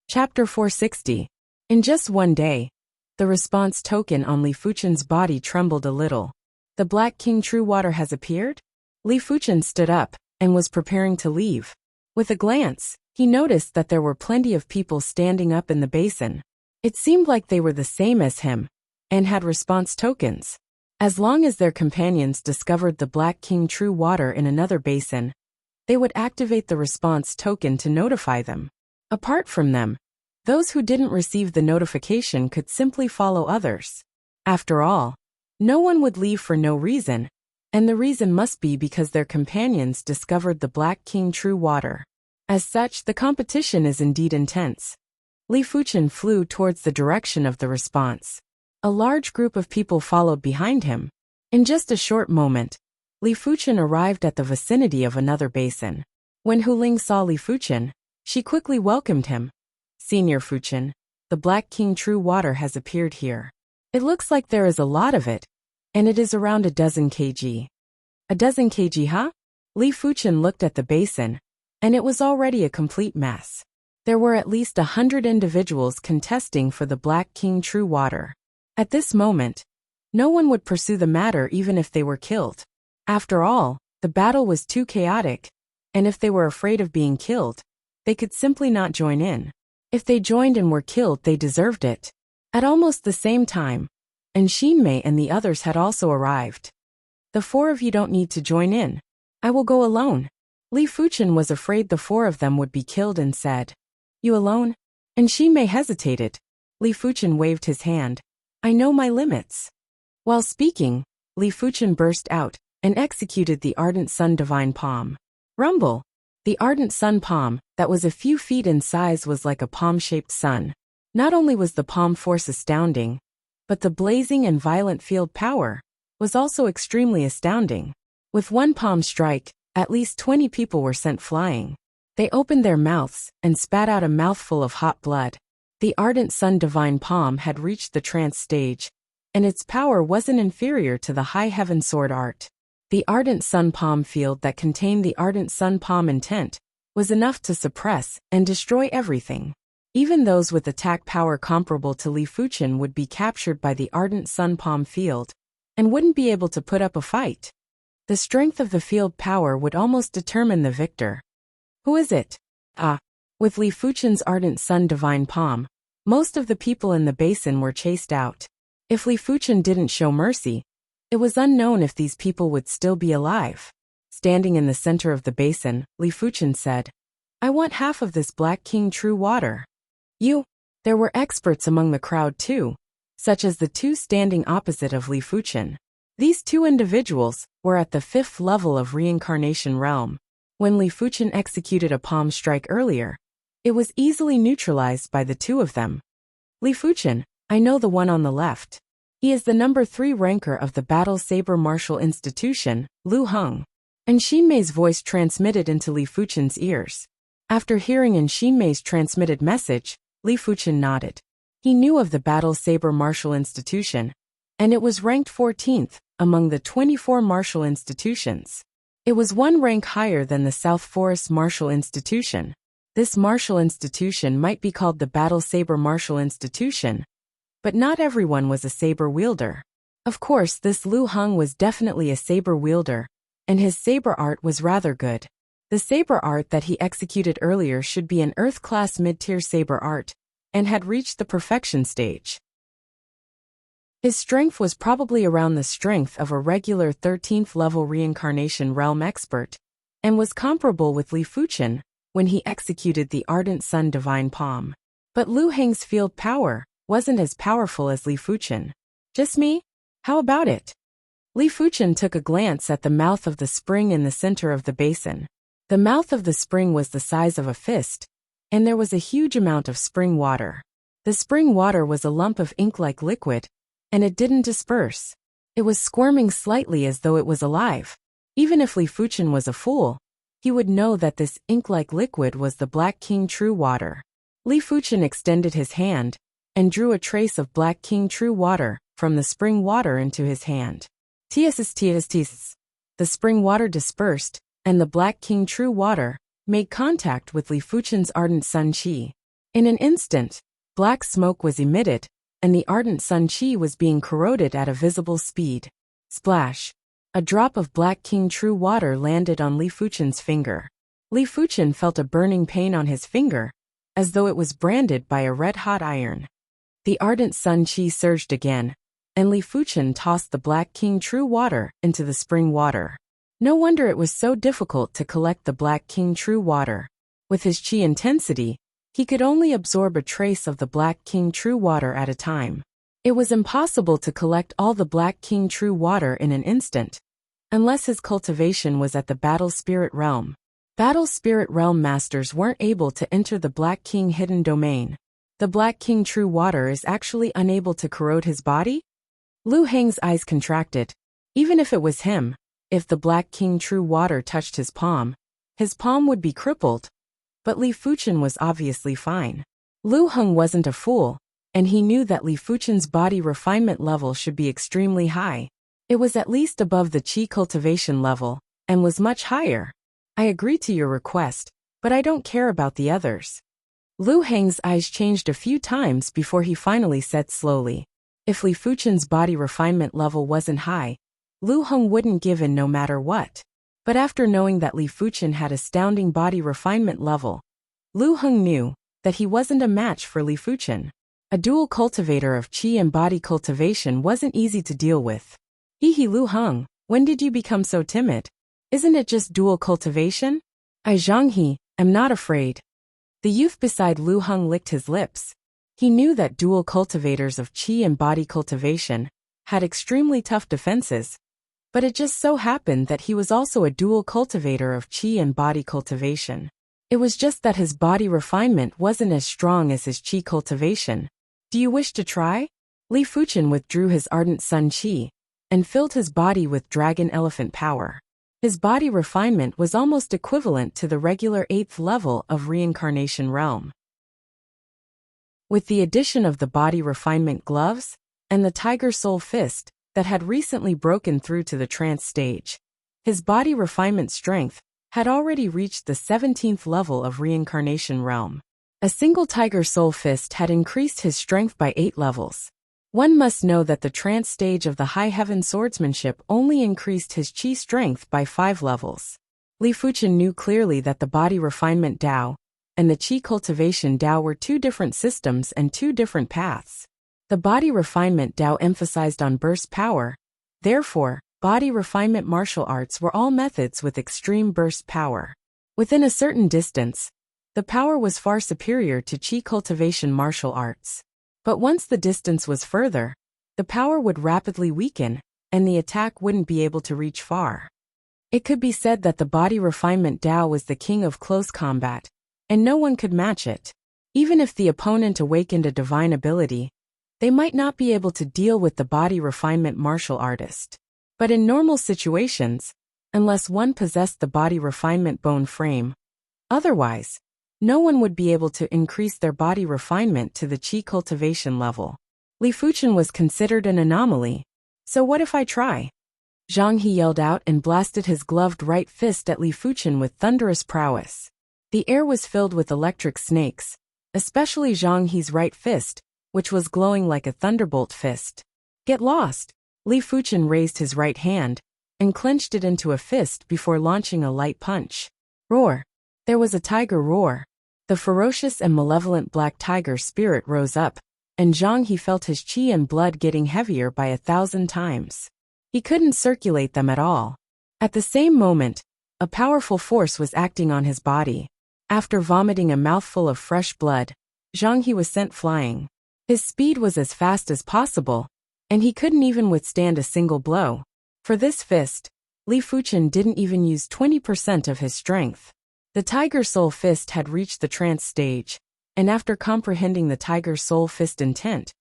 Chapter 460. In just one day, the response token on Li Fuchen's body trembled a little. The Black King True Water has appeared? Li Fuchen stood up and was preparing to leave. With a glance, he noticed that there were plenty of people standing up in the basin. It seemed like they were the same as him and had response tokens. As long as their companions discovered the Black King True Water in another basin, they would activate the response token to notify them. Apart from them, those who didn't receive the notification could simply follow others. After all, no one would leave for no reason, and the reason must be because their companions discovered the Black King True Water. As such, the competition is indeed intense. Li Fuchen flew towards the direction of the response. A large group of people followed behind him. In just a short moment, Li Fuchen arrived at the vicinity of another basin. When Hu Ling saw Li Fuchen, she quickly welcomed him. "Senior Fuchen, the Black King True Water has appeared here. It looks like there is a lot of it, and it is around a dozen kg. A dozen kg, huh?" Li Fuchen looked at the basin, and it was already a complete mess. There were at least 100 individuals contesting for the Black King True Water. At this moment, no one would pursue the matter even if they were killed. After all, the battle was too chaotic, and if they were afraid of being killed, they could simply not join in. If they joined and were killed, they deserved it. At almost the same time, Xinmei and the others had also arrived. "The four of you don't need to join in. I will go alone." Li Fuchen was afraid the four of them would be killed and said, "You alone?" Xinmei hesitated. Li Fuchen waved his hand. "I know my limits." While speaking, Li Fuchen burst out and executed the Ardent Sun Divine Palm. Rumble! The Ardent Sun Palm, that was a few feet in size, was like a palm-shaped sun. Not only was the palm force astounding, but the blazing and violent field power was also extremely astounding. With one palm strike, at least 20 people were sent flying. They opened their mouths and spat out a mouthful of hot blood. The Ardent Sun Divine Palm had reached the trance stage, and its power wasn't inferior to the High Heaven Sword art. The Ardent Sun Palm field that contained the Ardent Sun Palm intent was enough to suppress and destroy everything. Even those with attack power comparable to Li Fuchen would be captured by the Ardent Sun Palm field and wouldn't be able to put up a fight. The strength of the field power would almost determine the victor. Who is it? With Li Fuchen's Ardent Sun Divine Palm, most of the people in the basin were chased out. If Li Fuchen didn't show mercy, it was unknown if these people would still be alive. Standing in the center of the basin, Li Fuchen said, "I want half of this Black King True Water." There were experts among the crowd too, such as the two standing opposite of Li Fuchen. These two individuals were at the 5th level of Reincarnation Realm. When Li Fuchen executed a palm strike earlier, it was easily neutralized by the two of them. "Li Fuchen, I know the one on the left. He is the number 3 ranker of the Battle Saber Martial Institution, Lu Heng." Xinmei's voice transmitted into Li Fuchen's ears. After hearing Xinmei's transmitted message, Li Fuchen nodded. He knew of the Battle Saber Martial Institution, and it was ranked 14th among the 24 martial institutions. It was one rank higher than the South Forest Martial Institution. This martial institution might be called the Battle Saber Martial Institution, but not everyone was a saber wielder. Of course, this Lu Heng was definitely a saber wielder, and his saber art was rather good. The saber art that he executed earlier should be an Earth-class mid-tier saber art, and had reached the perfection stage. His strength was probably around the strength of a regular 13th level Reincarnation Realm expert, and was comparable with Li Fuchen when he executed the Ardent Sun Divine Palm. But Lu Heng's field power wasn't as powerful as Li Fuchen. "Just me? How about it?" Li Fuchen took a glance at the mouth of the spring in the center of the basin. The mouth of the spring was the size of a fist, and there was a huge amount of spring water. The spring water was a lump of ink-like liquid, and it didn't disperse. It was squirming slightly as though it was alive. Even if Li Fuchen was a fool, he would know that this ink-like liquid was the Black King True Water. Li Fuchen extended his hand and drew a trace of Black King True Water from the spring water into his hand. The spring water dispersed, and the Black King True Water made contact with Li Fuchen's Ardent Sun Qi. In an instant, black smoke was emitted, and the ardent sun chi was being corroded at a visible speed. Splash! A drop of black king true water landed on Li Fuchen's finger. Li Fuchen felt a burning pain on his finger, as though it was branded by a red-hot iron. The ardent sun chi surged again, and Li Fuchen tossed the black king true water into the spring water. No wonder it was so difficult to collect the black king true water. With his chi intensity, he could only absorb a trace of the black king true water at a time. It was impossible to collect all the black king true water in an instant, unless his cultivation was at the battle spirit realm. Battle spirit realm masters weren't able to enter the black king hidden domain. The black king true water is actually unable to corrode his body? Lu Heng's eyes contracted. Even if it was him, if the black king true water touched his palm would be crippled. But Li Fuchen was obviously fine. Lu Heng wasn't a fool, and he knew that Li Fuchen's body refinement level should be extremely high. It was at least above the qi cultivation level, and was much higher. I agree to your request, but I don't care about the others. Lu Heng's eyes changed a few times before he finally said slowly. If Li Fuchen's body refinement level wasn't high, Lu Heng wouldn't give in no matter what. But after knowing that Li Fuchen had astounding body refinement level, Lu Heng knew that he wasn't a match for Li Fuchen. A dual cultivator of qi and body cultivation wasn't easy to deal with. Hehe Lu Heng, when did you become so timid? Isn't it just dual cultivation? I Zhanghe, am not afraid. The youth beside Lu Heng licked his lips. He knew that dual cultivators of qi and body cultivation had extremely tough defenses, but it just so happened that he was also a dual cultivator of qi and body cultivation. It was just that his body refinement wasn't as strong as his qi cultivation. Do you wish to try? Li Fuchen withdrew his ardent sun qi and filled his body with dragon elephant power. His body refinement was almost equivalent to the regular 8th level of reincarnation realm. With the addition of the body refinement gloves and the tiger soul fist that had recently broken through to the trance stage, his body refinement strength had already reached the 17th level of reincarnation realm. A single tiger soul fist had increased his strength by 8 levels. One must know that the trance stage of the high heaven swordsmanship only increased his qi strength by 5 levels. Li Fuchen knew clearly that the body refinement Dao and the qi cultivation Dao were 2 different systems and 2 different paths. The body refinement Dao emphasized on burst power. Therefore, body refinement martial arts were all methods with extreme burst power. Within a certain distance, the power was far superior to qi cultivation martial arts. But once the distance was further, the power would rapidly weaken, and the attack wouldn't be able to reach far. It could be said that the body refinement Dao was the king of close combat, and no one could match it. Even if the opponent awakened a divine ability, they might not be able to deal with the body refinement martial artist. But in normal situations, unless one possessed the body refinement bone frame, otherwise, no one would be able to increase their body refinement to the qi cultivation level. Li Fuchen was considered an anomaly. So what if I try? Zhang He yelled out and blasted his gloved right fist at Li Fuchen with thunderous prowess. The air was filled with electric snakes, especially Zhang He's right fist, which was glowing like a thunderbolt fist. Get lost! Li Fuchen raised his right hand and clenched it into a fist before launching a light punch. Roar! There was a tiger roar. The ferocious and malevolent black tiger spirit rose up, and Zhang He felt his qi and blood getting heavier by 1,000 times. He couldn't circulate them at all. At the same moment, a powerful force was acting on his body. After vomiting a mouthful of fresh blood, Zhang He was sent flying. His speed was as fast as possible, and he couldn't even withstand a single blow. For this fist, Li Fuchen didn't even use 20% of his strength. The Tiger Soul Fist had reached the trance stage, and after comprehending the Tiger Soul Fist intent,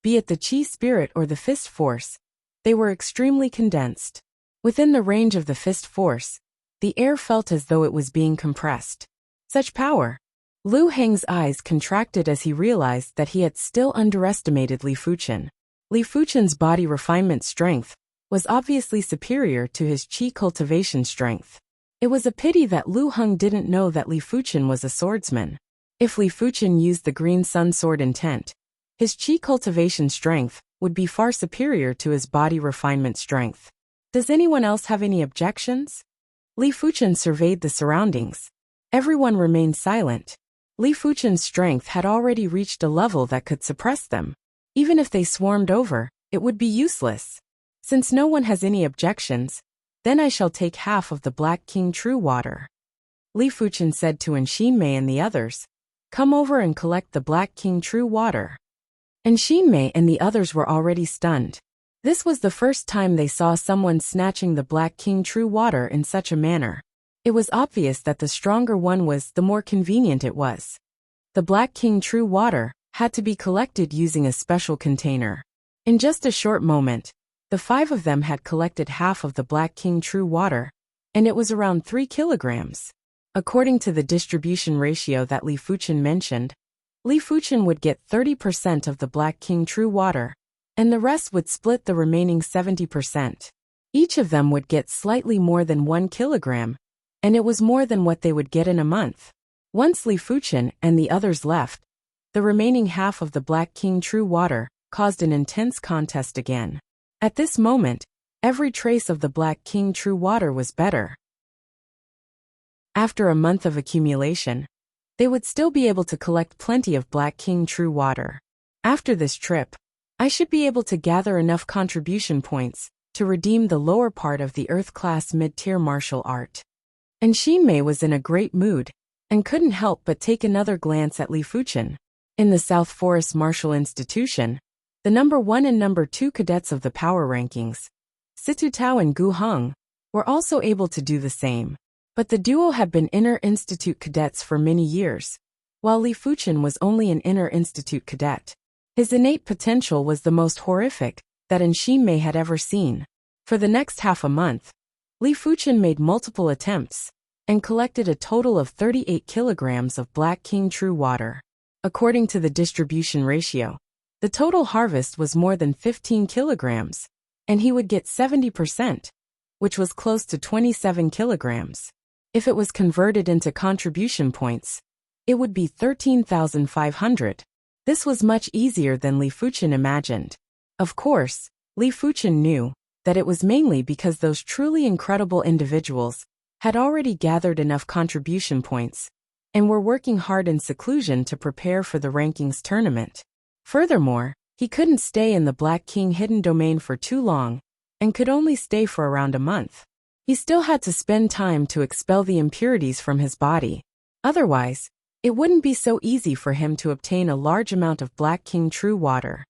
be it the Qi Spirit or the Fist Force, they were extremely condensed. Within the range of the Fist Force, the air felt as though it was being compressed. Such power! Lu Heng's eyes contracted as he realized that he had still underestimated Li Fuchen. Li Fuchen's body refinement strength was obviously superior to his Qi cultivation strength. It was a pity that Lu Heng didn't know that Li Fuchen was a swordsman. If Li Fuchen used the green sun sword intent, his qi cultivation strength would be far superior to his body refinement strength. Does anyone else have any objections? Li Fuchen surveyed the surroundings. Everyone remained silent. Li Fuchen's strength had already reached a level that could suppress them. Even if they swarmed over, it would be useless. Since no one has any objections, then I shall take half of the Black King True Water. Li Fuchen said to Enxinmei and the others, "Come over and collect the Black King True Water." Enxinmei and the others were already stunned. This was the first time they saw someone snatching the Black King True Water in such a manner. It was obvious that the stronger one was, the more convenient it was. The Black King True Water had to be collected using a special container. In just a short moment, the 5 of them had collected half of the Black King True Water, and it was around 3 kilograms. According to the distribution ratio that Li Fuchen mentioned, Li Fuchen would get 30% of the Black King True Water, and the rest would split the remaining 70%. Each of them would get slightly more than 1 kilogram, and it was more than what they would get in a month. Once Li Fuchen and the others left, the remaining half of the Black King True Water caused an intense contest again. At this moment, every trace of the Black King True Water was better. After a month of accumulation, they would still be able to collect plenty of Black King True Water. After this trip, I should be able to gather enough contribution points to redeem the lower part of the Earth-class mid-tier martial art. Enxinmei was in a great mood, and couldn't help but take another glance at Li Fuchen. In the South Forest Martial Institution, the number 1 and number 2 cadets of the power rankings, Situ Tao and Gu Heng, were also able to do the same. But the duo had been inner institute cadets for many years, while Li Fuchen was only an inner institute cadet. His innate potential was the most horrific that Enxinmei had ever seen. For the next half a month, Li Fuchen made multiple attempts and collected a total of 38 kilograms of Black King True Water. According to the distribution ratio, the total harvest was more than 15 kilograms, and he would get 70%, which was close to 27 kilograms. If it was converted into contribution points, it would be 13,500. This was much easier than Li Fuchen imagined. Of course, Li Fuchen knew that it was mainly because those truly incredible individuals had already gathered enough contribution points and were working hard in seclusion to prepare for the rankings tournament. Furthermore, he couldn't stay in the Black King hidden domain for too long and could only stay for around a month. He still had to spend time to expel the impurities from his body. Otherwise, it wouldn't be so easy for him to obtain a large amount of Black King True Water.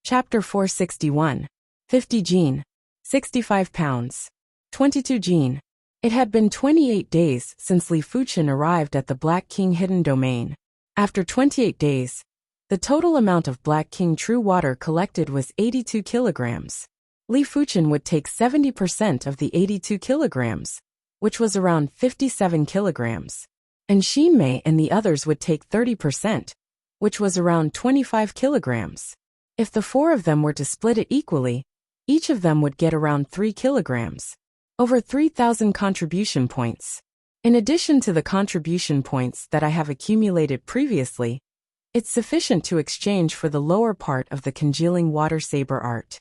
Chapter 461. 50 Jin. 65 pounds. 22 Jin. It had been 28 days since Li Fuchen arrived at the Black King hidden domain. After 28 days, the total amount of Black King True Water collected was 82 kilograms. Li Fuchen would take 70% of the 82 kilograms, which was around 57 kilograms. Enxinmei and the others would take 30%, which was around 25 kilograms. If the 4 of them were to split it equally, each of them would get around 3 kilograms. Over 3,000 contribution points. In addition to the contribution points that I have accumulated previously, it's sufficient to exchange for the lower part of the congealing water saber art.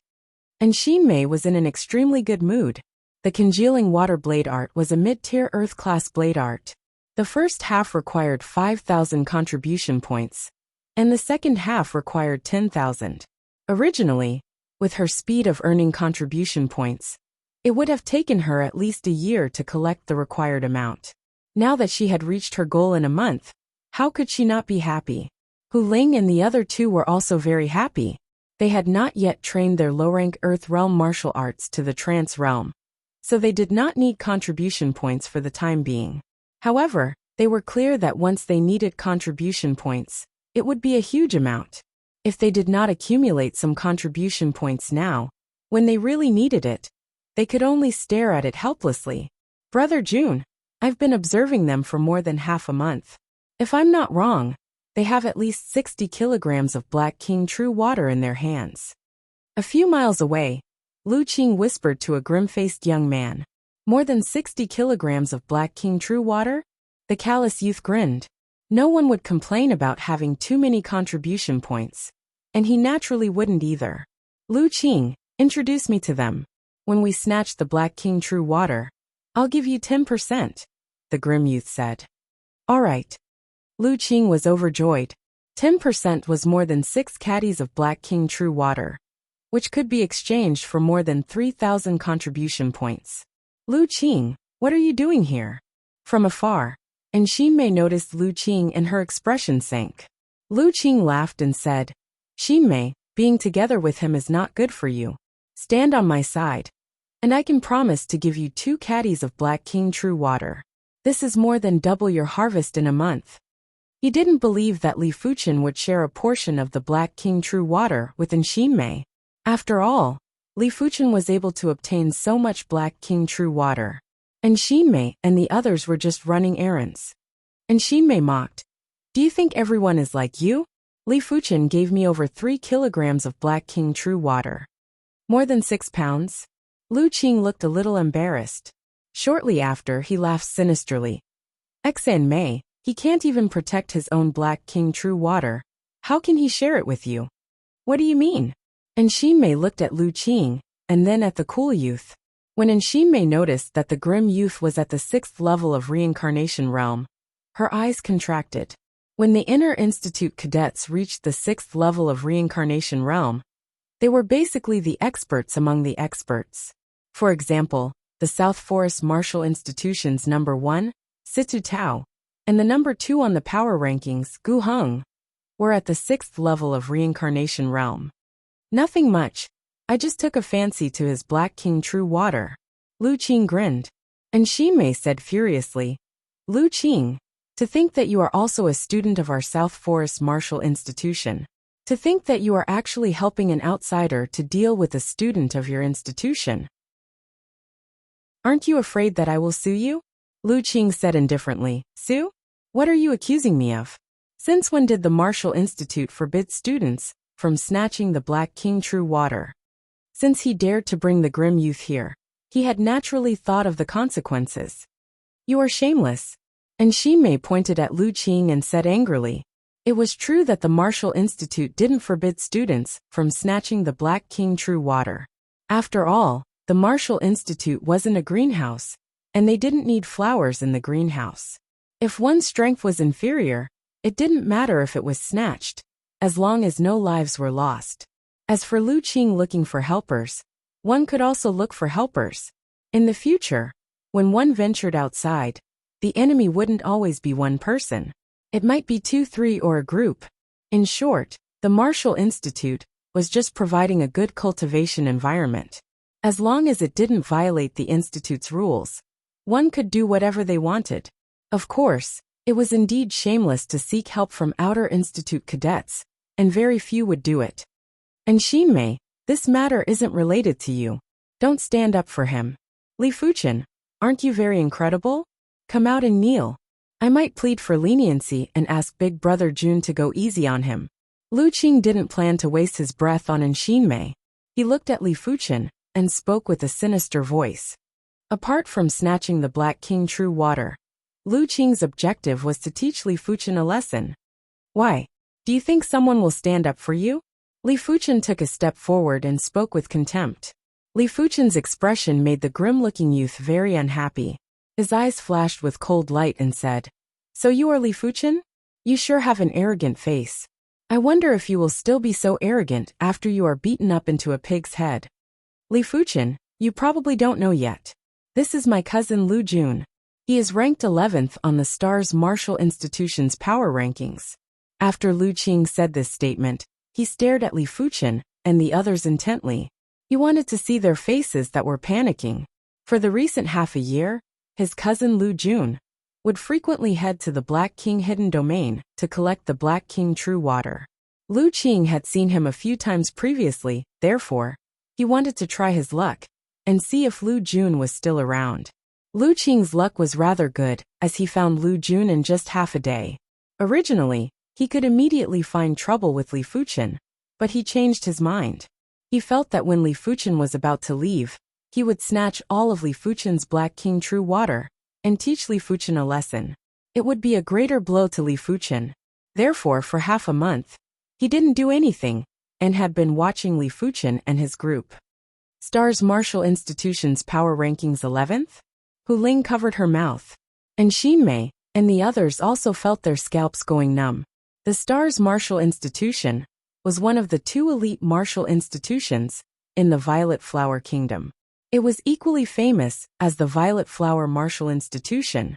Enxinmei was in an extremely good mood. The congealing water blade art was a mid-tier Earth-class blade art. The first half required 5,000 contribution points, and the second half required 10,000. Originally, with her speed of earning contribution points, it would have taken her at least a year to collect the required amount. Now that she had reached her goal in a month, how could she not be happy? Hu Ling and the other 2 were also very happy. They had not yet trained their low-rank Earth Realm martial arts to the Trance Realm, so they did not need contribution points for the time being. However, they were clear that once they needed contribution points, it would be a huge amount. If they did not accumulate some contribution points now, when they really needed it, they could only stare at it helplessly. Brother June, I've been observing them for more than half a month. If I'm not wrong, they have at least 60 kilograms of Black King True Water in their hands. A few miles away, Lu Qing whispered to a grim-faced young man. More than 60 kilograms of Black King True Water? The callous youth grinned. No one would complain about having too many contribution points. And he naturally wouldn't either. Lu Qing, introduce me to them. When we snatch the Black King True Water, I'll give you 10%, the grim youth said. All right. Lu Qing was overjoyed. 10% was more than 6 caddies of Black King True Water, which could be exchanged for more than 3,000 contribution points. Lu Qing, what are you doing here? From afar, and Xinmei noticed Lu Qing and her expression sank. Lu Qing laughed and said, Xinmei, being together with him is not good for you. Stand on my side, and I can promise to give you 2 caddies of Black King True Water. This is more than double your harvest in a month. He didn't believe that Li Fuchen would share a portion of the Black King True Water with Xinmei. After all, Li Fuchen was able to obtain so much Black King True Water, and Xinmei and the others were just running errands. And Xinmei mocked, Do you think everyone is like you? Li Fuchen gave me over 3 kilograms of Black King True Water. More than 6 pounds? Lu Qing looked a little embarrassed. Shortly after, he laughed sinisterly. Xinmei, he can't even protect his own Black King True Water. How can he share it with you? What do you mean? And Xinmei looked at Lu Qing, and then at the cool youth. When Xinmei noticed that the grim youth was at the 6th level of reincarnation realm, her eyes contracted. When the Inner Institute cadets reached the 6th level of reincarnation realm, they were basically the experts among the experts. For example, the South Forest Martial Institution's number 1, Situ Tao, and the number 2 on the power rankings, Gu Heng, were at the 6th level of reincarnation realm. Nothing much. I just took a fancy to his Black King True Water. Lu Qing grinned. And Xinmei said furiously, Lu Qing, to think that you are also a student of our South Forest Martial Institution. To think that you are actually helping an outsider to deal with a student of your institution. Aren't you afraid that I will sue you? Lu Qing said indifferently. Sue? What are you accusing me of? Since when did the Martial Institute forbid students from snatching the Black King True Water? Since he dared to bring the grim youth here, he had naturally thought of the consequences. You are shameless. And Xinmei pointed at Lu Qing and said angrily, It was true that the Martial Institute didn't forbid students from snatching the Black King True Water. After all, the Martial Institute wasn't a greenhouse, and they didn't need flowers in the greenhouse. If one's strength was inferior, it didn't matter if it was snatched, as long as no lives were lost. As for Lu Qing looking for helpers, one could also look for helpers. In the future, when one ventured outside, the enemy wouldn't always be one person. It might be 2, 3 or a group. In short, the Martial Institute was just providing a good cultivation environment. As long as it didn't violate the Institute's rules, one could do whatever they wanted. Of course, it was indeed shameless to seek help from outer Institute cadets, and very few would do it. And Xinmei, this matter isn't related to you. Don't stand up for him. Li Fuchen, aren't you very incredible? Come out and kneel. I might plead for leniency and ask Big Brother Jun to go easy on him. Lu Qing didn't plan to waste his breath on Xinmei. He looked at Li Fuchen and spoke with a sinister voice. Apart from snatching the Black King True Water, Lu Qing's objective was to teach Li Fuchen a lesson. Why? Do you think someone will stand up for you? Li Fuchen took a step forward and spoke with contempt. Li Fuchen's expression made the grim-looking youth very unhappy. His eyes flashed with cold light and said, So you are Li Fuchen? You sure have an arrogant face. I wonder if you will still be so arrogant after you are beaten up into a pig's head. Li Fuchen, you probably don't know yet. This is my cousin Lu Jun. He is ranked 11th on the STARS Martial Institution's power rankings. After Lu Qing said this statement, he stared at Li Fuchen and the others intently. He wanted to see their faces that were panicking. For the recent half a year, his cousin Lu Jun would frequently head to the Black King Hidden Domain to collect the Black King True Water. Lu Qing had seen him a few times previously, therefore, he wanted to try his luck and see if Lu Jun was still around. Lu Qing's luck was rather good, as he found Lu Jun in just half a day. Originally, he could immediately find trouble with Li Fuchen, but he changed his mind. He felt that when Li Fuchen was about to leave, he would snatch all of Li Fuchen's Black King True Water and teach Li Fuchen a lesson. It would be a greater blow to Li Fuchen. Therefore, for half a month, he didn't do anything and had been watching Li Fuchen and his group. Stars Martial Institution's Power Rankings 11th? Hu Ling covered her mouth. And Xinmei and the others also felt their scalps going numb. The Stars Martial Institution was one of the two elite martial institutions in the Violet Flower Kingdom. It was equally famous as the Violet Flower Martial Institution.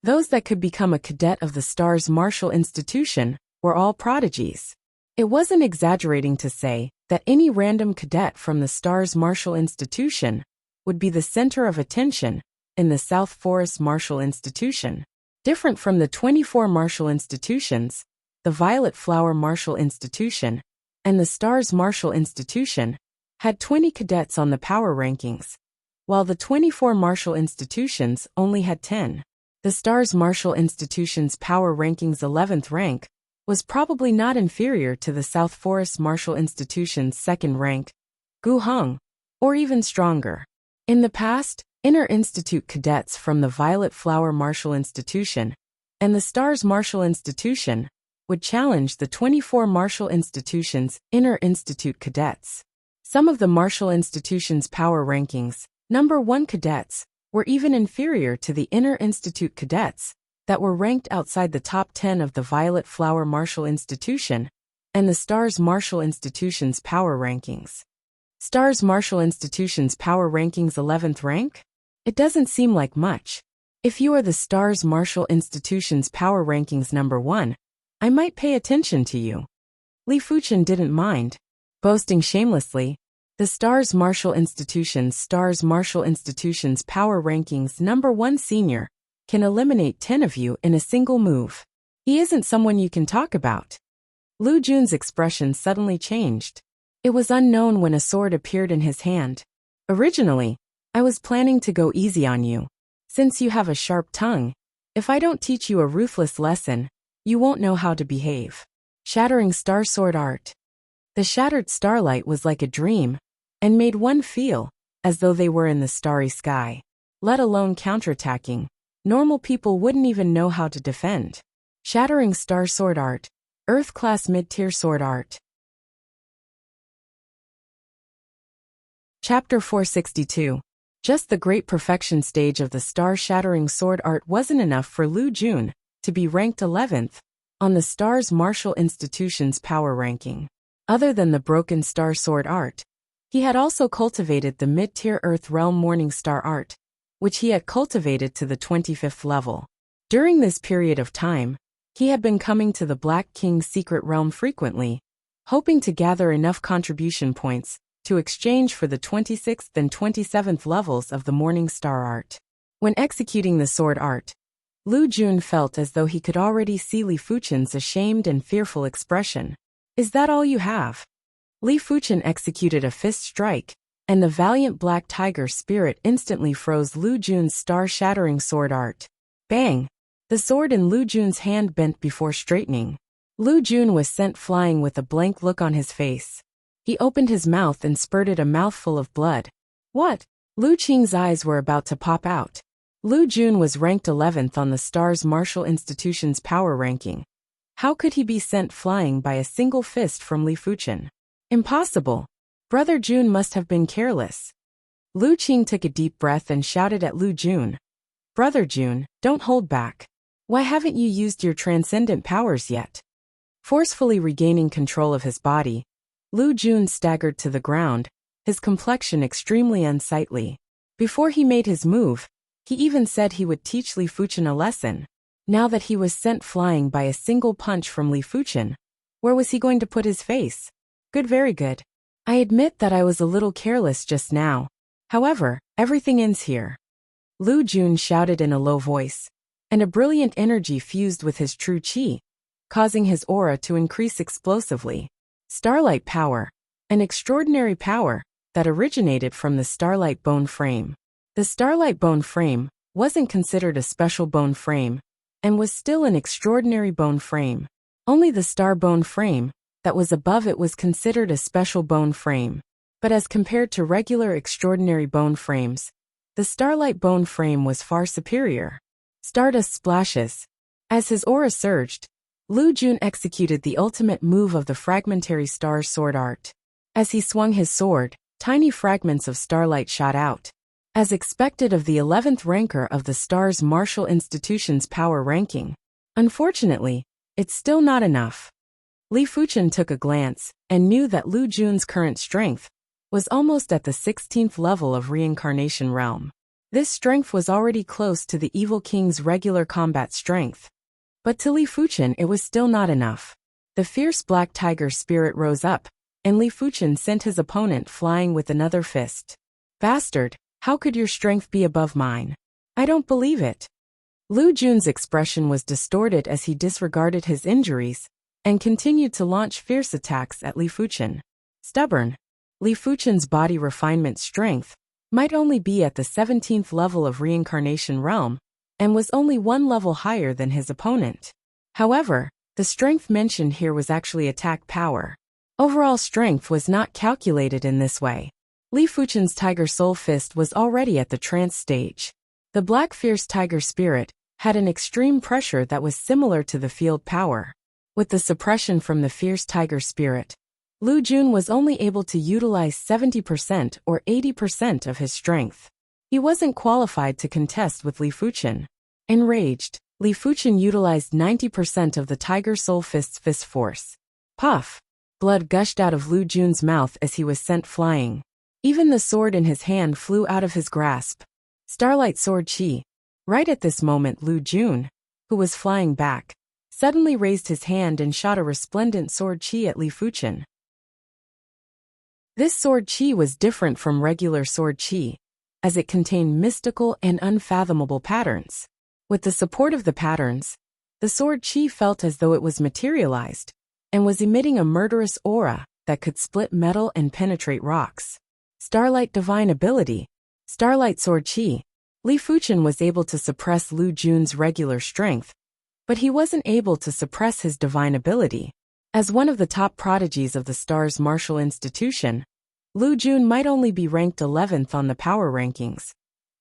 Those that could become a cadet of the Stars Martial Institution were all prodigies. It wasn't exaggerating to say that any random cadet from the Stars Martial Institution would be the center of attention in the South Forest Martial Institution. Different from the 24 martial institutions, the Violet Flower Martial Institution and the Stars Martial Institution had 20 cadets on the power rankings, while the 24 martial institutions only had 10. The Stars Martial Institution's Power Rankings 11th rank was probably not inferior to the South Forest Martial Institution's second rank, Gu Heng, or even stronger. In the past, inter-institute cadets from the Violet Flower Martial Institution and the Stars Martial Institution would challenge the 24 martial institutions' inter-institute cadets. Some of the martial institutions' power rankings, number 1 cadets, were even inferior to the inter-institute cadets that were ranked outside the top 10 of the Violet Flower Martial Institution and the Stars Martial Institution's power rankings. Stars Martial Institution's power rankings 11th rank? It doesn't seem like much. If you are the Stars Martial Institution's power rankings number 1, I might pay attention to you. Li Fuchen didn't mind. Boasting shamelessly, the Stars Martial Institution's power rankings number 1 senior can eliminate 10 of you in a single move. He isn't someone you can talk about. Lu Jun's expression suddenly changed. It was unknown when a sword appeared in his hand. Originally, I was planning to go easy on you. Since you have a sharp tongue, if I don't teach you a ruthless lesson, you won't know how to behave. Shattering Star Sword Art. The shattered starlight was like a dream, and made one feel as though they were in the starry sky. Let alone counterattacking, normal people wouldn't even know how to defend. Shattering Star Sword Art, Earth-class mid-tier sword art. Chapter 462. Just the great perfection stage of the star-shattering sword art wasn't enough for Lu Jun to be ranked 11th on the Stars Martial Institution's power ranking. Other than the broken star sword art, he had also cultivated the mid-tier Earth Realm Morning Star art, which he had cultivated to the 25th level. During this period of time, he had been coming to the Black King's secret realm frequently, hoping to gather enough contribution points to exchange for the 26th and 27th levels of the Morning Star art. When executing the sword art, Lu Jun felt as though he could already see Li Fuchen's ashamed and fearful expression. Is that all you have? Li Fuchen executed a fist strike, and the valiant Black Tiger spirit instantly froze Lu Jun's star-shattering sword art. Bang! The sword in Lu Jun's hand bent before straightening. Lu Jun was sent flying with a blank look on his face. He opened his mouth and spurted a mouthful of blood. What? Lu Qing's eyes were about to pop out. Lu Jun was ranked 11th on the Stars Martial Institution's power ranking. How could he be sent flying by a single fist from Li Fuchen? Impossible. Brother Jun must have been careless. Lu Qing took a deep breath and shouted at Lu Jun. Brother Jun, don't hold back. Why haven't you used your transcendent powers yet? Forcefully regaining control of his body, Lu Jun staggered to the ground, his complexion extremely unsightly. Before he made his move, he even said he would teach Li Fuchen a lesson. Now that he was sent flying by a single punch from Li Fuchen, where was he going to put his face? Good, very good. I admit that I was a little careless just now. However, everything ends here. Lu Jun shouted in a low voice, and a brilliant energy fused with his true qi, causing his aura to increase explosively. Starlight power, an extraordinary power that originated from the Starlight Bone Frame. The Starlight Bone Frame wasn't considered a special bone frame, and was still an extraordinary bone frame. Only the Star Bone Frame that was above it was considered a special bone frame. But as compared to regular extraordinary bone frames, the Starlight bone frame was far superior. Stardust splashes. As his aura surged, Lu Jun executed the ultimate move of the fragmentary star sword art. As he swung his sword, tiny fragments of starlight shot out. As expected of the 11th ranker of the Stars Martial Institution's power ranking. Unfortunately, it's still not enough. Li Fuchen took a glance and knew that Lu Jun's current strength was almost at the 16th level of Reincarnation Realm. This strength was already close to the Evil King's regular combat strength. But to Li Fuchen it was still not enough. The fierce black tiger spirit rose up, and Li Fuchen sent his opponent flying with another fist. Bastard, how could your strength be above mine? I don't believe it. Lu Jun's expression was distorted as he disregarded his injuries and continued to launch fierce attacks at Li Fuchen. Stubborn. Li Fuchen's body refinement strength might only be at the 17th level of Reincarnation Realm and was only one level higher than his opponent. However, the strength mentioned here was actually attack power. Overall strength was not calculated in this way. Li Fuchen's Tiger Soul Fist was already at the trance stage. The black fierce tiger spirit had an extreme pressure that was similar to the field power. With the suppression from the fierce tiger spirit, Lu Jun was only able to utilize 70% or 80% of his strength. He wasn't qualified to contest with Li Fuchen. Enraged, Li Fuchen utilized 90% of the Tiger Soul Fist's fist force. Puff! Blood gushed out of Lu Jun's mouth as he was sent flying. Even the sword in his hand flew out of his grasp. Starlight Sword Chi. Right at this moment Lu Jun, who was flying back, suddenly raised his hand and shot a resplendent sword chi at Li Fuchen. This sword chi was different from regular sword chi, as it contained mystical and unfathomable patterns. With the support of the patterns, the sword chi felt as though it was materialized, and was emitting a murderous aura that could split metal and penetrate rocks. Starlight Divine Ability. Starlight Sword Chi. Li Fuchen was able to suppress Lu Jun's regular strength, but he wasn't able to suppress his divine ability. As one of the top prodigies of the Stars Martial Institution, Lu Jun might only be ranked 11th on the power rankings.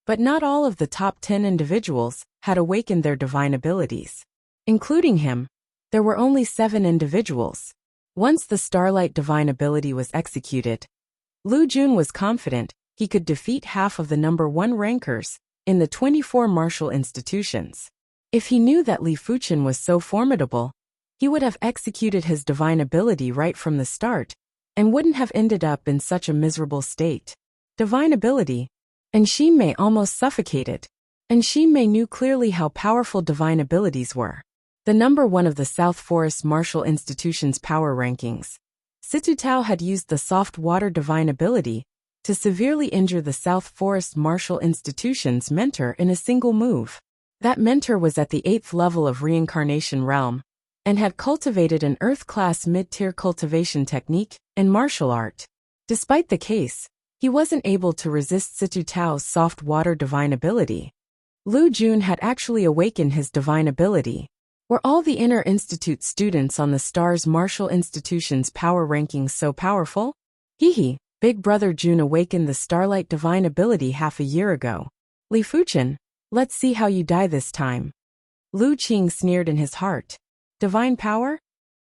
But not all of the top 10 individuals had awakened their divine abilities. Including him, there were only 7 individuals. Once the Starlight Divine Ability was executed, Lu Jun was confident he could defeat half of the number 1 rankers in the 24 martial institutions. If he knew that Li Fuchen was so formidable, he would have executed his divine ability right from the start, and wouldn't have ended up in such a miserable state. Divine ability. And Xinmei almost suffocated. And Xinmei knew clearly how powerful divine abilities were. The number 1 of the South Forest Martial Institution's power rankings, Situ Tao had used the soft water divine ability to severely injure the South Forest Martial Institution's mentor in a single move. That mentor was at the 8th level of Reincarnation Realm, and had cultivated an Earth-class mid-tier cultivation technique and martial art. Despite the case, he wasn't able to resist Situ Tao's soft water divine ability. Lu Jun had actually awakened his divine ability. Were all the Inner Institute students on the Stars Martial Institution's power rankings so powerful? Hee, Big Brother Jun awakened the Starlight divine ability half a year ago. Li Fuchen, let's see how you die this time. Lu Qing sneered in his heart. Divine power?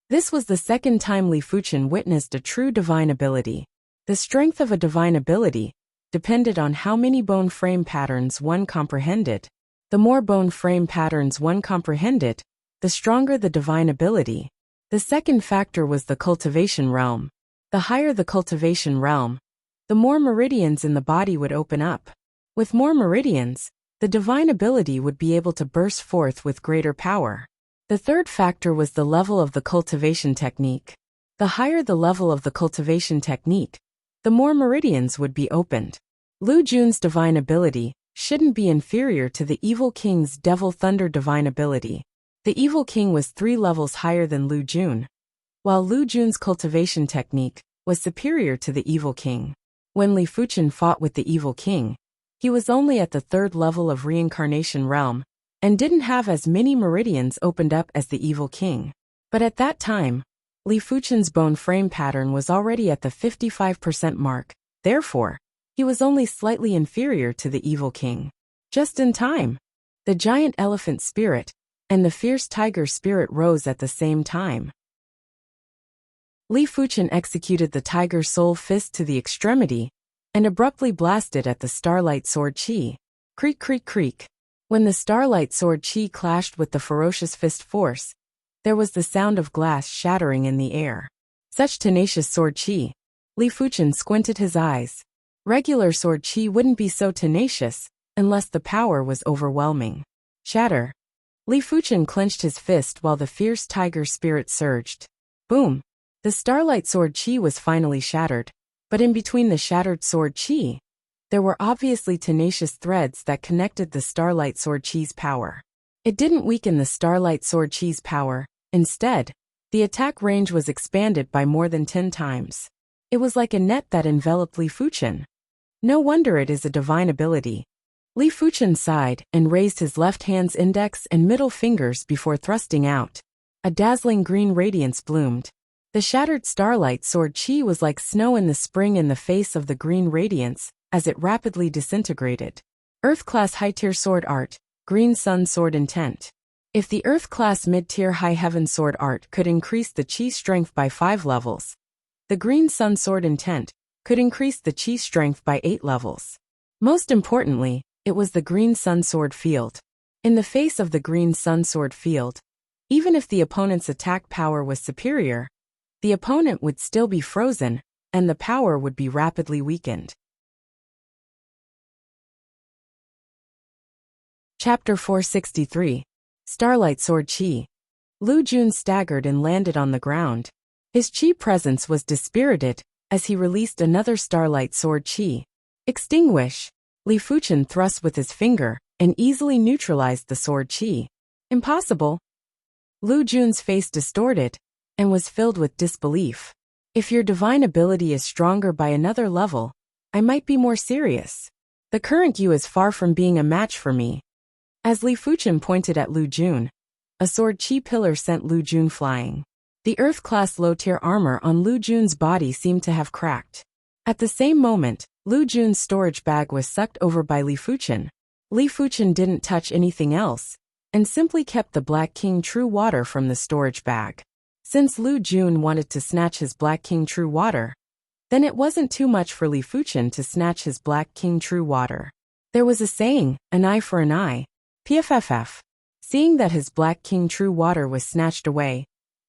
This was the second time Li Fuchen witnessed a true divine ability. The strength of a divine ability depended on how many bone frame patterns one comprehended. The more bone frame patterns one comprehended, the stronger the divine ability. The second factor was the cultivation realm. The higher the cultivation realm, the more meridians in the body would open up. With more meridians, the divine ability would be able to burst forth with greater power. The third factor was the level of the cultivation technique. The higher the level of the cultivation technique, the more meridians would be opened. Lu Jun's divine ability shouldn't be inferior to the Evil King's Devil Thunder divine ability. The Evil King was 3 levels higher than Lu Jun, while Lu Jun's cultivation technique was superior to the Evil King. When Li Fuchen fought with the Evil King, he was only at the 3rd level of Reincarnation Realm, and didn't have as many meridians opened up as the Evil King. But at that time, Li Fuchen's bone frame pattern was already at the 55% mark, Therefore, he was only slightly inferior to the evil king. Just in time, the giant elephant spirit and the fierce tiger spirit rose at the same time. Li Fuchen executed the tiger soul fist to the extremity and abruptly blasted at the starlight sword chi. Creak, creak, creak. When the starlight sword chi clashed with the ferocious fist force, there was the sound of glass shattering in the air. Such tenacious sword chi. Li Fuchen squinted his eyes. Regular sword chi wouldn't be so tenacious unless the power was overwhelming. Shatter. Li Fuchen clenched his fist while the fierce tiger spirit surged. Boom. The starlight sword chi was finally shattered, but in between the shattered sword chi, there were obviously tenacious threads that connected the starlight sword chi's power. It didn't weaken the starlight sword chi's power. Instead, the attack range was expanded by more than 10 times. It was like a net that enveloped Li Fuchen. No wonder it is a divine ability. Li Fuchen sighed and raised his left hand's index and middle fingers before thrusting out. A dazzling green radiance bloomed. The shattered starlight sword chi was like snow in the spring in the face of the green radiance as it rapidly disintegrated. Earth-class high-tier sword art, green sun sword intent. If the Earth-class mid-tier high heaven sword art could increase the chi strength by 5 levels, the green sun sword intent could increase the chi strength by 8 levels. Most importantly, it was the green sun sword field. In the face of the green sun sword field, even if the opponent's attack power was superior, the opponent would still be frozen, and the power would be rapidly weakened. Chapter 463. Starlight Sword Chi. Lu Jun staggered and landed on the ground. His chi presence was dispirited as he released another Starlight Sword Chi. Extinguish. Li Fuchen thrust with his finger and easily neutralized the sword chi. Impossible. Lu Jun's face distorted and was filled with disbelief. If your divine ability is stronger by another level, I might be more serious. The current you is far from being a match for me. As Li Fuchen pointed at Lu Jun, a sword chi pillar sent Lu Jun flying. The Earth-class low-tier armor on Lu Jun's body seemed to have cracked. At the same moment, Lu Jun's storage bag was sucked over by Li Fuchen. Li Fuchen didn't touch anything else, and simply kept the Black King True Water from the storage bag. Since Lu Jun wanted to snatch his Black King True Water, then it wasn't too much for Li Fuchen to snatch his Black King True Water. There was a saying, an eye for an eye. PFFF. Seeing that his Black King True Water was snatched away,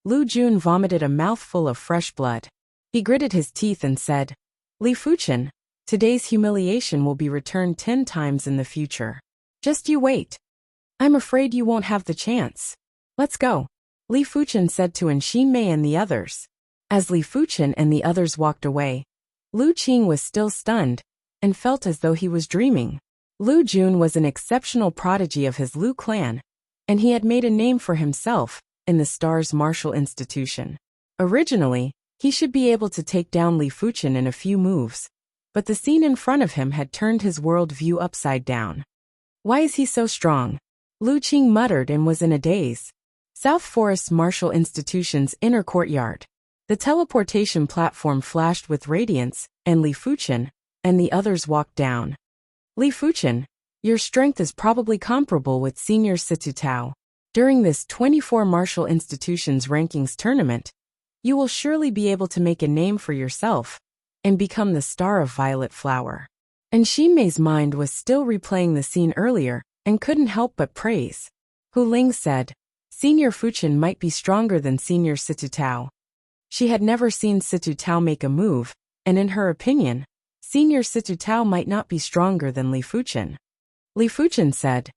Lu Jun vomited a mouthful of fresh blood. He gritted his teeth and said, Li Fuchen, today's humiliation will be returned 10 times in the future. Just you wait. I'm afraid you won't have the chance. Let's go. Li Fuchen said to Mei and the others. As Li Fuchen and the others walked away, Lu Qing was still stunned and felt as though he was dreaming. Lu Jun was an exceptional prodigy of his Lu clan, and he had made a name for himself in the Stars Martial Institution. Originally, he should be able to take down Li Fuchen in a few moves, but the scene in front of him had turned his world view upside down. Why is he so strong? Lu Qing muttered and was in a daze. South Forest Martial Institution's inner courtyard. The teleportation platform flashed with radiance, and Li Fuchen and the others walked down. Li Fuchen, your strength is probably comparable with Senior Situ Tao. During this 24 Martial Institutions Rankings tournament, you will surely be able to make a name for yourself and become the star of Violet Flower. And Mei's mind was still replaying the scene earlier and couldn't help but praise. Hu Ling said, Senior Fuchen might be stronger than Senior Situ Tao. She had never seen Situ Tao make a move, and in her opinion, Senior Situ Tao might not be stronger than Li Fuchen. Li Fuchen said,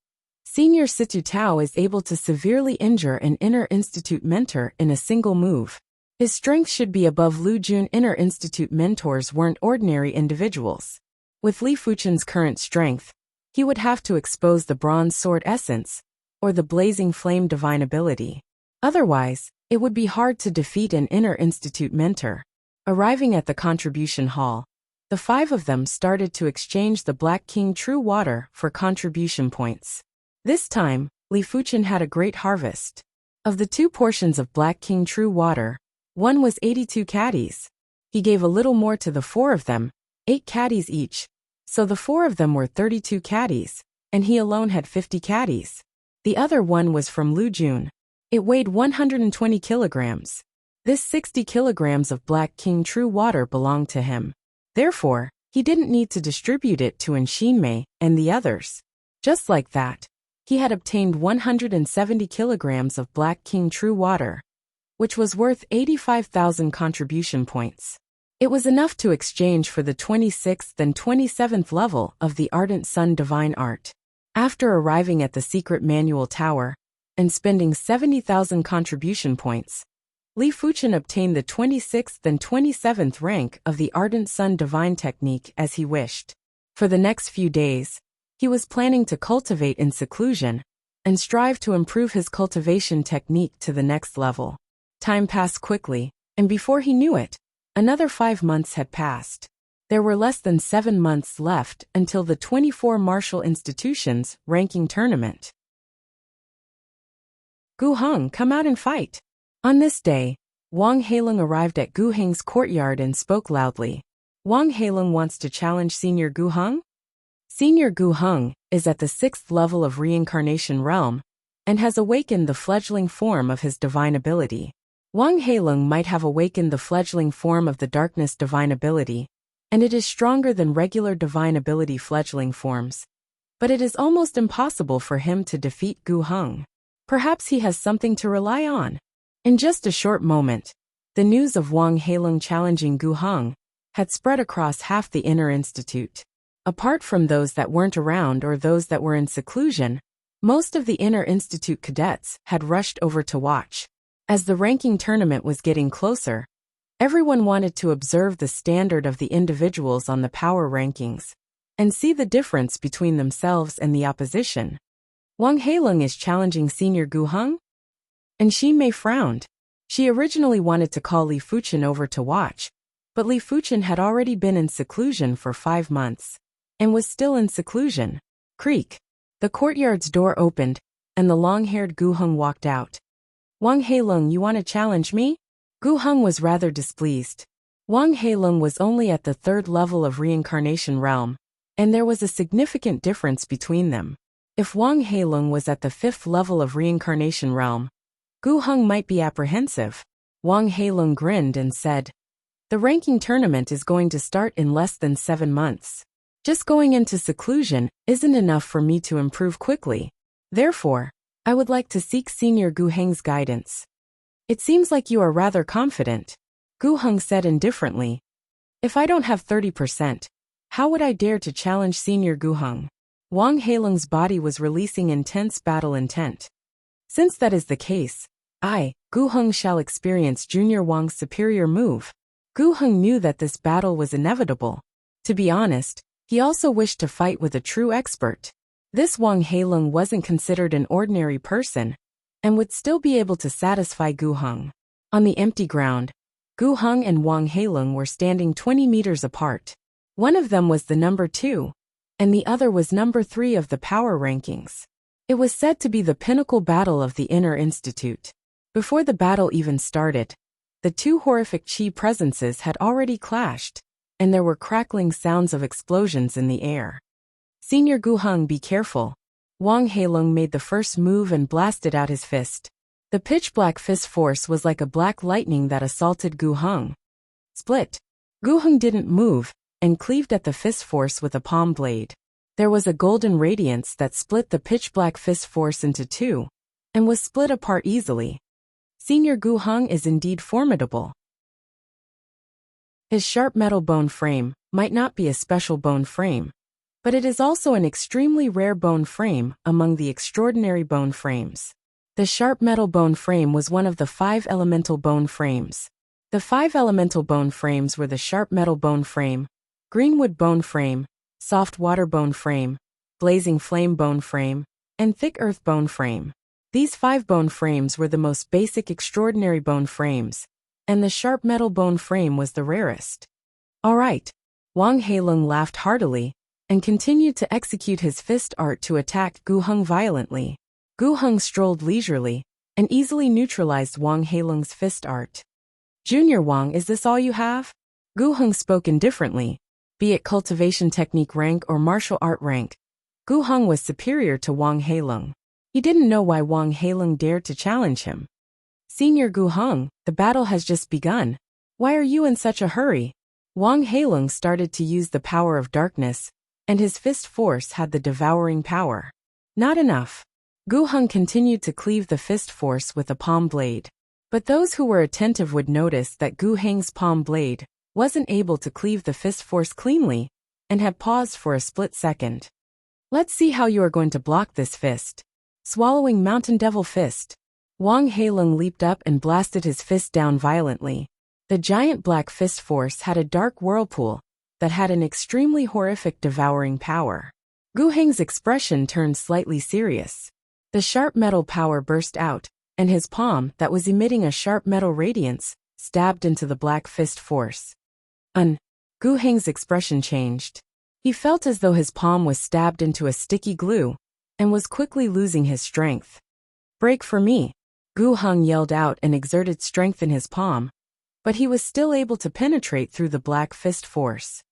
Senior Situ Tao is able to severely injure an Inner Institute mentor in a single move. His strength should be above Lu Jun. Inner Institute mentors weren't ordinary individuals. With Li Fuchen's current strength, he would have to expose the Bronze Sword Essence, or the Blazing Flame Divine Ability. Otherwise, it would be hard to defeat an Inner Institute mentor. Arriving at the contribution hall, the 5 of them started to exchange the Black King True Water for contribution points. This time, Li Fuchen had a great harvest. Of the 2 portions of Black King True Water, one was 82 caddies. He gave a little more to the 4 of them, 8 caddies each, so the 4 of them were 32 caddies, and he alone had 50 caddies. The other one was from Lu Jun. It weighed 120 kilograms. This 60 kilograms of Black King True Water belonged to him. Therefore, he didn't need to distribute it to Shinmei and the others. Just like that, he had obtained 170 kilograms of Black King True Water, which was worth 85,000 contribution points. It was enough to exchange for the 26th and 27th level of the Ardent Sun Divine Art. After arriving at the secret manual tower and spending 70,000 contribution points, Li Fuchen obtained the 26th and 27th rank of the Ardent Sun Divine Technique as he wished. For the next few days, he was planning to cultivate in seclusion and strive to improve his cultivation technique to the next level. Time passed quickly, and before he knew it, another 5 months had passed. There were less than 7 months left until the 24 martial institutions ranking tournament. Gu Heng, come out and fight. On this day, Wang Heilong arrived at Gu Heng's courtyard and spoke loudly. Wang Heilong wants to challenge Senior Gu Heng? Senior Gu Heng is at the 6th level of reincarnation realm and has awakened the fledgling form of his divine ability. Wang Heilong might have awakened the fledgling form of the darkness divine ability, and it is stronger than regular divine ability fledgling forms. But it is almost impossible for him to defeat Gu Heng. Perhaps he has something to rely on. In just a short moment, the news of Wang Heilong challenging Gu Heng had spread across half the inner institute. Apart from those that weren't around or those that were in seclusion, most of the inner institute cadets had rushed over to watch. As the ranking tournament was getting closer, everyone wanted to observe the standard of the individuals on the power rankings and see the difference between themselves and the opposition. Wang Heilong is challenging Senior Gu Heng? And Shinmei frowned. She originally wanted to call Li Fuchen over to watch, but Li Fuchen had already been in seclusion for 5 months and was still in seclusion. Creak. The courtyard's door opened, and the long-haired Gu Heng walked out. Wang Heilong, you want to challenge me? Gu Heng was rather displeased. Wang Heilong was only at the 3rd level of reincarnation realm, and there was a significant difference between them. If Wang Heilong was at the 5th level of reincarnation realm, Gu Heng might be apprehensive. Wang Heilong grinned and said, "The ranking tournament is going to start in less than 7 months. Just going into seclusion isn't enough for me to improve quickly. Therefore, I would like to seek Senior Gu Heng's guidance." "It seems like you are rather confident," Gu Heng said indifferently. "If I don't have 30%, how would I dare to challenge Senior Gu Heng?" Wang Heilong's body was releasing intense battle intent. "Since that is the case, I, Gu Heng, shall experience Junior Wang's superior move." Gu Heng knew that this battle was inevitable. To be honest, he also wished to fight with a true expert. This Wang Heilong wasn't considered an ordinary person, and would still be able to satisfy Gu Heng. On the empty ground, Gu Heng and Wang Heilong were standing 20 meters apart. One of them was the number 2, and the other was number 3 of the power rankings. It was said to be the pinnacle battle of the Inner Institute. Before the battle even started, the 2 horrific chi presences had already clashed, and there were crackling sounds of explosions in the air. "Senior Gu Heng, be careful." Wang Heilong made the first move and blasted out his fist. The pitch-black fist force was like a black lightning that assaulted Gu Heng. Split. Gu Heng didn't move, and cleaved at the fist force with a palm blade. There was a golden radiance that split the pitch-black fist force into 2, and was split apart easily. Senior Gu Heng is indeed formidable. His sharp metal bone frame might not be a special bone frame, but it is also an extremely rare bone frame among the extraordinary bone frames. The sharp metal bone frame was one of the 5 elemental bone frames. The 5 elemental bone frames were the sharp metal bone frame, greenwood bone frame, soft water bone frame, blazing flame bone frame, and thick earth bone frame. These 5 bone frames were the most basic extraordinary bone frames, and the sharp metal bone frame was the rarest. All right. Wang Heilong laughed heartily, and continued to execute his fist art to attack Gu Heng violently. Gu Heng strolled leisurely, and easily neutralized Wang Heilong's fist art. "Junior Wang, is this all you have?" Gu Heng spoke indifferently. Be it cultivation technique rank or martial art rank, Gu Heng was superior to Wang Heilong. He didn't know why Wang Heilong dared to challenge him. Senior Gu Heng, the battle has just begun. Why are you in such a hurry? Wang Heilong started to use the power of darkness, and his fist force had the devouring power. Not enough. Gu Heng continued to cleave the fist force with a palm blade. But those who were attentive would notice that Gu Heng's palm blade wasn't able to cleave the fist force cleanly, and had paused for a split second. Let's see how you are going to block this fist. Swallowing Mountain Devil Fist. Wang Heilong leaped up and blasted his fist down violently. The giant black fist force had a dark whirlpool that had an extremely horrific devouring power. Gu Heng's expression turned slightly serious. The sharp metal power burst out, and his palm, that was emitting a sharp metal radiance, stabbed into the black fist force. Gu Heng's expression changed. He felt as though his palm was stabbed into a sticky glue, and was quickly losing his strength. Break for me! Gu Heng yelled out and exerted strength in his palm, but he was still able to penetrate through the black fist force.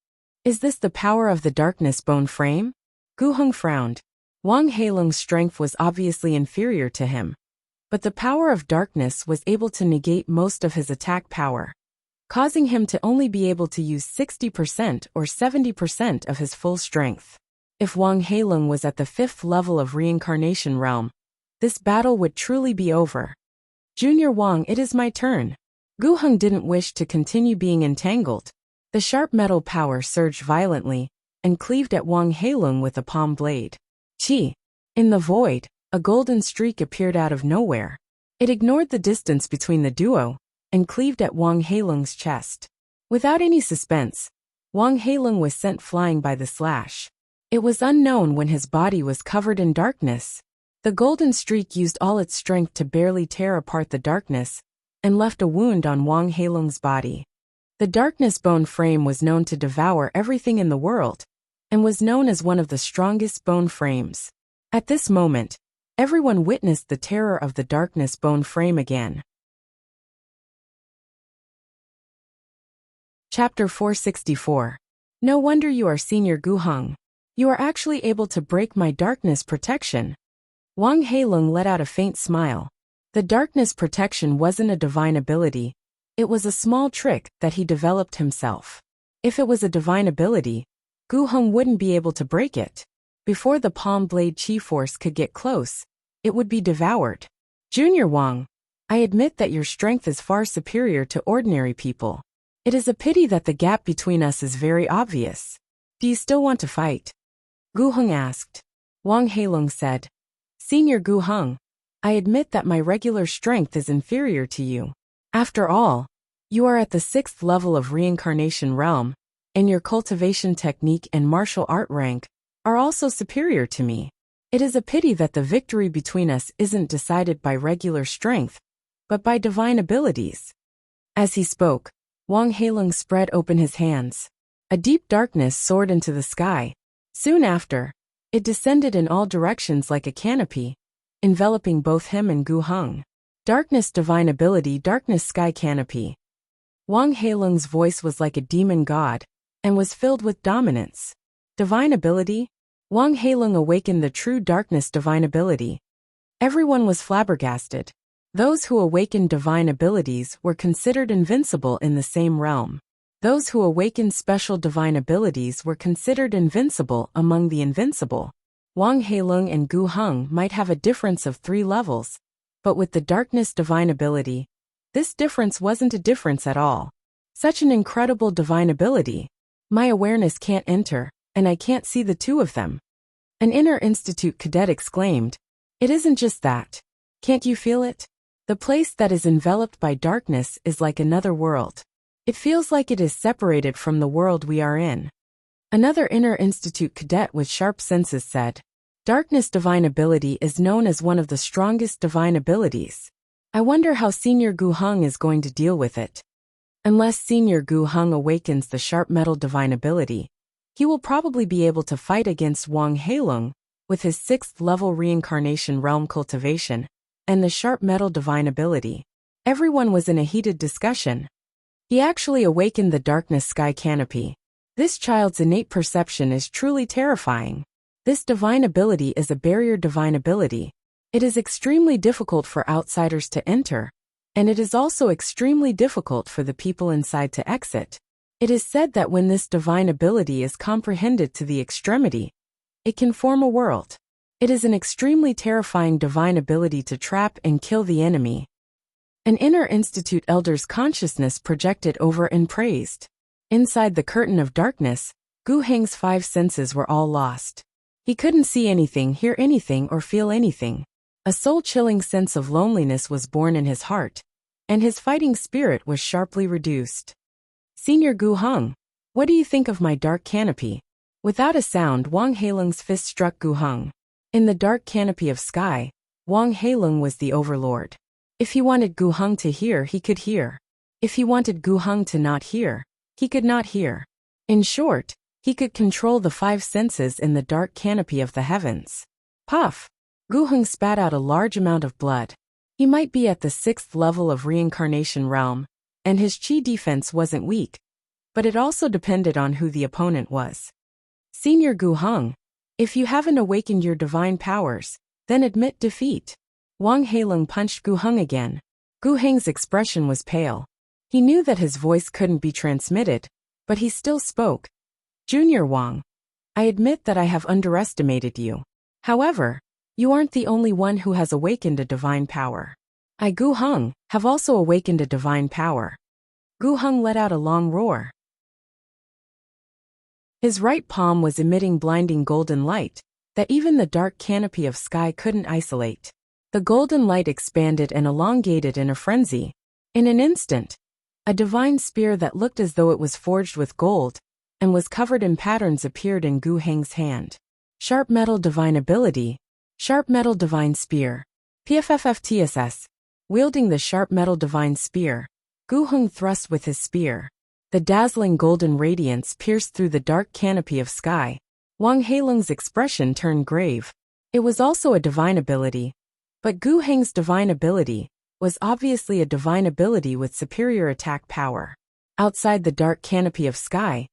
Is this the power of the darkness bone frame? Gu Heng frowned. Wang Heilong's strength was obviously inferior to him, but the power of darkness was able to negate most of his attack power, causing him to only be able to use 60% or 70% of his full strength. If Wang Heilong was at the 5th level of reincarnation realm, this battle would truly be over. Junior Wang, it is my turn. Gu Heng didn't wish to continue being entangled. The sharp metal power surged violently and cleaved at Wang Heilong with a palm blade. Chi! In the void, a golden streak appeared out of nowhere. It ignored the distance between the duo and cleaved at Wang Heilong's chest. Without any suspense, Wang Heilong was sent flying by the slash. It was unknown when his body was covered in darkness. The golden streak used all its strength to barely tear apart the darkness and left a wound on Wang Heilong's body. The darkness bone frame was known to devour everything in the world and was known as one of the strongest bone frames. At this moment, everyone witnessed the terror of the darkness bone frame again. Chapter 464. No wonder you are Senior Gu Heng. You are actually able to break my darkness protection. Wang Heilong let out a faint smile. The darkness protection wasn't a divine ability. It was a small trick that he developed himself. If it was a divine ability, Gu Heng wouldn't be able to break it. Before the palm blade chi force could get close, it would be devoured. Junior Wang, I admit that your strength is far superior to ordinary people. It is a pity that the gap between us is very obvious. Do you still want to fight? Gu Heng asked. Wang Heilong said, Senior Gu Heng, I admit that my regular strength is inferior to you. After all, you are at the 6th level of reincarnation realm, and your cultivation technique and martial art rank are also superior to me. It is a pity that the victory between us isn't decided by regular strength, but by divine abilities. As he spoke, Wang Heilong spread open his hands. A deep darkness soared into the sky. Soon after, it descended in all directions like a canopy, enveloping both him and Gu Heng. Darkness divine ability darkness sky canopy. Wang Heilong's voice was like a demon god, and was filled with dominance. Divine ability? Wang Heilong awakened the true darkness divine ability. Everyone was flabbergasted. Those who awakened divine abilities were considered invincible in the same realm. Those who awakened special divine abilities were considered invincible among the invincible. Wang Heilong and Gu Heng might have a difference of 3 levels, but with the darkness divine ability, this difference wasn't a difference at all. Such an incredible divine ability. My awareness can't enter, and I can't see the two of them. An inner institute cadet exclaimed, It isn't just that. Can't you feel it? The place that is enveloped by darkness is like another world. It feels like it is separated from the world we are in. Another inner institute cadet with sharp senses said, Darkness divine ability is known as one of the strongest divine abilities. I wonder how Senior Gu Heng is going to deal with it. Unless Senior Gu Heng awakens the sharp metal divine ability, he will probably be able to fight against Wang Heilong with his 6th level reincarnation realm cultivation and the sharp metal divine ability. Everyone was in a heated discussion. He actually awakened the darkness sky canopy. This child's innate perception is truly terrifying. This divine ability is a barrier divine ability. It is extremely difficult for outsiders to enter, and it is also extremely difficult for the people inside to exit. It is said that when this divine ability is comprehended to the extremity, it can form a world. It is an extremely terrifying divine ability to trap and kill the enemy. An inner institute elder's consciousness projected over and praised. Inside the curtain of darkness, Gu Heng's 5 senses were all lost. He couldn't see anything, hear anything, or feel anything. A soul-chilling sense of loneliness was born in his heart, and his fighting spirit was sharply reduced. Senior Gu Heng, what do you think of my dark canopy? Without a sound, Wang Heilung's fist struck Gu Heng. In the dark canopy of sky, Wang Heilung was the overlord. If he wanted Gu Heng to hear, he could hear. If he wanted Gu Heng to not hear, he could not hear. In short, he could control the 5 senses in the dark canopy of the heavens. Puff! Gu Heng spat out a large amount of blood. He might be at the 6th level of reincarnation realm, and his chi defense wasn't weak, but it also depended on who the opponent was. Senior Gu Heng, if you haven't awakened your divine powers, then admit defeat. Wang Heilung punched Gu Heng again. Gu Heng's expression was pale. He knew that his voice couldn't be transmitted, but he still spoke. Junior Wang, I admit that I have underestimated you. However, you aren't the only one who has awakened a divine power. I, Gu Heng, have also awakened a divine power. Gu Heng let out a long roar. His right palm was emitting blinding golden light that even the dark canopy of sky couldn't isolate. The golden light expanded and elongated in a frenzy. In an instant, a divine spear that looked as though it was forged with gold and was covered in patterns appeared in Gu Heng's hand. Sharp metal divine ability. Sharp metal divine spear. PFFFTSS. Wielding the sharp metal divine spear, Gu Heng thrust with his spear. The dazzling golden radiance pierced through the dark canopy of sky. Wang Heilung's expression turned grave. It was also a divine ability, but Gu Heng's divine ability was obviously a divine ability with superior attack power. Outside the dark canopy of sky,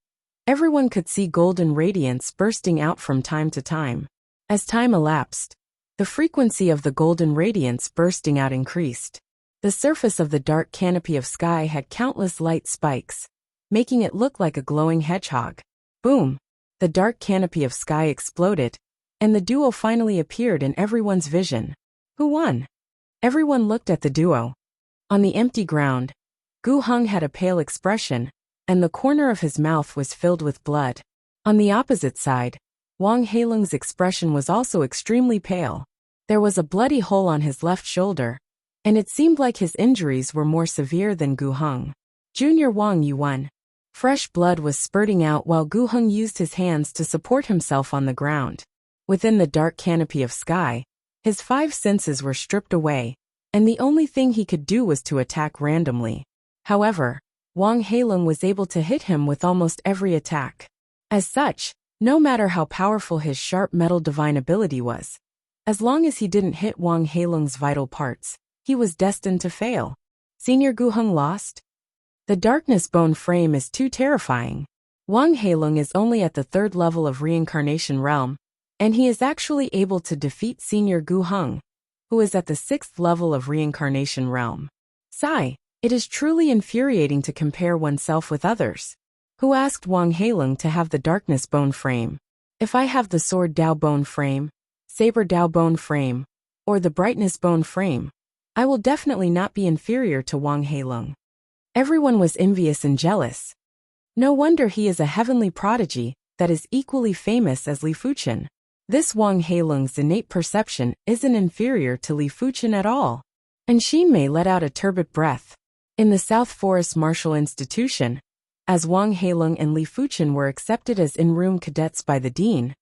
everyone could see golden radiance bursting out from time to time. As time elapsed, the frequency of the golden radiance bursting out increased. The surface of the dark canopy of sky had countless light spikes, making it look like a glowing hedgehog. Boom! The dark canopy of sky exploded, and the duo finally appeared in everyone's vision. Who won? Everyone looked at the duo. On the empty ground, Gu Heng had a pale expression, and the corner of his mouth was filled with blood. On the opposite side, Wang Heilung's expression was also extremely pale. There was a bloody hole on his left shoulder, and it seemed like his injuries were more severe than Gu Heng. Junior Wang, you won. Fresh blood was spurting out while Gu Heng used his hands to support himself on the ground. Within the dark canopy of sky, his 5 senses were stripped away, and the only thing he could do was to attack randomly. However, Wang Heilung was able to hit him with almost every attack. As such, no matter how powerful his sharp metal divine ability was, as long as he didn't hit Wang Heilung's vital parts, he was destined to fail. Senior Gu Heng lost? The darkness bone frame is too terrifying. Wang Heilung is only at the 3rd level of reincarnation realm, and he is actually able to defeat Senior Gu Heng, who is at the 6th level of reincarnation realm. Sigh, it is truly infuriating to compare oneself with others. Who asked Wang Heilung to have the darkness bone frame? If I have the sword Dao bone frame, saber Dao bone frame, or the brightness bone frame, I will definitely not be inferior to Wang Heilung. Everyone was envious and jealous. No wonder he is a heavenly prodigy that is equally famous as Li Fuchen. This Wang Heilung's innate perception isn't inferior to Li Fuchen at all. And Xinmei let out a turbid breath. In the South Forest Martial Institution, as Wang Heilung and Li Fuchen were accepted as in-room cadets by the dean,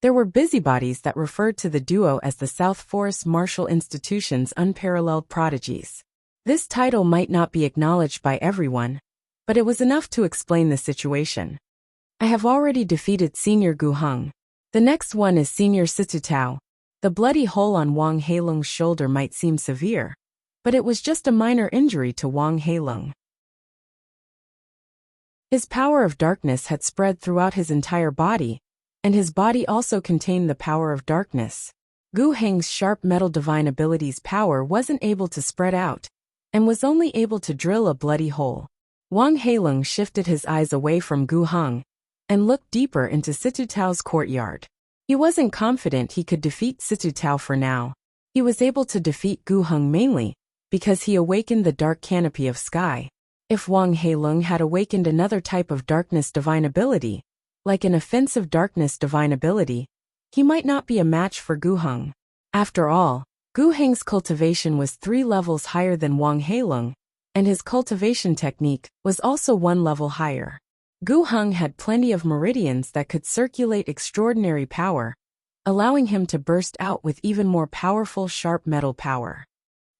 there were busybodies that referred to the duo as the South Forest Martial Institution's unparalleled prodigies. This title might not be acknowledged by everyone, but it was enough to explain the situation. I have already defeated Senior Gu Heng. The next one is Senior Situ Tao. The bloody hole on Wang Heilung's shoulder might seem severe, but it was just a minor injury to Wang Heilung. His power of darkness had spread throughout his entire body, and his body also contained the power of darkness. Gu Heng's sharp metal divine ability's power wasn't able to spread out, and was only able to drill a bloody hole. Wang Heilong shifted his eyes away from Gu Heng, and looked deeper into Situ Tao's courtyard. He wasn't confident he could defeat Situ Tao for now. He was able to defeat Gu Heng mainly because he awakened the dark canopy of sky. If Wang Heilong had awakened another type of darkness divine ability, like an offensive darkness divine ability, he might not be a match for Gu Heng. After all, Gu Heng's cultivation was 3 levels higher than Wang Heilong, and his cultivation technique was also 1 level higher. Gu Heng had plenty of meridians that could circulate extraordinary power, allowing him to burst out with even more powerful sharp metal power.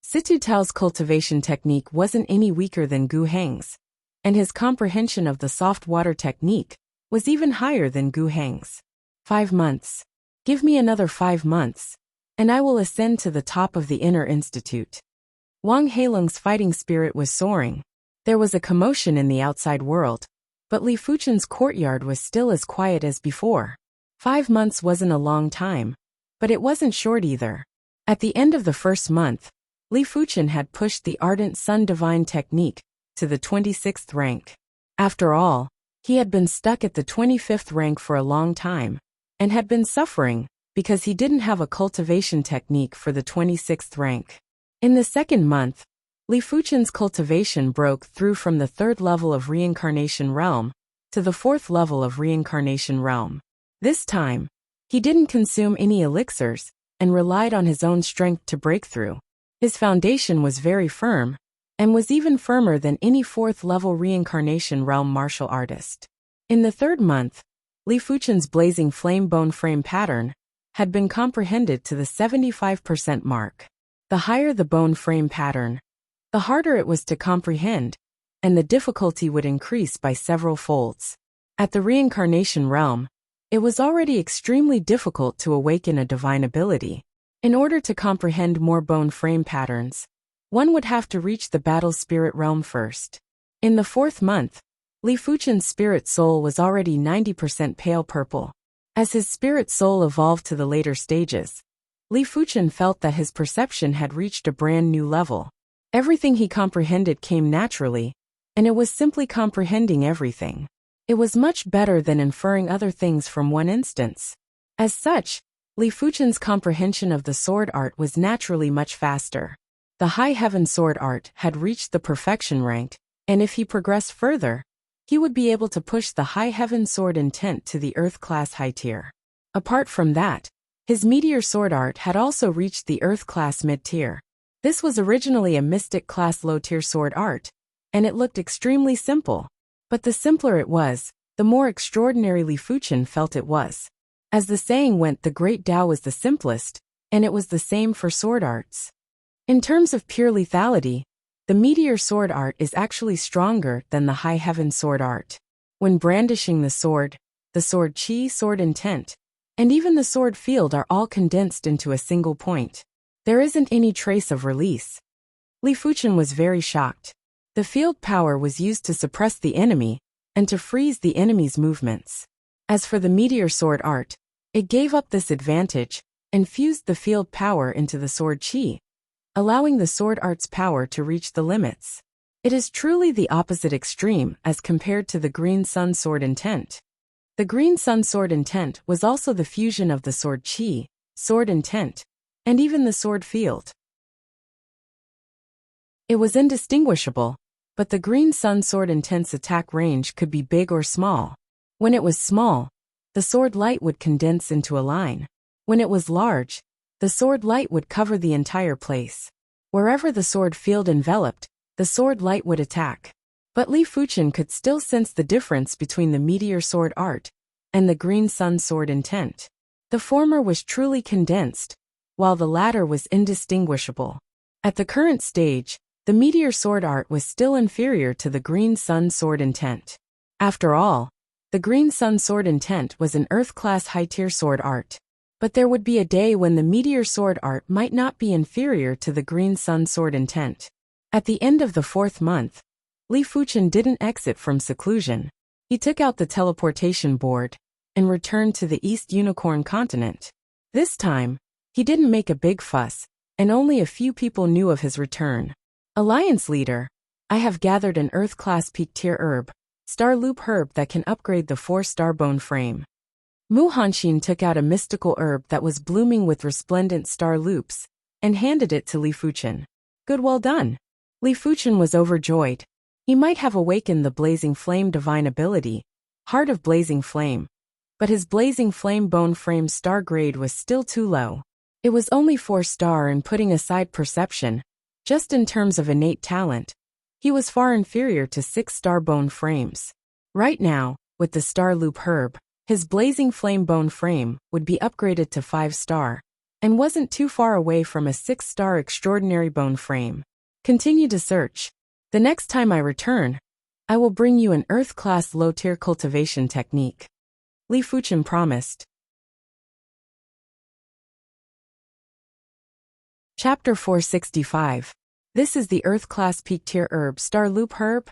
Situ Tao's cultivation technique wasn't any weaker than Gu Heng's, and his comprehension of the soft water technique was even higher than Gu Heng's. 5 months. Give me another 5 months, and I will ascend to the top of the Inner Institute. Wang Heilong's fighting spirit was soaring. There was a commotion in the outside world, but Li Fuchen's courtyard was still as quiet as before. 5 months wasn't a long time, but it wasn't short either. At the end of the first month, Li Fuchen had pushed the Ardent Sun Divine Technique to the 26th rank. After all, he had been stuck at the 25th rank for a long time, and had been suffering because he didn't have a cultivation technique for the 26th rank. In the second month, Li Fuchen's cultivation broke through from the 3rd level of Reincarnation Realm to the 4th level of Reincarnation Realm. This time, he didn't consume any elixirs and relied on his own strength to break through. His foundation was very firm, and was even firmer than any 4th level Reincarnation Realm martial artist. In the 3rd month, Li Fuchen's blazing flame bone frame pattern had been comprehended to the 75% mark. The higher the bone frame pattern, the harder it was to comprehend, and the difficulty would increase by several folds. At the Reincarnation Realm, it was already extremely difficult to awaken a divine ability. In order to comprehend more bone frame patterns, one would have to reach the battle spirit realm first. In the 4th month, Li Fuchen's spirit soul was already 90% pale purple. As his spirit soul evolved to the later stages, Li Fuchen felt that his perception had reached a brand new level. Everything he comprehended came naturally, and it was simply comprehending everything. It was much better than inferring other things from one instance. As such, Li Fuchen's comprehension of the sword art was naturally much faster. The High Heaven sword art had reached the perfection rank, and if he progressed further, he would be able to push the High Heaven sword intent to the Earth class high tier. Apart from that, his Meteor sword art had also reached the Earth class mid tier. This was originally a Mystic class low tier sword art, and it looked extremely simple. But the simpler it was, the more extraordinary Li Fuchen felt it was. As the saying went, the Great Tao was the simplest, and it was the same for sword arts. In terms of pure lethality, the Meteor sword art is actually stronger than the High Heaven sword art. When brandishing the sword chi, sword intent, and even the sword field are all condensed into a single point. There isn't any trace of release. Li Fuchen was very shocked. The field power was used to suppress the enemy, and to freeze the enemy's movements. As for the Meteor sword art, it gave up this advantage, and fused the field power into the sword chi, allowing the sword art's power to reach the limits. It is truly the opposite extreme as compared to the Green Sun sword intent. The Green Sun sword intent was also the fusion of the sword chi, sword intent, and even the sword field. It was indistinguishable, but the Green Sun sword intent's attack range could be big or small. When it was small, the sword light would condense into a line. When it was large, the sword light would cover the entire place. Wherever the sword field enveloped, the sword light would attack. But Li Fuchen could still sense the difference between the Meteor sword art and the Green Sun sword intent. The former was truly condensed, while the latter was indistinguishable. At the current stage, the Meteor sword art was still inferior to the Green Sun sword intent. After all, the Green Sun sword intent was an Earth-class high-tier sword art. But there would be a day when the Meteor sword art might not be inferior to the Green Sun sword intent. At the end of the 4th month, Li Fuchen didn't exit from seclusion. He took out the teleportation board and returned to the East Unicorn continent. This time, he didn't make a big fuss, and only a few people knew of his return. Alliance leader, I have gathered an Earth-class peak-tier herb, Star Loop herb that can upgrade the 4-star bone frame. Mu Hanxin took out a mystical herb that was blooming with resplendent star loops and handed it to Li Fuchen. Good, well done. Li Fuchen was overjoyed. He might have awakened the Blazing Flame divine ability, Heart of Blazing Flame, but his Blazing Flame bone frame star grade was still too low. It was only 4-star, and putting aside perception, just in terms of innate talent, he was far inferior to 6-star bone frames. Right now, with the Star Loop herb, his Blazing Flame bone frame would be upgraded to 5-star, and wasn't too far away from a 6-star extraordinary bone frame. Continue to search. The next time I return, I will bring you an Earth-class low-tier cultivation technique. Li Fuchen promised. Chapter 465. This is the Earth-class peak-tier herb Star Loop herb.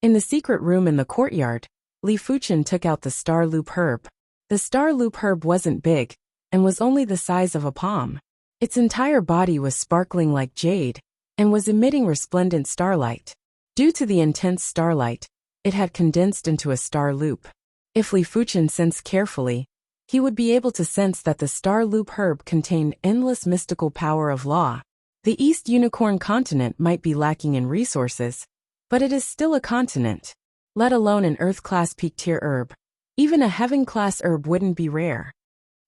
In the secret room in the courtyard, Li Fuchen took out the Star Loop herb. The Star Loop herb wasn't big, and was only the size of a palm. Its entire body was sparkling like jade, and was emitting resplendent starlight. Due to the intense starlight, it had condensed into a star loop. If Li Fuchen sensed carefully, he would be able to sense that the Star Loop herb contained endless mystical power of law. The East Unicorn continent might be lacking in resources, but it is still a continent, let alone an Earth-class peak-tier herb. Even a Heaven-class herb wouldn't be rare.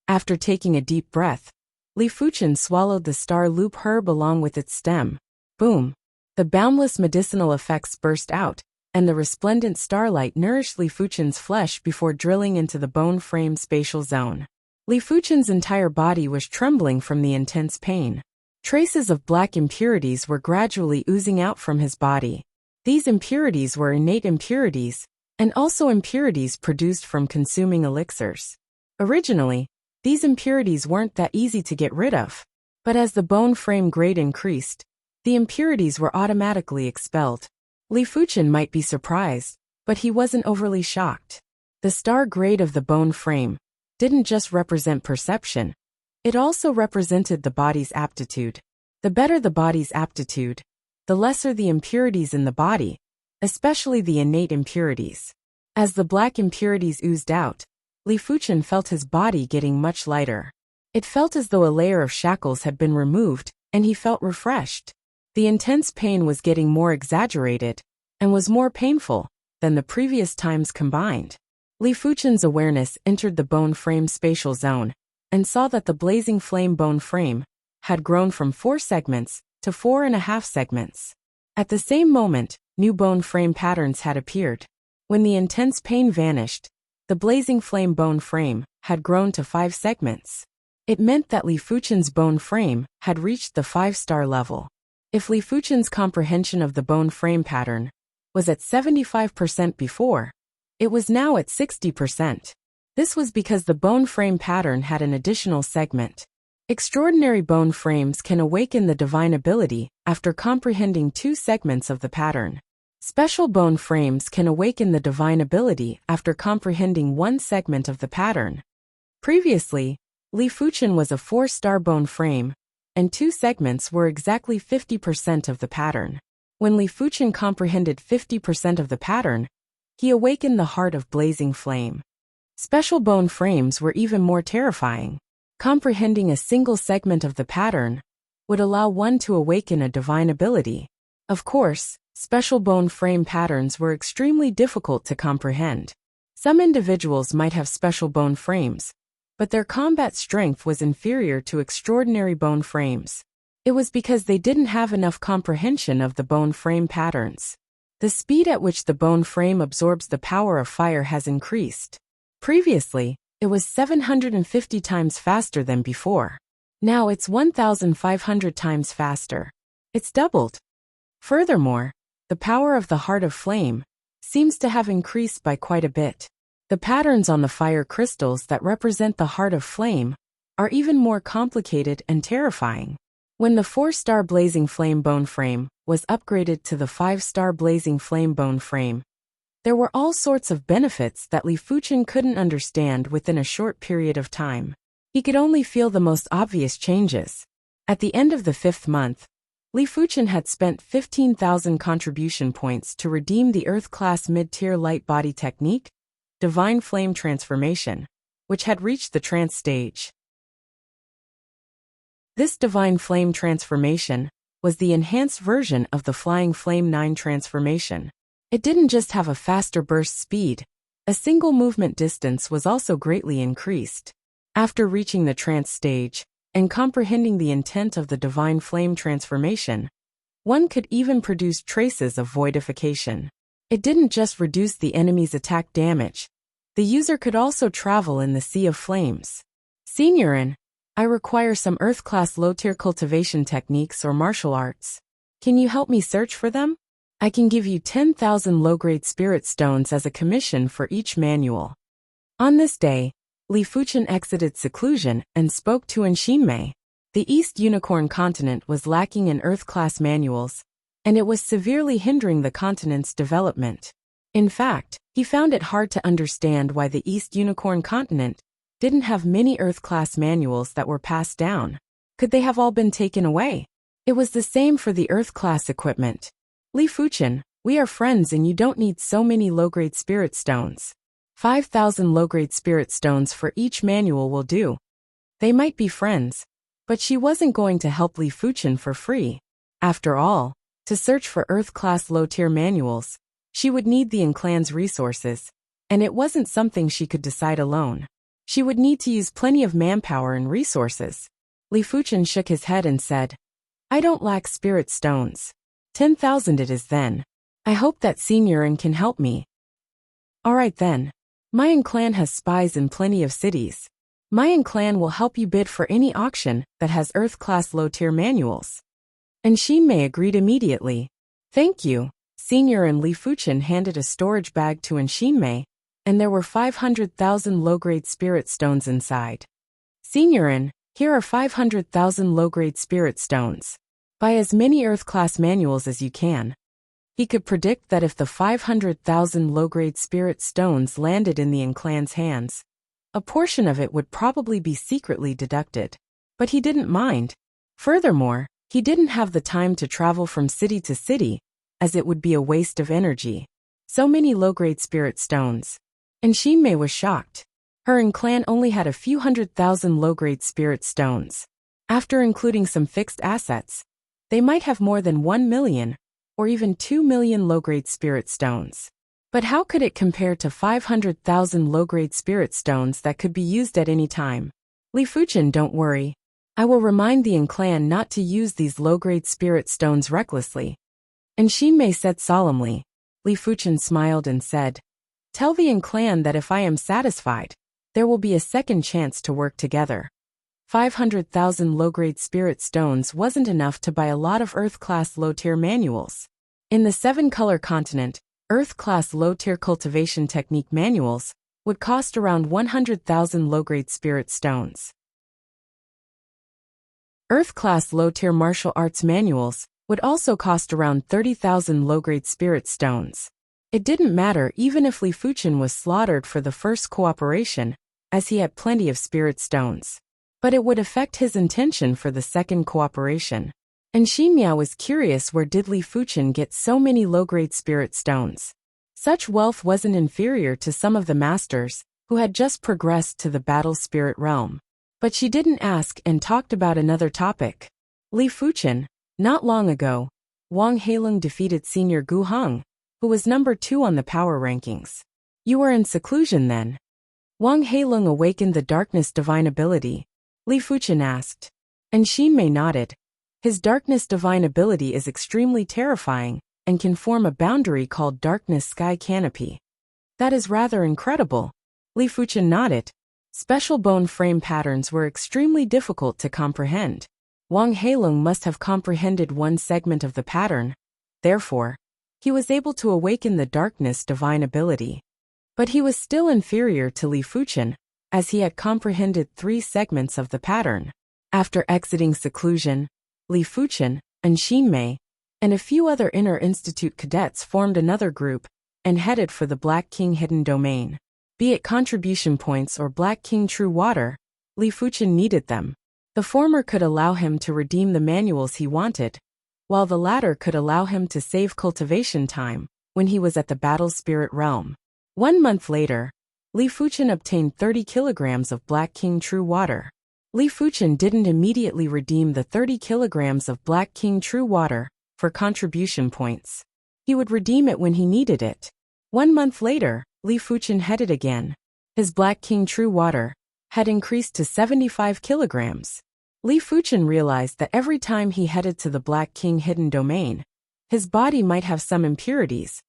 After taking a deep breath, Li Fuchen swallowed the Star Loop herb along with its stem. Boom! The boundless medicinal effects burst out, and the resplendent starlight nourished Li Fuchen's flesh before drilling into the bone frame spatial zone. Li Fuchen's entire body was trembling from the intense pain. Traces of black impurities were gradually oozing out from his body. These impurities were innate impurities, and also impurities produced from consuming elixirs. Originally, these impurities weren't that easy to get rid of, but as the bone frame grade increased, the impurities were automatically expelled. Li Fuchen might be surprised, but he wasn't overly shocked. The star grade of the bone frame didn't just represent perception, it also represented the body's aptitude. The better the body's aptitude, the lesser the impurities in the body, especially the innate impurities. As the black impurities oozed out, Li Fuchen felt his body getting much lighter. It felt as though a layer of shackles had been removed, and he felt refreshed. The intense pain was getting more exaggerated, and was more painful than the previous times combined. Li Fuchen's awareness entered the bone frame spatial zone, and saw that the Blazing Flame bone frame had grown from 4 segments to 4.5 segments. At the same moment, new bone frame patterns had appeared. When the intense pain vanished, the Blazing Flame bone frame had grown to 5 segments. It meant that Li Fuchen's bone frame had reached the 5-star level. If Li Fuchen's comprehension of the bone frame pattern was at 75% before, it was now at 60%. This was because the bone frame pattern had an additional segment. Extraordinary bone frames can awaken the divine ability after comprehending 2 segments of the pattern. Special bone frames can awaken the divine ability after comprehending 1 segment of the pattern. Previously, Li Fuchen was a 4-star bone frame, and 2 segments were exactly 50% of the pattern. When Li Fuchen comprehended 50% of the pattern, he awakened the Heart of Blazing Flame. Special bone frames were even more terrifying. Comprehending a single segment of the pattern would allow one to awaken a divine ability. Of course, special bone frame patterns were extremely difficult to comprehend. Some individuals might have special bone frames, but their combat strength was inferior to extraordinary bone frames. It was because they didn't have enough comprehension of the bone frame patterns. The speed at which the bone frame absorbs the power of fire has increased. Previously, it was 750 times faster than before. Now it's 1,500 times faster. It's doubled. Furthermore, the power of the Heart of Flame seems to have increased by quite a bit. The patterns on the fire crystals that represent the Heart of Flame are even more complicated and terrifying. When the 4-star Blazing Flame bone frame was upgraded to the 5-star Blazing Flame bone frame, There were all sorts of benefits that Li Fuchen couldn't understand within a short period of time. He could only feel the most obvious changes. At the end of the 5th month, Li Fuchen had spent 15,000 contribution points to redeem the Earth-class mid-tier light body technique, Divine Flame Transformation, which had reached the trance stage. This Divine Flame Transformation was the enhanced version of the Flying Flame 9 transformation. It didn't just have a faster burst speed, a single movement distance was also greatly increased. After reaching the trance stage and comprehending the intent of the Divine Flame Transformation, one could even produce traces of voidification. It didn't just reduce the enemy's attack damage. The user could also travel in the Sea of Flames. Seniorin, I require some Earth-class low-tier cultivation techniques or martial arts. Can you help me search for them? I can give you 10,000 low-grade spirit stones as a commission for each manual. On this day, Li Fuchen exited seclusion and spoke to Shinmei. The East Unicorn continent was lacking in Earth-class manuals, and it was severely hindering the continent's development. In fact, he found it hard to understand why the East Unicorn continent didn't have many Earth-class manuals that were passed down. Could they have all been taken away? It was the same for the Earth-class equipment. Li Fuchen, we are friends and you don't need so many low-grade spirit stones. 5,000 low-grade spirit stones for each manual will do. They might be friends, but she wasn't going to help Li Fuchen for free. After all, to search for Earth-class low-tier manuals, she would need the clan's resources, and it wasn't something she could decide alone. She would need to use plenty of manpower and resources. Li Fuchen shook his head and said, I don't lack spirit stones. 10,000 it is then. I hope that Seniorin can help me. Alright then. Mayan clan has spies in plenty of cities. Mayan clan will help you bid for any auction that has Earth-class low-tier manuals. And Shinmei agreed immediately. Thank you. Seniorin Li Fuchen handed a storage bag to Shinmei, and there were 500,000 low-grade spirit stones inside. Seniorin, here are 500,000 low-grade spirit stones. Buy as many Earth-class manuals as you can. He could predict that if the 500,000 low-grade spirit stones landed in the clan's hands, a portion of it would probably be secretly deducted. But he didn't mind. Furthermore, he didn't have the time to travel from city to city, as it would be a waste of energy. So many low-grade spirit stones. And Shinmei was shocked. Her clan only had a few 100,000 low-grade spirit stones. After including some fixed assets, they might have more than 1 million, or even 2 million low-grade spirit stones. But how could it compare to 500,000 low-grade spirit stones that could be used at any time? Li Fuchen, don't worry. I will remind the clan not to use these low-grade spirit stones recklessly. And Shinmei said solemnly. Li Fuchen smiled and said, Tell the clan that if I am satisfied, there will be a second chance to work together. 500,000 low-grade spirit stones wasn't enough to buy a lot of Earth-class low-tier manuals. In the 7-color continent, Earth-class low-tier cultivation technique manuals would cost around 100,000 low-grade spirit stones. Earth-class low-tier martial arts manuals would also cost around 30,000 low-grade spirit stones. It didn't matter even if Li Fuchen was slaughtered for the first cooperation, as he had plenty of spirit stones. But it would affect his intention for the second cooperation. And Shinmei was curious where did Li Fuchen get so many low-grade spirit stones. Such wealth wasn't inferior to some of the masters, who had just progressed to the battle spirit realm. But she didn't ask and talked about another topic. Li Fuchen, not long ago, Wang Heilong defeated Senior Gu Heng, who was number 2 on the power rankings. You were in seclusion then. Wang Heilong awakened the darkness divine ability. Li Fuchen asked. And Shinmei nodded. His darkness divine ability is extremely terrifying, and can form a boundary called darkness sky canopy. That is rather incredible. Li Fuchen nodded. Special bone frame patterns were extremely difficult to comprehend. Wang Heilong must have comprehended one segment of the pattern. Therefore, he was able to awaken the darkness divine ability. But he was still inferior to Li Fuchen, as he had comprehended 3 segments of the pattern. After exiting seclusion, Li Fuchen, and Shinmei, and a few other inner institute cadets formed another group, and headed for the Black King hidden domain. Be it contribution points or Black King True Water, Li Fuchen needed them. The former could allow him to redeem the manuals he wanted, while the latter could allow him to save cultivation time when he was at the Battle Spirit Realm. 1 month later, Li Fuchen obtained 30 kilograms of Black King True Water. Li Fuchen didn't immediately redeem the 30 kilograms of Black King True Water for contribution points. He would redeem it when he needed it. 1 month later, Li Fuchen headed again. His Black King True Water had increased to 75 kilograms. Li Fuchen realized that every time he headed to the Black King hidden domain, his body might have some impurities,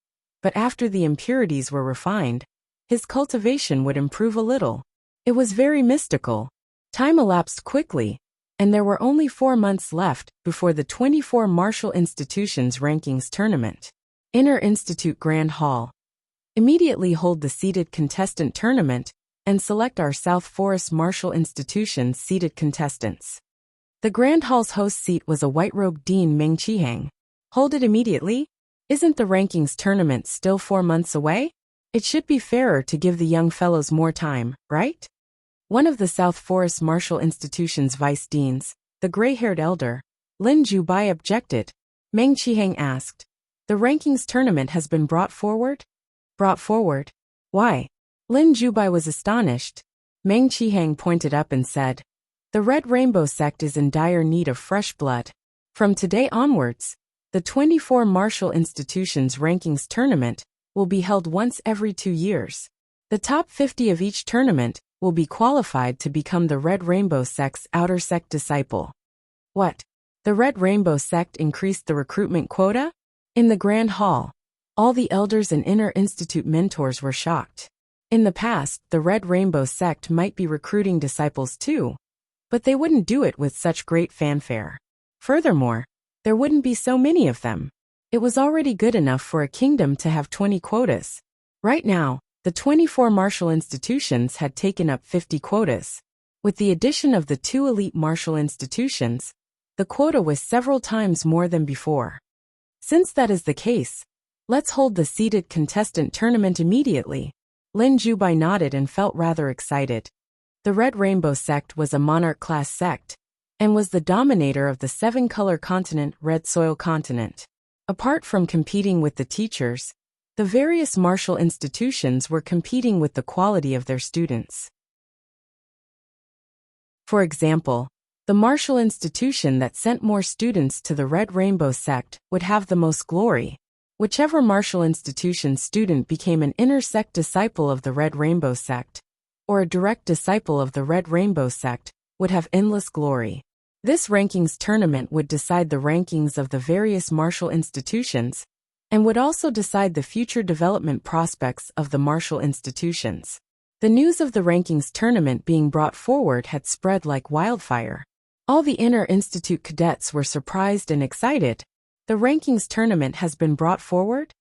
but after the impurities were refined, his cultivation would improve a little. It was very mystical. Time elapsed quickly, and there were only 4 months left before the 24 Martial Institutions Rankings Tournament. Inner Institute Grand Hall. Immediately hold the Seated Contestant Tournament and select our South Forest Martial Institution's seated contestants. The Grand Hall's host seat was a white-robed Dean Meng Qihang. Hold it immediately? Isn't the Rankings Tournament still 4 months away? It should be fairer to give the young fellows more time, right? One of the South Forest Martial Institution's vice deans, the gray-haired elder, Lin Jubai, objected. Meng Qihang asked, "The Rankings Tournament has been brought forward?" "Brought forward? Why?" Lin Jubai was astonished. Meng Qihang pointed up and said, "The Red Rainbow sect is in dire need of fresh blood. From today onwards, the 24 Martial Institutions Rankings Tournament will be held once every 2 years. The top 50 of each tournament will be qualified to become the Red Rainbow sect's outer sect disciple." What? The Red Rainbow sect increased the recruitment quota? In the Grand Hall, all the elders and Inner Institute mentors were shocked. In the past, the Red Rainbow sect might be recruiting disciples too, but they wouldn't do it with such great fanfare. Furthermore, there wouldn't be so many of them. It was already good enough for a kingdom to have 20 quotas. Right now, the 24 martial institutions had taken up 50 quotas. With the addition of the 2 elite martial institutions, the quota was several times more than before. Since that is the case, let's hold the seated contestant tournament immediately. Lin Jubai nodded and felt rather excited. The Red Rainbow sect was a monarch-class sect, and was the dominator of the 7-color continent, Red Soil Continent. Apart from competing with the teachers, the various martial institutions were competing with the quality of their students. For example, the martial institution that sent more students to the Red Rainbow sect would have the most glory. Whichever martial institution student became an inner sect disciple of the Red Rainbow sect, or a direct disciple of the Red Rainbow sect, would have endless glory. This rankings tournament would decide the rankings of the various martial institutions, and would also decide the future development prospects of the martial institutions. The news of the rankings tournament being brought forward had spread like wildfire. All the Inner Institute cadets were surprised and excited. The rankings tournament has been brought forward?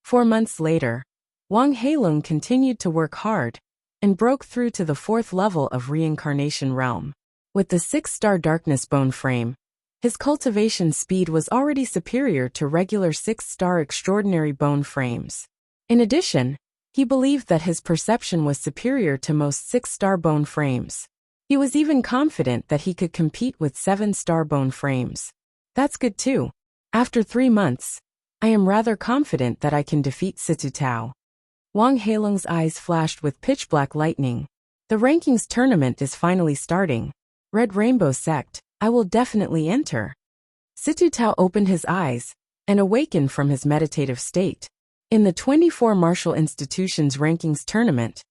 4 months later, Wang Heilong continued to work hard, and broke through to the 4th level of Reincarnation Realm. With the 6-star Darkness Bone Frame, his cultivation speed was already superior to regular 6-star Extraordinary Bone Frames. In addition, he believed that his perception was superior to most 6-star bone frames. He was even confident that he could compete with 7-star bone frames. That's good too. After 3 months, I am rather confident that I can defeat Situ Tao. Wang Heilong's eyes flashed with pitch-black lightning. The rankings tournament is finally starting. Red Rainbow sect, I will definitely enter. Situ Tao opened his eyes and awakened from his meditative state. In the 24 martial institutions rankings tournament,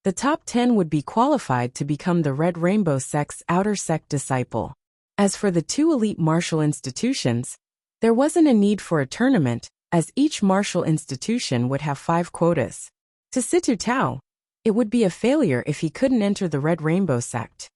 the top 10 would be qualified to become the Red Rainbow sect's outer sect disciple. As for the 2 elite martial institutions, there wasn't a need for a tournament, as each martial institution would have 5 quotas. To Situ Tao, it would be a failure if he couldn't enter the Red Rainbow sect.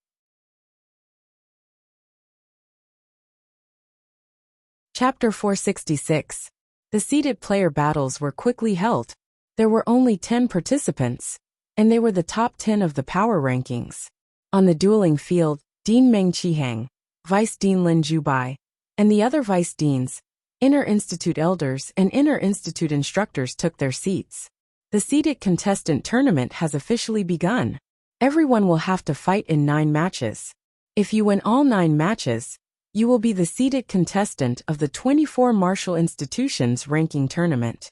Chapter 466. The seeded player battles were quickly held. There were only 10 participants, and they were the top 10 of the power rankings. On the dueling field, Dean Meng Qihang, Vice Dean Lin Jubai, and the other vice deans, Inner Institute elders and Inner Institute instructors took their seats. The seeded contestant tournament has officially begun. Everyone will have to fight in 9 matches. If you win all 9 matches, you will be the seeded contestant of the 24 martial institutions ranking tournament.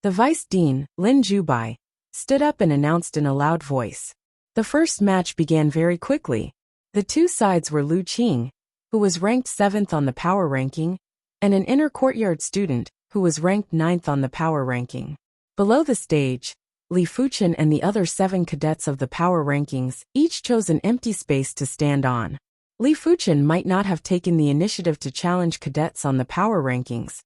The vice dean, Lin Jubai, stood up and announced in a loud voice. The first match began very quickly. The 2 sides were Lu Qing, who was ranked 7th on the power ranking, and an inner courtyard student, who was ranked 9th on the power ranking. Below the stage, Li Fuchen and the other 7 cadets of the power rankings each chose an empty space to stand on. Li Fuchen might not have taken the initiative to challenge cadets on the power rankings,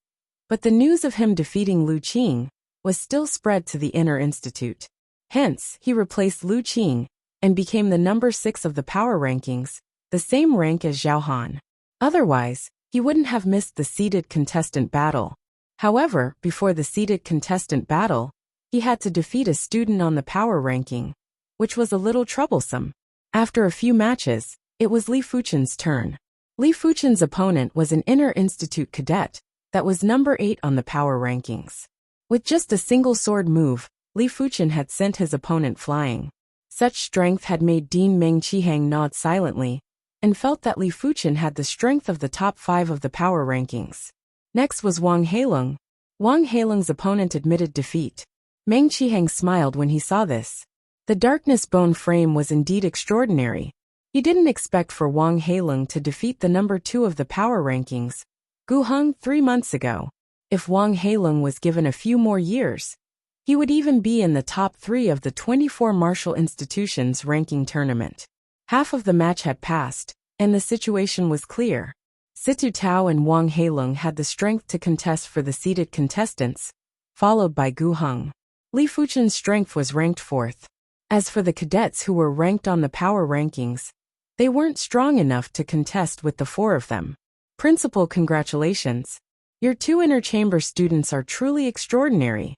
but the news of him defeating Lu Qing was still spread to the Inner Institute. Hence, he replaced Lu Qing and became the number 6 of the power rankings, the same rank as Zhao Han. Otherwise, he wouldn't have missed the seeded contestant battle. However, before the seeded contestant battle, he had to defeat a student on the power ranking, which was a little troublesome. After a few matches, it was Li Fuchen's turn. Li Fuchen's opponent was an Inner Institute cadet that was number 8 on the power rankings. With just a single sword move, Li Fuchen had sent his opponent flying. Such strength had made Dean Meng Qihang nod silently, and felt that Li Fuchen had the strength of the top 5 of the power rankings. Next was Wang Heilong. Wang Heilong's opponent admitted defeat. Meng Qihang smiled when he saw this. The darkness bone frame was indeed extraordinary. He didn't expect for Wang Heilong to defeat the number 2 of the power rankings, Gu Heng, 3 months ago. If Wang Heilong was given a few more years, he would even be in the top 3 of the 24 martial institutions ranking tournament. Half of the match had passed, and the situation was clear. Situ Tao and Wang Heilong had the strength to contest for the seeded contestants, followed by Gu Heng. Li Fuchen's strength was ranked 4th. As for the cadets who were ranked on the power rankings, they weren't strong enough to contest with the 4 of them. Principal, congratulations. Your 2 inner chamber students are truly extraordinary.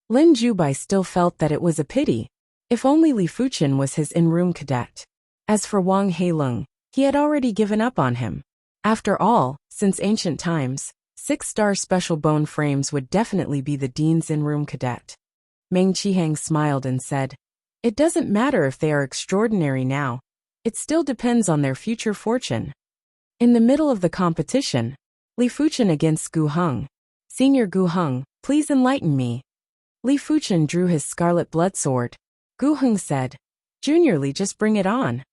Lin Jubai still felt that it was a pity. If only Li Fuchen was his in-room cadet. As for Wang Heilong, he had already given up on him. After all, since ancient times, 6-star special bone frames would definitely be the dean's in-room cadet. Meng Qihang smiled and said, "It doesn't matter if they are extraordinary now. It still depends on their future fortune." In the middle of the competition, Li Fuchen against Gu Heng. Senior Gu Heng, please enlighten me. Li Fuchen drew his scarlet blood sword. Gu Heng said, "Junior Li, just bring it on."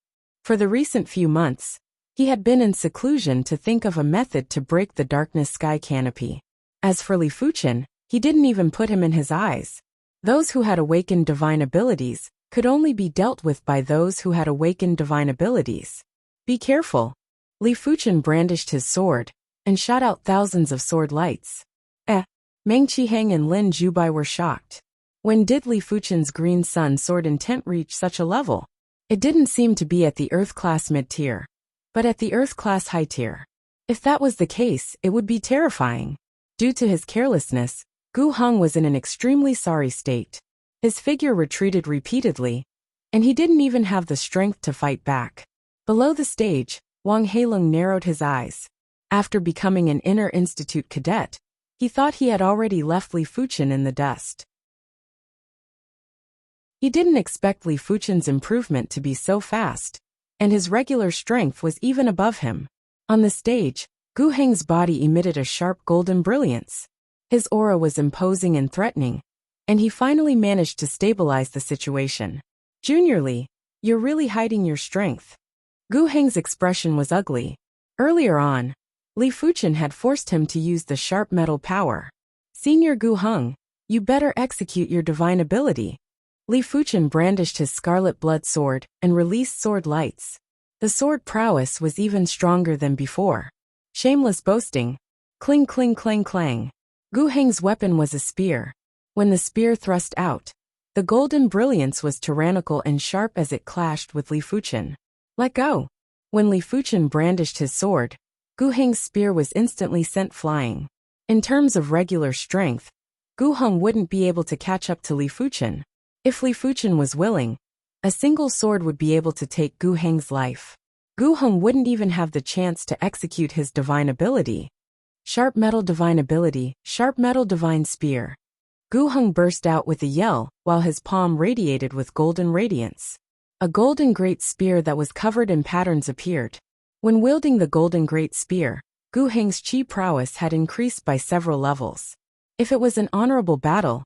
For the recent few months, he had been in seclusion to think of a method to break the darkness sky canopy. As for Li Fuchen, he didn't even put him in his eyes. Those who had awakened divine abilities could only be dealt with by those who had awakened divine abilities. Be careful. Li Fuchen brandished his sword and shot out thousands of sword lights. Meng Qihang and Lin Jubai were shocked. When did Li Fuchen's green sun sword intent reach such a level? It didn't seem to be at the Earth class mid-tier, but at the Earth class high tier. If that was the case, it would be terrifying. Due to his carelessness, Gu Heng was in an extremely sorry state. His figure retreated repeatedly, and he didn't even have the strength to fight back. Below the stage, Wang Heilong narrowed his eyes. After becoming an Inner Institute cadet, he thought he had already left Li Fuchen in the dust. He didn't expect Li Fuchen's improvement to be so fast, and his regular strength was even above him. On the stage, Gu Heng's body emitted a sharp golden brilliance. His aura was imposing and threatening, and he finally managed to stabilize the situation. "Junior Li, you're really hiding your strength." Gu Heng's expression was ugly. Earlier on, Li Fuchen had forced him to use the sharp metal power. "Senior Gu Heng, you better execute your divine ability." Li Fuchen brandished his scarlet blood sword and released sword lights. The sword prowess was even stronger than before. Shameless boasting. Cling cling clang clang. Gu Heng's weapon was a spear. When the spear thrust out, the golden brilliance was tyrannical and sharp as it clashed with Li Fuchen. "Let go." When Li Fuchen brandished his sword, Gu Heng's spear was instantly sent flying. In terms of regular strength, Gu Heng wouldn't be able to catch up to Li Fuchen. If Li Fuchen was willing, a single sword would be able to take Gu Heng's life. Gu Heng wouldn't even have the chance to execute his divine ability. Sharp metal divine ability, sharp metal divine spear. Gu Heng burst out with a yell, while his palm radiated with golden radiance. A golden great spear that was covered in patterns appeared. When wielding the golden great spear, Gu Heng's chi prowess had increased by several levels. If it was an honorable battle,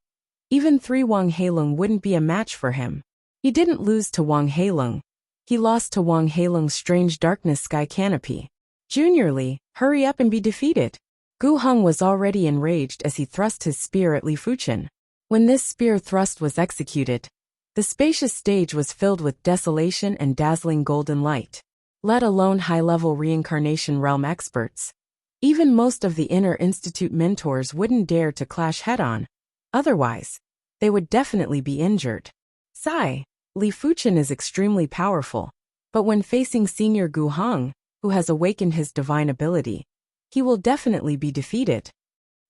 even 3 Wang Heilong wouldn't be a match for him. He didn't lose to Wang Heilong. He lost to Wang Heilong's strange darkness sky canopy. Junior Li, hurry up and be defeated. Gu Heng was already enraged as he thrust his spear at Li Fuchen. When this spear thrust was executed, the spacious stage was filled with desolation and dazzling golden light. Let alone high-level reincarnation realm experts. Even most of the Inner Institute mentors wouldn't dare to clash head-on. Otherwise, they would definitely be injured. Sigh. Li Fuchen is extremely powerful, but when facing Senior Gu Heng, who has awakened his divine ability, he will definitely be defeated.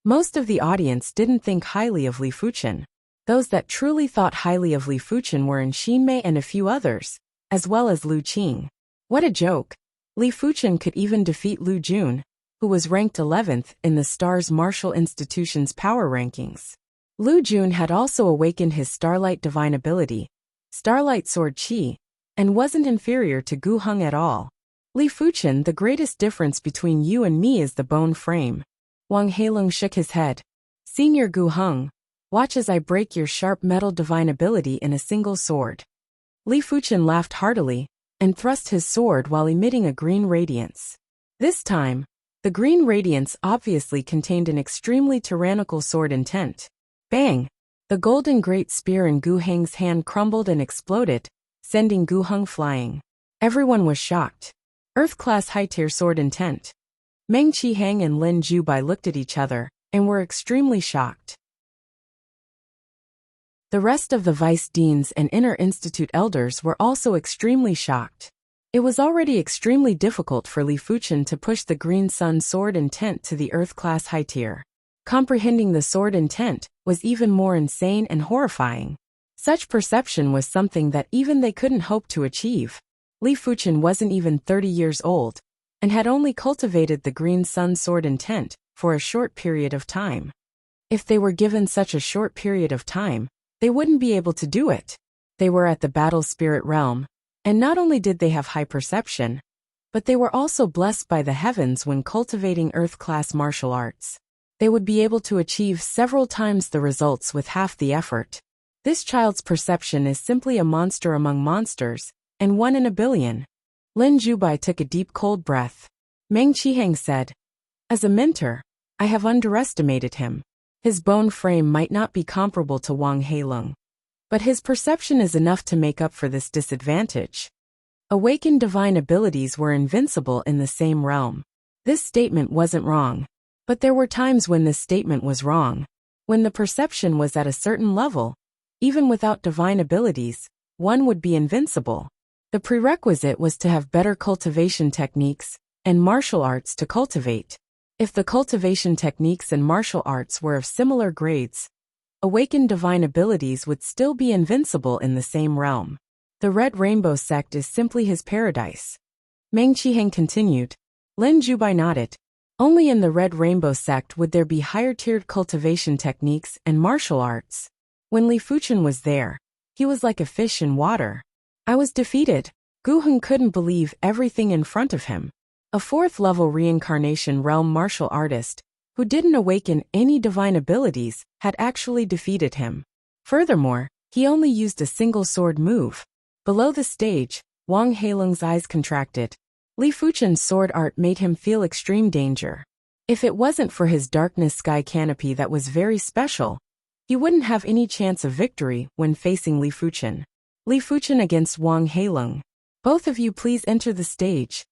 Most of the audience didn't think highly of Li Fuchen. Those that truly thought highly of Li Fuchen were Xin and a few others, as well as Lu Qing. What a joke! Li Fuchen could even defeat Lu Jun, who was ranked 11th in the Stars Martial Institution's power rankings. Lu Jun had also awakened his Starlight divine ability, Starlight Sword Qi, and wasn't inferior to Gu Heng at all. Li Fuchen, the greatest difference between you and me is the bone frame. Wang Heilong shook his head. Senior Gu Heng, watch as I break your sharp metal divine ability in a single sword. Li Fuchen laughed heartily, and thrust his sword while emitting a green radiance. This time, the green radiance obviously contained an extremely tyrannical sword intent. Bang! The golden great spear in Gu Heng's hand crumbled and exploded, sending Gu Heng flying. Everyone was shocked. Earth-class high-tier sword intent. Meng Qihang and Lin Jubai looked at each other, and were extremely shocked. The rest of the vice deans and Inner Institute elders were also extremely shocked. It was already extremely difficult for Li Fuchen to push the Green Sun sword intent to the Earth-class high tier. Comprehending the sword intent was even more insane and horrifying. Such perception was something that even they couldn't hope to achieve. Li Fuchen wasn't even 30 years old, and had only cultivated the Green Sun sword intent for a short period of time. If they were given such a short period of time, they wouldn't be able to do it. They were at the battle spirit realm, and not only did they have high perception, but they were also blessed by the heavens when cultivating Earth-class martial arts. They would be able to achieve several times the results with half the effort. This child's perception is simply a monster among monsters, and 1 in a billion. Lin Jubai took a deep cold breath. Meng Qihang said, as a mentor, I have underestimated him. His bone frame might not be comparable to Wang Heilong, but his perception is enough to make up for this disadvantage. Awakened divine abilities were invincible in the same realm. This statement wasn't wrong, but there were times when this statement was wrong. When the perception was at a certain level, even without divine abilities, one would be invincible. The prerequisite was to have better cultivation techniques and martial arts to cultivate. If the cultivation techniques and martial arts were of similar grades, awakened divine abilities would still be invincible in the same realm. The Red Rainbow sect is simply his paradise. Meng Qihang continued. Lin Jubai nodded. Only in the Red Rainbow sect would there be higher-tiered cultivation techniques and martial arts. When Li Fuchen was there, he was like a fish in water. I was defeated. Gu Heng couldn't believe everything in front of him. A 4th-level reincarnation realm martial artist, who didn't awaken any divine abilities, had actually defeated him. Furthermore, he only used a single sword move. Below the stage, Wang Heilong's eyes contracted. Li Fuchen's sword art made him feel extreme danger. If it wasn't for his darkness sky canopy that was very special, he wouldn't have any chance of victory when facing Li Fuchen. Li Fuchen against Wang Heilong. Both of you please enter the stage.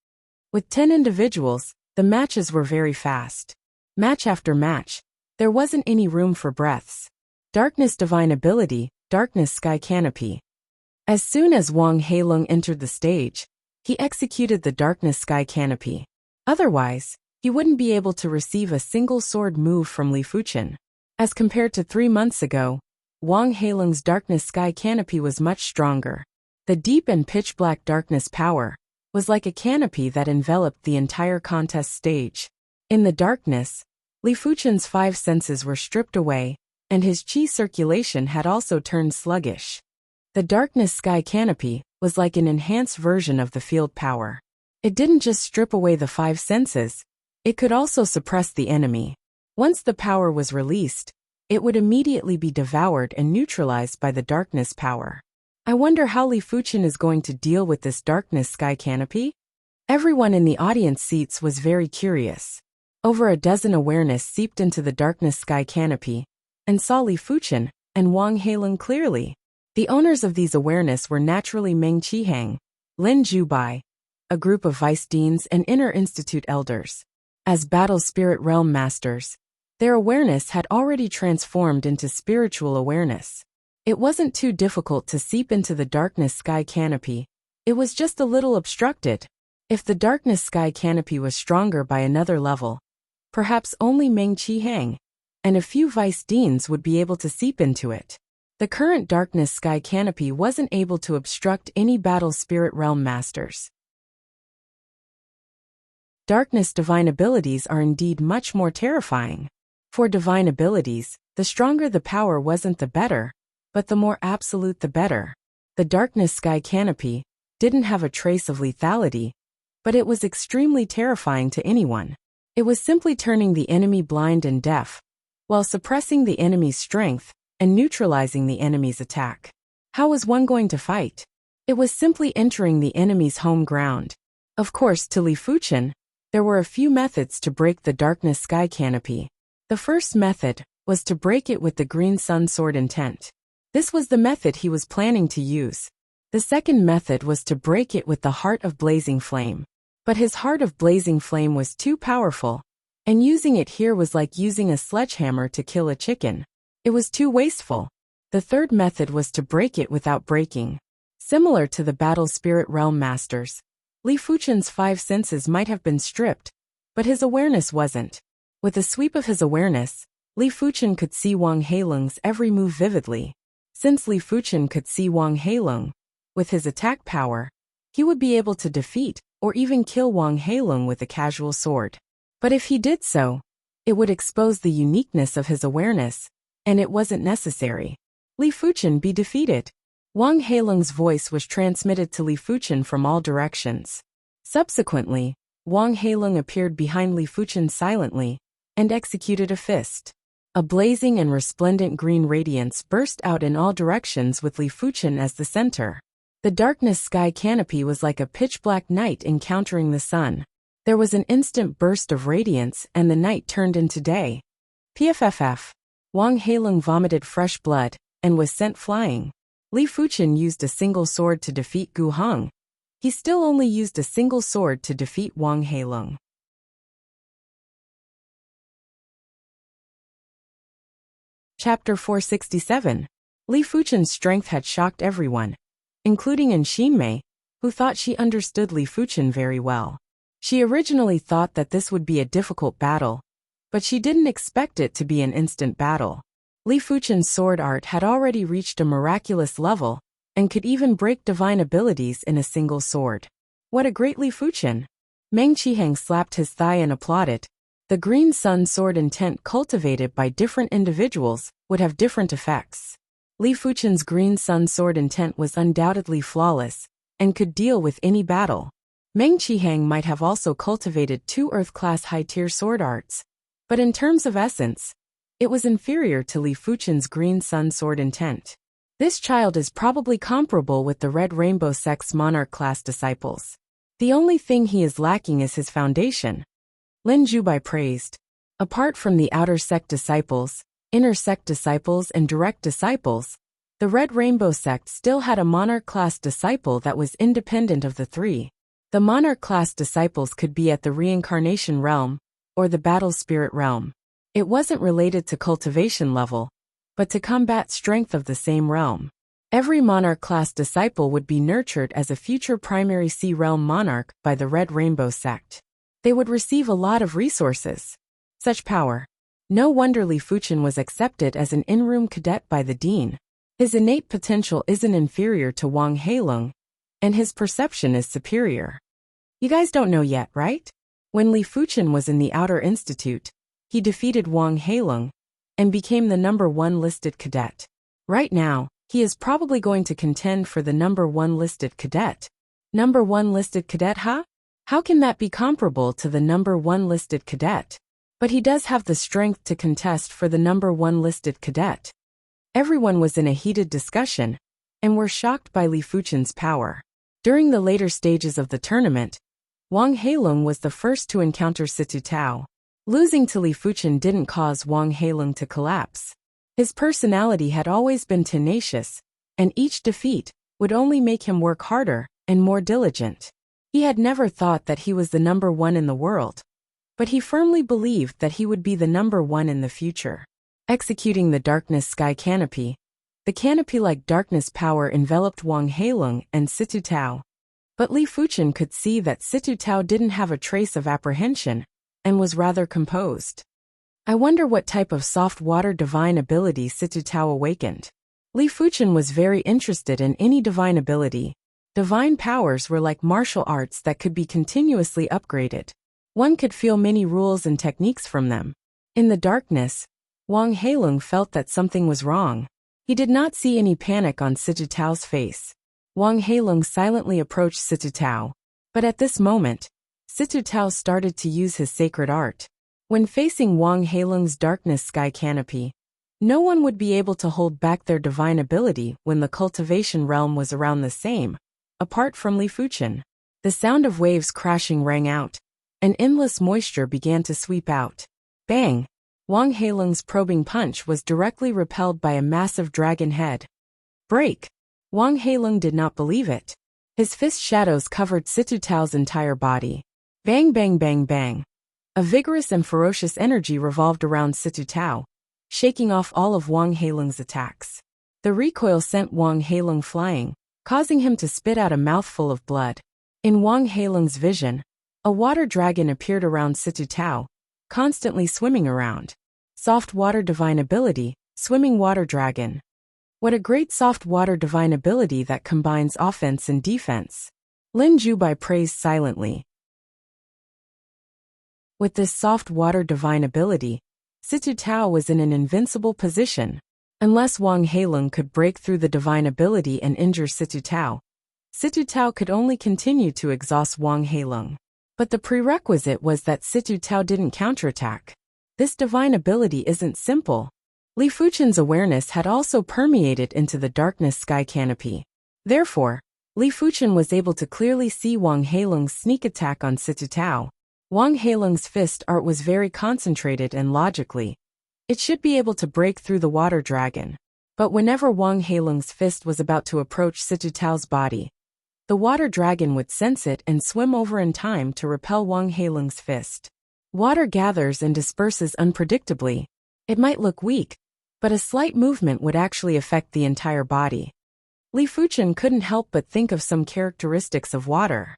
With 10 individuals, the matches were very fast. Match after match, there wasn't any room for breaths. Darkness divine ability, darkness sky canopy. As soon as Wang Heilong entered the stage, he executed the darkness sky canopy. Otherwise, he wouldn't be able to receive a single sword move from Li Fuchen. As compared to 3 months ago, Wang Heilong's darkness sky canopy was much stronger. The deep and pitch-black darkness power was like a canopy that enveloped the entire contest stage. In the darkness, Li Fuchen's 5 senses were stripped away, and his qi circulation had also turned sluggish. The darkness sky canopy was like an enhanced version of the field power. It didn't just strip away the 5 senses, it could also suppress the enemy. Once the power was released, it would immediately be devoured and neutralized by the darkness power. I wonder how Li Fuchen is going to deal with this darkness sky canopy? Everyone in the audience seats was very curious. Over a dozen awareness seeped into the darkness sky canopy, and saw Li Fuchen and Wang Heilong clearly. The owners of these awareness were naturally Meng Qihang, Lin Zhubai, a group of vice deans and inner institute elders. As battle spirit realm masters, their awareness had already transformed into spiritual awareness. It wasn't too difficult to seep into the darkness sky canopy, it was just a little obstructed. If the darkness sky canopy was stronger by another level, perhaps only Meng Qihang and a few vice deans would be able to seep into it. The current darkness sky canopy wasn't able to obstruct any battle spirit realm masters. Darkness divine abilities are indeed much more terrifying. For divine abilities, the stronger the power wasn't the better, but the more absolute the better. The darkness sky canopy didn't have a trace of lethality, but it was extremely terrifying to anyone. It was simply turning the enemy blind and deaf, while suppressing the enemy's strength and neutralizing the enemy's attack. How was one going to fight? It was simply entering the enemy's home ground. Of course, to Li Fuchen, there were a few methods to break the darkness sky canopy. The first method was to break it with the green sun sword intent. This was the method he was planning to use. The second method was to break it with the heart of blazing flame. But his heart of blazing flame was too powerful, and using it here was like using a sledgehammer to kill a chicken. It was too wasteful. The third method was to break it without breaking. Similar to the battle spirit realm masters, Li Fuchen's 5 senses might have been stripped, but his awareness wasn't. With a sweep of his awareness, Li Fuchen could see Wang Heilong's every move vividly. Since Li Fuchen could see Wang Heilong, with his attack power, he would be able to defeat or even kill Wang Heilong with a casual sword. But if he did so, it would expose the uniqueness of his awareness, and it wasn't necessary. Li Fuchen be defeated. Wang Heilong's voice was transmitted to Li Fuchen from all directions. Subsequently, Wang Heilong appeared behind Li Fuchen silently and executed a fist. A blazing and resplendent green radiance burst out in all directions with Li Fuchen as the center. The darkness sky canopy was like a pitch-black night encountering the sun. There was an instant burst of radiance and the night turned into day. PFFF. Wang Heilong vomited fresh blood and was sent flying. Li Fuchen used a single sword to defeat Gu Hong. He still only used a single sword to defeat Wang Heilong. Chapter 467. Li Fuchen's strength had shocked everyone, including Xinmei, who thought she understood Li Fuchen very well. She originally thought that this would be a difficult battle, but she didn't expect it to be an instant battle. Li Fuchen's sword art had already reached a miraculous level, and could even break divine abilities in a single sword. What a great Li Fuchen! Meng Qihang slapped his thigh and applauded. The green sun sword intent cultivated by different individuals would have different effects. Li Fuchen's green sun sword intent was undoubtedly flawless, and could deal with any battle. Meng Qihang might have also cultivated 2 Earth-class high-tier sword arts, but in terms of essence, it was inferior to Li Fuchen's green sun sword intent. This child is probably comparable with the Red Rainbow Sect's monarch-class disciples. The only thing he is lacking is his foundation. Lin Zhubai praised. Apart from the outer sect disciples, inner sect disciples and direct disciples, the Red Rainbow Sect still had a monarch-class disciple that was independent of the 3. The monarch-class disciples could be at the reincarnation realm, or the battle spirit realm. It wasn't related to cultivation level, but to combat strength of the same realm. Every monarch-class disciple would be nurtured as a future primary sea realm monarch by the Red Rainbow Sect. They would receive a lot of resources. Such power. No wonder Li Fuchen was accepted as an in-room cadet by the dean. His innate potential isn't inferior to Wang Heilong, and his perception is superior. You guys don't know yet, right? When Li Fuchen was in the Outer Institute, he defeated Wang Heilong and became the #1 listed cadet. Right now, he is probably going to contend for the #1 listed cadet. #1 listed cadet, huh? How can that be comparable to the #1 listed cadet? But he does have the strength to contest for the #1 listed cadet. Everyone was in a heated discussion and were shocked by Li Fuchen's power. During the later stages of the tournament, Wang Heilong was the first to encounter Situ Tao. Losing to Li Fuchen didn't cause Wang Heilong to collapse. His personality had always been tenacious, and each defeat would only make him work harder and more diligent. He had never thought that he was the #1 in the world, but he firmly believed that he would be the #1 in the future. Executing the darkness sky canopy, the canopy-like darkness power enveloped Wang Heilong and Situ Tao. But Li Fuchen could see that Situ Tao didn't have a trace of apprehension and was rather composed. I wonder what type of soft water divine ability Situ Tao awakened. Li Fuchen was very interested in any divine ability. Divine powers were like martial arts that could be continuously upgraded. One could feel many rules and techniques from them. In the darkness, Wang Heilong felt that something was wrong. He did not see any panic on Situ Tao's face. Wang Heilong silently approached Situ Tao. But at this moment, Situ Tao started to use his sacred art. When facing Wang Heilong's darkness sky canopy, no one would be able to hold back their divine ability when the cultivation realm was around the same, apart from Li Fuchen. The sound of waves crashing rang out, and endless moisture began to sweep out. Bang! Wang Heilong's probing punch was directly repelled by a massive dragon head. Break! Wang Heilong did not believe it. His fist shadows covered Situ Tao's entire body. Bang bang bang bang. A vigorous and ferocious energy revolved around Situ Tao, shaking off all of Wang Heilong's attacks. The recoil sent Wang Heilong flying, causing him to spit out a mouthful of blood. In Wang Heilong's vision, a water dragon appeared around Situ Tao, constantly swimming around. Soft water divine ability, swimming water dragon. What a great soft water divine ability that combines offense and defense. Lin Jubai praised silently. With this soft water divine ability, Situ Tao was in an invincible position. Unless Wang Heilong could break through the divine ability and injure Situ Tao could only continue to exhaust Wang Heilong. But the prerequisite was that Situ Tao didn't counterattack. This divine ability isn't simple. Li Fuchen's awareness had also permeated into the darkness sky canopy. Therefore, Li Fuchen was able to clearly see Wang Heilong's sneak attack on Situ Tao. Wang Heilong's fist art was very concentrated and logically, it should be able to break through the water dragon. But whenever Wang Heilong's fist was about to approach Situ Tao's body, the water dragon would sense it and swim over in time to repel Wang Heilong's fist. Water gathers and disperses unpredictably. It might look weak, but a slight movement would actually affect the entire body. Li Fuchen couldn't help but think of some characteristics of water.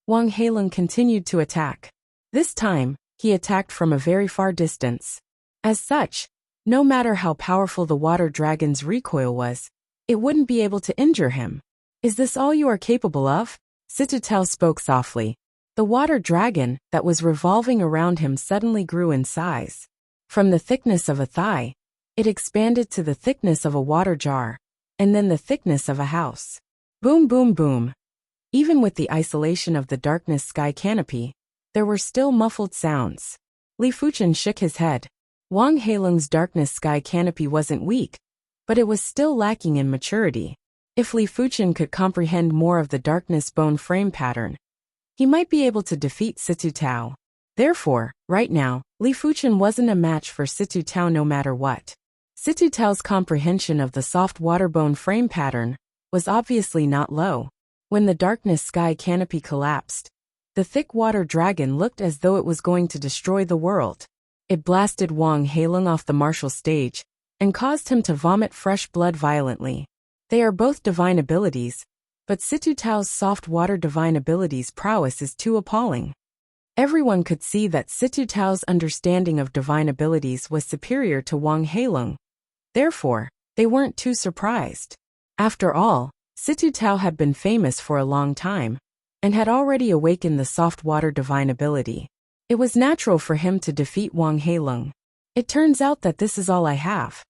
Wang Heilong continued to attack. This time, he attacked from a very far distance. As such, no matter how powerful the water dragon's recoil was, it wouldn't be able to injure him. Is this all you are capable of? Situ Tao spoke softly. The water dragon that was revolving around him suddenly grew in size. From the thickness of a thigh, it expanded to the thickness of a water jar, and then the thickness of a house. Boom boom boom. Even with the isolation of the darkness sky canopy, there were still muffled sounds. Li Fuchen shook his head. Wang Heilong's darkness sky canopy wasn't weak, but it was still lacking in maturity. If Li Fuchen could comprehend more of the darkness bone frame pattern, he might be able to defeat Situ Tao. Therefore, right now, Li Fuchen wasn't a match for Situ Tao no matter what. Situ Tao's comprehension of the soft water bone frame pattern was obviously not low. When the darkness sky canopy collapsed, the thick water dragon looked as though it was going to destroy the world. It blasted Wang Heilong off the martial stage and caused him to vomit fresh blood violently. They are both divine abilities, but Situ Tao's soft water divine ability's prowess is too appalling. Everyone could see that Situ Tao's understanding of divine abilities was superior to Wang Heilong. Therefore, they weren't too surprised. After all, Situ Tao had been famous for a long time, and had already awakened the soft water divine ability. It was natural for him to defeat Wang Heilong. It turns out that this is all I have.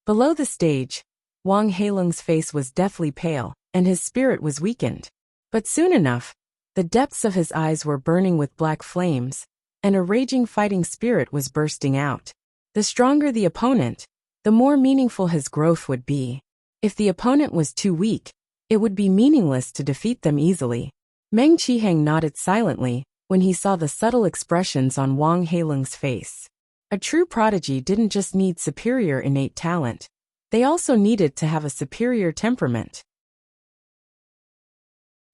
Below the stage, Wang Heilong's face was deathly pale, and his spirit was weakened. But soon enough, the depths of his eyes were burning with black flames, and a raging fighting spirit was bursting out. The stronger the opponent, the more meaningful his growth would be. If the opponent was too weak, it would be meaningless to defeat them easily. Meng Qiheng nodded silently when he saw the subtle expressions on Wang Heilong's face. A true prodigy didn't just need superior innate talent. They also needed to have a superior temperament.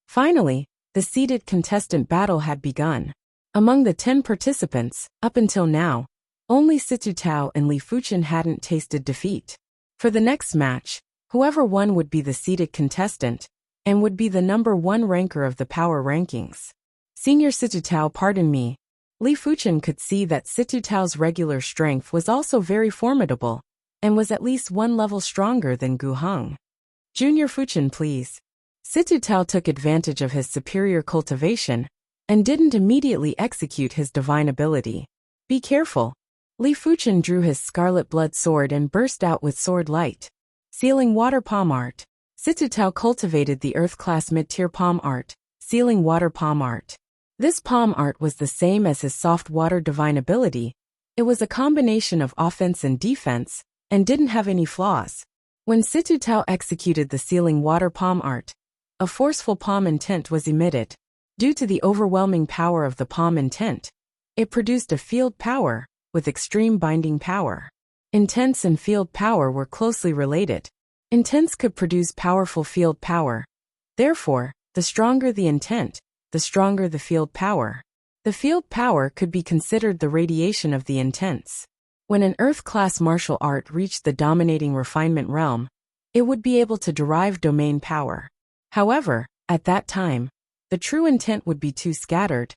Finally, the seeded contestant battle had begun. Among the 10 participants, up until now, only Situ Tao and Li Fuchen hadn't tasted defeat. For the next match, whoever won would be the seeded contestant, and would be the #1 ranker of the power rankings. Senior Situ Tao, pardon me. Li Fuchen could see that Situ Tao's regular strength was also very formidable, and was at least 1 level stronger than Gu Heng. Junior Fuchen, please. Situ Tao took advantage of his superior cultivation, and didn't immediately execute his divine ability. Be careful. Li Fuchen drew his scarlet blood sword and burst out with sword light. Sealing water palm art. Situ Tao cultivated the earth-class mid-tier palm art, sealing water palm art. This palm art was the same as his soft water divine ability. It was a combination of offense and defense, and didn't have any flaws. When Situ Tao executed the sealing water palm art, a forceful palm intent was emitted. Due to the overwhelming power of the palm intent, it produced a field power, with extreme binding power. Intents and field power were closely related. Intents could produce powerful field power. Therefore, the stronger the intent, the stronger the field power. The field power could be considered the radiation of the intents. When an earth-class martial art reached the dominating refinement realm, it would be able to derive domain power. However, at that time, the true intent would be too scattered,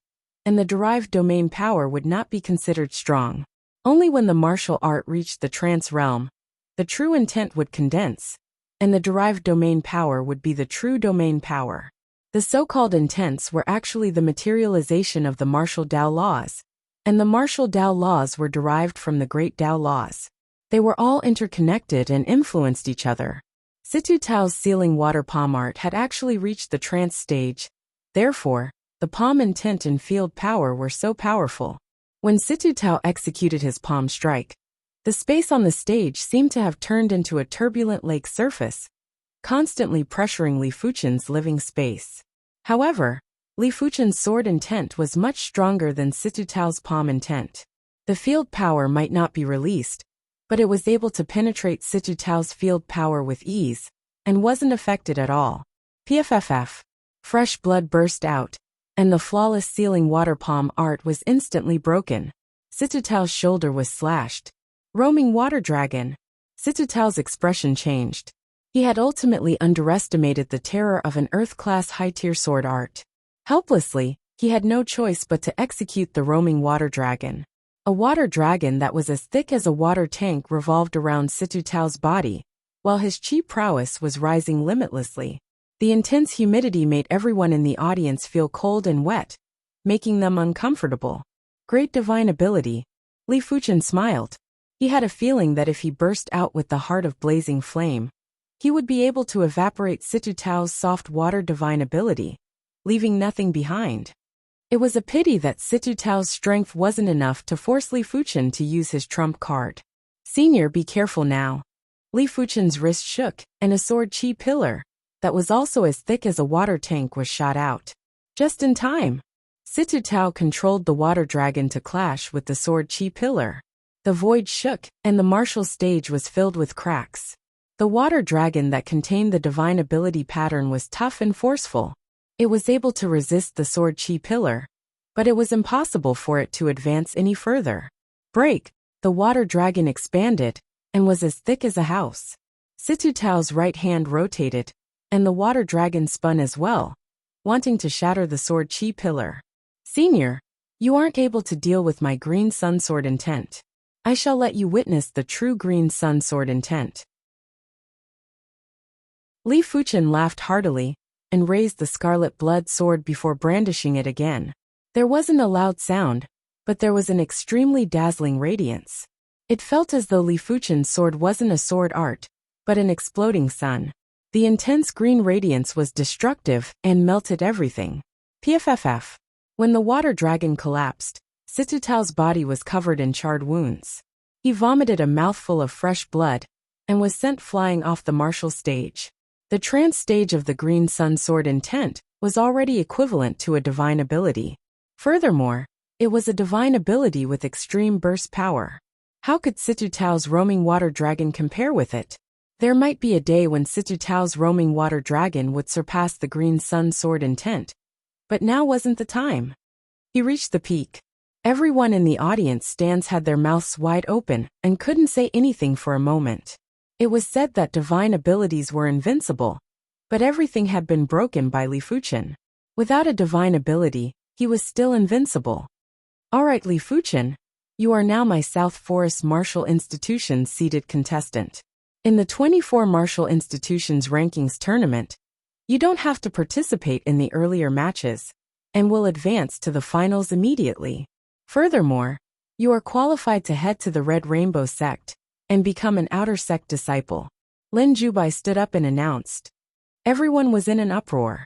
and the derived domain power would not be considered strong. Only when the martial art reached the trance realm, the true intent would condense, and the derived domain power would be the true domain power. The so-called intents were actually the materialization of the martial Tao laws, and the martial Tao laws were derived from the great Tao laws. They were all interconnected and influenced each other. Situ Tao's sealing water palm art had actually reached the trance stage. Therefore, the palm intent and field power were so powerful. When Situ Tao executed his palm strike, the space on the stage seemed to have turned into a turbulent lake surface, constantly pressuring Li Fuchen's living space. However, Li Fuchen's sword intent was much stronger than Situ Tao's palm intent. The field power might not be released, but it was able to penetrate Situ Tao's field power with ease, and wasn't affected at all. PFFF. Fresh blood burst out, and the flawless sealing water palm art was instantly broken. Situ Tao's shoulder was slashed. Roaming water dragon. Situ Tao's expression changed. He had ultimately underestimated the terror of an earth-class high-tier sword art. Helplessly, he had no choice but to execute the roaming water dragon. A water dragon that was as thick as a water tank revolved around Situ Tao's body, while his chi prowess was rising limitlessly. The intense humidity made everyone in the audience feel cold and wet, making them uncomfortable. Great divine ability. Li Fuchen smiled. He had a feeling that if he burst out with the heart of blazing flame, he would be able to evaporate Situ Tao's soft water divine ability, leaving nothing behind. It was a pity that Situ Tao's strength wasn't enough to force Li Fuchen to use his trump card. Senior, be careful now. Li Fuchen's wrist shook, and a sword chi pillar, that was also as thick as a water tank, was shot out. Just in time. Situ Tao controlled the water dragon to clash with the sword chi pillar. The void shook, and the martial stage was filled with cracks. The water dragon that contained the divine ability pattern was tough and forceful. It was able to resist the sword chi pillar, but it was impossible for it to advance any further. Break! The water dragon expanded, and was as thick as a house. Situ Tao's right hand rotated, and the water dragon spun as well, wanting to shatter the sword chi pillar. Senior, you aren't able to deal with my green sun sword intent. I shall let you witness the true green sun sword intent. Li Fuchen laughed heartily, and raised the scarlet blood sword before brandishing it again. There wasn't a loud sound, but there was an extremely dazzling radiance. It felt as though Li Fuchen's sword wasn't a sword art, but an exploding sun. The intense green radiance was destructive and melted everything. PFFF. When the water dragon collapsed, Situtao's body was covered in charred wounds. He vomited a mouthful of fresh blood and was sent flying off the martial stage. The trance stage of the Green Sun Sword intent was already equivalent to a divine ability. Furthermore, it was a divine ability with extreme burst power. How could Situtao's roaming water dragon compare with it? There might be a day when Situtao's roaming water dragon would surpass the Green Sun Sword intent, but now wasn't the time. He reached the peak. Everyone in the audience stands had their mouths wide open and couldn't say anything for a moment. It was said that divine abilities were invincible, but everything had been broken by Li Fuchen. Without a divine ability, he was still invincible. Alright Li Fuchen, you are now my South Forest Martial Institution's seeded contestant. In the 24 Martial Institutions Rankings Tournament, you don't have to participate in the earlier matches, and will advance to the finals immediately. Furthermore, you are qualified to head to the Red Rainbow Sect, and become an Outer Sect disciple. Lin Jubai stood up and announced. Everyone was in an uproar.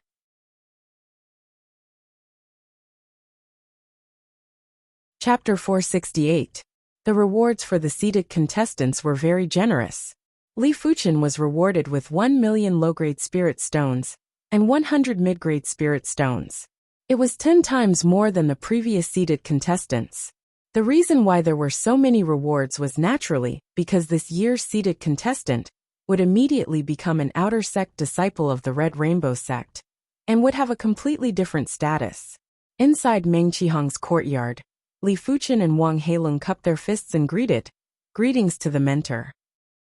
Chapter 468. The rewards for the seeded contestants were very generous. Li Fuchen was rewarded with 1 million low-grade spirit stones and 100 mid-grade spirit stones. It was 10 times more than the previous seeded contestants. The reason why there were so many rewards was naturally because this year's seeded contestant would immediately become an Outer Sect disciple of the Red Rainbow Sect and would have a completely different status. Inside Meng Qihong's courtyard, Li Fuchen and Wang Heilong cupped their fists and greeted. Greetings to the mentor.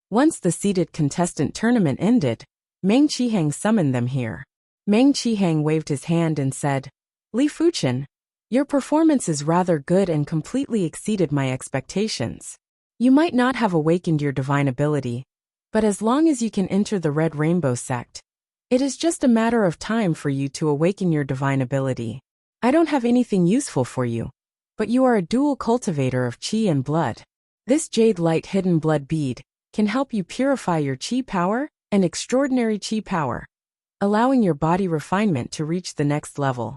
Once the seeded contestant tournament ended, Meng Qihong summoned them here. Meng Qihong waved his hand and said, Li Fuchen, your performance is rather good and completely exceeded my expectations. You might not have awakened your divine ability, but as long as you can enter the Red Rainbow Sect, it is just a matter of time for you to awaken your divine ability. I don't have anything useful for you, but you are a dual cultivator of Qi and blood. This Jade Light Hidden Blood Bead can help you purify your Qi power and extraordinary Qi power, allowing your body refinement to reach the next level.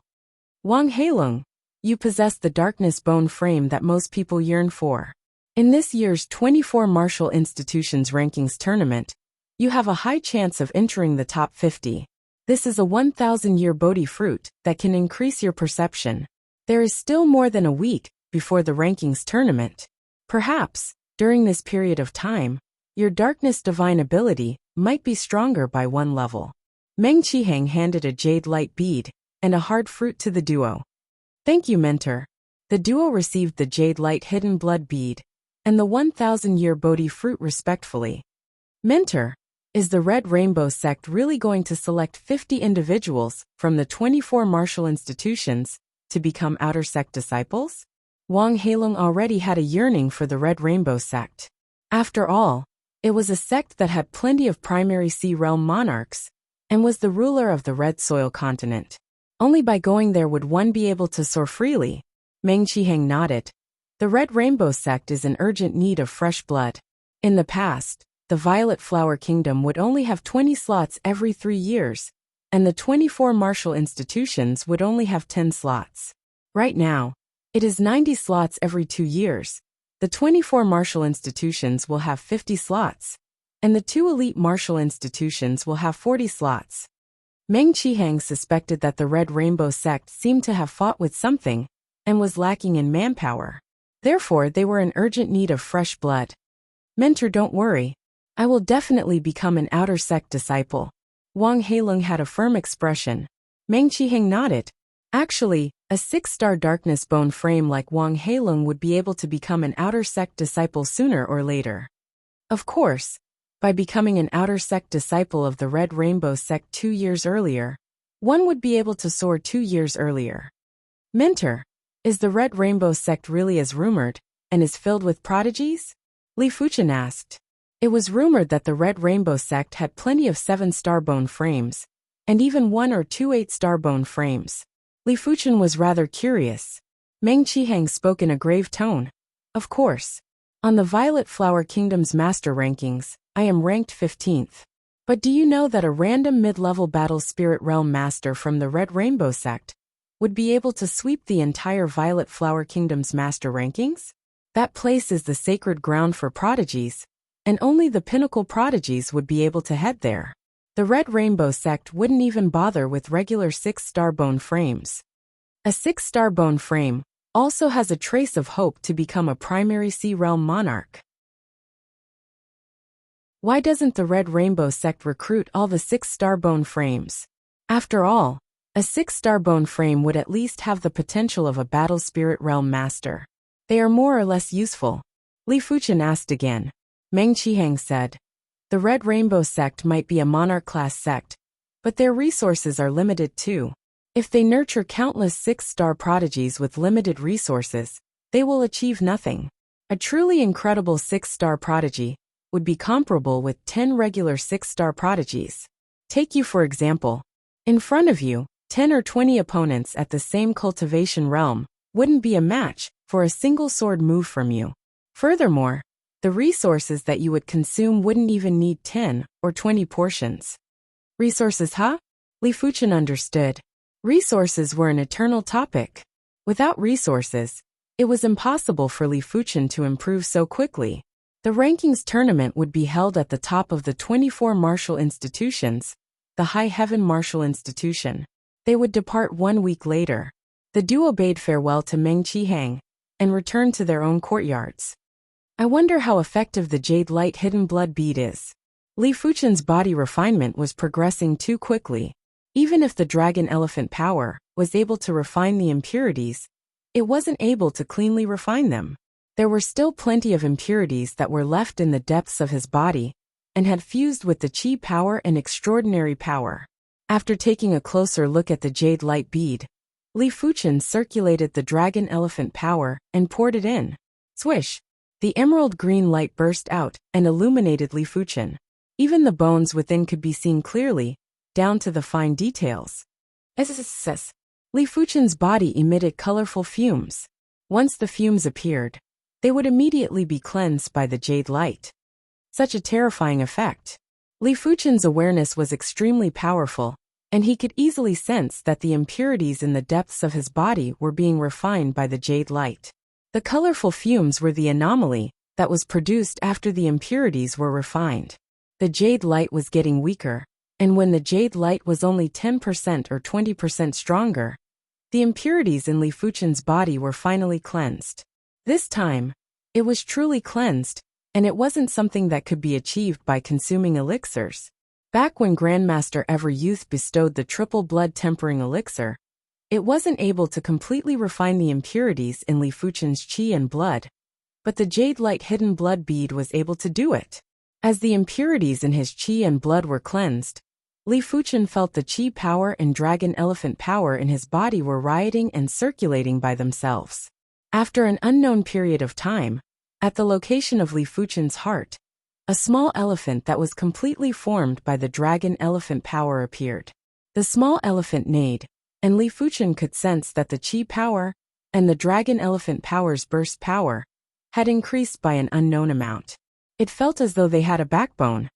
Wang Heilong, you possess the darkness bone frame that most people yearn for. In this year's 24 Martial Institutions Rankings Tournament, you have a high chance of entering the top 50. This is a 1,000-year Bodhi fruit that can increase your perception. There is still more than a week before the rankings tournament. Perhaps, during this period of time, your darkness divine ability might be stronger by 1 level. Meng Qihong handed a jade light bead and a hard fruit to the duo. Thank you, mentor. The duo received the jade light hidden blood bead and the 1,000-year Bodhi fruit respectfully. Mentor, is the Red Rainbow Sect really going to select 50 individuals from the 24 martial institutions to become Outer Sect disciples? Wang Heilong already had a yearning for the Red Rainbow Sect. After all, it was a sect that had plenty of primary sea realm monarchs and was the ruler of the Red Soil continent. Only by going there would one be able to soar freely. Meng Qihong nodded. The Red Rainbow Sect is in urgent need of fresh blood. In the past, the Violet Flower Kingdom would only have 20 slots every 3 years, and the 24 martial institutions would only have 10 slots. Right now, it is 90 slots every 2 years. The 24 martial institutions will have 50 slots, and the 2 elite martial institutions will have 40 slots. Meng Qihong suspected that the Red Rainbow Sect seemed to have fought with something and was lacking in manpower. Therefore, they were in urgent need of fresh blood. Mentor, don't worry. I will definitely become an Outer Sect disciple. Wang Heilong had a firm expression. Meng Qihong nodded. Actually, a 6-star darkness bone frame like Wang Heilong would be able to become an Outer Sect disciple sooner or later. Of course, by becoming an Outer Sect disciple of the Red Rainbow Sect 2 years earlier, one would be able to soar 2 years earlier. Mentor, is the Red Rainbow Sect really as rumored, and is filled with prodigies? Li Fuchen asked. It was rumored that the Red Rainbow Sect had plenty of 7-star bone frames, and even 1 or 2 8-star bone frames. Li Fuchen was rather curious. Meng Qihang spoke in a grave tone. Of course. On the Violet Flower Kingdom's master rankings, I am ranked 15th. But do you know that a random mid-level battle spirit realm master from the Red Rainbow sect would be able to sweep the entire Violet Flower Kingdom's master rankings? That place is the sacred ground for prodigies, and only the pinnacle prodigies would be able to head there. The Red Rainbow sect wouldn't even bother with regular 6-star bone frames. A 6-star bone frame also has a trace of hope to become a primary Sea Realm monarch. Why doesn't the Red Rainbow sect recruit all the 6-star bone frames? After all, a 6-star bone frame would at least have the potential of a battle spirit realm master. They are more or less useful. Li Fuchen asked again. Meng Qihang said. The Red Rainbow sect might be a monarch-class sect, but their resources are limited too. If they nurture countless 6-star prodigies with limited resources, they will achieve nothing. A truly incredible 6-star prodigy would be comparable with 10 regular 6-star prodigies. Take you for example. In front of you, 10 or 20 opponents at the same cultivation realm wouldn't be a match for a single sword move from you. Furthermore, the resources that you would consume wouldn't even need 10 or 20 portions. Resources, huh? Li Fuchen understood. Resources were an eternal topic. Without resources, it was impossible for Li Fuchen to improve so quickly. The rankings tournament would be held at the top of the 24 martial institutions, the High Heaven Martial Institution. They would depart 1 week later. The duo bade farewell to Meng Qihang and returned to their own courtyards. I wonder how effective the Jade Light Hidden Blood Bead is. Li Fuchen's body refinement was progressing too quickly. Even if the Dragon Elephant power was able to refine the impurities, it wasn't able to cleanly refine them. There were still plenty of impurities that were left in the depths of his body and had fused with the Qi power and extraordinary power. After taking a closer look at the Jade Light Bead, Li Fuchen circulated the Dragon Elephant power and poured it in. Swish! The emerald green light burst out and illuminated Li Fuchen. Even the bones within could be seen clearly, down to the fine details. Li Fuchen's body emitted colorful fumes. Once the fumes appeared, they would immediately be cleansed by the jade light. Such a terrifying effect. Li Fuchen's awareness was extremely powerful, and he could easily sense that the impurities in the depths of his body were being refined by the jade light. The colorful fumes were the anomaly that was produced after the impurities were refined. The jade light was getting weaker, and when the jade light was only 10% or 20% stronger, the impurities in Li Fuchen's body were finally cleansed. This time, it was truly cleansed, and it wasn't something that could be achieved by consuming elixirs. Back when Grandmaster Ever Youth bestowed the triple blood tempering elixir, it wasn't able to completely refine the impurities in Li Fuchen's qi and blood, but the Jade Light Hidden Blood Bead was able to do it. As the impurities in his qi and blood were cleansed, Li Fuchen felt the qi power and dragon elephant power in his body were rioting and circulating by themselves. After an unknown period of time, at the location of Li Fuchen's heart, a small elephant that was completely formed by the dragon elephant power appeared. The small elephant neighed, and Li Fuchen could sense that the qi power and the dragon elephant power's burst power had increased by an unknown amount. It felt as though they had a backbone.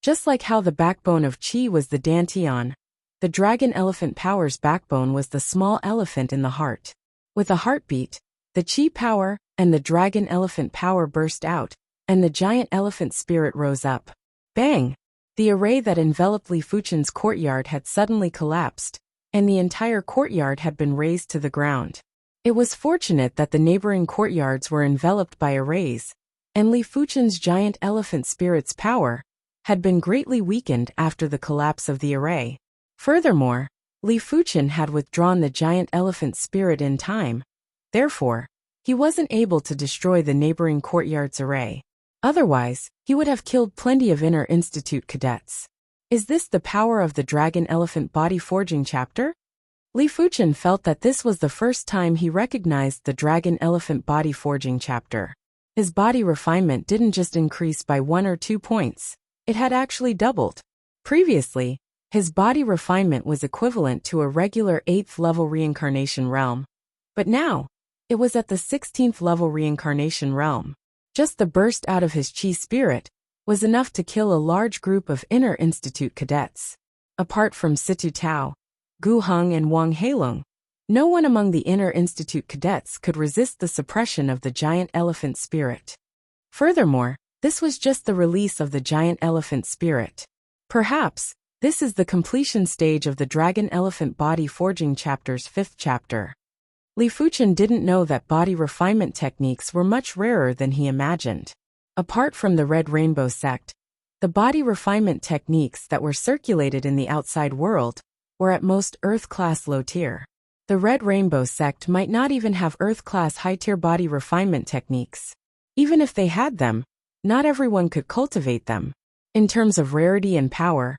Just like how the backbone of qi was the dantian, the dragon elephant power's backbone was the small elephant in the heart. With a heartbeat, the qi power and the dragon elephant power burst out, and the giant elephant spirit rose up. Bang! The array that enveloped Li Fuchen's courtyard had suddenly collapsed, and the entire courtyard had been razed to the ground. It was fortunate that the neighboring courtyards were enveloped by arrays, and Li Fuchen's giant elephant spirit's power had been greatly weakened after the collapse of the array. Furthermore, Li Fuchen had withdrawn the giant elephant spirit in time. Therefore, he wasn't able to destroy the neighboring courtyard's array. Otherwise, he would have killed plenty of Inner Institute cadets. Is this the power of the Dragon Elephant Body Forging chapter? Li Fuchen felt that this was the first time he recognized the Dragon Elephant Body Forging chapter. His body refinement didn't just increase by 1 or 2 points, it had actually doubled. Previously, His body refinement was equivalent to a regular 8th level reincarnation realm. But now, it was at the 16th level reincarnation realm. Just the burst out of his chi spirit was enough to kill a large group of Inner Institute cadets. Apart from Situ Tao, Gu Heng and Wang Heilong, no one among the Inner Institute cadets could resist the suppression of the giant elephant spirit. Furthermore, this was just the release of the giant elephant spirit. Perhaps, this is the completion stage of the Dragon Elephant Body Forging Chapter's 5th chapter. Li Fuchen didn't know that body refinement techniques were much rarer than he imagined. Apart from the Red Rainbow sect, the body refinement techniques that were circulated in the outside world were at most Earth-class low-tier. The Red Rainbow sect might not even have Earth-class high-tier body refinement techniques. Even if they had them, not everyone could cultivate them. In terms of rarity and power,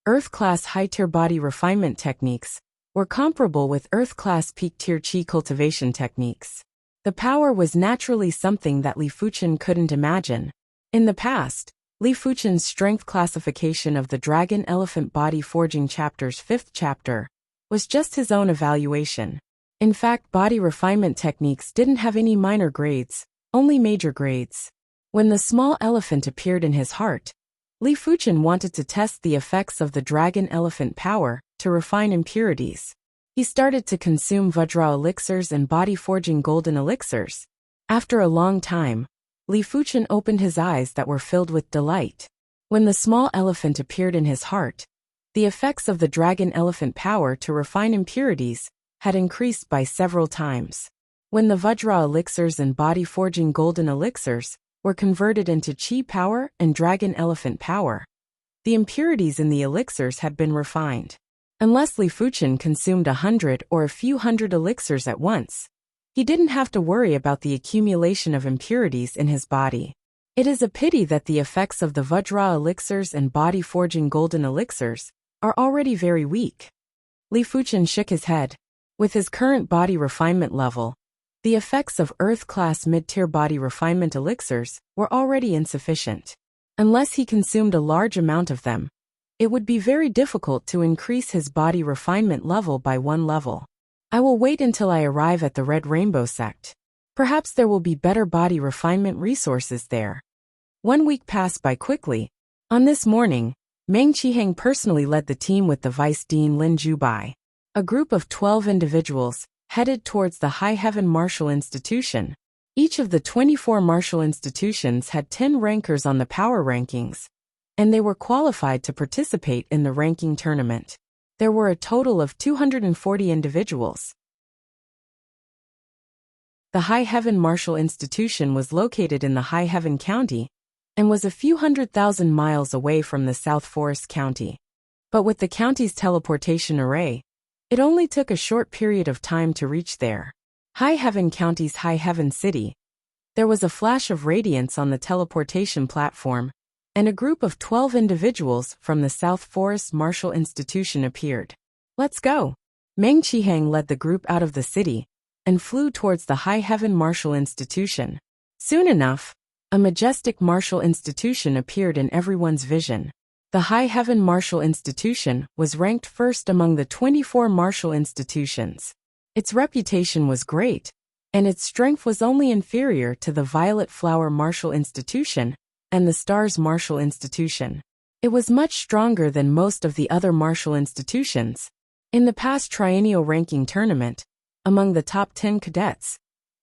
Earth-class high-tier body refinement techniques were comparable with Earth-class peak-tier chi cultivation techniques. The power was naturally something that Li Fuchen couldn't imagine. In the past, Li Fuchen's strength classification of the Dragon Elephant Body Forging Chapter's 5th chapter was just his own evaluation. In fact, body refinement techniques didn't have any minor grades, only major grades. When the small elephant appeared in his heart, Li Fuchen wanted to test the effects of the Dragon Elephant power to refine impurities. He started to consume Vajra elixirs and body-forging golden elixirs. After a long time, Li Fuchen opened his eyes that were filled with delight. When the small elephant appeared in his heart, the effects of the Dragon Elephant power to refine impurities had increased by several times. When the Vajra elixirs and body-forging golden elixirs were converted into Chi power and Dragon Elephant power, the impurities in the elixirs had been refined. Unless Li Fuchen consumed 100 or a few hundred elixirs at once, he didn't have to worry about the accumulation of impurities in his body. It is a pity that the effects of the Vajra elixirs and body-forging golden elixirs are already very weak. Li Fuchen shook his head. With his current body refinement level, the effects of Earth-class mid-tier body refinement elixirs were already insufficient. Unless he consumed a large amount of them, it would be very difficult to increase his body refinement level by 1 level. I will wait until I arrive at the Red Rainbow sect. Perhaps there will be better body refinement resources there. 1 week passed by quickly. On this morning, Meng Qiheng personally led the team with the Vice Dean Lin Jubai. A group of 12 individuals headed towards the High Heaven Martial Institution. Each of the 24 martial institutions had 10 rankers on the power rankings, and they were qualified to participate in the ranking tournament. There were a total of 240 individuals. The High Heaven Martial Institution was located in the High Heaven County and was a few 100,000 miles away from the South Forest County. But with the county's teleportation array, it only took a short period of time to reach there. High Heaven County's High Heaven City. There was a flash of radiance on the teleportation platform, and a group of 12 individuals from the South Forest Martial Institution appeared. Let's go! Meng Qiheng led the group out of the city and flew towards the High Heaven Martial Institution. Soon enough, a majestic martial institution appeared in everyone's vision. The High Heaven Martial Institution was ranked first among the 24 martial institutions. Its reputation was great, and its strength was only inferior to the Violet Flower Martial Institution and the Stars Martial Institution. It was much stronger than most of the other martial institutions. In the past triennial ranking tournament, among the top 10 cadets,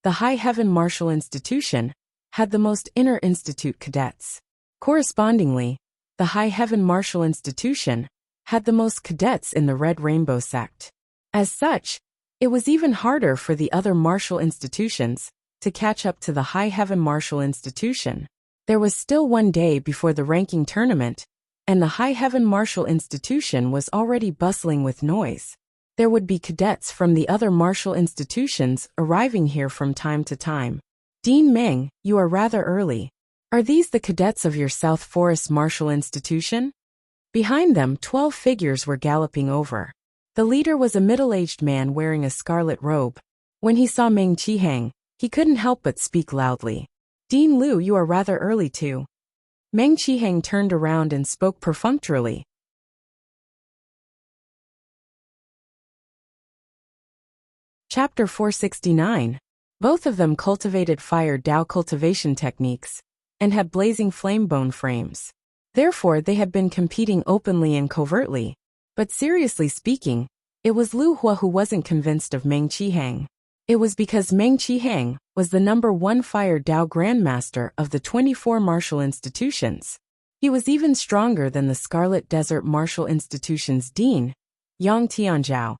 the High Heaven Martial Institution had the most Inner Institute cadets. Correspondingly, the High Heaven Martial Institution had the most cadets in the Red Rainbow sect. As such, it was even harder for the other martial institutions to catch up to the High Heaven Martial Institution. There was still 1 day before the ranking tournament, and the High Heaven Martial Institution was already bustling with noise. There would be cadets from the other martial institutions arriving here from time to time. Dean Meng, you are rather early. Are these the cadets of your South Forest Martial Institution? Behind them, 12 figures were galloping over. The leader was a middle-aged man wearing a scarlet robe. When he saw Meng Qiheng, he couldn't help but speak loudly. Dean Liu, you are rather early too. Meng Qiheng turned around and spoke perfunctorily. Chapter 469. Both of them cultivated fire Dao cultivation techniques and had blazing flame bone frames. Therefore, they had been competing openly and covertly. But seriously speaking, it was Lu Hua who wasn't convinced of Meng Qihang. It was because Meng Qihang was the #1 fire Dao grandmaster of the 24 martial institutions. He was even stronger than the Scarlet Desert Martial Institution's dean, Yang Tianzhao,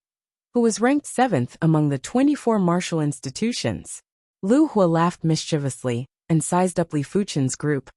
who was ranked 7th among the 24 martial institutions. Lu Hua laughed mischievously and sized up Li Fuchen's group.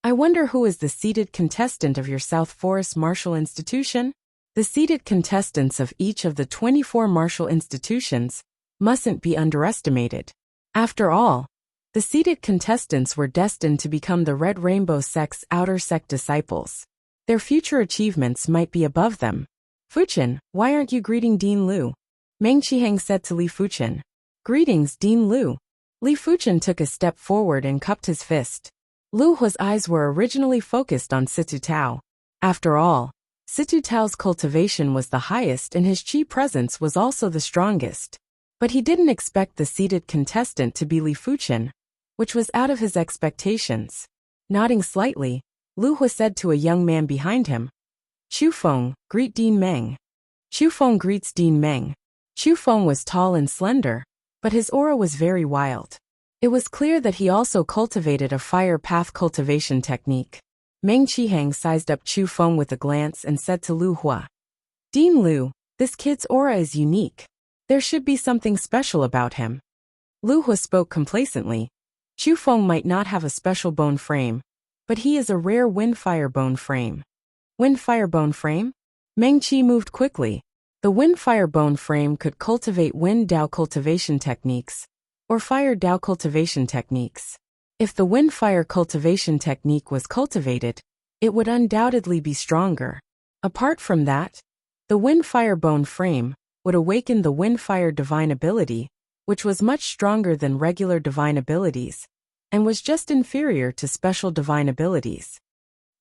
I wonder who is the seated contestant of your South Forest Martial Institution? The seated contestants of each of the 24 martial institutions mustn't be underestimated. After all, the seated contestants were destined to become the Red Rainbow sect's outer sect disciples. Their future achievements might be above them. Fuchen, why aren't you greeting Dean Lu? Meng Qihang said to Li Fuchen. Greetings, Dean Lu. Li Fuchen took a step forward and cupped his fist. Lu Hua's eyes were originally focused on Situ Tao. After all, Situ Tao's cultivation was the highest and his chi presence was also the strongest. But he didn't expect the seated contestant to be Li Fuchen, which was out of his expectations. Nodding slightly, Lu Hua said to a young man behind him, Chu Feng, greet Dean Meng. Chu Feng greets Dean Meng. Chu Feng was tall and slender, but his aura was very wild. It was clear that he also cultivated a fire path cultivation technique. Meng Qihang sized up Chu Feng with a glance and said to Lu Hua, Dean Lu, this kid's aura is unique. There should be something special about him. Lu Hua spoke complacently. Chu Feng might not have a special bone frame, but he is a rare wind-fire bone frame. Wind-fire bone frame? Meng Qi moved quickly. The wind-fire bone frame could cultivate wind Dao cultivation techniques, or fire Dao cultivation techniques. If the wind-fire cultivation technique was cultivated, it would undoubtedly be stronger. Apart from that, the wind-fire bone frame would awaken the wind-fire divine ability, which was much stronger than regular divine abilities, and was just inferior to special divine abilities.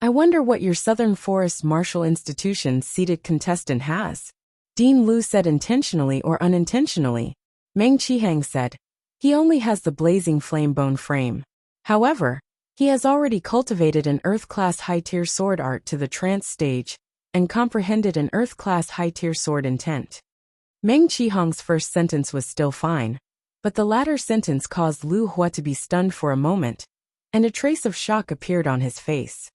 I wonder what your Southern Forest Martial Institution's seated contestant has. Dean Lu said intentionally or unintentionally. Meng Qihang said, he only has the blazing flame bone frame. However, he has already cultivated an Earth-class high-tier sword art to the trance stage and comprehended an Earth-class high-tier sword intent. Meng Qihang's first sentence was still fine, but the latter sentence caused Lu Hua to be stunned for a moment, and a trace of shock appeared on his face.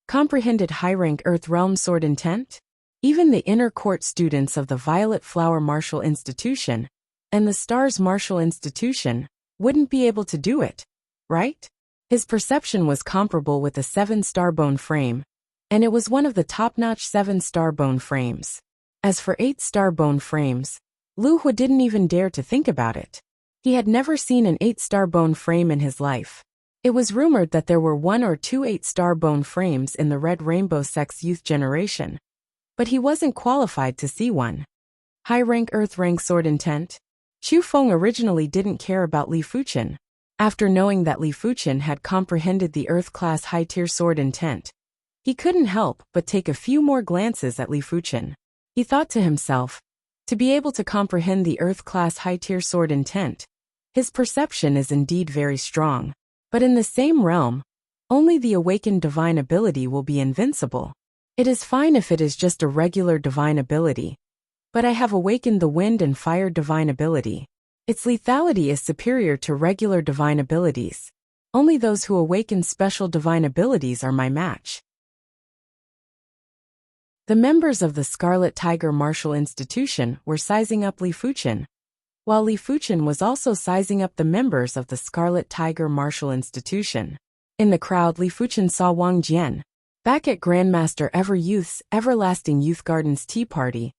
Comprehended high-rank Earth Realm sword intent? Even the inner court students of the Violet Flower Martial Institution and the Stars Martial Institution wouldn't be able to do it, right? His perception was comparable with a 7-star bone frame, and it was one of the top-notch 7-star bone frames. As for 8-star bone frames, Lu Hua didn't even dare to think about it. He had never seen an 8-star bone frame in his life. It was rumored that there were 1 or 2 8-star bone frames in the Red Rainbow sect's youth generation, but he wasn't qualified to see one. High-rank Earth-rank sword intent? Chu Feng originally didn't care about Li Fuchen. After knowing that Li Fuchen had comprehended the Earth-class high-tier sword intent, he couldn't help but take a few more glances at Li Fuchen. He thought to himself, to be able to comprehend the Earth-class high-tier sword intent, his perception is indeed very strong. But in the same realm, only the awakened divine ability will be invincible. It is fine if it is just a regular divine ability, but I have awakened the wind and fire divine ability. Its lethality is superior to regular divine abilities. Only those who awaken special divine abilities are my match. The members of the Scarlet Tiger Martial Institution were sizing up Li Fuchen, while Li Fuchen was also sizing up the members of the Scarlet Tiger Martial Institution. In the crowd, Li Fuchen saw Wang Jian. Back at Grandmaster Ever Youth's Everlasting Youth Garden's tea party,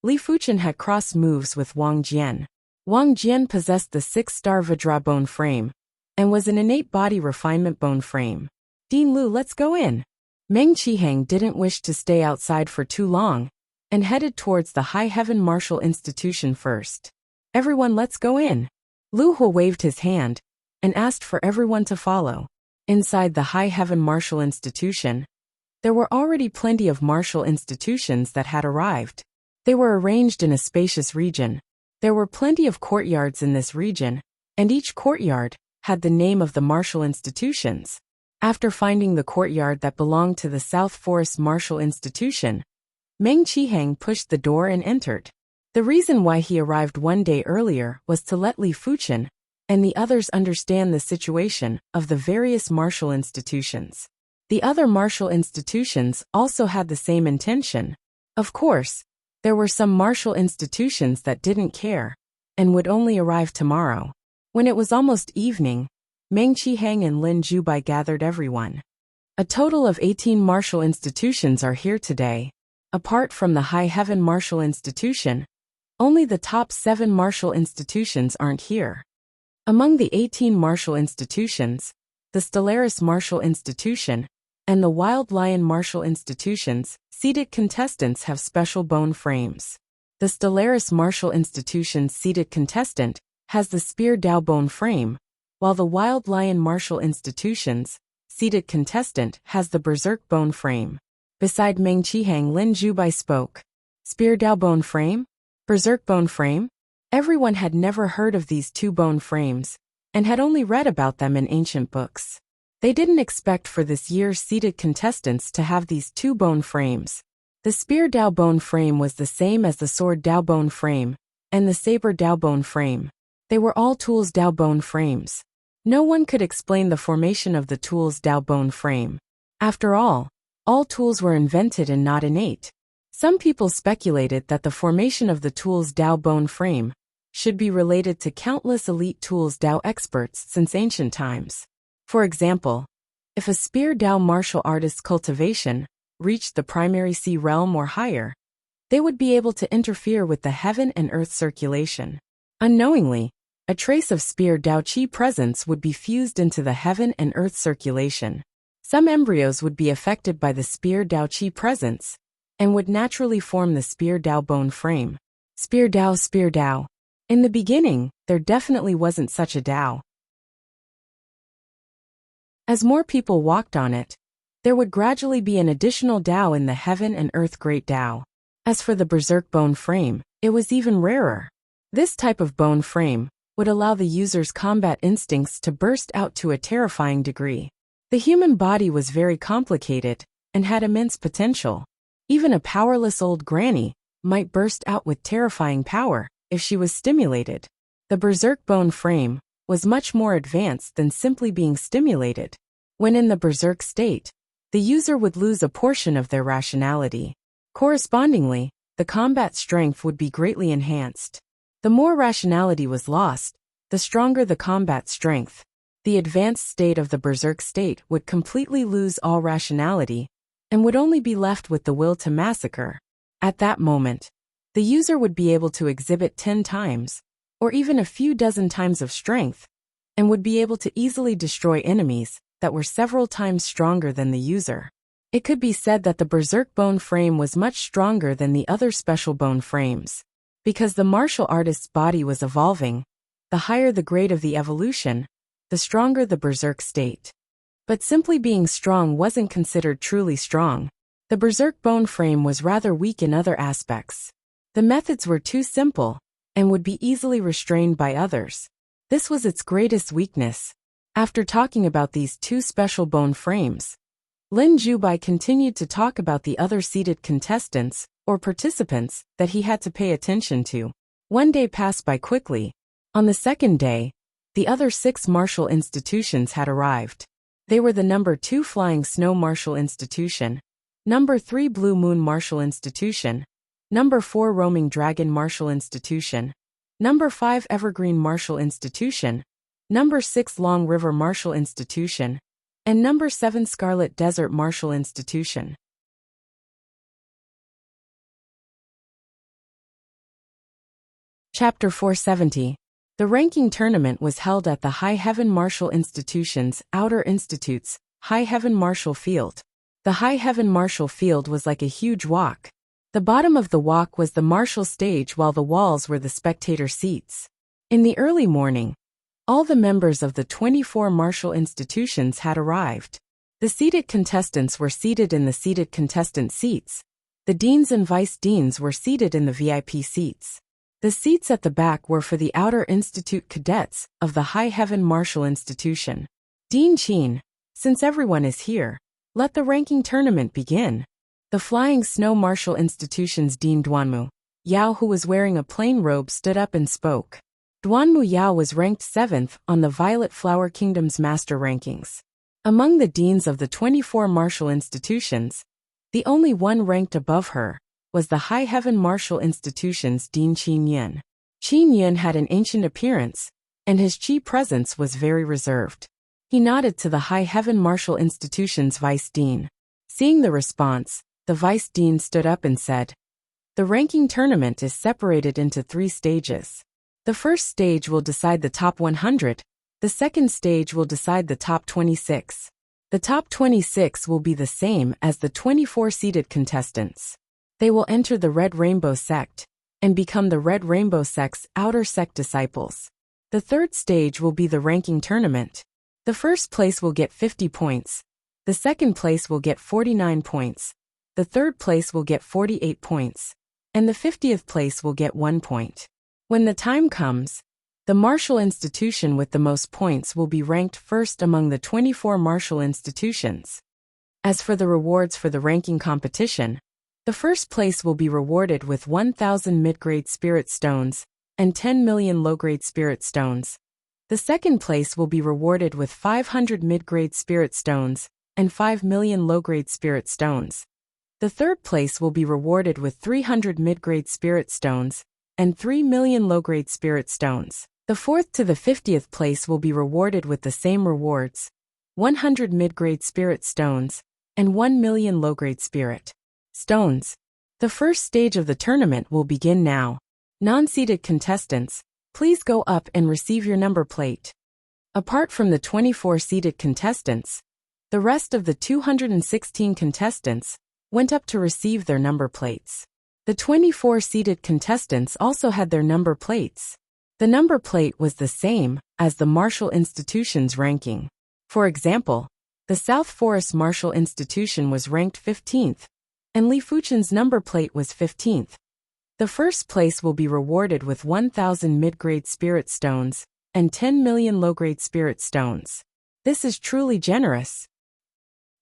Li Fuchen had crossed moves with Wang Jian. Wang Jian possessed the 6-star Vajra bone frame, and was an innate body refinement bone frame. Dean Lu, let's go in. Meng Qihang didn't wish to stay outside for too long, and headed towards the High Heaven Martial Institution first. Everyone, let's go in. Lu Hua waved his hand, and asked for everyone to follow. Inside the High Heaven Martial Institution, there were already plenty of martial institutions that had arrived. They were arranged in a spacious region, There were plenty of courtyards in this region, and each courtyard had the name of the martial institutions. After finding the courtyard that belonged to the South Forest Martial Institution, Meng Qihang pushed the door and entered. The reason why he arrived one day earlier was to let Li Fuchen and the others understand the situation of the various martial institutions. The other martial institutions also had the same intention. Of course, there were some martial institutions that didn't care and would only arrive tomorrow. When it was almost evening, Meng Qihang and Lin Zhubai gathered everyone. A total of 18 martial institutions are here today. Apart from the High Heaven Martial Institution, only the top 7 martial institutions aren't here. Among the 18 martial institutions, the Stellaris Martial Institution and the Wild Lion Martial Institutions, seated contestants have special bone frames. The Stellaris Martial Institution's seated contestant has the Spear Dao bone frame, while the Wild Lion Martial Institution's seated contestant has the Berserk bone frame. Beside Meng Qihang, Lin Zhubai spoke. Spear Dao bone frame? Berserk bone frame? Everyone had never heard of these two bone frames, and had only read about them in ancient books. They didn't expect for this year's seated contestants to have these two bone frames. The Spear Dao bone frame was the same as the Sword Dao bone frame, and the Saber Dao bone frame. They were all Tools Dao bone frames. No one could explain the formation of the Tools Dao bone frame. After all tools were invented and not innate. Some people speculated that the formation of the Tools Dao bone frame should be related to countless elite Tools Dao experts since ancient times. For example, if a Spear Dao martial artist's cultivation reached the primary sea realm or higher, they would be able to interfere with the heaven and earth circulation. Unknowingly, a trace of Spear Dao Qi presence would be fused into the heaven and earth circulation. Some embryos would be affected by the Spear Dao Qi presence and would naturally form the Spear Dao bone frame. Spear Dao, Spear Dao. In the beginning, there definitely wasn't such a Dao. As more people walked on it, there would gradually be an additional Dao in the heaven and earth great Dao. As for the Berserk bone frame, it was even rarer. This type of bone frame would allow the user's combat instincts to burst out to a terrifying degree. The human body was very complicated and had immense potential. Even a powerless old granny might burst out with terrifying power if she was stimulated. The Berserk bone frame was much more advanced than simply being stimulated. When in the Berserk state, the user would lose a portion of their rationality. Correspondingly, the combat strength would be greatly enhanced. The more rationality was lost, the stronger the combat strength. The advanced state of the Berserk state would completely lose all rationality and would only be left with the will to massacre. At that moment, the user would be able to exhibit 10 times, or even a few dozen times of strength, and would be able to easily destroy enemies that were several times stronger than the user. It could be said that the Berserk bone frame was much stronger than the other special bone frames. Because the martial artist's body was evolving, the higher the grade of the evolution, the stronger the Berserk state. But simply being strong wasn't considered truly strong. The Berserk bone frame was rather weak in other aspects. The methods were too simple and would be easily restrained by others. This was its greatest weakness. After talking about these two special bone frames, Lin Zhubai continued to talk about the other seated contestants or participants that he had to pay attention to. One day passed by quickly. On the second day, the other 6 martial institutions had arrived. They were the number 2 Flying Snow Martial Institution, number 3 Blue Moon Martial Institution, number 4 Roaming Dragon Martial Institution, number 5 Evergreen Martial Institution, number 6 Long River Martial Institution, and number 7 Scarlet Desert Martial Institution. Chapter 470. The ranking tournament was held at the High Heaven Martial Institution's Outer Institute's High Heaven Martial Field. The High Heaven Martial Field was like a huge walk. The bottom of the walk was the martial stage while the walls were the spectator seats. In the early morning, all the members of the 24 martial institutions had arrived. The seated contestants were seated in the seated contestant seats. The deans and vice deans were seated in the VIP seats. The seats at the back were for the Outer Institute cadets of the High Heaven Martial Institution. Dean Qin, since everyone is here, let the ranking tournament begin. The Flying Snow Martial Institution's Dean Duanmu Yao, who was wearing a plain robe, stood up and spoke. Duanmu Yao was ranked 7th on the Violet Flower Kingdom's master rankings. Among the deans of the 24 martial institutions, the only one ranked above her was the High Heaven Martial Institution's Dean Qin Yun. Qin Yun had an ancient appearance, and his qi presence was very reserved. He nodded to the High Heaven Martial Institution's vice dean. Seeing the response, the vice dean stood up and said, "The ranking tournament is separated into 3 stages. The first stage will decide the top 100, the second stage will decide the top 26. The top 26 will be the same as the 24 seeded contestants. They will enter the Red Rainbow Sect and become the Red Rainbow Sect's outer sect disciples. The third stage will be the ranking tournament. The first place will get 50 points, the second place will get 49 points, the third place will get 48 points, and the 50th place will get 1 point. When the time comes, the martial institution with the most points will be ranked first among the 24 martial institutions. As for the rewards for the ranking competition, the first place will be rewarded with 1,000 mid-grade spirit stones and 10 million low-grade spirit stones. The second place will be rewarded with 500 mid-grade spirit stones and 5 million low-grade spirit stones. The third place will be rewarded with 300 mid-grade spirit stones and 3 million low-grade spirit stones. The fourth to the 50th place will be rewarded with the same rewards, 100 mid-grade spirit stones and 1 million low-grade spirit stones. The first stage of the tournament will begin now. Non-seeded contestants, please go up and receive your number plate. Apart from the 24 seeded contestants, the rest of the 216 contestants went up to receive their number plates. The 24 seeded contestants also had their number plates. The number plate was the same as the martial institution's ranking. For example, the South Forest Martial Institution was ranked 15th, and Li Fuchen's number plate was 15th. The first place will be rewarded with 1,000 mid-grade spirit stones and 10 million low-grade spirit stones. This is truly generous.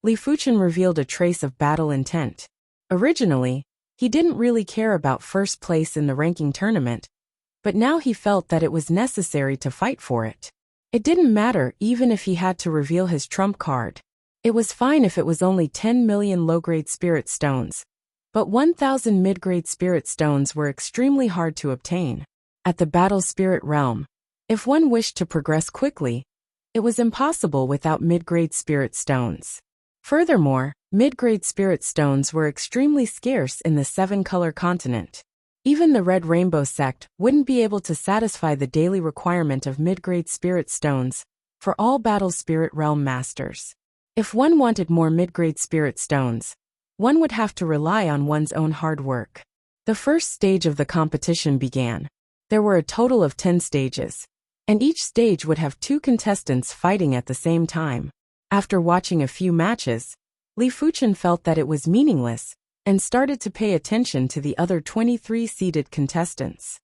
Li Fuchen revealed a trace of battle intent. Originally, he didn't really care about first place in the ranking tournament, but now he felt that it was necessary to fight for it. It didn't matter even if he had to reveal his trump card. It was fine if it was only 10 million low-grade spirit stones. But 1,000 mid-grade spirit stones were extremely hard to obtain. At the Battle Spirit Realm, if one wished to progress quickly, it was impossible without mid-grade spirit stones. Furthermore, mid-grade spirit stones were extremely scarce in the 7-color continent. Even the Red Rainbow Sect wouldn't be able to satisfy the daily requirement of mid-grade spirit stones for all Battle Spirit Realm masters. If one wanted more mid-grade spirit stones, one would have to rely on one's own hard work. The first stage of the competition began. There were a total of 10 stages, and each stage would have 2 contestants fighting at the same time. After watching a few matches, Li Fuchen felt that it was meaningless and started to pay attention to the other 23 seeded contestants.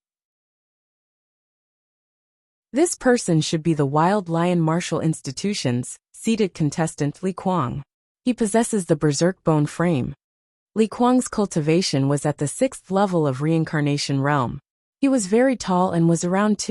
This person should be the Wild Lion Martial Institution's seeded contestant Li Kuang. He possesses the Berserk Bone Frame. Li Kuang's cultivation was at the 6th level of Reincarnation Realm. He was very tall and was around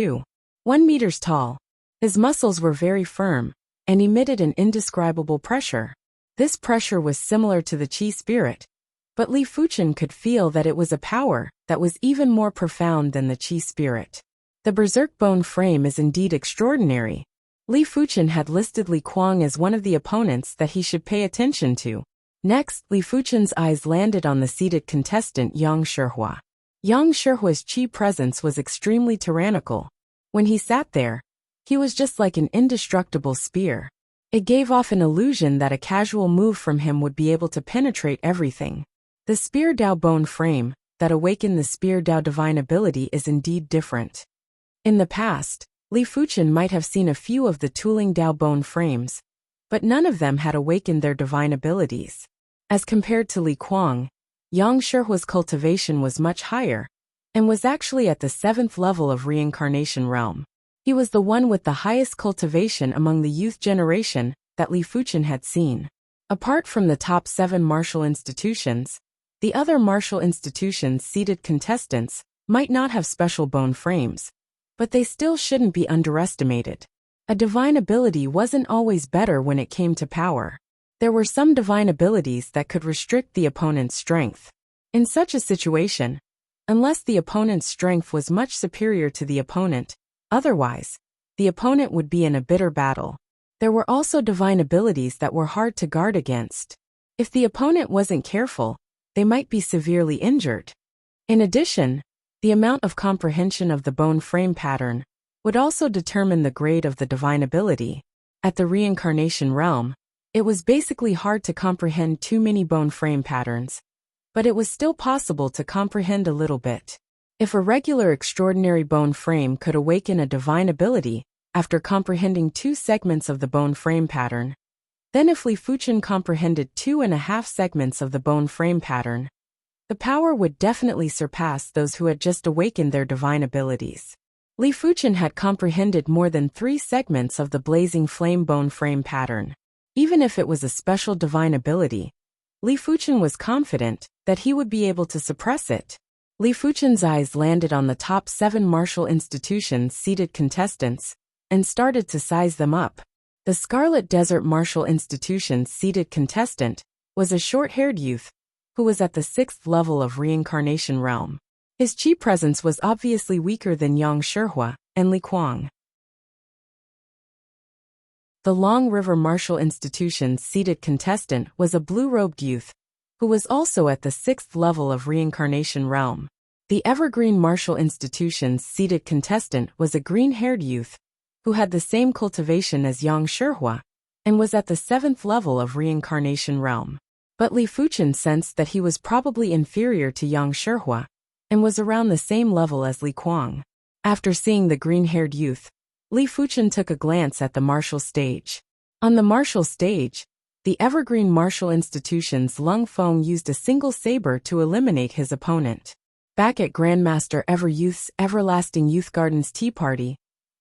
1 meters tall. His muscles were very firm and emitted an indescribable pressure. This pressure was similar to the Qi spirit, but Li Fuchen could feel that it was a power that was even more profound than the Qi spirit. The Berserk Bone Frame is indeed extraordinary. Li Fuchen had listed Li Kuang as one of the opponents that he should pay attention to. Next, Li Fuchen's eyes landed on the seated contestant Yang Shihua. Yang Shihua's qi presence was extremely tyrannical. When he sat there, he was just like an indestructible spear. It gave off an illusion that a casual move from him would be able to penetrate everything. The Spear Dao Bone Frame that awakened the Spear Dao divine ability is indeed different. In the past, Li Fuchen might have seen a few of the Tooling Dao Bone Frames, but none of them had awakened their divine abilities. As compared to Li Kuang, Yang Shihua's cultivation was much higher, and was actually at the 7th level of reincarnation realm. He was the one with the highest cultivation among the youth generation that Li Fuchen had seen. Apart from the top 7 martial institutions, the other martial institutions seated contestants might not have special bone frames, but they still shouldn't be underestimated. A divine ability wasn't always better when it came to power. There were some divine abilities that could restrict the opponent's strength. In such a situation, unless the opponent's strength was much superior to the opponent, otherwise, the opponent would be in a bitter battle. There were also divine abilities that were hard to guard against. If the opponent wasn't careful, they might be severely injured. In addition, the amount of comprehension of the bone frame pattern would also determine the grade of the divine ability. At the reincarnation realm, it was basically hard to comprehend too many bone frame patterns, but it was still possible to comprehend a little bit. If a regular extraordinary bone frame could awaken a divine ability after comprehending 2 segments of the bone frame pattern, then if Li Fuchen comprehended 2.5 segments of the bone frame pattern, the power would definitely surpass those who had just awakened their divine abilities. Li Fuchen had comprehended more than 3 segments of the blazing flame bone frame pattern. Even if it was a special divine ability, Li Fuchen was confident that he would be able to suppress it. Li Fuchen's eyes landed on the top 7 martial institutions seated contestants and started to size them up. The Scarlet Desert Martial Institution's seated contestant was a short-haired youth who was at the 6th level of reincarnation realm. His chi presence was obviously weaker than Yang Shihua and Li Kuang. The Long River Martial Institution's seated contestant was a blue-robed youth who was also at the 6th level of reincarnation realm. The Evergreen Martial Institution's seated contestant was a green-haired youth who had the same cultivation as Yang Shihua and was at the 7th level of reincarnation realm. But Li Fuchen sensed that he was probably inferior to Yang Shihua and was around the same level as Li Kuang. After seeing the green-haired youth, Li Fuchen took a glance at the martial stage. On the martial stage, the Evergreen Martial Institution's Lung Feng used a single saber to eliminate his opponent. Back at Grandmaster Youth's Everlasting Youth Garden's tea party,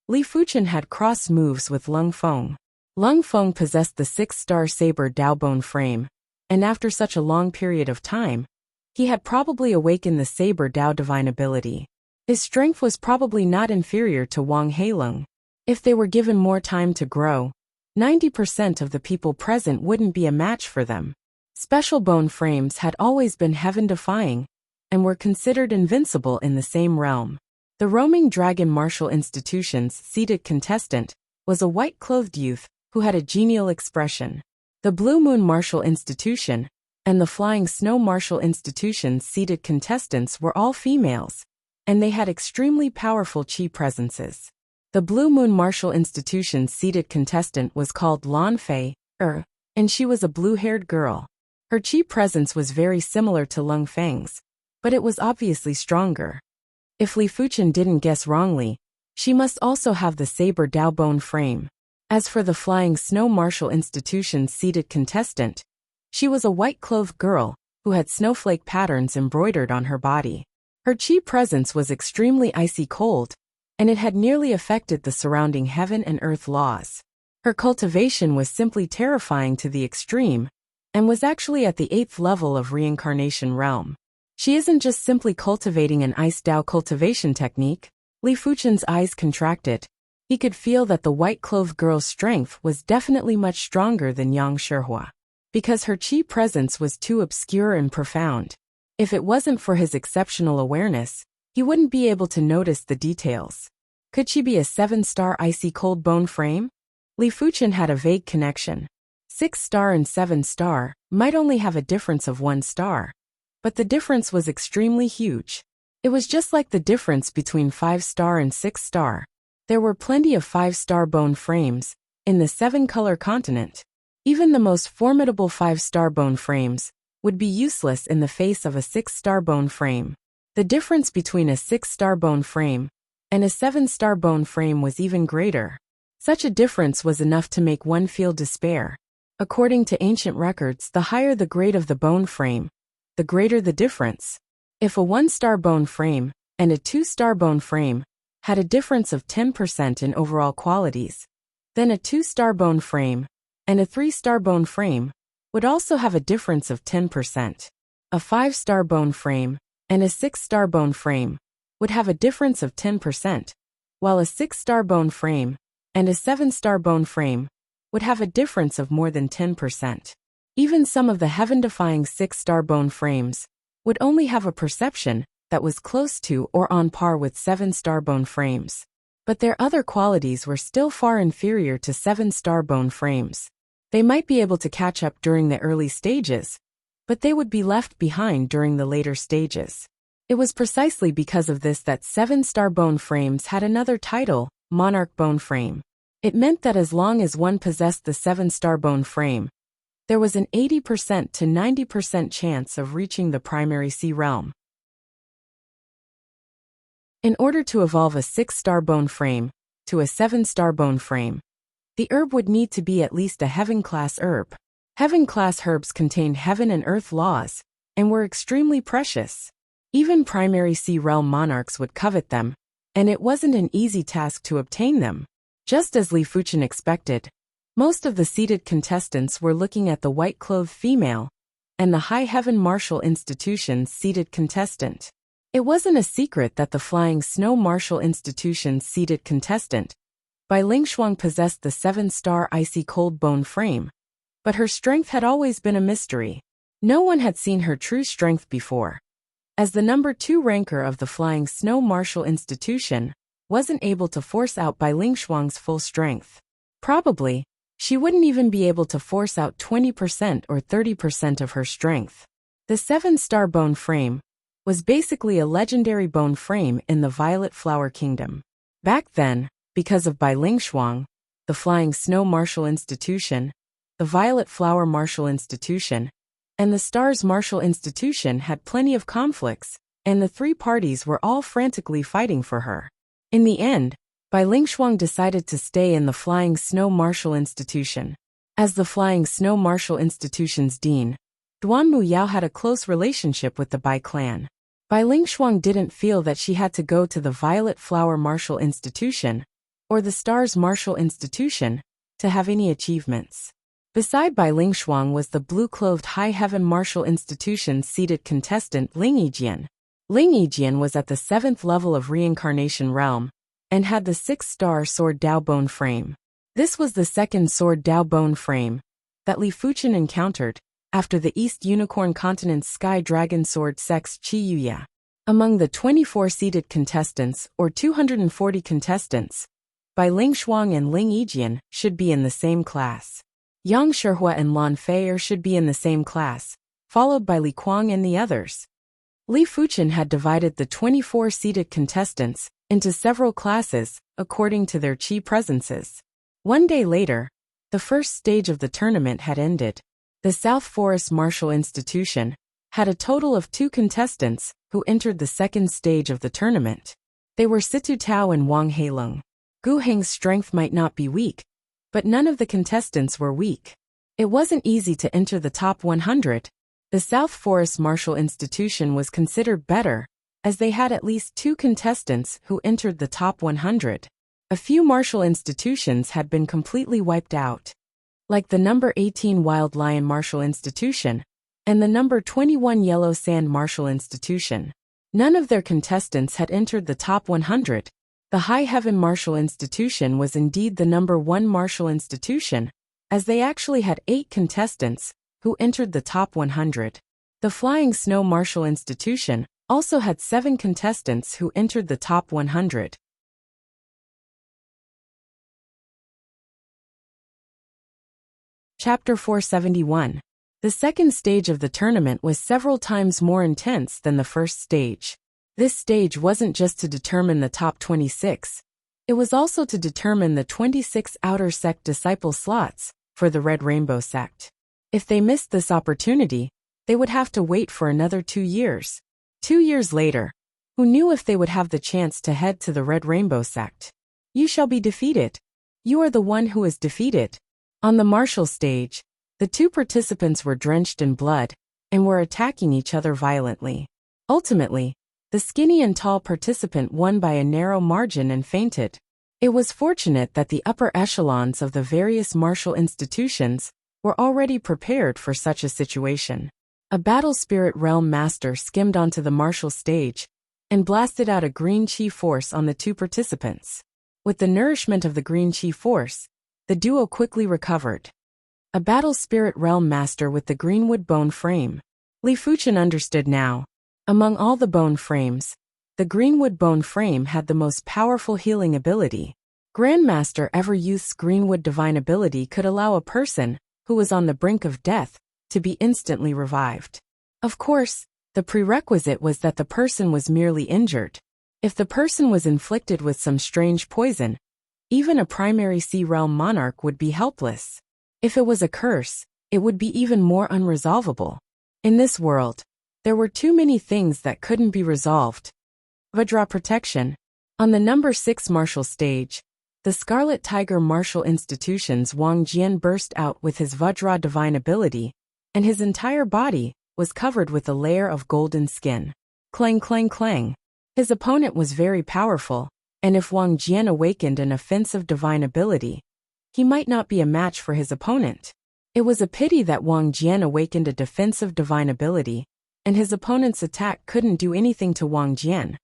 Li Fuchen had cross moves with Lung Feng. Lung Feng possessed the 6-star saber Dao bone frame, and after such a long period of time, he had probably awakened the saber Dao divine ability. His strength was probably not inferior to Wang Heilong. If they were given more time to grow, 90% of the people present wouldn't be a match for them. Special bone frames had always been heaven-defying and were considered invincible in the same realm. The Roaming Dragon Martial Institution's seated contestant was a white-clothed youth who had a genial expression. The Blue Moon Martial Institution and the Flying Snow Martial Institution's seated contestants were all females, and they had extremely powerful chi presences. The Blue Moon Martial Institution's seated contestant was called Lan Fei, and she was a blue-haired girl. Her chi presence was very similar to Lung Feng's, but it was obviously stronger. If Li Fuchen didn't guess wrongly, she must also have the saber Dao bone frame. As for the Flying Snow Martial Institution's seated contestant, she was a white-clothed girl who had snowflake patterns embroidered on her body. Her chi presence was extremely icy cold, and it had nearly affected the surrounding heaven and earth laws. Her cultivation was simply terrifying to the extreme, and was actually at the 8th level of reincarnation realm. She isn't just simply cultivating an ice Dao cultivation technique. Li Fuchen's eyes contracted. He could feel that the white-clothed girl's strength was definitely much stronger than Yang Shihua, because her chi presence was too obscure and profound. If it wasn't for his exceptional awareness, he wouldn't be able to notice the details. Could she be a 7-star icy cold bone frame? Li Fuchen had a vague connection. 6-star and 7-star might only have a difference of 1 star, but the difference was extremely huge. It was just like the difference between 5-star and 6-star. There were plenty of 5-star bone frames in the 7-color continent. Even the most formidable 5-star bone frames would be useless in the face of a 6-star bone frame. The difference between a 6-star bone frame and a 7-star bone frame was even greater. Such a difference was enough to make one feel despair. According to ancient records, the higher the grade of the bone frame, the greater the difference. If a 1-star bone frame and a 2-star bone frame had a difference of 10% in overall qualities, then a 2-star bone frame and a 3-star bone frame would also have a difference of 10%. A 5-star bone frame and a 6-star bone frame would have a difference of 10%, while a 6-star bone frame and a 7-star bone frame would have a difference of more than 10%. Even some of the heaven-defying 6-star bone frames would only have a perception that was close to or on par with 7-star bone frames. But their other qualities were still far inferior to 7-star bone frames. They might be able to catch up during the early stages, but they would be left behind during the later stages. It was precisely because of this that 7-star bone frames had another title, monarch bone frame. It meant that as long as one possessed the 7-star bone frame, there was an 80% to 90% chance of reaching the primary sea realm. In order to evolve a 6-star bone frame to a 7-star bone frame, the herb would need to be at least a heaven-class herb. Heaven-class herbs contained heaven and earth laws and were extremely precious. Even primary sea realm monarchs would covet them, and it wasn't an easy task to obtain them. Just as Li Fuchen expected, most of the seated contestants were looking at the white-clothed female and the High Heaven Martial Institution's seated contestant. It wasn't a secret that the Flying Snow Martial Institution's seated contestant, Bai Lingshuang, possessed the 7-star icy cold bone frame, but her strength had always been a mystery. No one had seen her true strength before. As the number 2 ranker of the Flying Snow Martial Institution wasn't able to force out Bai Lingshuang's full strength. Probably, she wouldn't even be able to force out 20% or 30% of her strength. The 7-star bone frame was basically a legendary bone frame in the Violet Flower Kingdom. Back then, because of Bai Lingshuang, the Flying Snow Martial Institution, the Violet Flower Martial Institution, and the Stars Martial Institution had plenty of conflicts, and the 3 parties were all frantically fighting for her. In the end, Bai Lingshuang decided to stay in the Flying Snow Martial Institution. As the Flying Snow Martial Institution's dean, Duan Muyao had a close relationship with the Bai clan. Bai Lingshuang didn't feel that she had to go to the Violet Flower Martial Institution or the Stars Martial Institution to have any achievements. Beside Bai Lingshuang was the blue-clothed High Heaven Martial Institution's seated contestant Ling Yijian. Ling Yijian was at the 7th level of Reincarnation Realm and had the 6-star Sword Dao bone frame. This was the 2nd Sword Dao bone frame that Li Fuchen encountered after the East Unicorn Continent's Sky Dragon Sword Sex Chi Yuya. Among the 24 seated contestants or 240 contestants, Bai Lingshuang and Ling Yijian should be in the same class. Yang Shihua and Lan Feier should be in the same class, followed by Li Kuang and the others. Li Fuchen had divided the 24 seated contestants into several classes according to their chi presences. One day later, the first stage of the tournament had ended. The South Forest Martial Institution had a total of 2 contestants who entered the 2nd stage of the tournament. They were Situ Tao and Wang Heilong. Gu Heng's strength might not be weak, but none of the contestants were weak. It wasn't easy to enter the top 100. The South Forest Martial Institution was considered better, as they had at least 2 contestants who entered the top 100. A few martial institutions had been completely wiped out, like the number 18 Wild Lion Martial Institution and the number 21 Yellow Sand Martial Institution. None of their contestants had entered the top 100. The High Heaven Martial Institution was indeed the number 1 martial institution, as they actually had 8 contestants who entered the top 100. The Flying Snow Martial Institution also had 7 contestants who entered the top 100. Chapter 471. The 2nd stage of the tournament was several times more intense than the first stage. This stage wasn't just to determine the top 26. It was also to determine the 26 outer sect disciple slots for the Red Rainbow sect. If they missed this opportunity, they would have to wait for another 2 years. 2 years later, who knew if they would have the chance to head to the Red Rainbow sect? You shall be defeated. You are the one who is defeated. On the martial stage, the 2 participants were drenched in blood and were attacking each other violently. Ultimately, The skinny and tall participant won by a narrow margin and fainted. It was fortunate that the upper echelons of the various martial institutions were already prepared for such a situation. A battle spirit realm master skimmed onto the martial stage and blasted out a green chi force on the two participants. With the nourishment of the green chi force, the duo quickly recovered. A battle spirit realm master with the greenwood bone frame. Li Fuchen understood now. Among all the bone frames, the greenwood bone frame had the most powerful healing ability. Grandmaster Ever Youth's greenwood divine ability could allow a person who was on the brink of death to be instantly revived. Of course, the prerequisite was that the person was merely injured. If the person was inflicted with some strange poison, even a primary sea realm monarch would be helpless. If it was a curse, it would be even more unresolvable. In this world, there were too many things that couldn't be resolved. Vajra protection. On the number 6 martial stage, the Scarlet Tiger Martial Institution's Wang Jian burst out with his Vajra divine ability, and his entire body was covered with a layer of golden skin. Clang clang clang. His opponent was very powerful, and if Wang Jian awakened an offensive divine ability, he might not be a match for his opponent. It was a pity that Wang Jian awakened a defensive divine ability, and his opponent's attack couldn't do anything to Wang Jian.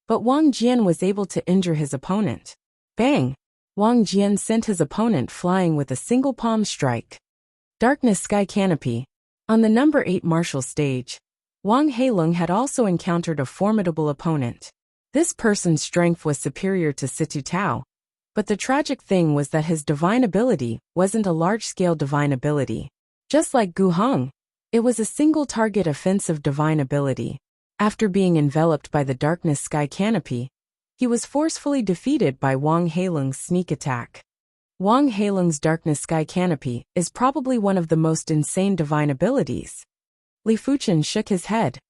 But Wang Jian was able to injure his opponent. Bang! Wang Jian sent his opponent flying with a single palm strike. Darkness Sky Canopy. On the number 8 martial stage, Wang Heilong had also encountered a formidable opponent. This person's strength was superior to Situ Tao, but the tragic thing was that his divine ability wasn't a large-scale divine ability. Just like Gu Hong, it was a single-target offensive divine ability. After being enveloped by the Darkness Sky Canopy, he was forcefully defeated by Wang Heilong's sneak attack. Wang Heilong's Darkness Sky Canopy is probably one of the most insane divine abilities. Li Fuchen shook his head.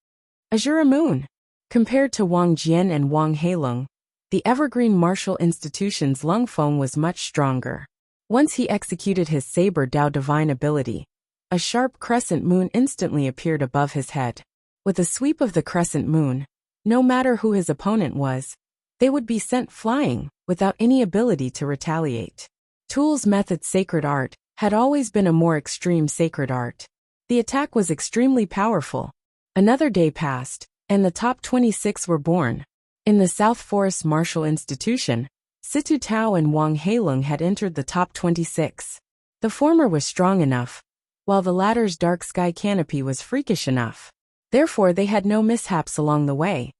Azure Moon. Compared to Wang Jian and Wang Heilong, the Evergreen Martial Institution's Lung Feng was much stronger. Once he executed his Saber Dao divine ability, a sharp crescent moon instantly appeared above his head. With a sweep of the crescent moon, no matter who his opponent was, they would be sent flying without any ability to retaliate. Tool's method Sacred Art had always been a more extreme sacred art. The attack was extremely powerful. Another day passed, and the top 26 were born. In the South Forest Martial Institution, Situ Tao and Wang Heilong had entered the top 26. The former was strong enough, while the latter's Dark Sky Canopy was freakish enough. Therefore they had no mishaps along the way.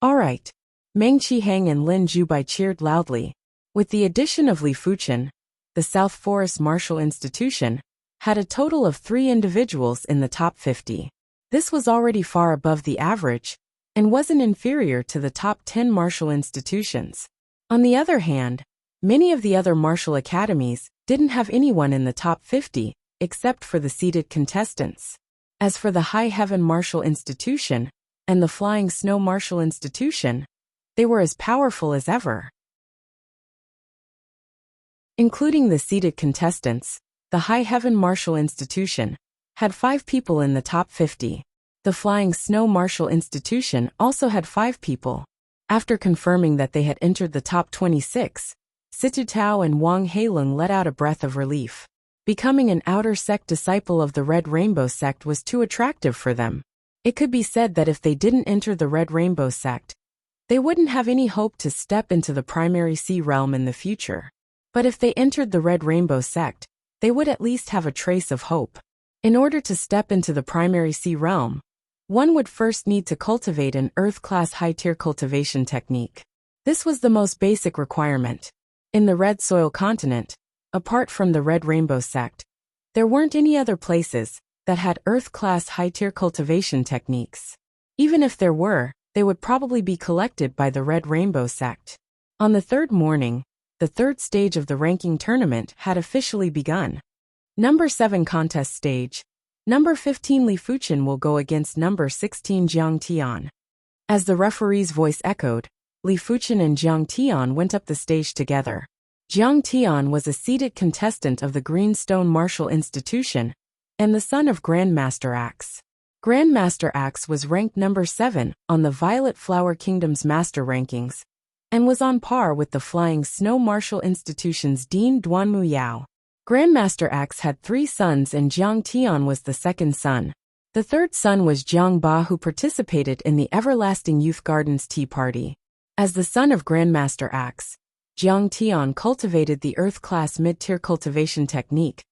Alright. Meng Qihang and Lin Zhubai cheered loudly. With the addition of Li Fuchen, the South Forest Martial Institution had a total of 3 individuals in the top 50. This was already far above the average, and wasn't inferior to the top 10 martial institutions. On the other hand, many of the other martial academies didn't have anyone in the top 50, except for the seeded contestants. As for the High Heaven Martial Institution and the Flying Snow Martial Institution, they were as powerful as ever. Including the seeded contestants, the High Heaven Martial Institution had 5 people in the top 50. The Flying Snow Martial Institution also had 5 people. After confirming that they had entered the top 26, Situ Tao and Wang Heilong let out a breath of relief. Becoming an outer sect disciple of the Red Rainbow sect was too attractive for them. It could be said that if they didn't enter the Red Rainbow sect, they wouldn't have any hope to step into the primary sea realm in the future. But if they entered the Red Rainbow sect, they would at least have a trace of hope. In order to step into the primary sea realm, one would first need to cultivate an Earth-class high-tier cultivation technique. This was the most basic requirement. In the Red Soil continent, apart from the Red Rainbow sect, there weren't any other places that had Earth-class high-tier cultivation techniques. Even if there were, they would probably be collected by the Red Rainbow sect. On the 3rd morning, the 3rd stage of the ranking tournament had officially begun. Number 7 contest stage. Number 15 Li Fuchen will go against number 16 Jiang Tian. As the referee's voice echoed, Li Fuchen and Jiang Tian went up the stage together. Jiang Tian was a seeded contestant of the Greenstone Martial Institution and the son of Grandmaster Axe. Grandmaster Axe was ranked number 7 on the Violet Flower Kingdom's master rankings, and was on par with the Flying Snow Martial Institution's Dean Duanmu Yao. Grandmaster Axe had 3 sons and Jiang Tian was the second son. The third son was Jiang Ba, who participated in the Everlasting Youth Gardens Tea Party. As the son of Grandmaster Axe, Jiang Tian cultivated the Earth-class mid-tier cultivation technique,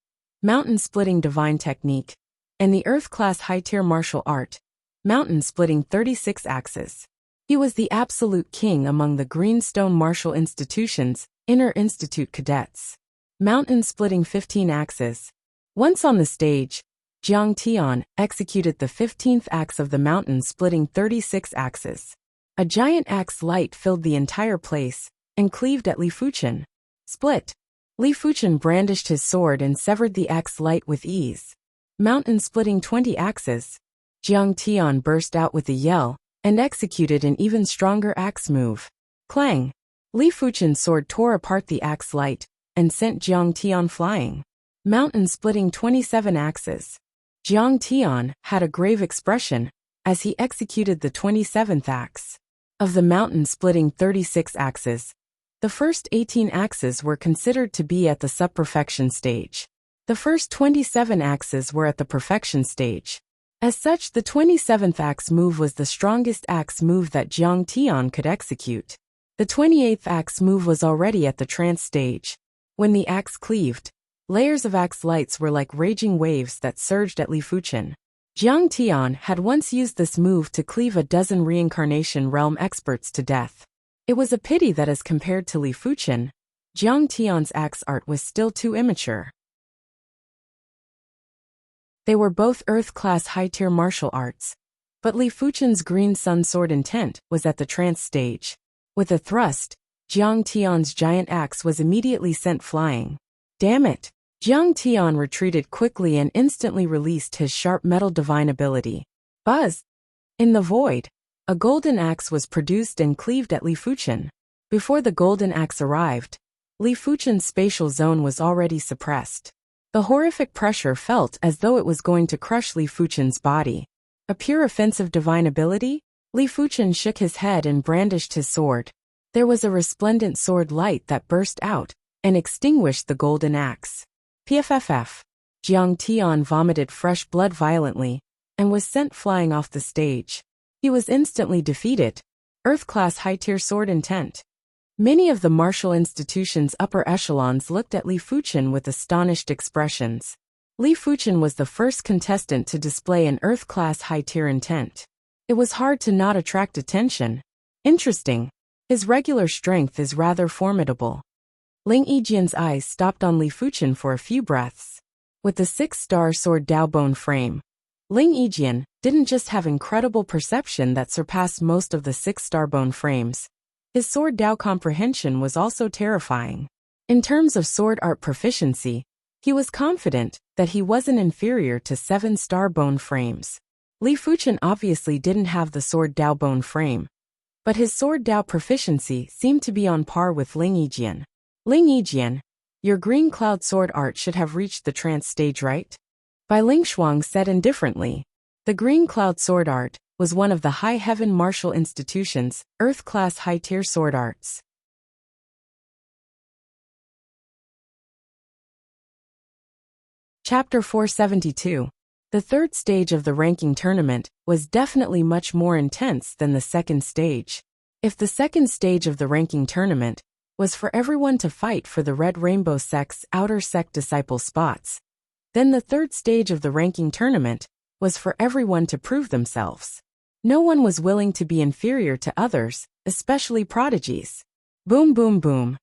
mountain-splitting divine technique, and the Earth-class high-tier martial art, mountain-splitting 36 axes. He was the absolute king among the Greenstone Martial Institution's Inter-Institute cadets. Mountain-splitting 15 axes. Once on the stage, Jiang Tian executed the 15th axe of the mountain-splitting 36 axes. A giant axe light filled the entire place and cleaved at Li Fuchen. Split. Li Fuchen brandished his sword and severed the axe light with ease. Mountain-splitting 20 axes. Jiang Tian burst out with a yell and executed an even stronger axe move. Clang! Li Fuchen's sword tore apart the axe light and sent Jiang Tian flying. Mountain-splitting 27 axes. Jiang Tian had a grave expression as he executed the 27th axe. Of the mountain-splitting 36 axes, the first 18 axes were considered to be at the sub-perfection stage. The first 27 axes were at the perfection stage. As such, the 27th axe move was the strongest axe move that Jiang Tian could execute. The 28th axe move was already at the trance stage. When the axe cleaved, layers of axe lights were like raging waves that surged at Li Fuchen. Jiang Tian had once used this move to cleave a dozen reincarnation realm experts to death. It was a pity that as compared to Li Fuchen, Jiang Tian's axe art was still too immature. They were both Earth-class high-tier martial arts, but Li Fuchen's Green Sun Sword Intent was at the trance stage. With a thrust, Jiang Tian's giant axe was immediately sent flying. Damn it! Jiang Tian retreated quickly and instantly released his sharp metal divine ability. Buzz! In the void, a golden axe was produced and cleaved at Li Fuchen. Before the golden axe arrived, Li Fuchen's spatial zone was already suppressed. The horrific pressure felt as though it was going to crush Li Fuchen's body. A pure offensive divine ability? Li Fuchen shook his head and brandished his sword. There was a resplendent sword light that burst out and extinguished the golden axe. PFFF. Jiang Tian vomited fresh blood violently and was sent flying off the stage. He was instantly defeated. Earth-class high-tier sword intent. Many of the martial institution's upper echelons looked at Li Fuchen with astonished expressions. Li Fuchen was the first contestant to display an Earth-class high-tier intent. It was hard to not attract attention. Interesting. His regular strength is rather formidable. Ling Yijian's eyes stopped on Li Fuchen for a few breaths. With the 6-star sword Dao bone frame, Ling Yijian didn't just have incredible perception that surpassed most of the 6-star bone frames. His sword Dao comprehension was also terrifying. In terms of sword art proficiency, he was confident that he wasn't inferior to 7-star bone frames. Li Fuchen obviously didn't have the sword Dao bone frame, but his sword Dao proficiency seemed to be on par with Ling Yijian. Ling Yijian, your green cloud sword art should have reached the trance stage, right? Bai Lingshuang said indifferently. The green cloud sword art was one of the High Heaven Martial Institution's Earth-class high-tier sword arts. Chapter 472. The third stage of the ranking tournament was definitely much more intense than the second stage. If the second stage of the ranking tournament was for everyone to fight for the Red Rainbow Sect's outer sect disciple spots, then the third stage of the ranking tournament was for everyone to prove themselves. No one was willing to be inferior to others, especially prodigies. Boom boom boom.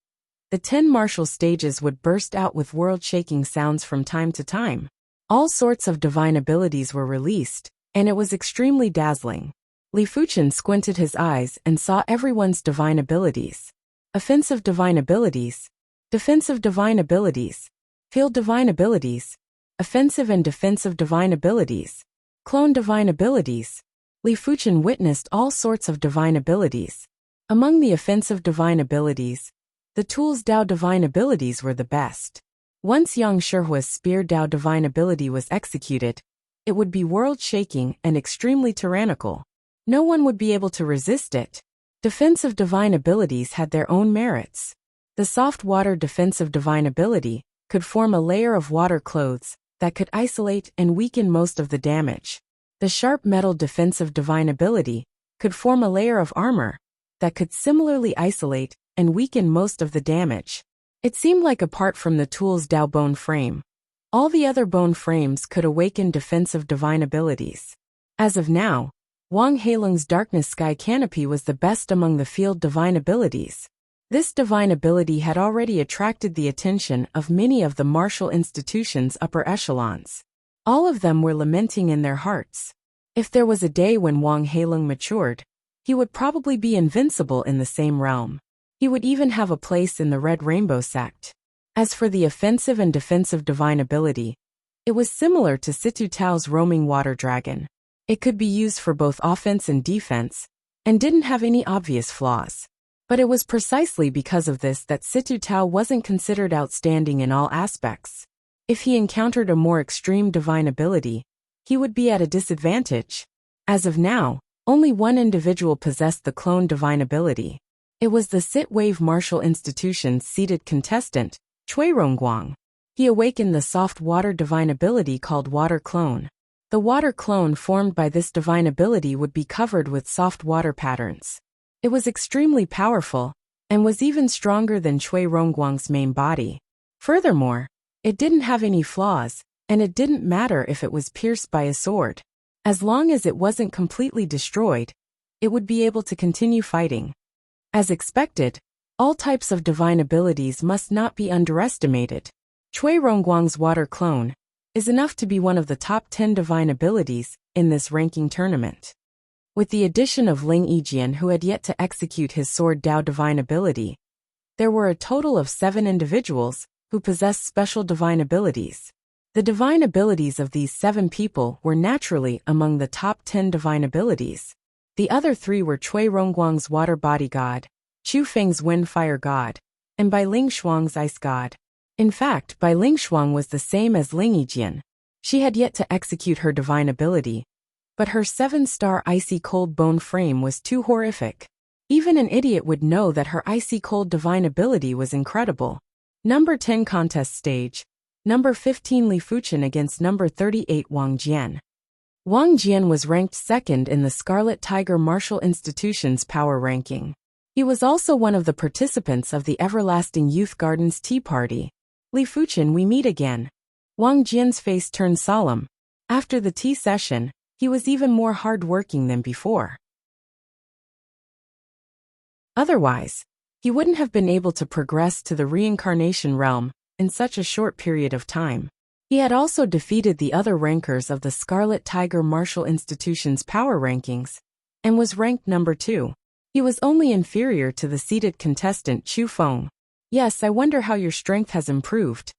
The 10 martial stages would burst out with world-shaking sounds from time to time. All sorts of divine abilities were released, and it was extremely dazzling. Li Fuchen squinted his eyes and saw everyone's divine abilities. Offensive divine abilities, defensive divine abilities, field divine abilities, offensive and defensive divine abilities, clone divine abilities. Li Fuchen witnessed all sorts of divine abilities. Among the offensive divine abilities, the Tools Dao divine abilities were the best. Once Yang Shihua's Spear Dao divine ability was executed, It would be world-shaking and extremely tyrannical. No one would be able to resist it. Defensive divine abilities had their own merits. The soft water defensive divine ability could form a layer of water clothes that could isolate and weaken most of the damage. The sharp metal defensive divine ability could form a layer of armor that could similarly isolate and weaken most of the damage. It seemed like apart from the tool's Dao bone frame, all the other bone frames could awaken defensive divine abilities. As of now, Wang Heilong's Darkness Sky Canopy was the best among the field divine abilities. This divine ability had already attracted the attention of many of the martial institution's upper echelons. All of them were lamenting in their hearts. If there was a day when Wang Heilong matured, he would probably be invincible in the same realm. He would even have a place in the Red Rainbow sect. As for the offensive and defensive divine ability, it was similar to Situ Tao's roaming water dragon. It could be used for both offense and defense, and didn't have any obvious flaws. But it was precisely because of this that Situ Tao wasn't considered outstanding in all aspects. If he encountered a more extreme divine ability, he would be at a disadvantage. As of now, only one individual possessed the clone divine ability. It was the Sit Wave Martial Institution's seated contestant, Cui Rongguang. He awakened the soft water divine ability called Water Clone. The water clone formed by this divine ability would be covered with soft water patterns. It was extremely powerful, and was even stronger than Cui Rongguang's main body. Furthermore, it didn't have any flaws, and it didn't matter if it was pierced by a sword. As long as it wasn't completely destroyed, it would be able to continue fighting. As expected, all types of divine abilities must not be underestimated. Cui Rongguang's water clone is enough to be one of the top 10 divine abilities in this ranking tournament. With the addition of Ling Yijian, who had yet to execute his Sword Dao divine ability, there were a total of 7 individuals who possessed special divine abilities. The divine abilities of these 7 people were naturally among the top 10 divine abilities. The other 3 were Cui Rongguang's Water Body God, Chu Feng's Wind Fire God, and Bai Ling Shuang's Ice God. In fact, Bai Ling Shuang was the same as Ling Yijian. She had yet to execute her divine ability, but her 7-star icy cold bone frame was too horrific. Even an idiot would know that her icy cold divine ability was incredible. Number 10 contest stage. Number 15 Li Fuchen against number 38 Wang Jian. Wang Jian was ranked second in the Scarlet Tiger Martial Institution's power ranking. He was also one of the participants of the Everlasting Youth Gardens Tea Party. Li Fuchen, we meet again. Wang Jian's face turned solemn. After the tea session, he was even more hard-working than before. Otherwise, he wouldn't have been able to progress to the reincarnation realm in such a short period of time. He had also defeated the other rankers of the Scarlet Tiger Martial Institution's power rankings, and was ranked number 2. He was only inferior to the seated contestant Chu Feng. Yes, I wonder how your strength has improved.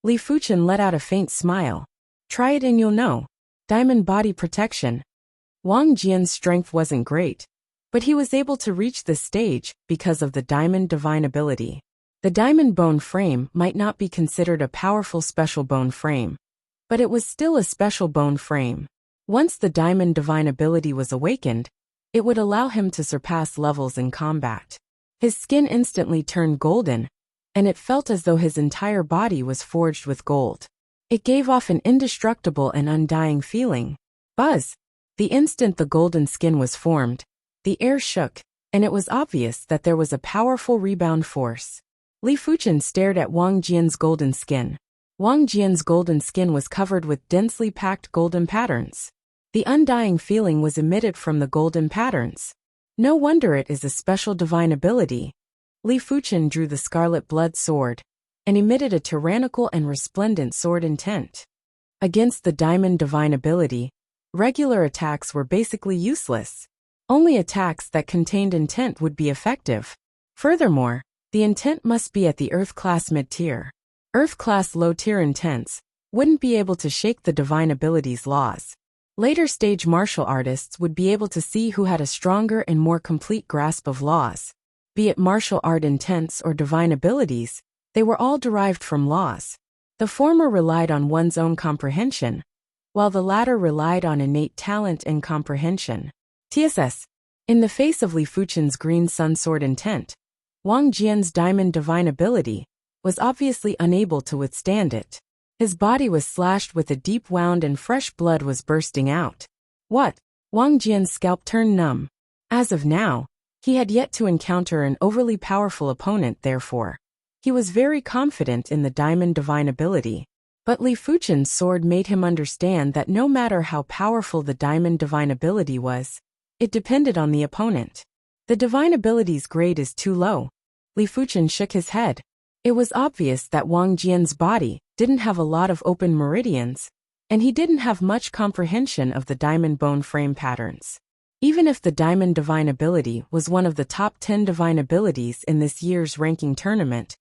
Li Fuchen let out a faint smile. Try it and you'll know. Diamond body protection. Wang Jian's strength wasn't great, but he was able to reach this stage because of the diamond divine ability. The diamond bone frame might not be considered a powerful special bone frame, but it was still a special bone frame. Once the diamond divine ability was awakened, it would allow him to surpass levels in combat. His skin instantly turned golden, and it felt as though his entire body was forged with gold. It gave off an indestructible and undying feeling. Buzz! The instant the golden skin was formed, the air shook, and it was obvious that there was a powerful rebound force. Li Fuchen stared at Wang Jian's golden skin. Wang Jian's golden skin was covered with densely packed golden patterns. The undying feeling was emitted from the golden patterns. No wonder it is a special divine ability. Li Fuchen drew the scarlet blood sword, and emitted a tyrannical and resplendent sword intent. Against the diamond divine ability, regular attacks were basically useless. Only attacks that contained intent would be effective. Furthermore, the intent must be at the Earth-class mid-tier. Earth-class low-tier intents wouldn't be able to shake the divine ability's laws. Later-stage martial artists would be able to see who had a stronger and more complete grasp of laws. Be it martial art intents or divine abilities, they were all derived from laws. The former relied on one's own comprehension, while the latter relied on innate talent and comprehension. TSS. In the face of Li Fuchen's green sun sword intent, Wang Jian's diamond divine ability was obviously unable to withstand it. His body was slashed with a deep wound and fresh blood was bursting out. What? Wang Jian's scalp turned numb. As of now, he had yet to encounter an overly powerful opponent, therefore. He was very confident in the diamond divine ability. But Li Fuchen's sword made him understand that no matter how powerful the diamond divine ability was, it depended on the opponent. The divine ability's grade is too low. Li Fuchen shook his head. It was obvious that Wang Jian's body didn't have a lot of open meridians, and he didn't have much comprehension of the diamond bone frame patterns. Even if the diamond divine ability was one of the top 10 divine abilities in this year's ranking tournament,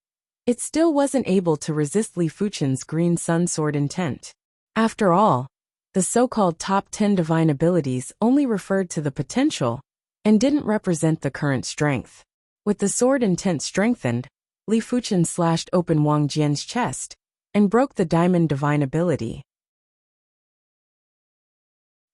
it still wasn't able to resist Li Fuchen's green sun sword intent. After all, the so-called top 10 divine abilities only referred to the potential and didn't represent the current strength. With the sword intent strengthened, Li Fuchen slashed open Wang Jian's chest and broke the diamond divine ability.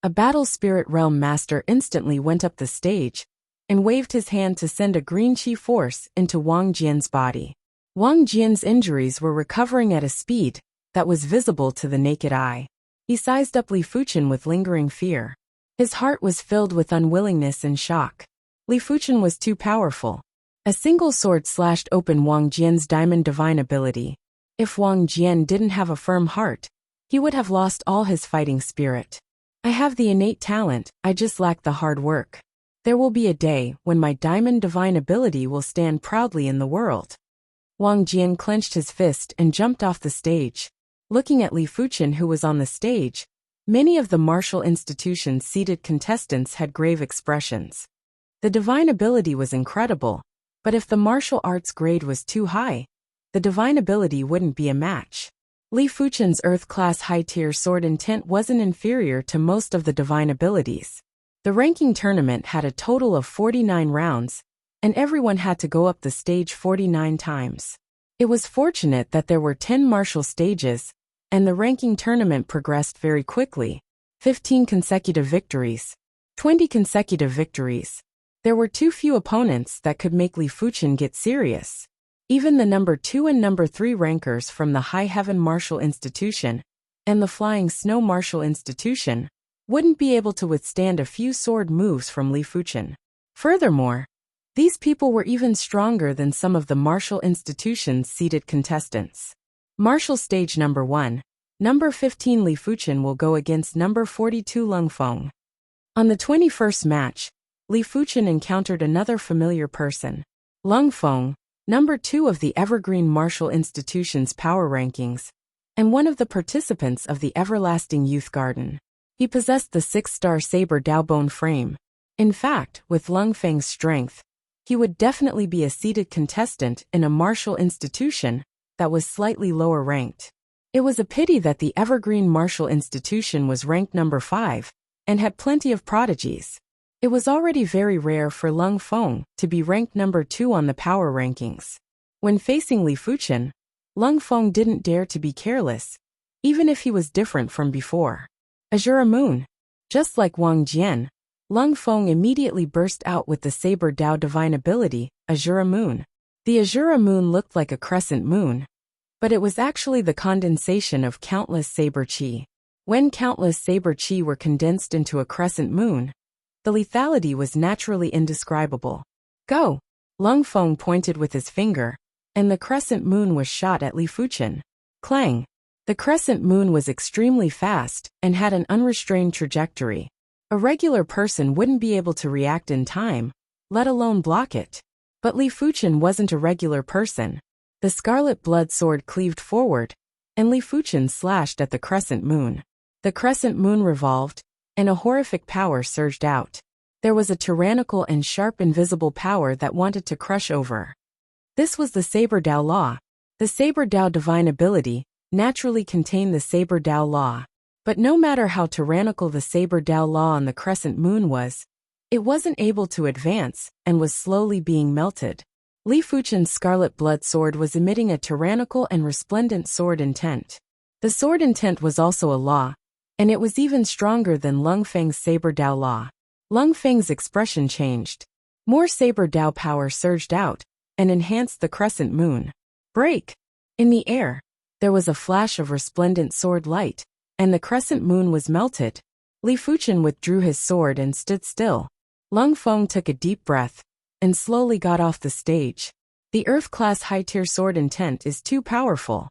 A battle spirit realm master instantly went up the stage and waved his hand to send a green chi force into Wang Jian's body. Wang Jian's injuries were recovering at a speed that was visible to the naked eye. He sized up Li Fuchen with lingering fear. His heart was filled with unwillingness and shock. Li Fuchen was too powerful. A single sword slashed open Wang Jian's diamond divine ability. If Wang Jian didn't have a firm heart, he would have lost all his fighting spirit. I have the innate talent, I just lack the hard work. There will be a day when my diamond divine ability will stand proudly in the world. Wang Jian clenched his fist and jumped off the stage. Looking at Li Fuchen, who was on the stage, many of the martial institution's seated contestants had grave expressions. The divine ability was incredible, but if the martial arts grade was too high, the divine ability wouldn't be a match. Li Fuchen's Earth-class high-tier sword intent wasn't inferior to most of the divine abilities. The ranking tournament had a total of 49 rounds, and everyone had to go up the stage 49 times. It was fortunate that there were 10 martial stages, and the ranking tournament progressed very quickly. 15 consecutive victories. 20 consecutive victories. There were too few opponents that could make Li Fuchen get serious. Even the number 2 and number 3 rankers from the High Heaven Martial Institution and the Flying Snow Martial Institution wouldn't be able to withstand a few sword moves from Li Fuchen. Furthermore, these people were even stronger than some of the martial institution's seated contestants. Martial stage number 1. Number 15 Li Fuchen will go against number 42 Lung Feng. On the 21st match, Li Fuchen encountered another familiar person. Lung Feng, number 2 of the Evergreen Martial Institution's power rankings, and one of the participants of the Everlasting Youth Garden. He possessed the 6-star saber Dao bone frame. In fact, with Lung Feng's strength, he would definitely be a seated contestant in a martial institution that was slightly lower ranked. It was a pity that the Evergreen Martial Institution was ranked number 5 and had plenty of prodigies. It was already very rare for Lung Feng to be ranked number 2 on the power rankings. When facing Li Fuchen, Lung Feng didn't dare to be careless, even if he was different from before. Azura Moon. Just like Wang Jian, Lung Feng immediately burst out with the Saber Dao divine ability, Azura Moon. The Azura Moon looked like a crescent moon, but it was actually the condensation of countless saber chi. When countless saber chi were condensed into a crescent moon, the lethality was naturally indescribable. Go! Lung Feng pointed with his finger, and the crescent moon was shot at Li Fuchen. Clang! The crescent moon was extremely fast and had an unrestrained trajectory. A regular person wouldn't be able to react in time, let alone block it. But Li Fuchen wasn't a regular person. The scarlet blood sword cleaved forward, and Li Fuchen slashed at the crescent moon. The crescent moon revolved, and a horrific power surged out. There was a tyrannical and sharp invisible power that wanted to crush over. This was the Saber Dao Law. The Saber Dao divine ability naturally contained the Saber Dao Law. But no matter how tyrannical the Saber Dao Law on the crescent moon was, it wasn't able to advance and was slowly being melted. Li Fuchen's scarlet blood sword was emitting a tyrannical and resplendent sword intent. The sword intent was also a law, and it was even stronger than Lung Feng's Saber Dao Law. Lung Feng's expression changed. More Saber Dao power surged out and enhanced the crescent moon. Break! In the air, there was a flash of resplendent sword light, and the crescent moon was melted. Li Fuchen withdrew his sword and stood still. Lung Feng took a deep breath and slowly got off the stage. The Earth-class high-tier sword intent is too powerful.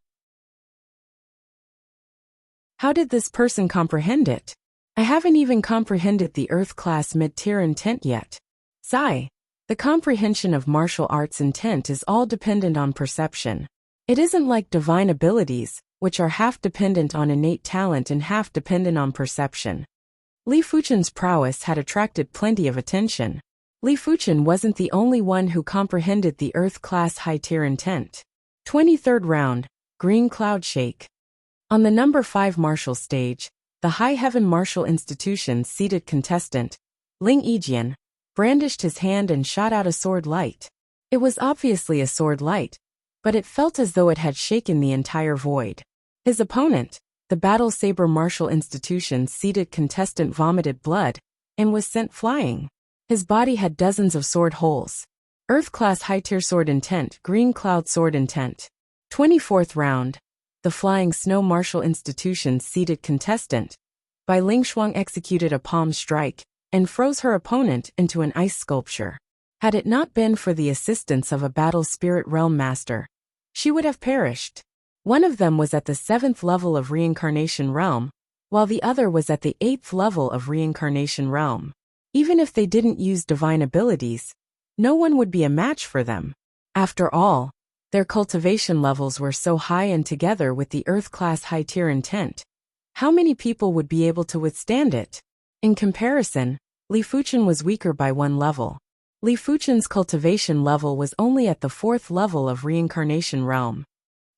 How did this person comprehend it? I haven't even comprehended the Earth-class mid-tier intent yet. Sigh. The comprehension of martial arts intent is all dependent on perception. It isn't like divine abilities, which are half dependent on innate talent and half dependent on perception. Li Fuchen's prowess had attracted plenty of attention. Li Fuchen wasn't the only one who comprehended the Earth-class high-tier intent. 23rd round, Green Cloud Shake. On the number 5 martial stage, the High Heaven Martial Institution's seated contestant, Ling Yijian, brandished his hand and shot out a sword light. It was obviously a sword light, but it felt as though it had shaken the entire void. His opponent, the Battle Saber Martial Institution's seated contestant, vomited blood and was sent flying. His body had dozens of sword holes. Earth-class high-tier sword intent, Green Cloud sword intent. 24th round, the Flying Snow Martial Institution's seated contestant, Bai Lingshuang, executed a palm strike and froze her opponent into an ice sculpture. Had it not been for the assistance of a Battle Spirit Realm Master, she would have perished. One of them was at the 7th level of Reincarnation Realm, while the other was at the 8th level of Reincarnation Realm. Even if they didn't use divine abilities, no one would be a match for them. After all, their cultivation levels were so high, and together with the Earth-class high-tier intent, how many people would be able to withstand it? In comparison, Li Fuchen was weaker by 1 level. Li Fuchen's cultivation level was only at the 4th level of Reincarnation Realm.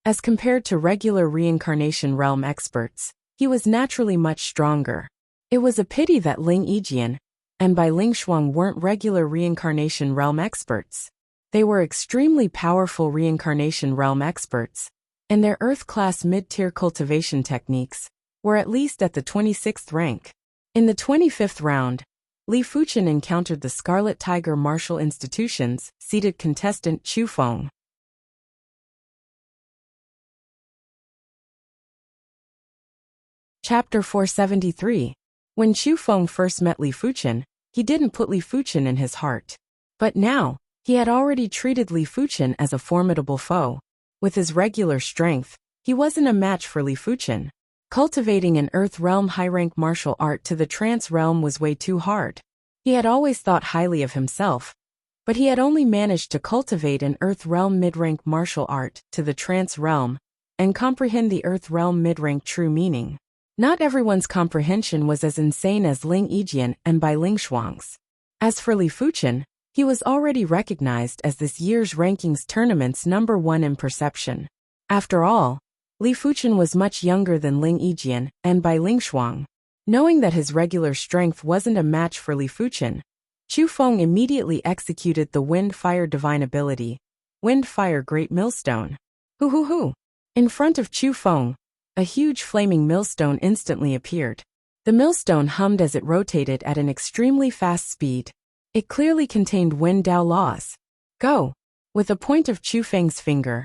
As compared to regular Reincarnation Realm experts, he was naturally much stronger. It was a pity that Ling Yijian and Bai Lingshuang weren't regular Reincarnation Realm experts. They were extremely powerful Reincarnation Realm experts, and their Earth-class mid-tier cultivation techniques were at least at the 26th rank. In the 25th round, Li Fuchen encountered the Scarlet Tiger Martial Institution's seated contestant, Chu Feng. Chapter 473. When Chu Feng first met Li Fuchen, he didn't put Li Fuchen in his heart. But now, he had already treated Li Fuchen as a formidable foe. With his regular strength, he wasn't a match for Li Fuchen. Cultivating an Earth Realm high-rank martial art to the Trance Realm was way too hard. He had always thought highly of himself, but he had only managed to cultivate an Earth Realm mid-rank martial art to the Trance Realm and comprehend the Earth Realm mid-rank true meaning. Not everyone's comprehension was as insane as Ling Yijian and Bai Lingshuang's. As for Li Fuchen, he was already recognized as this year's rankings tournament's number 1 in perception. After all, Li Fuchen was much younger than Ling Yijian and Bai Lingshuang. Knowing that his regular strength wasn't a match for Li Fuchen, Chu Feng immediately executed the Wind-Fire Divine ability, Wind-Fire Great Millstone. Hoo! In front of Chu Feng, a huge flaming millstone instantly appeared. The millstone hummed as it rotated at an extremely fast speed. It clearly contained Wind Dao laws. Go! With a point of Chu Feng's finger,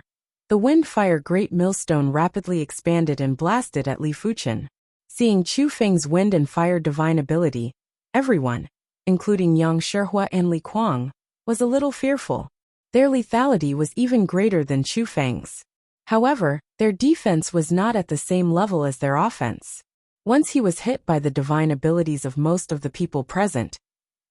the Wind-Fire Great Millstone rapidly expanded and blasted at Li Fuchen. Seeing Chu Feng's Wind and Fire Divine ability, everyone, including Yang Shihua and Li Kuang, was a little fearful. Their lethality was even greater than Chu Feng's. However, their defense was not at the same level as their offense. Once he was hit by the divine abilities of most of the people present,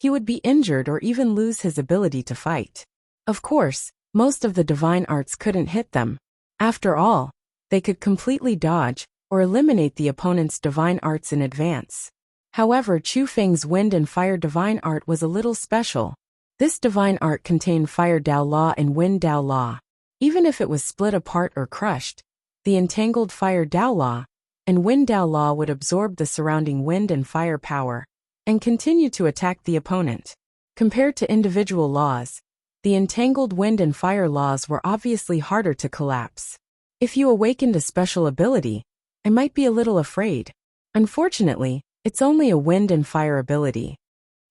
he would be injured or even lose his ability to fight. Of course, most of the divine arts couldn't hit them. After all, they could completely dodge or eliminate the opponent's divine arts in advance. However, Chu Feng's Wind and Fire Divine Art was a little special. This divine art contained Fire Dao Law and Wind Dao Law. Even if it was split apart or crushed, the entangled Fire Dao Law and Wind Dao Law would absorb the surrounding wind and fire power and continue to attack the opponent. Compared to individual laws, the entangled wind and fire laws were obviously harder to collapse. If you awakened a special ability, I might be a little afraid. Unfortunately, it's only a wind and fire ability.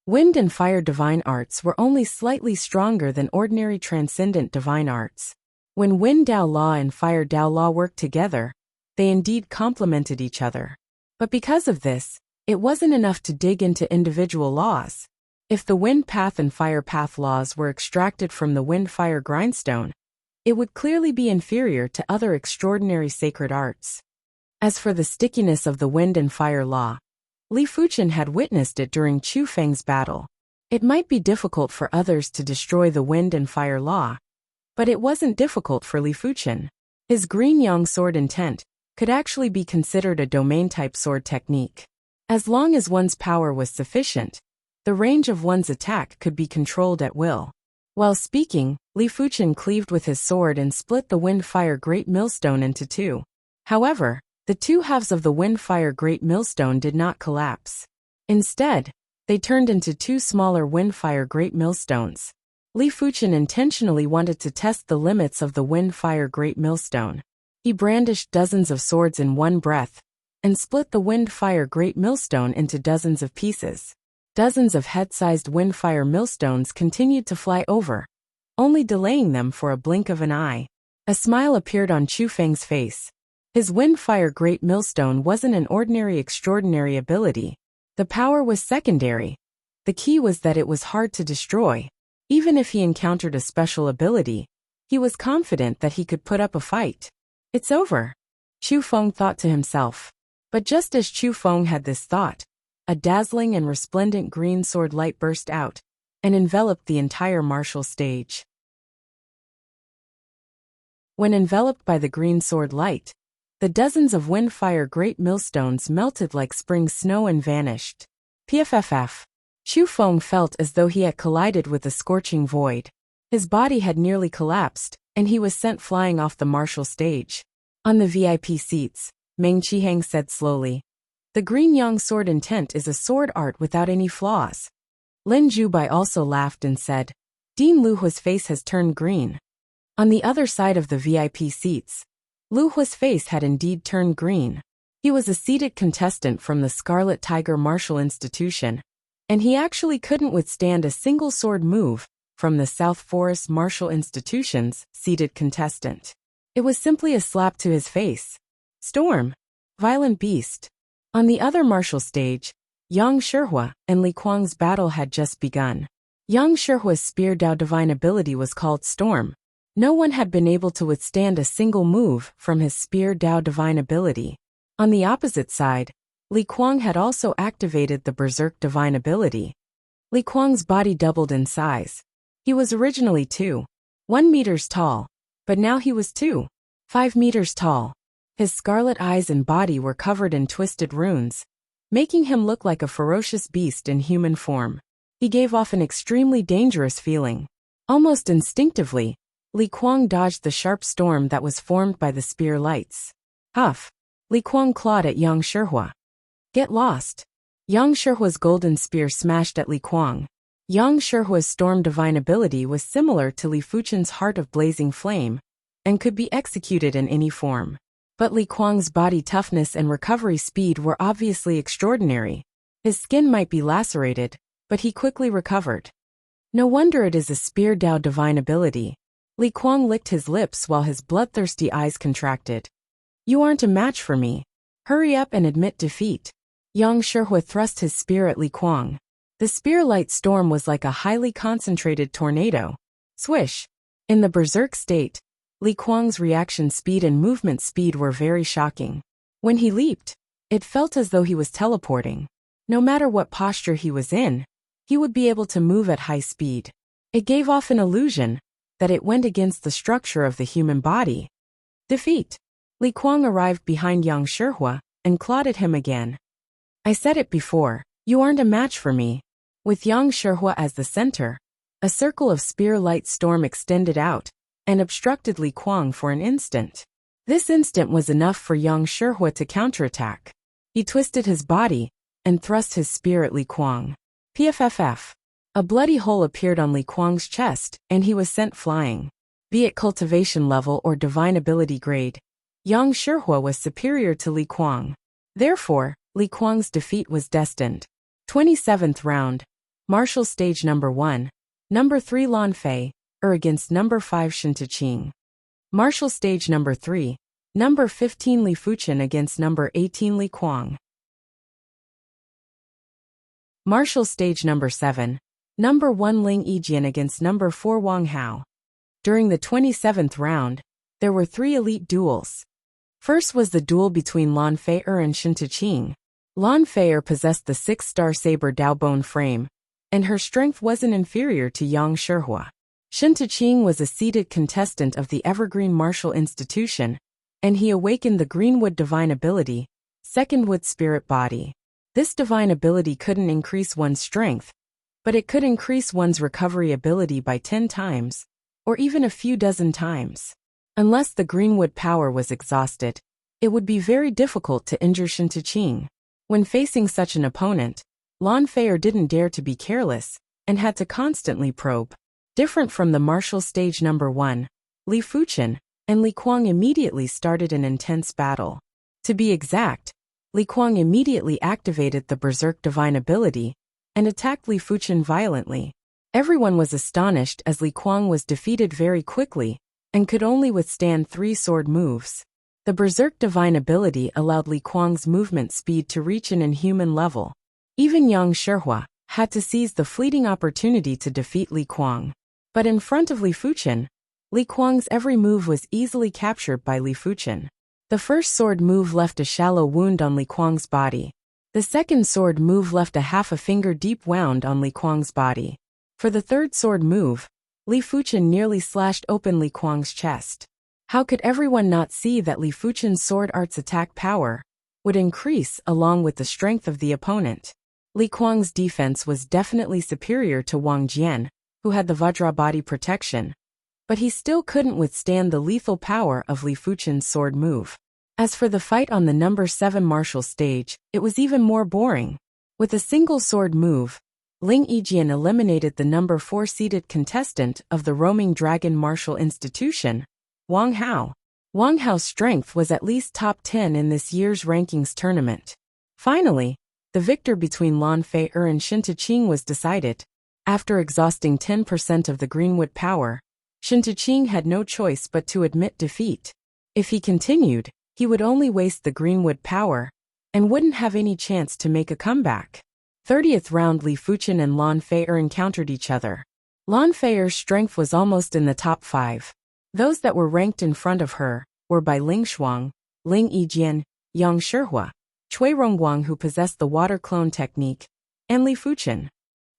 Wind and fire divine arts were only slightly stronger than ordinary transcendent divine arts. When Wind Dao Law and Fire Dao Law worked together, they indeed complemented each other. But because of this, it wasn't enough to dig into individual laws. If the Wind Path and Fire Path laws were extracted from the Wind-Fire Grindstone, it would clearly be inferior to other extraordinary sacred arts. As for the stickiness of the Wind and Fire Law, Li Fuchen had witnessed it during Chu Feng's battle. It might be difficult for others to destroy the Wind and Fire Law, but it wasn't difficult for Li Fuchen. His Green Yang sword intent could actually be considered a domain-type sword technique. As long as one's power was sufficient, the range of one's attack could be controlled at will. While speaking, Li Fuchen cleaved with his sword and split the Wind-Fire Great Millstone into two. However, the two halves of the Wind-Fire Great Millstone did not collapse. Instead, they turned into two smaller Wind-Fire Great Millstones. Li Fuchen intentionally wanted to test the limits of the Wind-Fire Great Millstone. He brandished dozens of swords in one breath, and split the Wind-Fire Great Millstone into dozens of pieces. Dozens of head-sized Wind-Fire millstones continued to fly over, only delaying them for a blink of an eye. A smile appeared on Chu Feng's face. His Wind-Fire Great Millstone wasn't an ordinary extraordinary ability. The power was secondary. The key was that it was hard to destroy. Even if he encountered a special ability, he was confident that he could put up a fight. It's over, Chu Feng thought to himself. But just as Chu Feng had this thought, a dazzling and resplendent green sword light burst out and enveloped the entire martial stage. When enveloped by the green sword light, the dozens of Wind-Fire Great Millstones melted like spring snow and vanished. PFFF. Chu Feng felt as though he had collided with a scorching void. His body had nearly collapsed, and he was sent flying off the martial stage. On the VIP seats, Meng Qihang said slowly, "The Green Yang sword intent is a sword art without any flaws." Lin Zhubai also laughed and said, "Dean Luhua's face has turned green." On the other side of the VIP seats, Luhua's face had indeed turned green. He was a seated contestant from the Scarlet Tiger Martial Institution, and he actually couldn't withstand a single sword move from the South Forest Martial Institution's seated contestant. It was simply a slap to his face. Storm. Violent Beast. On the other martial stage, Yang Shihua and Li Kuang's battle had just begun. Yang Shihua's Spear Dao divine ability was called Storm. No one had been able to withstand a single move from his Spear Dao divine ability. On the opposite side, Li Kuang had also activated the Berserk divine ability. Li Kuang's body doubled in size. He was originally 2.1 meters tall, but now he was 2.5 meters tall. His scarlet eyes and body were covered in twisted runes, making him look like a ferocious beast in human form. He gave off an extremely dangerous feeling. Almost instinctively, Li Kuang dodged the sharp storm that was formed by the spear lights. Huff! Li Kuang clawed at Yang Shihua. Get lost! Yang Shihua's golden spear smashed at Li Kuang. Yang Shihua's storm divine ability was similar to Li Fuchen's Heart of Blazing Flame, and could be executed in any form. But Li Kuang's body toughness and recovery speed were obviously extraordinary. His skin might be lacerated, but he quickly recovered. No wonder it is a Spear Dao divine ability. Li Kuang licked his lips while his bloodthirsty eyes contracted. You aren't a match for me. Hurry up and admit defeat. Yang Shihua thrust his spear at Li Kuang. The spear light storm was like a highly concentrated tornado. Swish! In the berserk state, Li Kuang's reaction speed and movement speed were very shocking. When he leaped, it felt as though he was teleporting. No matter what posture he was in, he would be able to move at high speed. It gave off an illusion that it went against the structure of the human body. Defeat. Li Kuang arrived behind Yang Shihua and clawed at him again. I said it before, you aren't a match for me. With Yang Shihua as the center, a circle of spear light storm extended out and obstructed Li Kuang for an instant. This instant was enough for Yang Shihua to counterattack. He twisted his body and thrust his spear at Li Kuang. PFFF. A bloody hole appeared on Li Kuang's chest, and he was sent flying. Be it cultivation level or divine ability grade, Yang Shihua was superior to Li Kuang. Therefore, Li Kuang's defeat was destined. 27th round. Martial stage number 1. Number 3 Lan Fei, against number 5 Shen Tuqing. Martial stage number 3. Number 15 Li Fuchen against number 18 Li Kuang. Martial stage number 7. Number 1 Ling Yijian against number 4 Wang Hao. During the 27th round, there were 3 elite duels. First was the duel between Lan Fei and Shen Tuqing. Lan Fei possessed the 6-star saber Dao bone frame, and her strength wasn't inferior to Yang Shihua. Shen Tuqing was a seated contestant of the Evergreen Martial Institution, and he awakened the Greenwood Divine Ability, Second Wood Spirit Body. This divine ability couldn't increase one's strength, but it could increase one's recovery ability by 10 times, or even a few dozen times. Unless the Greenwood power was exhausted, it would be very difficult to injure Shen Tuqing. When facing such an opponent, Lan Fei didn't dare to be careless, and had to constantly probe. Different from the martial stage number 1, Li Fuchen and Li Kuang immediately started an intense battle. To be exact, Li Kuang immediately activated the Berserk Divine Ability and attacked Li Fuchen violently. Everyone was astonished as Li Kuang was defeated very quickly and could only withstand 3 sword moves. The Berserk Divine Ability allowed Li Kuang's movement speed to reach an inhuman level. Even Yang Shihua had to seize the fleeting opportunity to defeat Li Kuang. But in front of Li Fuchen, Li Kuang's every move was easily captured by Li Fuchen. The first sword move left a shallow wound on Li Kuang's body. The second sword move left a half a finger deep wound on Li Kuang's body. For the third sword move, Li Fuchen nearly slashed open Li Kuang's chest. How could everyone not see that Li Fuchen's sword art's attack power would increase along with the strength of the opponent? Li Kuang's defense was definitely superior to Wang Jian, who had the Vajra body protection, but he still couldn't withstand the lethal power of Li Fuchen's sword move. As for the fight on the number 7 martial stage, it was even more boring. With a single sword move, Ling Yijian eliminated the number 4 seated contestant of the Roaming Dragon Martial Institution, Wang Hao. Wang Hao's strength was at least top 10 in this year's rankings tournament. Finally, the victor between Lan Fei and Shen Tuqing was decided. After exhausting 10% of the Greenwood power, Shen Tuqing had no choice but to admit defeat. If he continued, he would only waste the Greenwood power and wouldn't have any chance to make a comeback. 30th round. Li Fuchen and Lan Fei encountered each other. Lan Fei's strength was almost in the top 5. Those that were ranked in front of her were by Ling Shuang, Ling Yijian, Yang Shihua, Cui Rongguang, who possessed the water clone technique, and Li Fuchen.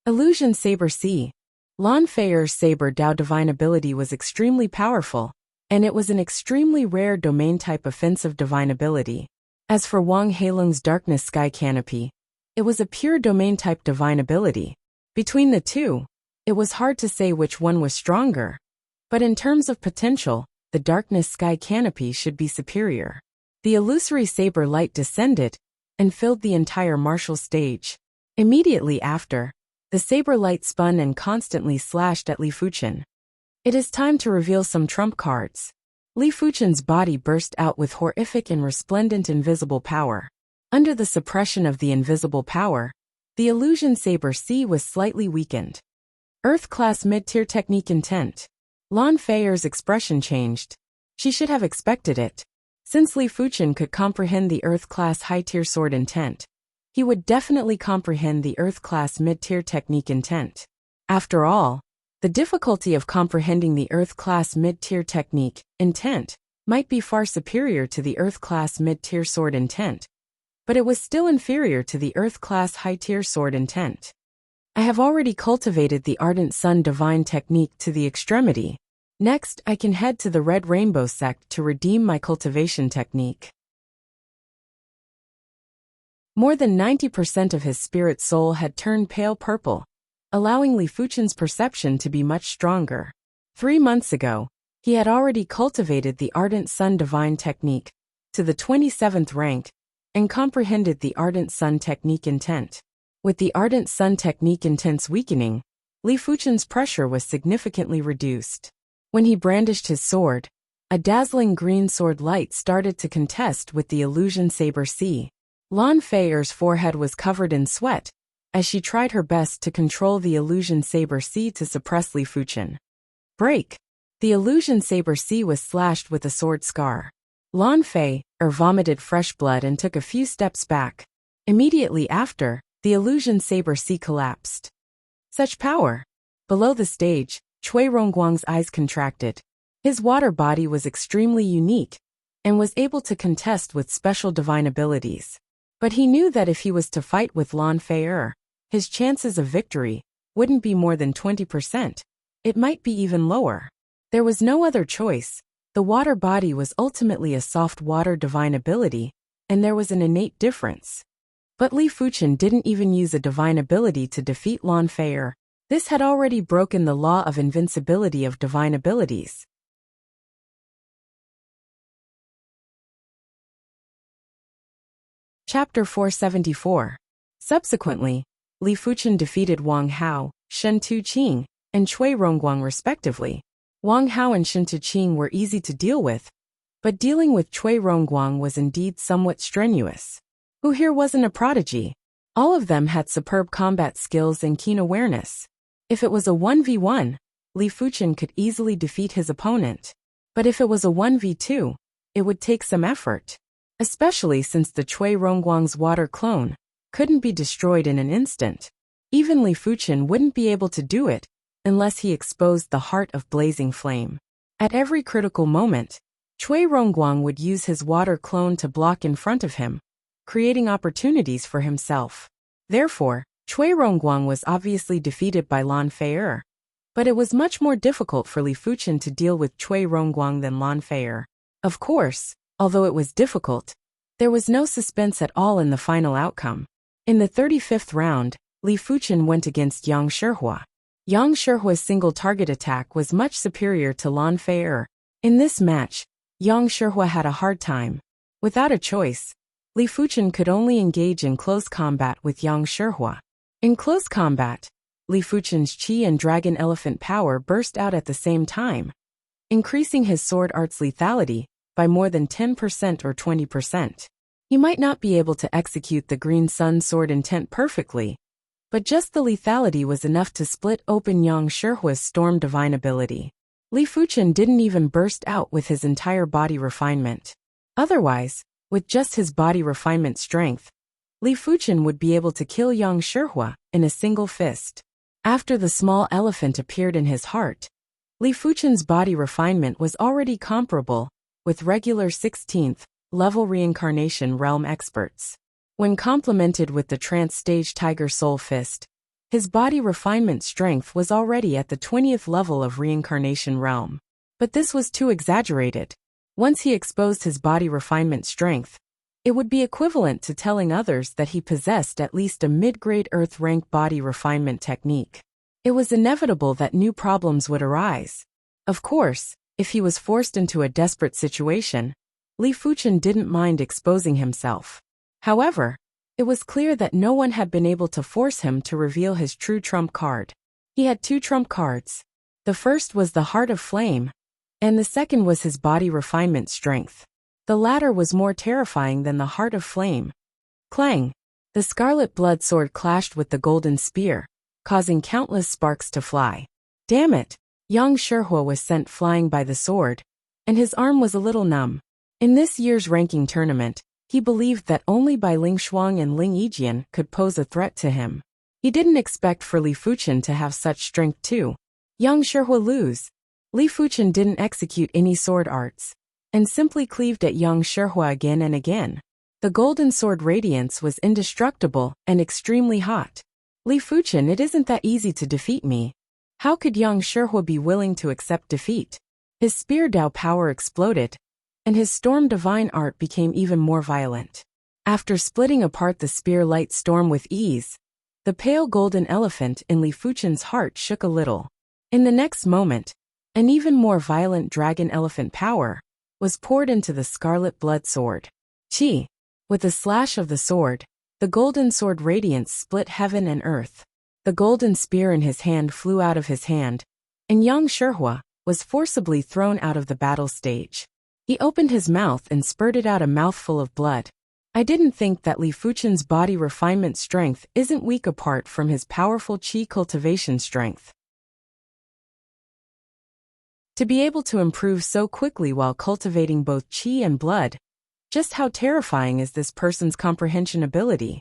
Illusion Saber C. Lan Fei's Saber Dao Divine Ability was extremely powerful, and it was an extremely rare domain-type offensive divine ability. As for Wang Heilung's Darkness Sky Canopy, it was a pure domain-type divine ability. Between the two, it was hard to say which one was stronger, but in terms of potential, the Darkness Sky Canopy should be superior. The illusory saber light descended and filled the entire martial stage. Immediately after, the saber light spun and constantly slashed at Li Fuchen. It is time to reveal some trump cards. Li Fuchen's body burst out with horrific and resplendent invisible power. Under the suppression of the invisible power, the illusion saber C was slightly weakened. Earth-class mid-tier technique intent. Lan Fei's expression changed. She should have expected it. Since Li Fuchen could comprehend the Earth-class high-tier sword intent, he would definitely comprehend the Earth-class mid-tier technique intent. After all, the difficulty of comprehending the Earth-class mid-tier technique intent might be far superior to the Earth-class mid-tier sword intent, but it was still inferior to the Earth-class high-tier sword intent. I have already cultivated the Ardent Sun Divine Technique to the extremity. Next, I can head to the Red Rainbow Sect to redeem my cultivation technique. More than 90% of his spirit soul had turned pale purple, allowing Li Fuchen's perception to be much stronger. 3 months ago, he had already cultivated the Ardent Sun Divine Technique to the 27th rank and comprehended the Ardent Sun Technique intent. With the Ardent Sun Technique intent's weakening, Li Fuchen's pressure was significantly reduced. When he brandished his sword, a dazzling green sword light started to contest with the illusion saber C. Lan Feier's forehead was covered in sweat, as she tried her best to control the illusion saber C to suppress Li Fuchen. Break! The illusion saber C was slashed with a sword scar. Lan Fei vomited fresh blood and took a few steps back. Immediately after, the illusion saber C collapsed. Such power! Below the stage, Cui Rongguang's eyes contracted. His water body was extremely unique, and was able to contest with special divine abilities. But he knew that if he was to fight with Lan Fei, his chances of victory wouldn't be more than 20%. It might be even lower. There was no other choice. The water body was ultimately a soft water divine ability, and there was an innate difference. But Li Fuchen didn't even use a divine ability to defeat Lan Fei. This had already broken the law of invincibility of divine abilities. Chapter 474. Subsequently, Li Fuchen defeated Wang Hao, Shen Tu-Qing, and Cui Rongguang respectively. Wang Hao and Shen Tu-Qing were easy to deal with, but dealing with Cui Rongguang was indeed somewhat strenuous. Who here wasn't a prodigy? All of them had superb combat skills and keen awareness. If it was a 1v1, Li Fuchen could easily defeat his opponent. But if it was a 1v2, it would take some effort. Especially since the Cui Rongguang's water clone couldn't be destroyed in an instant. Even Li Fuchen wouldn't be able to do it unless he exposed the heart of blazing flame. At every critical moment, Cui Rongguang would use his water clone to block in front of him, creating opportunities for himself. Therefore, Cui Rongguang was obviously defeated by Lan Fei, but it was much more difficult for Li Fuchen to deal with Cui Rongguang than Lan Fei. Of course, although it was difficult, there was no suspense at all in the final outcome. In the 35th round, Li Fuchen went against Yang Shihua. Yang Shihua's single target attack was much superior to Lan Fei. In this match, Yang Shihua had a hard time. Without a choice, Li Fuchen could only engage in close combat with Yang Shihua. In close combat, Li Fuchen's Qi and Dragon Elephant power burst out at the same time, increasing his sword art's lethality by more than 10% or 20%. He might not be able to execute the Green Sun sword intent perfectly, but just the lethality was enough to split open Yang Shihua's Storm Divine ability. Li Fuchen didn't even burst out with his entire body refinement. Otherwise, with just his body refinement strength, Li Fuchen would be able to kill Yang Shihua in a single fist. After the small elephant appeared in his heart, Li Fuchen's body refinement was already comparable with regular 16th level reincarnation realm experts. When complemented with the trance stage Tiger Soul Fist, his body refinement strength was already at the 20th level of reincarnation realm. But this was too exaggerated. Once he exposed his body refinement strength, it would be equivalent to telling others that he possessed at least a mid-grade Earth rank body refinement technique. It was inevitable that new problems would arise. Of course, if he was forced into a desperate situation, Li Fuchen didn't mind exposing himself. However, it was clear that no one had been able to force him to reveal his true trump card. He had two trump cards. The first was the Heart of Flame, and the second was his body refinement strength. The latter was more terrifying than the Heart of Flame. Clang! The scarlet blood sword clashed with the golden spear, causing countless sparks to fly. Damn it! Yang Shihua was sent flying by the sword, and his arm was a little numb. In this year's ranking tournament, he believed that only Bai Ling Shuang and Ling Yijian could pose a threat to him. He didn't expect for Li Fuchen to have such strength too. Yang Shihua lose. Li Fuchen didn't execute any sword arts, and simply cleaved at Yang Shihua again and again. The golden sword radiance was indestructible and extremely hot. Li Fuchen, it isn't that easy to defeat me. How could Yang Shihua be willing to accept defeat? His spear Dao power exploded, and his storm divine art became even more violent. After splitting apart the spear light storm with ease, the pale golden elephant in Li Fuchen's heart shook a little. In the next moment, an even more violent dragon elephant power was poured into the scarlet blood sword. Qi! With a slash of the sword, the golden sword radiance split heaven and earth. The golden spear in his hand flew out of his hand, and Yang Shihua was forcibly thrown out of the battle stage. He opened his mouth and spurted out a mouthful of blood. I didn't think that Li Fuchen's body refinement strength isn't weak apart from his powerful qi cultivation strength. To be able to improve so quickly while cultivating both qi and blood, just how terrifying is this person's comprehension ability?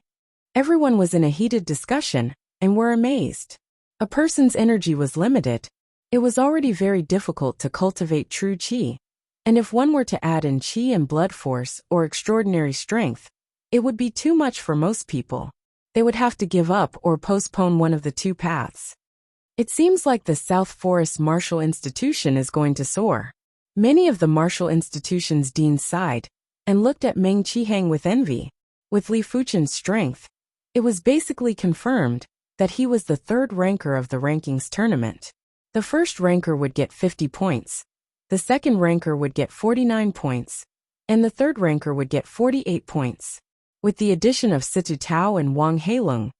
Everyone was in a heated discussion, and were amazed. A person's energy was limited. It was already very difficult to cultivate true qi, and if one were to add in qi and blood force or extraordinary strength, it would be too much for most people. They would have to give up or postpone one of the two paths. It seems like the South Forest Martial Institution is going to soar. Many of the martial institution's deans sighed and looked at Meng Qihang with envy. With Li Fuchen's strength, it was basically confirmed that he was the third ranker of the rankings tournament. The first ranker would get 50 points, the second ranker would get 49 points, and the third ranker would get 48 points. With the addition of Situ Tao and Wang Heilung,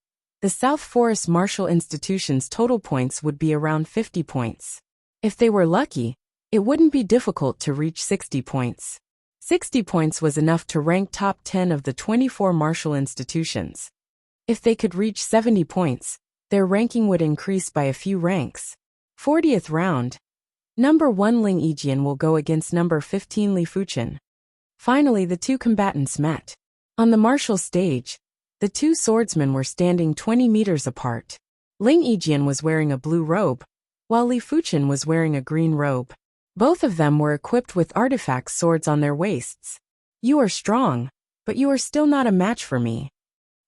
the South Forest Martial Institution's total points would be around 50 points. If they were lucky, it wouldn't be difficult to reach 60 points. 60 points was enough to rank top 10 of the 24 martial institutions. If they could reach 70 points, their ranking would increase by a few ranks. 40th round. Number 1 Ling Yijian will go against number 15 Li Fuchen. Finally, the two combatants met. On the martial stage, the two swordsmen were standing 20 meters apart. Ling Yijian was wearing a blue robe, while Li Fuchen was wearing a green robe. Both of them were equipped with artifact swords on their waists. "You are strong, but you are still not a match for me,"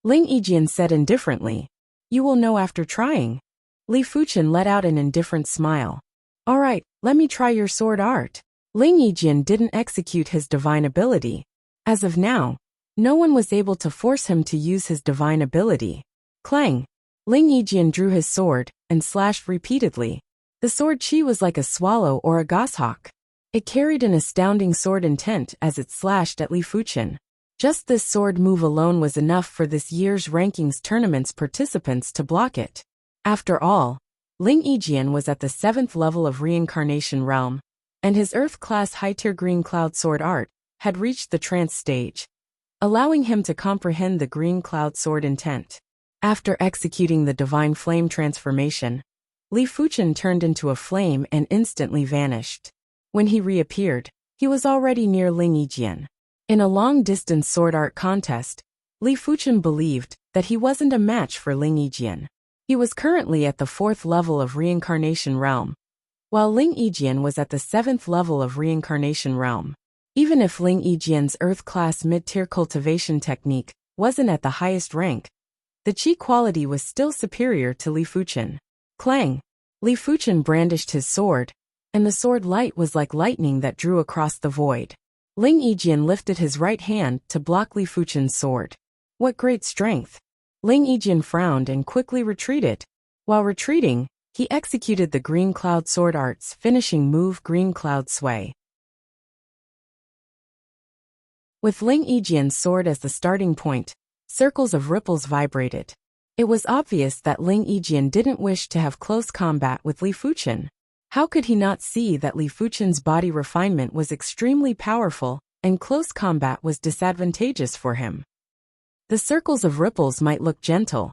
Ling Yijian said indifferently. "You will know after trying." Li Fuchen let out an indifferent smile. "All right, let me try your sword art." Ling Yijian didn't execute his divine ability. As of now, no one was able to force him to use his divine ability. Clang! Ling Yijian drew his sword and slashed repeatedly. The sword qi was like a swallow or a goshawk. It carried an astounding sword intent as it slashed at Li Fuchen. Just this sword move alone was enough for this year's rankings tournament's participants to block it. After all, Ling Yijian was at the 7th level of reincarnation realm, and his Earth-class high-tier green cloud sword art had reached the trance stage, allowing him to comprehend the green cloud sword intent. After executing the divine flame transformation, Li Fuchen turned into a flame and instantly vanished. When he reappeared, he was already near Ling Yijian. In a long-distance sword art contest, Li Fuchen believed that he wasn't a match for Ling Yijian. He was currently at the 4th level of reincarnation realm, while Ling Yijian was at the 7th level of reincarnation realm. Even if Ling Yijian's Earth-class mid-tier cultivation technique wasn't at the highest rank, the qi quality was still superior to Li Fuchen. Clang! Li Fuchen brandished his sword, and the sword light was like lightning that drew across the void. Ling Yijian lifted his right hand to block Li Fuchen's sword. What great strength! Ling Yijian frowned and quickly retreated. While retreating, he executed the Green Cloud Sword Art's finishing move, Green Cloud Sway. With Ling Yijian's sword as the starting point, circles of ripples vibrated. It was obvious that Ling Yijian didn't wish to have close combat with Li Fuchen. How could he not see that Li Fuchen's body refinement was extremely powerful, and close combat was disadvantageous for him? The circles of ripples might look gentle,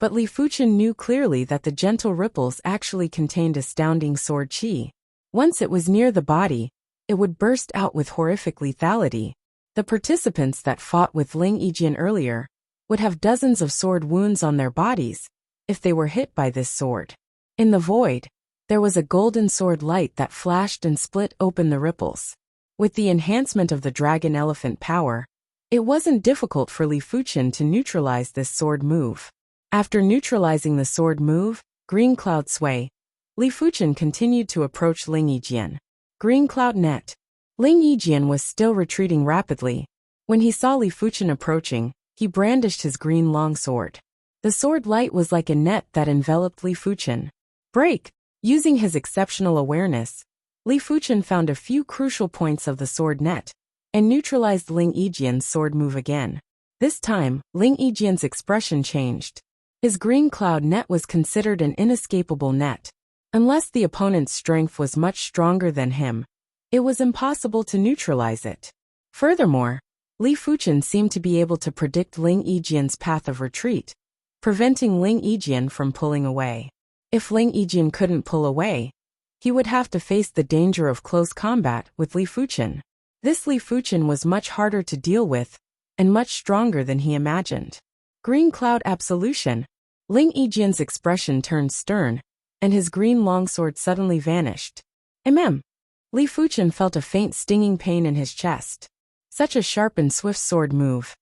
but Li Fuchen knew clearly that the gentle ripples actually contained astounding sword qi. Once it was near the body, it would burst out with horrific lethality. The participants that fought with Ling Yijian earlier would have dozens of sword wounds on their bodies if they were hit by this sword. In the void, there was a golden sword light that flashed and split open the ripples. With the enhancement of the dragon elephant power, it wasn't difficult for Li Fuchen to neutralize this sword move. After neutralizing the sword move, Green Cloud Sway, Li Fuchen continued to approach Ling Yijian. Green Cloud Net. Ling Yijian was still retreating rapidly. When he saw Li Fuchen approaching, he brandished his green longsword. The sword light was like a net that enveloped Li Fuchen. Break! Using his exceptional awareness, Li Fuchen found a few crucial points of the sword net, and neutralized Ling Yijian's sword move again. This time, Ling Yijian's expression changed. His green cloud net was considered an inescapable net. Unless the opponent's strength was much stronger than him, it was impossible to neutralize it. Furthermore, Li Fuchen seemed to be able to predict Ling Yijian's path of retreat, preventing Ling Yijian from pulling away. If Ling Yijian couldn't pull away, he would have to face the danger of close combat with Li Fuchen. This Li Fuchen was much harder to deal with, and much stronger than he imagined. Green Cloud Absolution. Ling Yijian's expression turned stern, and his green longsword suddenly vanished. Li Fuchen felt a faint stinging pain in his chest. Such a sharp and swift sword move.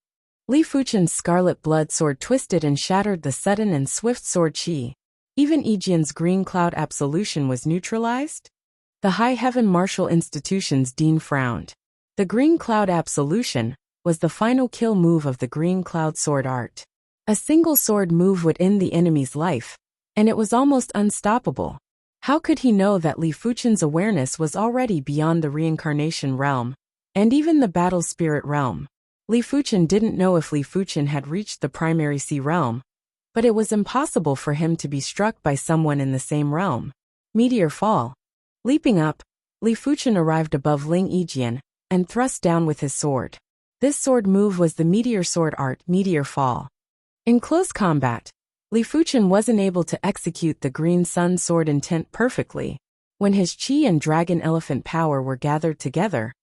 Li Fuchen's scarlet blood sword twisted and shattered the sudden and swift sword chi. Even Yijian's green cloud absolution was neutralized? The High Heaven Martial Institution's dean frowned. The green cloud absolution was the final kill move of the green cloud sword art. A single sword move would end the enemy's life, and it was almost unstoppable. How could he know that Li Fuchen's awareness was already beyond the reincarnation realm, and even the battle spirit realm? Li Fuchen didn't know if Li Fuchen had reached the primary sea realm, but it was impossible for him to be struck by someone in the same realm. Meteor fall. Leaping up, Li Fuchen arrived above Ling Yijian, and thrust down with his sword. This sword move was the meteor sword art, meteor fall. In close combat, Li Fuchen wasn't able to execute the green sun sword intent perfectly. When his chi and dragon elephant power were gathered together,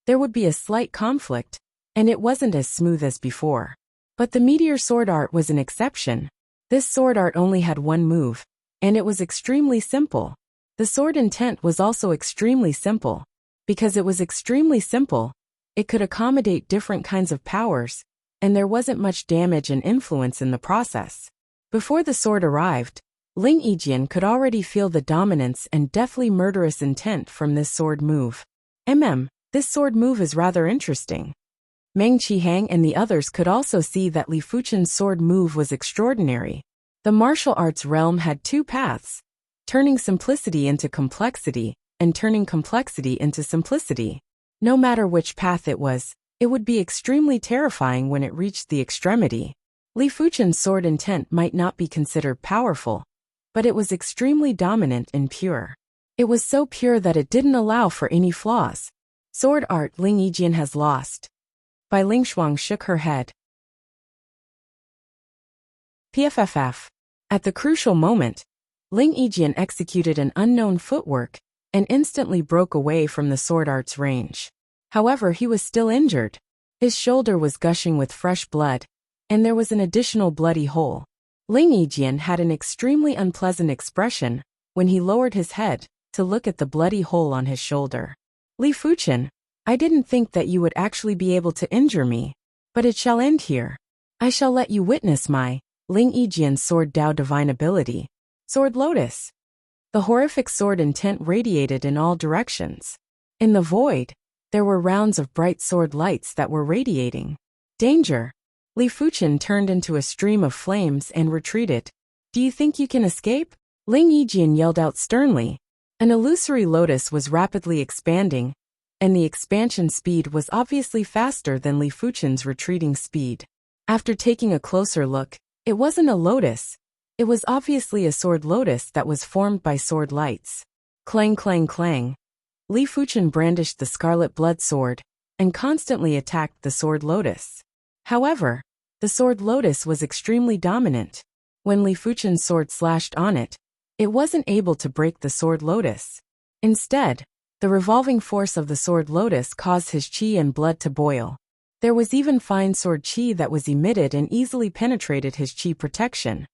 there would be a slight conflict, and it wasn't as smooth as before. But the meteor sword art was an exception. This sword art only had one move, and it was extremely simple. The sword intent was also extremely simple. Because it was extremely simple, it could accommodate different kinds of powers, and there wasn't much damage and influence in the process. Before the sword arrived, Ling Yijian could already feel the dominance and deathly murderous intent from this sword move. This sword move is rather interesting. Meng Qihang and the others could also see that Li Fuchen's sword move was extraordinary. The martial arts realm had two paths, turning simplicity into complexity, and turning complexity into simplicity. No matter which path it would be extremely terrifying when it reached the extremity. Li Fuchen's sword intent might not be considered powerful, but it was extremely dominant and pure. It was so pure that it didn't allow for any flaws. Sword art Ling Yijian has lost. Bai Lingshuang shook her head. PFFF. At the crucial moment, Ling Yijian executed an unknown footwork and instantly broke away from the sword art's range. However, he was still injured. His shoulder was gushing with fresh blood, and there was an additional bloody hole. Ling Yijian had an extremely unpleasant expression when he lowered his head to look at the bloody hole on his shoulder. Li Fuchen, I didn't think that you would actually be able to injure me, but it shall end here. I shall let you witness my Ling Yijian's sword Dao divine ability. Sword Lotus. The horrific sword intent radiated in all directions. In the void, there were rounds of bright sword lights that were radiating. Danger! Li Fuchen turned into a stream of flames and retreated. Do you think you can escape? Ling Yijian yelled out sternly. An illusory lotus was rapidly expanding, and the expansion speed was obviously faster than Li Fuchen's retreating speed. After taking a closer look, it wasn't a lotus. It was obviously a sword lotus that was formed by sword lights. Clang clang clang. Li Fuchen brandished the scarlet blood sword, and constantly attacked the sword lotus. However, the sword lotus was extremely dominant. When Li Fuchen's sword slashed on it, it wasn't able to break the sword lotus. Instead, the revolving force of the sword lotus caused his chi and blood to boil. There was even fine sword chi that was emitted and easily penetrated his chi protection.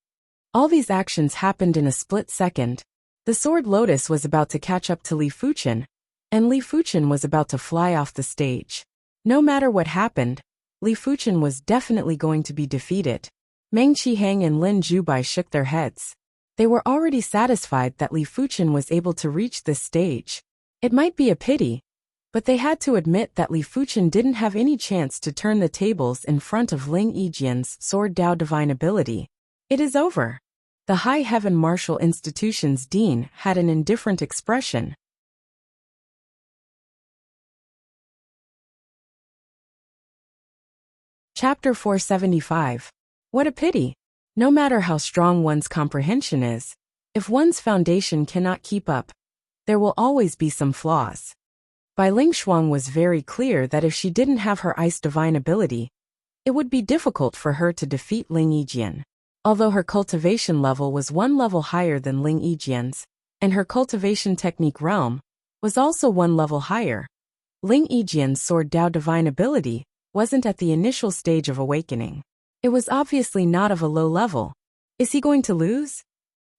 All these actions happened in a split second. The sword lotus was about to catch up to Li Fuchen, and Li Fuchen was about to fly off the stage. No matter what happened, Li Fuchen was definitely going to be defeated. Meng Qihang and Lin Zhubai shook their heads. They were already satisfied that Li Fuchen was able to reach this stage. It might be a pity, but they had to admit that Li Fuchen didn't have any chance to turn the tables in front of Ling Yijian's sword Dao divine ability. It is over. The High Heaven Martial Institution's dean had an indifferent expression. Chapter 475. What a pity. No matter how strong one's comprehension is, if one's foundation cannot keep up, there will always be some flaws. Bai Ling Shuang was very clear that if she didn't have her ice divine ability, it would be difficult for her to defeat Ling Yijian. Although her cultivation level was one level higher than Ling Yijian's, and her cultivation technique realm was also one level higher, Ling Yijian's sword Dao divine ability wasn't at the initial stage of awakening. It was obviously not of a low level. Is he going to lose?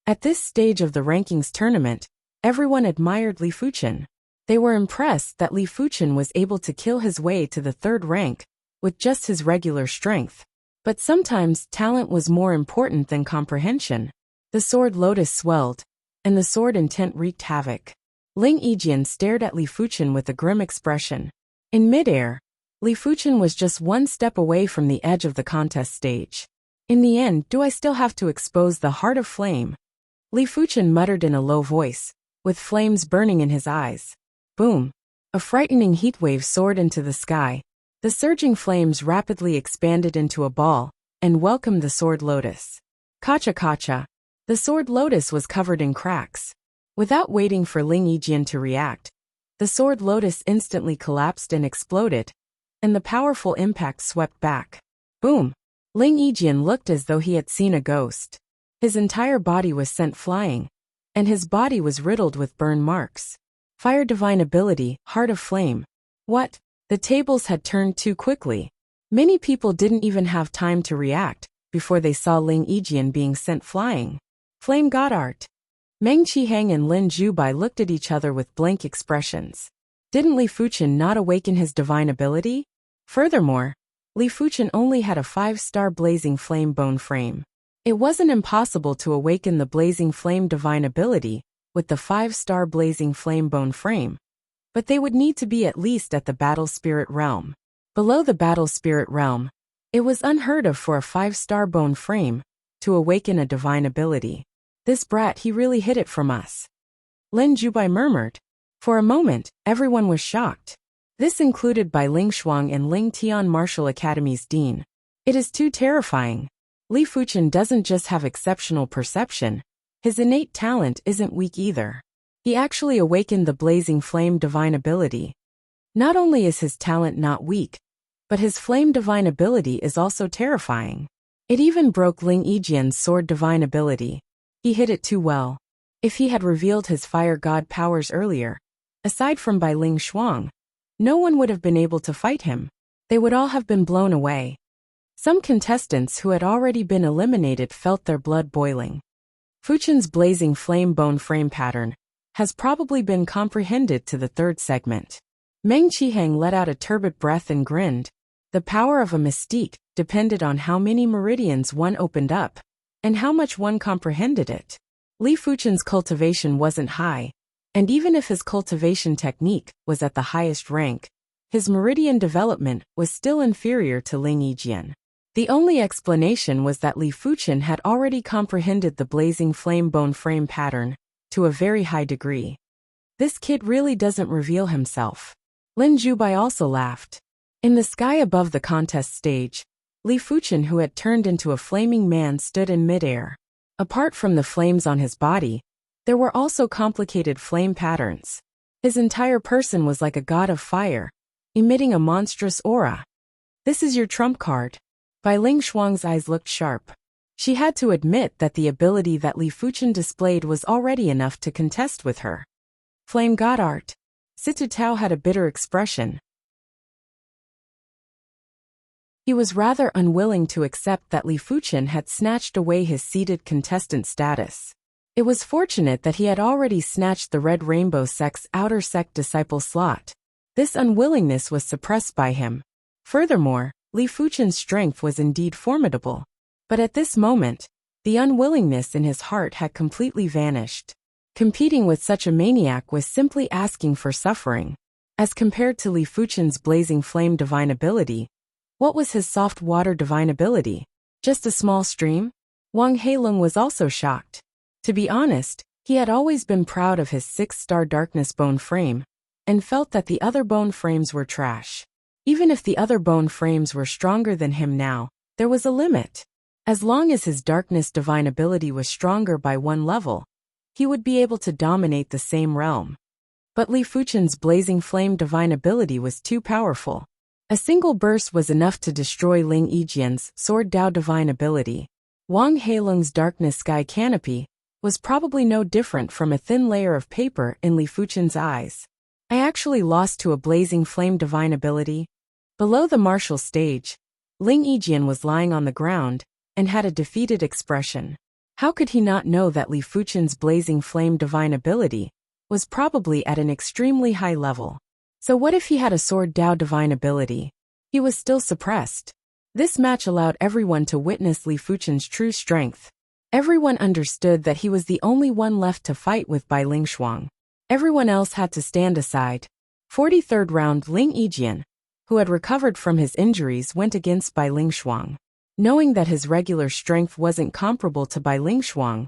At this stage of the rankings tournament, everyone admired Li Fuchen. They were impressed that Li Fuchen was able to kill his way to the third rank with just his regular strength. But sometimes talent was more important than comprehension. The sword lotus swelled, and the sword intent wreaked havoc. Ling Yijian stared at Li Fuchen with a grim expression. In midair, Li Fuchen was just one step away from the edge of the contest stage. In the end, do I still have to expose the heart of flame? Li Fuchen muttered in a low voice, with flames burning in his eyes. Boom! A frightening heatwave soared into the sky. The surging flames rapidly expanded into a ball and welcomed the sword lotus. Kacha kacha! The sword lotus was covered in cracks. Without waiting for Ling Yijian to react, the sword lotus instantly collapsed and exploded, and the powerful impact swept back. Boom! Ling Yijian looked as though he had seen a ghost. His entire body was sent flying, and his body was riddled with burn marks. Fire divine ability, heart of flame. What? The tables had turned too quickly. Many people didn't even have time to react before they saw Ling Yijian being sent flying. Flame God art. Meng Qihang and Lin Zhubai looked at each other with blank expressions. Didn't Li Fuchen not awaken his divine ability? Furthermore, Li Fuchen only had a 5-star blazing flame bone frame. It wasn't impossible to awaken the blazing flame divine ability with the 5-star blazing flame bone frame, but they would need to be at least at the battle spirit realm. Below the battle spirit realm, it was unheard of for a 5-star bone frame to awaken a divine ability. This brat, he really hid it from us. Lin Zhubai murmured. For a moment, everyone was shocked. This included Bai Ling Shuang and Ling Tian Martial Academy's dean. It is too terrifying. Li Fuchen doesn't just have exceptional perception, his innate talent isn't weak either. He actually awakened the blazing flame divine ability. Not only is his talent not weak, but his flame divine ability is also terrifying. It even broke Ling Yijian's sword divine ability. He hid it too well. If he had revealed his fire god powers earlier, aside from Bai Ling Shuang, no one would have been able to fight him. They would all have been blown away. Some contestants who had already been eliminated felt their blood boiling. Fuchen's blazing flame bone frame pattern has probably been comprehended to the third segment. Meng Qihang let out a turbid breath and grinned. The power of a mystique depended on how many meridians one opened up, and how much one comprehended it. Li Fuchen's cultivation wasn't high, and even if his cultivation technique was at the highest rank, his meridian development was still inferior to Ling Yijian. The only explanation was that Li Fuchen had already comprehended the blazing flame bone frame pattern to a very high degree. This kid really doesn't reveal himself. Lin Zhubai also laughed. In the sky above the contest stage, Li Fuchen, who had turned into a flaming man, stood in midair. Apart from the flames on his body, there were also complicated flame patterns. His entire person was like a god of fire, emitting a monstrous aura. This is your trump card. Bai Ling Shuang's eyes looked sharp. She had to admit that the ability that Li Fuchen displayed was already enough to contest with her. Flame God art. Situ Tao had a bitter expression. He was rather unwilling to accept that Li Fuchen had snatched away his seated contestant status. It was fortunate that he had already snatched the Red Rainbow sect's outer sect disciple slot. This unwillingness was suppressed by him. Furthermore, Li Fuchen's strength was indeed formidable. But at this moment, the unwillingness in his heart had completely vanished. Competing with such a maniac was simply asking for suffering. As compared to Li Fuchen's blazing flame divine ability, what was his soft water divine ability? Just a small stream? Wang Heilong was also shocked. To be honest, he had always been proud of his 6-star darkness bone frame, and felt that the other bone frames were trash. Even if the other bone frames were stronger than him now, there was a limit. As long as his darkness divine ability was stronger by one level, he would be able to dominate the same realm. But Li Fuchen's blazing flame divine ability was too powerful. A single burst was enough to destroy Ling Yijian's sword Dao divine ability. Wang Heilung's darkness sky canopy was probably no different from a thin layer of paper in Li Fuchen's eyes. I actually lost to a blazing flame divine ability. Below the martial stage, Ling Yijian was lying on the ground and had a defeated expression. How could he not know that Li Fuchen's blazing flame divine ability was probably at an extremely high level? So what if he had a sword Dao divine ability? He was still suppressed. This match allowed everyone to witness Li Fuchen's true strength. Everyone understood that he was the only one left to fight with by Ling Shuang. Everyone else had to stand aside. 43rd round. Ling Yijian, who had recovered from his injuries, went against Bai Ling Shuang. Knowing that his regular strength wasn't comparable to Bai Ling Shuang,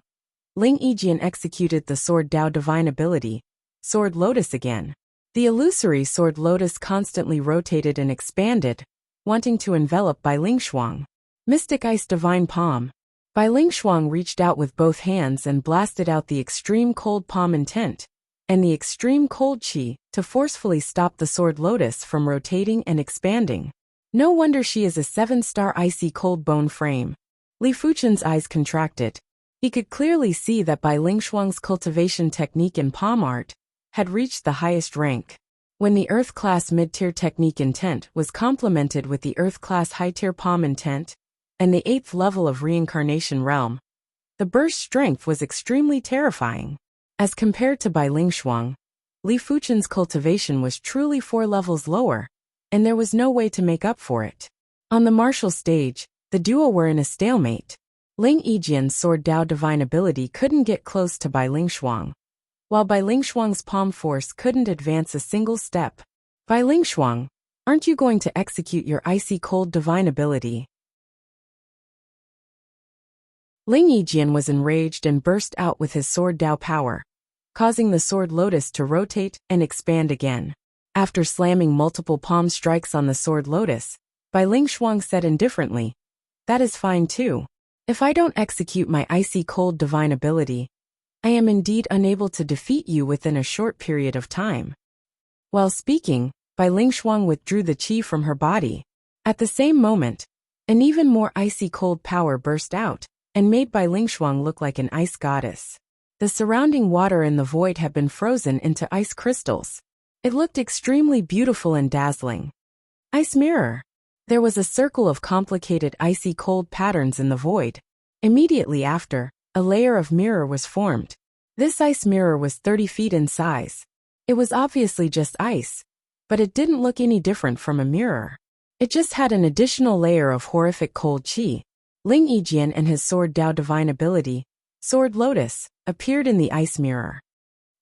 Ling Yijian executed the Sword Dao divine ability, Sword Lotus again. The illusory Sword Lotus constantly rotated and expanded, wanting to envelop Bai Ling Shuang. Mystic Ice Divine Palm. Bai Ling Shuang reached out with both hands and blasted out the extreme cold palm intent and the extreme cold chi to forcefully stop the Sword Lotus from rotating and expanding. No wonder she is a 7-star icy cold bone frame. Li Fuchen's eyes contracted. He could clearly see that Bai Ling Shuang's cultivation technique in palm art had reached the highest rank. When the Earth-class mid-tier technique intent was complemented with the Earth-class high-tier palm intent and the 8th level of reincarnation realm, the burst strength was extremely terrifying. As compared to Bai Ling Shuang, Li Fuchen's cultivation was truly 4 levels lower, and there was no way to make up for it. On the martial stage, the duo were in a stalemate. Ling Yijian's Sword Dao divine ability couldn't get close to Bai Ling Shuang, while Bai Ling Shuang's palm force couldn't advance a single step. Bai Ling Shuang, aren't you going to execute your icy cold divine ability? Ling Yijian was enraged and burst out with his Sword Dao power, causing the Sword Lotus to rotate and expand again. After slamming multiple palm strikes on the Sword Lotus, Bai Ling Shuang said indifferently, "That is fine too. If I don't execute my icy cold divine ability, I am indeed unable to defeat you within a short period of time." While speaking, Bai Ling Shuang withdrew the qi from her body. At the same moment, an even more icy cold power burst out and made Bai Ling Shuang look like an ice goddess. The surrounding water in the void had been frozen into ice crystals. It looked extremely beautiful and dazzling. Ice mirror. There was a circle of complicated icy cold patterns in the void. Immediately after, a layer of mirror was formed. This ice mirror was 30 feet in size. It was obviously just ice, but it didn't look any different from a mirror. It just had an additional layer of horrific cold chi. Ling Yijian and his Sword Dao divine ability, Sword Lotus, appeared in the ice mirror.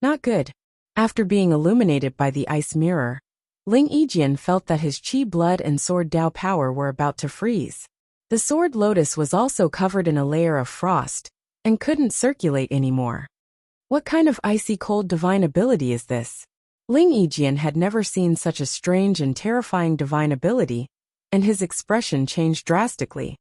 Not good. After being illuminated by the ice mirror, Ling Yijian felt that his chi blood and Sword Dao power were about to freeze. The Sword Lotus was also covered in a layer of frost and couldn't circulate anymore. What kind of icy cold divine ability is this? Ling Yijian had never seen such a strange and terrifying divine ability, and his expression changed drastically.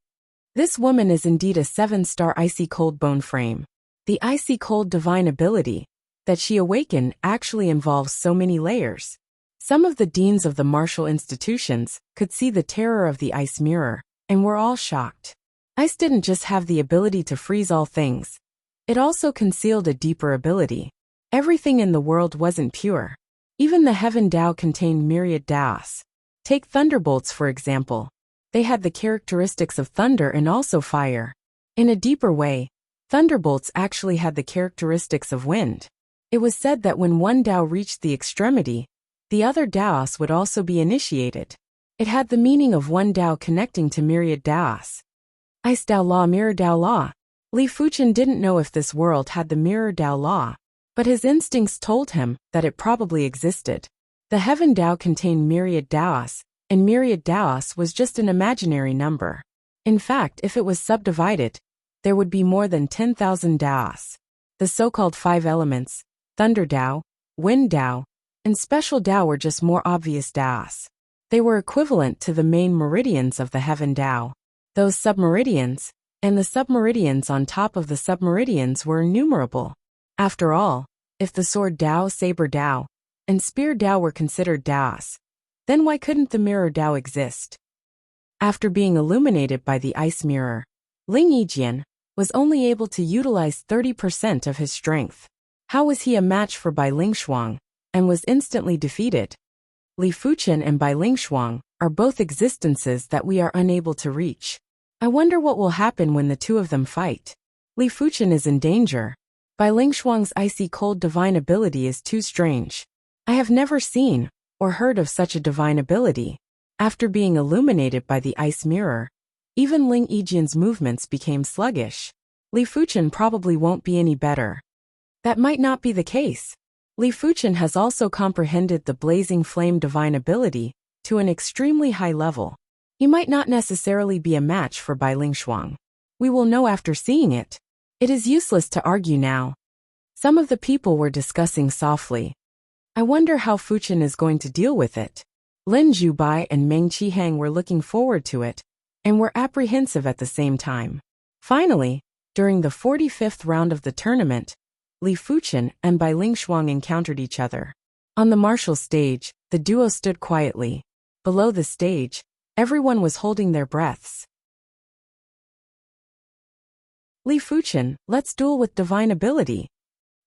This woman is indeed a 7-star icy cold bone frame. The icy cold divine ability that she awakened actually involves so many layers. Some of the deans of the martial institutions could see the terror of the ice mirror, and were all shocked. Ice didn't just have the ability to freeze all things. It also concealed a deeper ability. Everything in the world wasn't pure. Even the heaven Dao contained myriad Daos. Take thunderbolts for example. They had the characteristics of thunder and also fire. In a deeper way, thunderbolts actually had the characteristics of wind. It was said that when one Dao reached the extremity, the other Daos would also be initiated. It had the meaning of one Dao connecting to myriad Daos. Ice Dao Law, Mirror Dao Law. Li Fuchen didn't know if this world had the Mirror Dao Law, but his instincts told him that it probably existed. The heaven Dao contained myriad Daos, and myriad Daos was just an imaginary number. In fact, if it was subdivided, there would be more than 10,000 Daos. The so-called 5 elements, Thunder Dao, Wind Dao, and Special Dao were just more obvious Daos. They were equivalent to the main meridians of the heaven Dao. Those submeridians, and the submeridians on top of the submeridians were innumerable. After all, if the Sword Dao, Saber Dao, and Spear Dao were considered Daos, then why couldn't the Mirror Dao exist? After being illuminated by the ice mirror, Ling Yijian was only able to utilize 30% of his strength. How was he a match for Bai Lingshuang, and was instantly defeated? Li Fuchen and Bai Lingshuang are both existences that we are unable to reach. I wonder what will happen when the two of them fight. Li Fuchen is in danger. Bai Lingshuang's icy cold divine ability is too strange. I have never seen or heard of such a divine ability. After being illuminated by the ice mirror, even Ling Yijian's movements became sluggish. Li Fuchen probably won't be any better. That might not be the case. Li Fuchen has also comprehended the blazing flame divine ability to an extremely high level. He might not necessarily be a match for Bai Lingshuang. We will know after seeing it. It is useless to argue now. Some of the people were discussing softly. I wonder how Fuchen is going to deal with it. Lin Zhubai and Meng Qihang were looking forward to it, and were apprehensive at the same time. Finally, during the 45th round of the tournament, Li Fuchen and Bai Lingshuang encountered each other. On the martial stage, the duo stood quietly. Below the stage, everyone was holding their breaths. Li Fuchen, let's duel with divine ability,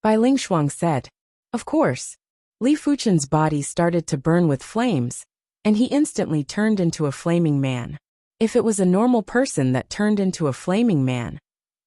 Bai Lingshuang said. Of course. Li Fuchen's body started to burn with flames, and he instantly turned into a flaming man. If it was a normal person that turned into a flaming man,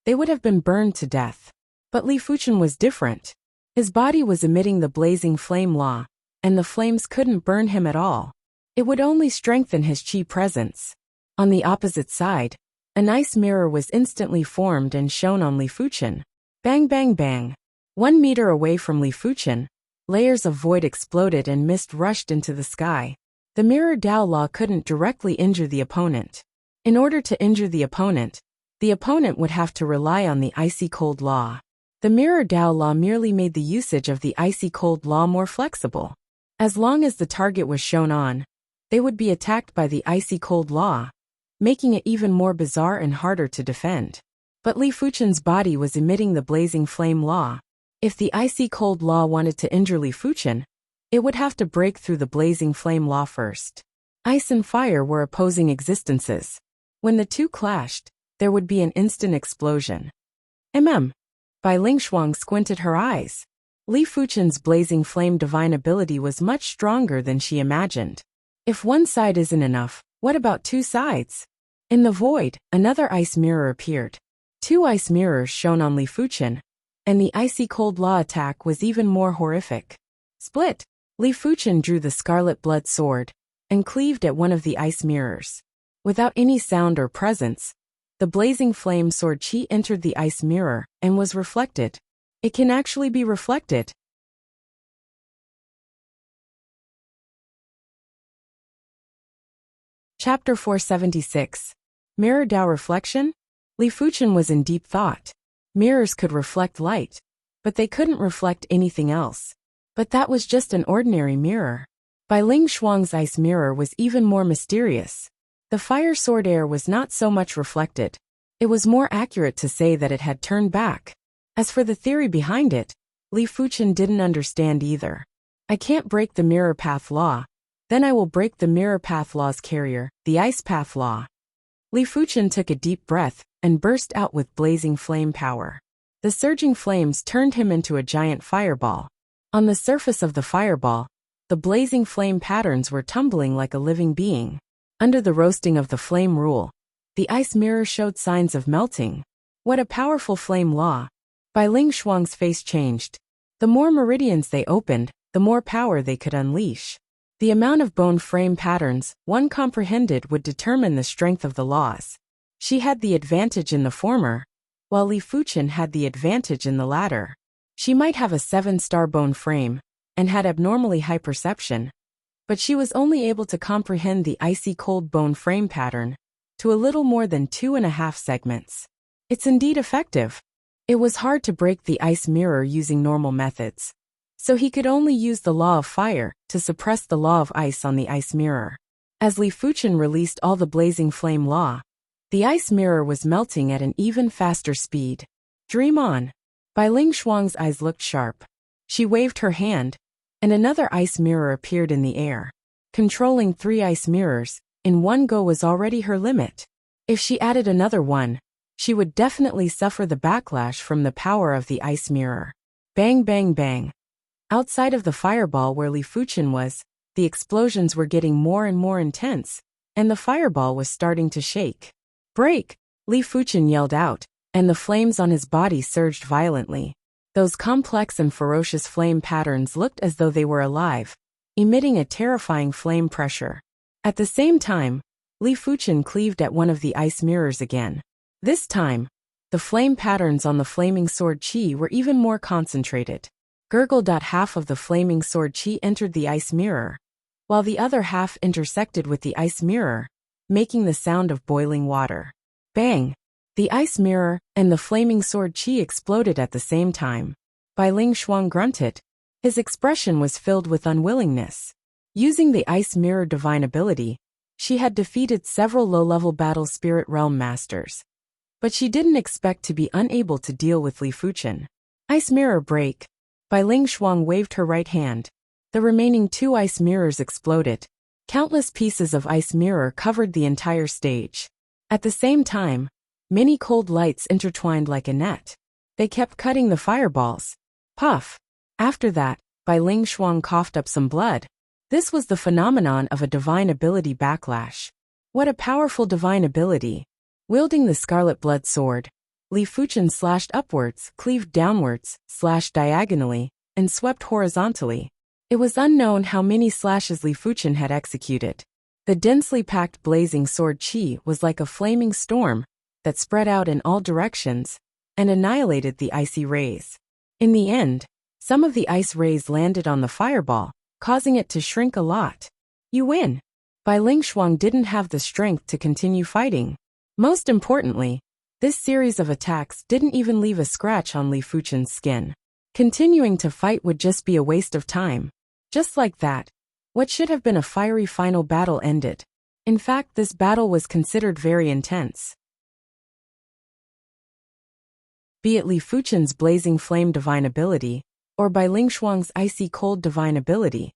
they would have been burned to death. But Li Fuchen was different. His body was emitting the blazing flame law, and the flames couldn't burn him at all. It would only strengthen his qi presence. On the opposite side, an ice mirror was instantly formed and shone on Li Fuchen. Bang bang bang. 1 meter away from Li Fuchen, layers of void exploded and mist rushed into the sky. The mirror Dao law couldn't directly injure the opponent. In order to injure the opponent would have to rely on the icy cold law. The mirror Dao law merely made the usage of the icy cold law more flexible. As long as the target was shown on, they would be attacked by the icy cold law, making it even more bizarre and harder to defend. But Li Fuchen's body was emitting the blazing flame law. If the icy cold law wanted to injure Li Fuchen, it would have to break through the blazing flame law first. Ice and fire were opposing existences. When the two clashed, there would be an instant explosion. Bai Lingshuang squinted her eyes. Li Fuchen's blazing flame divine ability was much stronger than she imagined. If one side isn't enough, what about two sides? In the void, another ice mirror appeared. 2 ice mirrors shone on Li Fuchen, and the icy cold law attack was even more horrific. Split! Li Fuchen drew the scarlet blood sword and cleaved at one of the ice mirrors. Without any sound or presence, the blazing flame sword qi entered the ice mirror and was reflected. It can actually be reflected. Chapter 476. Mirror Dao Reflection? Li Fuchen was in deep thought. Mirrors could reflect light, but they couldn't reflect anything else. But that was just an ordinary mirror. Bai Lingshuang's ice mirror was even more mysterious. The fire sword air was not so much reflected. It was more accurate to say that it had turned back. As for the theory behind it, Li Fuchen didn't understand either. I can't break the mirror path law. Then I will break the mirror path law's carrier, the ice path law. Li Fuchen took a deep breath and burst out with blazing flame power. The surging flames turned him into a giant fireball. On the surface of the fireball, the blazing flame patterns were tumbling like a living being. Under the roasting of the flame rule, the ice mirror showed signs of melting. What a powerful flame law! Bai Lingshuang's face changed. The more meridians they opened, the more power they could unleash. The amount of bone frame patterns one comprehended would determine the strength of the laws. She had the advantage in the former, while Li Fuchen had the advantage in the latter. She might have a 7-star bone frame, and had abnormally high perception, but she was only able to comprehend the icy cold bone frame pattern to a little more than 2.5 segments. It's indeed effective. It was hard to break the ice mirror using normal methods, so he could only use the law of fire to suppress the law of ice on the ice mirror. As Li Fuchen released all the blazing flame law, the ice mirror was melting at an even faster speed. Dream on! Bai Lingshuang's eyes looked sharp. She waved her hand, and another ice mirror appeared in the air. Controlling 3 ice mirrors in one go was already her limit. If she added another one, she would definitely suffer the backlash from the power of the ice mirror. Bang bang bang. Outside of the fireball where Li Fuchen was, the explosions were getting more and more intense, and the fireball was starting to shake. Break! Li Fuchen yelled out, and the flames on his body surged violently. Those complex and ferocious flame patterns looked as though they were alive, emitting a terrifying flame pressure. At the same time, Li Fuchen cleaved at one of the ice mirrors again. This time, the flame patterns on the flaming sword chi were even more concentrated. Gurgle. Half of the flaming sword chi entered the ice mirror, while the other half intersected with the ice mirror, making the sound of boiling water. Bang! The ice mirror and the flaming sword chi exploded at the same time. Bai Ling Shuang grunted. His expression was filled with unwillingness. Using the ice mirror divine ability, she had defeated several low-level battle spirit realm masters. But she didn't expect to be unable to deal with Li Fuchen. Ice mirror break. Bai Ling Shuang waved her right hand. The remaining 2 ice mirrors exploded. Countless pieces of ice mirror covered the entire stage. At the same time, many cold lights intertwined like a net. They kept cutting the fireballs. Puff! After that, Bai Ling Shuang coughed up some blood. This was the phenomenon of a divine ability backlash. What a powerful divine ability! Wielding the scarlet blood sword, Li Fuchen slashed upwards, cleaved downwards, slashed diagonally, and swept horizontally. It was unknown how many slashes Li Fuchen had executed. The densely packed blazing sword chi was like a flaming storm that spread out in all directions and annihilated the icy rays. In the end, some of the ice rays landed on the fireball, causing it to shrink a lot. You win! Bai Ling Shuang didn't have the strength to continue fighting. Most importantly, this series of attacks didn't even leave a scratch on Li Fuchen's skin. Continuing to fight would just be a waste of time. Just like that, what should have been a fiery final battle ended. In fact, this battle was considered very intense. Be it Li Fuchen's blazing flame divine ability, or Bai Ling Shuang's icy cold divine ability,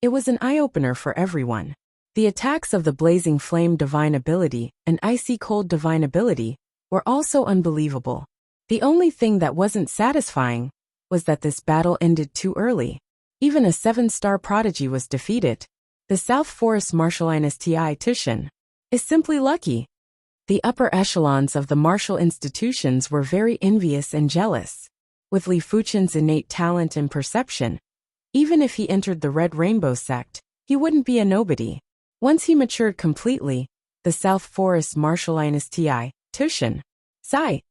it was an eye-opener for everyone. The attacks of the blazing flame divine ability and icy cold divine ability were also unbelievable. The only thing that wasn't satisfying was that this battle ended too early. Even a 7-star prodigy was defeated. The South Forest Martialinus Ti Tushin is simply lucky. The upper echelons of the martial institutions were very envious and jealous. With Li Fuchen's innate talent and perception, even if he entered the Red Rainbow sect, he wouldn't be a nobody. Once he matured completely, the South Forest Martialinus Ti Tushin.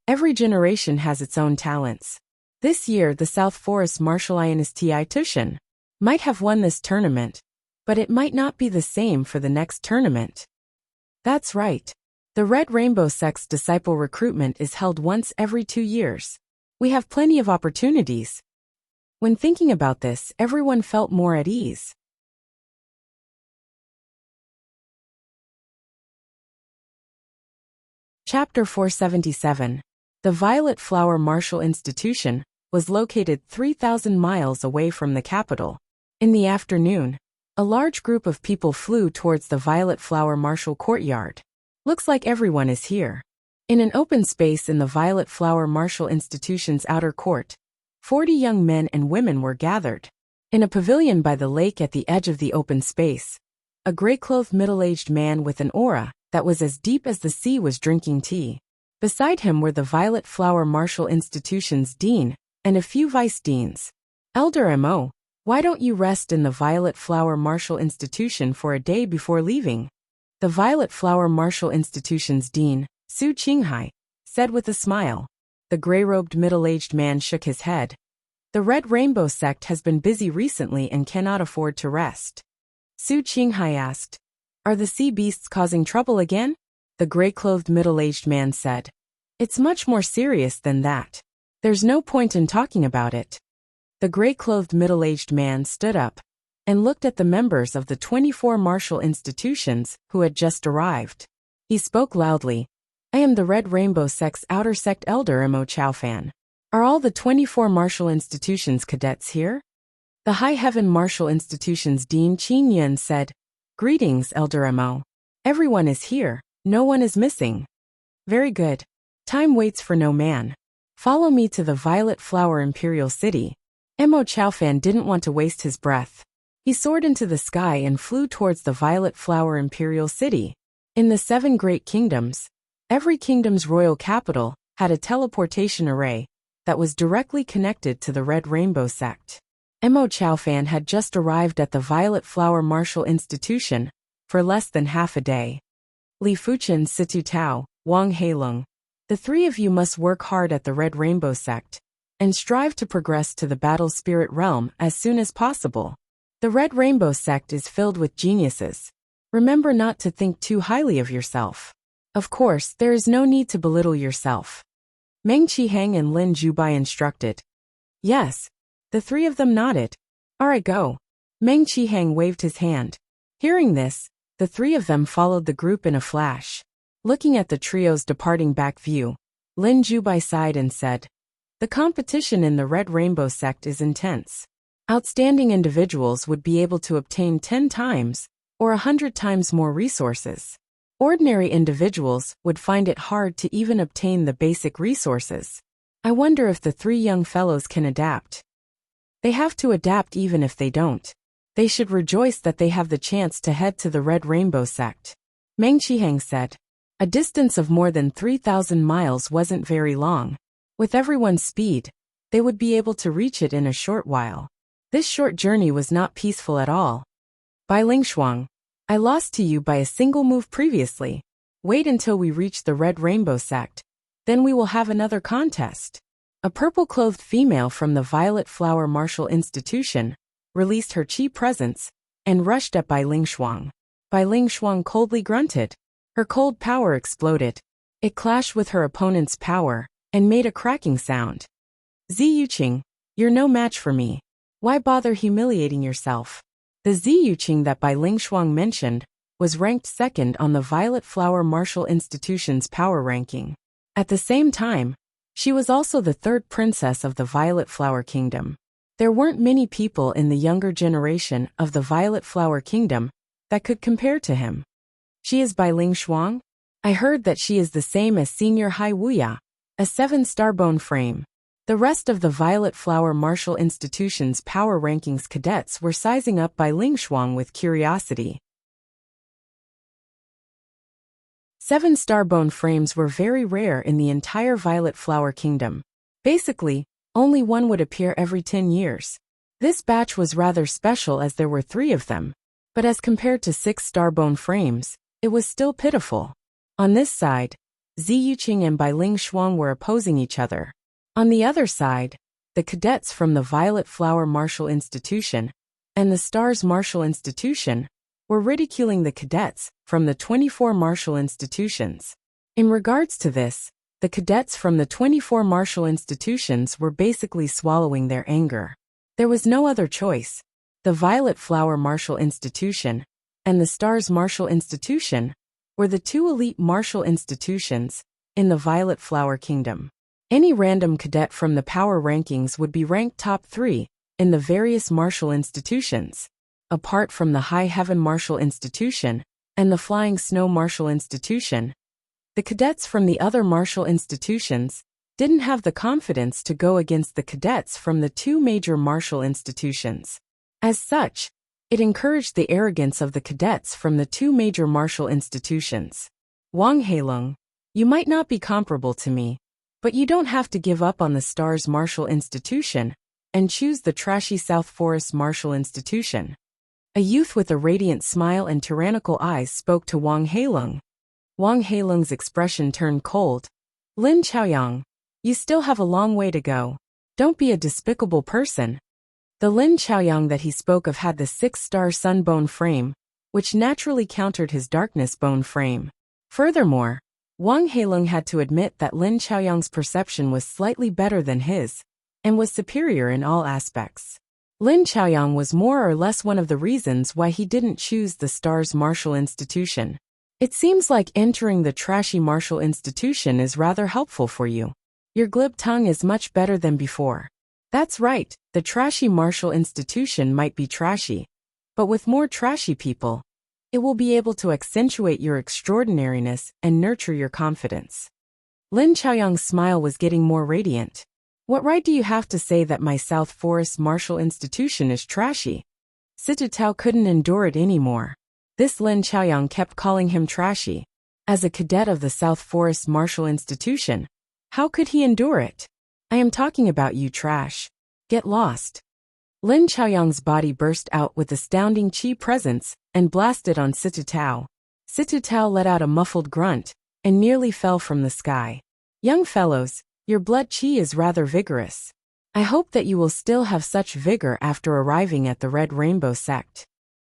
Every generation has its own talents. This year the South Forest Martialinus Ti Tushin might have won this tournament, but it might not be the same for the next tournament. That's right. The Red Rainbow sect's disciple recruitment is held once every 2 years. We have plenty of opportunities. When thinking about this, everyone felt more at ease. Chapter 477. The Violet Flower Martial Institution was located 3,000 miles away from the capital. In the afternoon, a large group of people flew towards the Violet Flower Martial Courtyard. Looks like everyone is here. In an open space in the Violet Flower Martial Institution's outer court, 40 young men and women were gathered. In a pavilion by the lake at the edge of the open space, a gray-clothed middle-aged man with an aura that was as deep as the sea was drinking tea. Beside him were the Violet Flower Martial Institution's dean and a few vice deans. Elder Mo, why don't you rest in the Violet Flower Martial Institution for a day before leaving? The Violet Flower Martial Institution's dean, Su Qinghai, said with a smile. The gray-robed middle-aged man shook his head. The Red Rainbow sect has been busy recently and cannot afford to rest. Su Qinghai asked, "Are the sea beasts causing trouble again?" The gray-clothed middle-aged man said, "It's much more serious than that. There's no point in talking about it." The gray-clothed middle-aged man stood up and looked at the members of the 24 martial institutions who had just arrived. He spoke loudly. "I am the Red Rainbow sect's outer sect elder Mo Chaofan. Are all the 24 martial institutions cadets here?" The High Heaven Martial Institution's Dean Qin Yun said, "Greetings, Elder Mo. Everyone is here, no one is missing." "Very good. Time waits for no man. Follow me to the Violet Flower Imperial City." Mo Chaofan didn't want to waste his breath. He soared into the sky and flew towards the Violet Flower Imperial City. In the 7 great kingdoms, every kingdom's royal capital had a teleportation array that was directly connected to the Red Rainbow sect. Mo Chaofan had just arrived at the Violet Flower Martial Institution for less than half a day. Li Fuchen, Situ Tao, Wang Heilong, the 3 of you must work hard at the Red Rainbow sect and strive to progress to the Battle Spirit realm as soon as possible. The Red Rainbow sect is filled with geniuses. Remember not to think too highly of yourself. Of course, there is no need to belittle yourself. Meng Qihang and Lin Zhubai instructed. Yes. The 3 of them nodded. Alright, go. Meng Qihang waved his hand. Hearing this, the 3 of them followed the group in a flash. Looking at the trio's departing back view, Lin Zhubai sighed and said, "The competition in the Red Rainbow sect is intense. Outstanding individuals would be able to obtain 10 times or 100 times more resources. Ordinary individuals would find it hard to even obtain the basic resources. I wonder if the 3 young fellows can adapt." "They have to adapt even if they don't. They should rejoice that they have the chance to head to the Red Rainbow sect," Meng Qihang said. A distance of more than 3,000 miles wasn't very long. With everyone's speed, they would be able to reach it in a short while. This short journey was not peaceful at all. "Bai Lingshuang, I lost to you by a single move previously. Wait until we reach the Red Rainbow sect. Then we will have another contest." A purple-clothed female from the Violet Flower Martial Institution released her chi presence and rushed at Bai Lingshuang. Bai Lingshuang coldly grunted. Her cold power exploded. It clashed with her opponent's power and made a cracking sound. "Zi Yuqing, you're no match for me. Why bother humiliating yourself?" The Zi Yuqing that Bai Lingshuang mentioned was ranked 2nd on the Violet Flower Martial Institution's power ranking. At the same time, she was also the 3rd princess of the Violet Flower Kingdom. There weren't many people in the younger generation of the Violet Flower Kingdom that could compare to him. "She is Bai Lingshuang? I heard that she is the same as Senior Hai Wuya, a 7-star bone frame." The rest of the Violet Flower Martial Institution's power rankings cadets were sizing up Bai Lingshuang with curiosity. 7-star bone frames were very rare in the entire Violet Flower Kingdom. Basically, only one would appear every 10 years. This batch was rather special as there were 3 of them, but as compared to 6-star bone frames, it was still pitiful. On this side, Zi Yuqing and Bai Lingshuang were opposing each other. On the other side, the cadets from the Violet Flower Martial Institution and the Stars Martial Institution were ridiculing the cadets from the 24 martial institutions. In regards to this, the cadets from the 24 martial institutions were basically swallowing their anger. There was no other choice. The Violet Flower Martial Institution and the Stars Martial Institution were the 2 elite martial institutions in the Violet Flower Kingdom. Any random cadet from the power rankings would be ranked top 3 in the various martial institutions. Apart from the High Heaven Martial Institution and the Flying Snow Martial Institution, the cadets from the other martial institutions didn't have the confidence to go against the cadets from the 2 major martial institutions. As such, it encouraged the arrogance of the cadets from the 2 major martial institutions. "Wang Heilong, you might not be comparable to me, but you don't have to give up on the Stars Martial Institution and choose the trashy South Forest Martial Institution." A youth with a radiant smile and tyrannical eyes spoke to Wang Heilong. Wang Heilong's expression turned cold. "Lin Chaoyang, you still have a long way to go. Don't be a despicable person." The Lin Chaoyang that he spoke of had the 6-star sun bone frame, which naturally countered his darkness bone frame. Furthermore, Wang Heilong had to admit that Lin Chaoyang's perception was slightly better than his, and was superior in all aspects. Lin Chaoyang was more or less one of the reasons why he didn't choose the Stars Martial Institution. "It seems like entering the trashy martial institution is rather helpful for you. Your glib tongue is much better than before. That's right, the trashy martial institution might be trashy. But with more trashy people, it will be able to accentuate your extraordinariness and nurture your confidence. Lin Chaoyang's smile was getting more radiant. What right do you have to say that my South Forest martial institution is trashy? Situ Tao couldn't endure it anymore. This Lin Chaoyang kept calling him trashy. As a cadet of the South Forest martial institution, how could he endure it? I am talking about you, trash. Get lost. Lin Chaoyang's body burst out with astounding qi presence and blasted on Situ Tao. Situ Tao let out a muffled grunt and nearly fell from the sky. Young fellows, your blood qi is rather vigorous. I hope that you will still have such vigor after arriving at the Red Rainbow sect.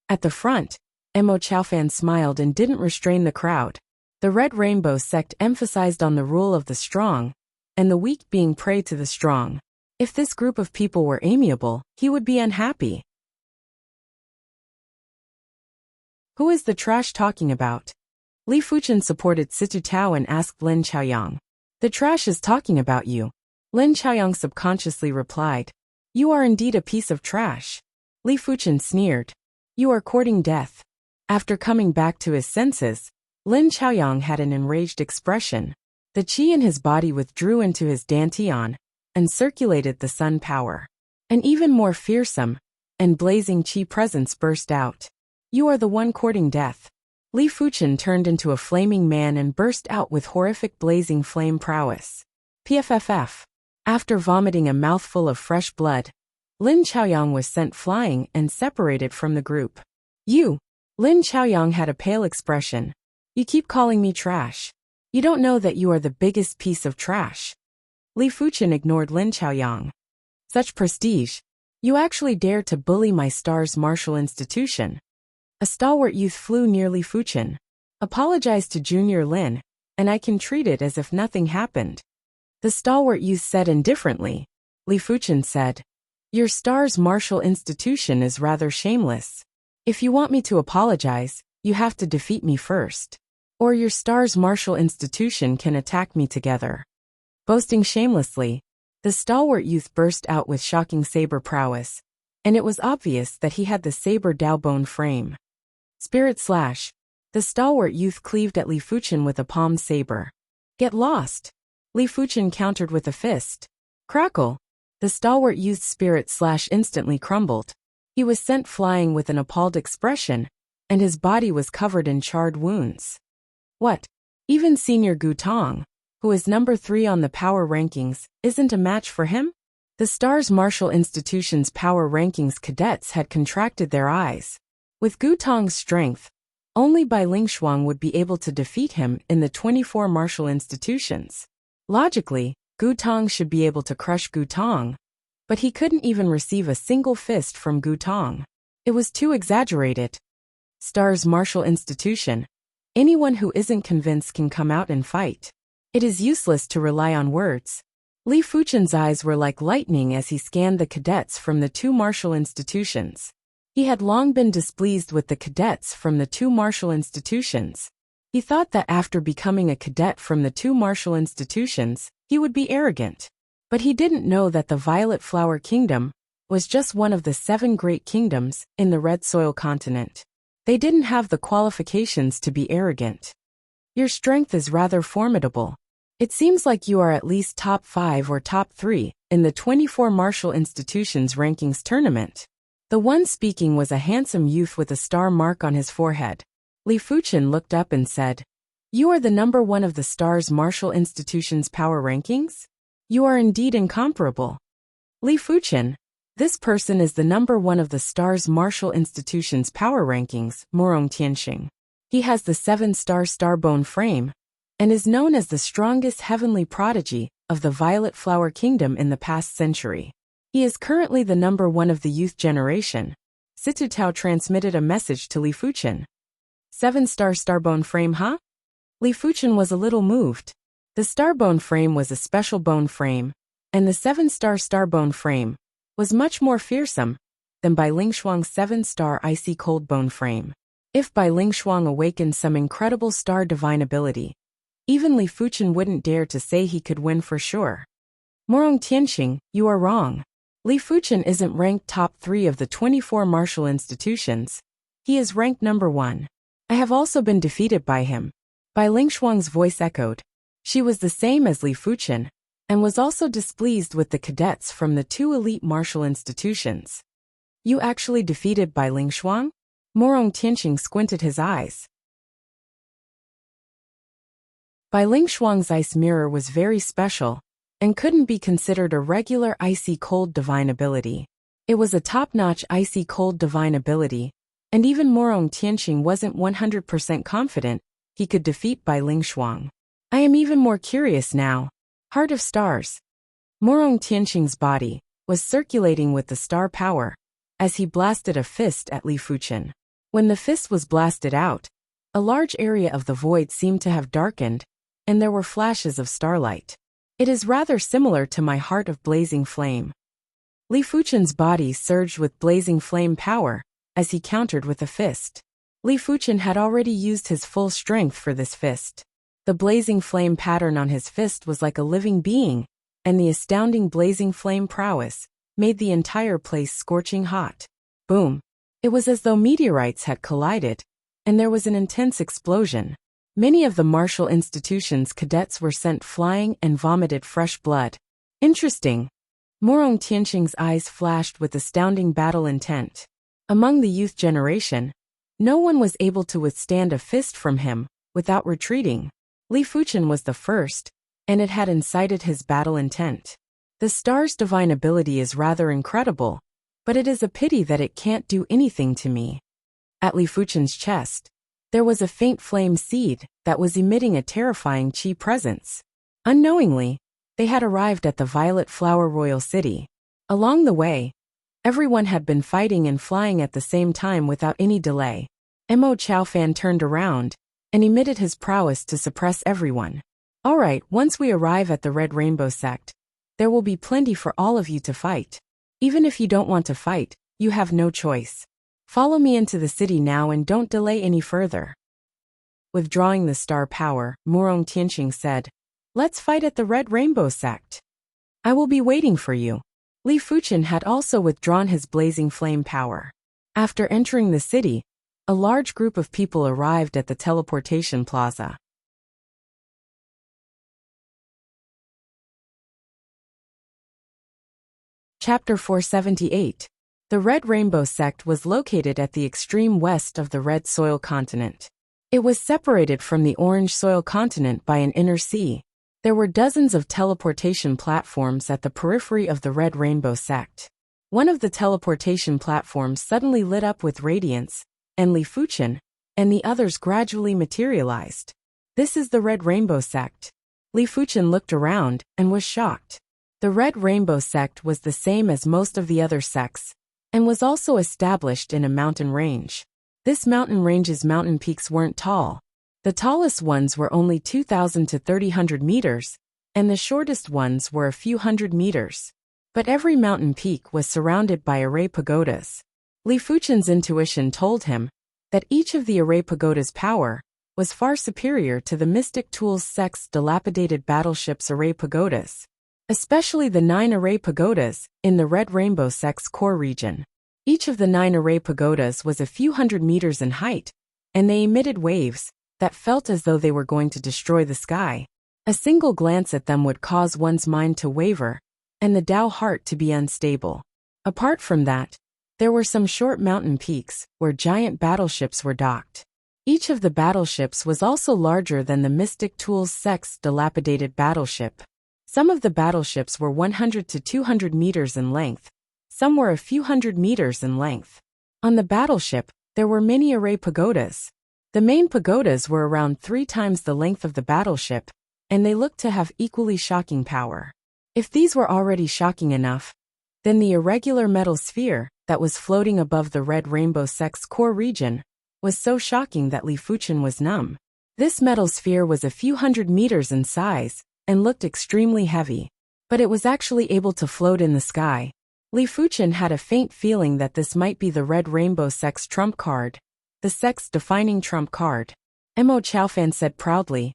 At the front, Mo Chaofan smiled and didn't restrain the crowd. The Red Rainbow sect emphasized on the rule of the strong, and the weak being prey to the strong. If this group of people were amiable, he would be unhappy. Who is the trash talking about? Li Fuchen supported Situ Tao and asked Lin Chaoyang. The trash is talking about you. Lin Chaoyang subconsciously replied. You are indeed a piece of trash. Li Fuchen sneered. You are courting death. After coming back to his senses, Lin Chaoyang had an enraged expression. The qi in his body withdrew into his dantian and circulated the sun power. An even more fearsome and blazing qi presence burst out. You are the one courting death. Li Fuchen turned into a flaming man and burst out with horrific blazing flame prowess. PFFF. After vomiting a mouthful of fresh blood, Lin Chaoyang was sent flying and separated from the group. You! Lin Chaoyang had a pale expression. You keep calling me trash. You don't know that you are the biggest piece of trash. Li Fuchen ignored Lin Chaoyang. Such prestige. You actually dare to bully my star's martial institution. A stalwart youth flew near Li Fuchen. Apologize to Junior Lin, and I can treat it as if nothing happened. The stalwart youth said indifferently. Li Fuchen said, Your star's martial institution is rather shameless. If you want me to apologize, you have to defeat me first. Or your star's martial institution can attack me together. Boasting shamelessly, the stalwart youth burst out with shocking saber prowess, and it was obvious that he had the saber Daobone frame. Spirit slash. The stalwart youth cleaved at Li Fuchen with a palmed saber. Get lost. Li Fuchen countered with a fist. Crackle. The stalwart youth's spirit slash instantly crumbled. He was sent flying with an appalled expression, and his body was covered in charred wounds. What? Even Senior Gu Tong, who is number 3 on the power rankings, isn't a match for him? The star's martial institution's power rankings cadets had contracted their eyes. With Gu Tong's strength, only Bai Lingshuang would be able to defeat him in the 24 martial institutions. Logically, Gu Tong should be able to crush Gu Tong, but he couldn't even receive a single fist from Gu Tong. It was too exaggerated. Star's martial institution. Anyone who isn't convinced can come out and fight. It is useless to rely on words. Li Fuchen's eyes were like lightning as he scanned the cadets from the 2 martial institutions. He had long been displeased with the cadets from the 2 martial institutions. He thought that after becoming a cadet from the 2 martial institutions, he would be arrogant. But he didn't know that the Violet Flower Kingdom was just one of the 7 great kingdoms in the Red Soil continent. They didn't have the qualifications to be arrogant. Your strength is rather formidable. It seems like you are at least top 5 or top 3 in the 24 martial institutions rankings tournament. The one speaking was a handsome youth with a star mark on his forehead. Li Fuchen looked up and said, You are the number 1 of the star's martial institution's power rankings? You are indeed incomparable. Li Fuchen, this person is the number 1 of the star's martial institution's power rankings, Morong Tianxing. He has the 7-star Starbone frame, and is known as the strongest heavenly prodigy of the Violet Flower Kingdom in the past century. He is currently the number 1 of the youth generation. Situ Tao transmitted a message to Li Fuchen. 7-star Starbone frame, huh? Li Fuchen was a little moved. The Starbone frame was a special bone frame, and the 7-star Starbone frame was much more fearsome than Bai Lingshuang's 7-star Icy Cold Bone frame. If Bai Lingshuang awakened some incredible star divine ability, even Li Fuchen wouldn't dare to say he could win for sure. Morong Tianxing, you are wrong. Li Fuchen isn't ranked top 3 of the 24 martial institutions. He is ranked number 1. I have also been defeated by him. Bai Lingshuang's voice echoed. She was the same as Li Fuchen, and was also displeased with the cadets from the 2 elite martial institutions. You actually defeated Bai Lingshuang? Morong Tianqing squinted his eyes. Bai Lingshuang's ice mirror was very special, and couldn't be considered a regular icy cold divine ability. It was a top-notch icy cold divine ability, and even Morong Tianqing wasn't 100% confident he could defeat Bai Lingshuang. I am even more curious now. Heart of Stars. Morong Tianqing's body was circulating with the star power as he blasted a fist at Li Fuchen. When the fist was blasted out, a large area of the void seemed to have darkened, and there were flashes of starlight. It is rather similar to my heart of blazing flame. Li Fuchen's body surged with blazing flame power as he countered with a fist. Li Fuchen had already used his full strength for this fist. The blazing flame pattern on his fist was like a living being, and the astounding blazing flame prowess made the entire place scorching hot. Boom! It was as though meteorites had collided, and there was an intense explosion. Many of the martial institution's cadets were sent flying and vomited fresh blood. Interesting. Morong Tianqing's eyes flashed with astounding battle intent. Among the youth generation, no one was able to withstand a fist from him without retreating. Li Fuchen was the first, and it had incited his battle intent. The star's divine ability is rather incredible, but it is a pity that it can't do anything to me. At Li Fuchen's chest, there was a faint flame seed that was emitting a terrifying qi presence. Unknowingly, they had arrived at the Violet Flower Royal City. Along the way, everyone had been fighting and flying at the same time without any delay. Mo Chaofan turned around and emitted his prowess to suppress everyone. Alright, once we arrive at the Red Rainbow Sect, there will be plenty for all of you to fight. Even if you don't want to fight, you have no choice. Follow me into the city now and don't delay any further. Withdrawing the star power, Morong Tianqing said, Let's fight at the Red Rainbow Sect. I will be waiting for you. Li Fuchen had also withdrawn his blazing flame power. After entering the city, a large group of people arrived at the teleportation plaza. Chapter 478. The Red Rainbow Sect was located at the extreme west of the Red Soil Continent. It was separated from the Orange Soil Continent by an inner sea. There were dozens of teleportation platforms at the periphery of the Red Rainbow Sect. One of the teleportation platforms suddenly lit up with radiance, and Li Fuchen and the others gradually materialized. This is the Red Rainbow Sect. Li Fuchen looked around and was shocked. The Red Rainbow Sect was the same as most of the other sects, and was also established in a mountain range. This mountain range's mountain peaks weren't tall. The tallest ones were only 2,000 to 3,000 meters, and the shortest ones were a few hundred meters. But every mountain peak was surrounded by array pagodas. Li Fuchen's intuition told him that each of the array pagodas' power was far superior to the Mystic Tools sect's dilapidated battleship's array pagodas, especially the 9 array pagodas in the Red Rainbow sect's core region. Each of the 9 array pagodas was a few hundred meters in height, and they emitted waves that felt as though they were going to destroy the sky. A single glance at them would cause one's mind to waver, and the Tao heart to be unstable. Apart from that, there were some short mountain peaks where giant battleships were docked. Each of the battleships was also larger than the Mystic Tools sect's dilapidated battleship. Some of the battleships were 100 to 200 meters in length. Some were a few hundred meters in length. On the battleship, there were many array pagodas. The main pagodas were around 3 times the length of the battleship, and they looked to have equally shocking power. If these were already shocking enough, then the irregular metal sphere that was floating above the Red Rainbow sect's core region was so shocking that Li Fuchen was numb. This metal sphere was a few hundred meters in size and looked extremely heavy, but it was actually able to float in the sky. Li Fuchen had a faint feeling that this might be the Red Rainbow sect's trump card, the sect's defining trump card. Mo Chaofan said proudly,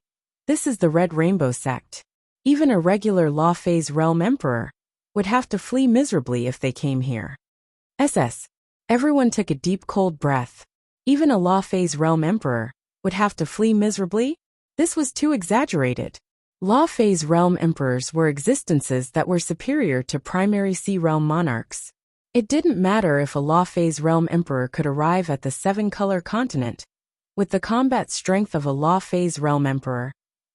This is the Red Rainbow sect. Even a regular Law Phase Realm Emperor would have to flee miserably if they came here. Everyone took a deep cold breath. Even a Law Phase Realm Emperor would have to flee miserably? This was too exaggerated. Law Phase Realm Emperors were existences that were superior to Primary Sea Realm monarchs. It didn't matter if a Law Phase Realm Emperor could arrive at the Seven-Color Continent. With the combat strength of a Law Phase Realm Emperor,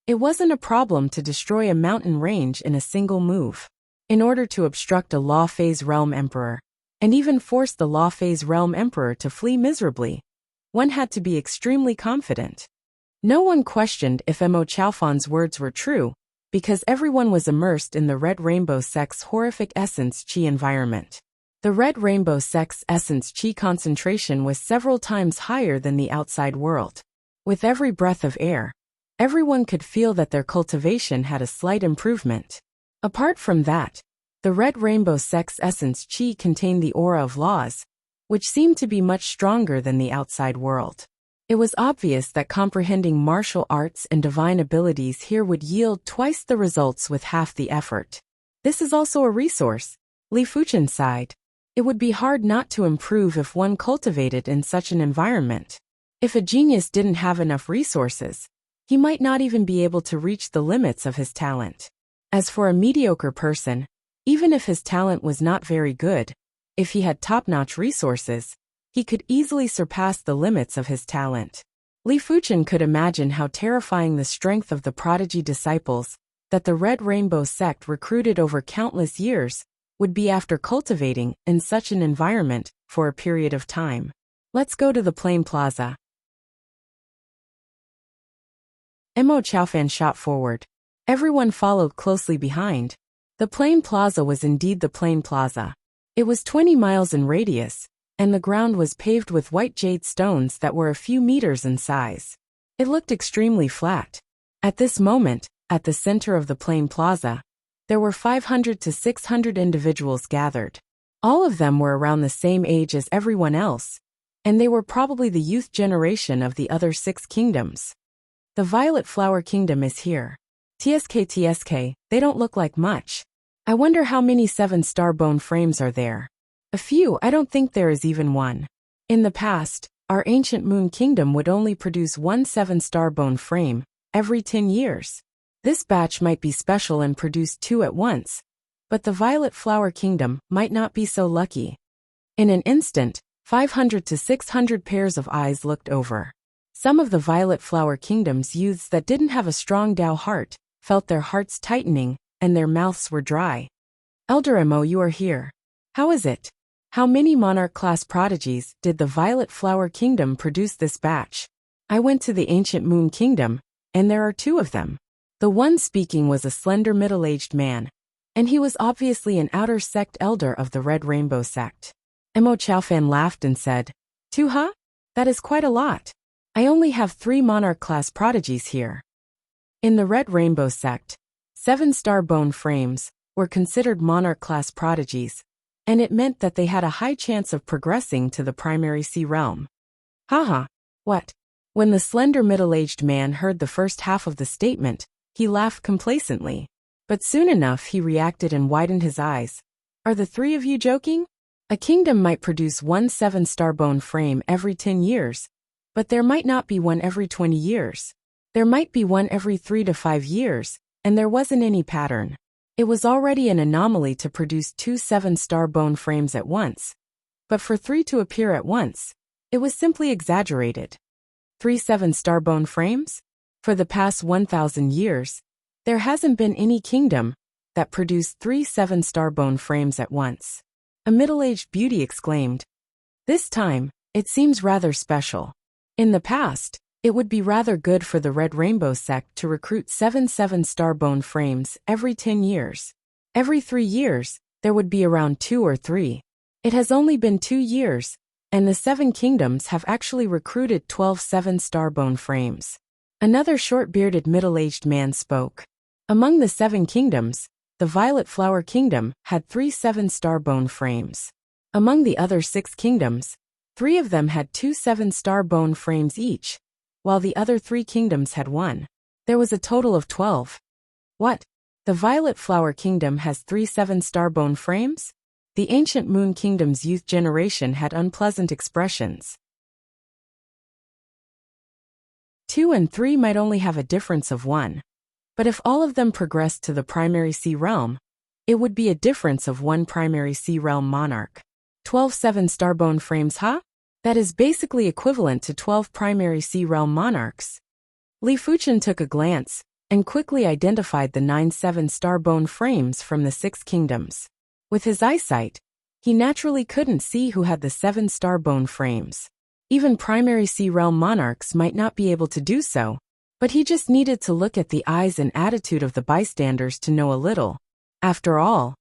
it wasn't a problem to destroy a mountain range in a single move. In order to obstruct a Law Phase Realm Emperor, and even force the Law Phase Realm Emperor to flee miserably, one had to be extremely confident. No one questioned if Mo Chaofan's words were true, because everyone was immersed in the Red Rainbow Sect's horrific essence Qi environment. The Red Rainbow Sect's essence Qi concentration was several times higher than the outside world. With every breath of air, everyone could feel that their cultivation had a slight improvement. Apart from that, the Red Rainbow Sect's essence Qi contained the aura of laws, which seemed to be much stronger than the outside world. It was obvious that comprehending martial arts and divine abilities here would yield twice the results with half the effort. This is also a resource, Li Fuchen sighed. It would be hard not to improve if one cultivated in such an environment. If a genius didn't have enough resources, he might not even be able to reach the limits of his talent. As for a mediocre person, even if his talent was not very good, if he had top-notch resources, he could easily surpass the limits of his talent. Li Fuchen could imagine how terrifying the strength of the prodigy disciples that the Red Rainbow Sect recruited over countless years would be after cultivating in such an environment for a period of time. Let's go to the Plain Plaza. Mo Chaofan shot forward. Everyone followed closely behind. The Plain Plaza was indeed the Plain Plaza. It was 20 miles in radius, and the ground was paved with white jade stones that were a few meters in size. It looked extremely flat. At this moment, at the center of the Plain Plaza, there were 500 to 600 individuals gathered. All of them were around the same age as everyone else, and they were probably the youth generation of the other 6 kingdoms. The Violet Flower Kingdom is here. TSK, they don't look like much. I wonder how many 7-star bone frames are there. A few, I don't think there is even one. In the past, our ancient Moon Kingdom would only produce one 7-star bone frame every 10 years. This batch might be special and produce 2 at once, but the Violet Flower Kingdom might not be so lucky. In an instant, 500 to 600 pairs of eyes looked over. Some of the Violet Flower Kingdom's youths that didn't have a strong Dao heart felt their hearts tightening and their mouths were dry. Elder Mo, you are here. How is it? How many monarch-class prodigies did the Violet Flower Kingdom produce this batch? I went to the ancient Moon Kingdom, and there are 2 of them. The one speaking was a slender middle-aged man, and he was obviously an outer sect elder of the Red Rainbow Sect. Mo Chaofan laughed and said, 2, huh? That is quite a lot. I only have 3 monarch-class prodigies here. In the Red Rainbow Sect, 7-star bone frames were considered monarch-class prodigies, and it meant that they had a high chance of progressing to the Primary Sea Realm. Haha, what? When the slender middle-aged man heard the first half of the statement, he laughed complacently. But soon enough he reacted and widened his eyes. Are the 3 of you joking? A kingdom might produce one 7-star bone frame every 10 years, but there might not be one every 20 years. There might be one every 3 to 5 years, and there wasn't any pattern. It was already an anomaly to produce 2 7-star bone frames at once, but for 3 to appear at once, it was simply exaggerated. 3 7-star bone frames? For the past 1,000 years, there hasn't been any kingdom that produced 3 7-star bone frames at once. A middle-aged beauty exclaimed. This time, it seems rather special. In the past, it would be rather good for the Red Rainbow Sect to recruit 7 7-star bone frames every 10 years. Every 3 years, there would be around 2 or 3. It has only been 2 years, and the 7 kingdoms have actually recruited 12 7-star bone frames. Another short-bearded middle-aged man spoke. Among the 7 kingdoms, the Violet Flower Kingdom had 3 7-star bone frames. Among the other 6 kingdoms, 3 of them had 2 7-star bone frames each, while the other 3 kingdoms had 1. There was a total of 12. What? The Violet Flower Kingdom has 3 7-star bone frames. The Ancient Moon Kingdom's youth generation had unpleasant expressions. 2 and 3 might only have a difference of 1. But if all of them progressed to the primary sea realm, it would be a difference of 1 primary sea realm monarch. 12 7-star bone frames, huh? That is basically equivalent to 12 primary sea realm monarchs. Li Fuchen took a glance and quickly identified the 9 7-star bone frames from the 6 kingdoms. With his eyesight, he naturally couldn't see who had the 7-star bone frames. Even primary sea realm monarchs might not be able to do so, but he just needed to look at the eyes and attitude of the bystanders to know a little. After all,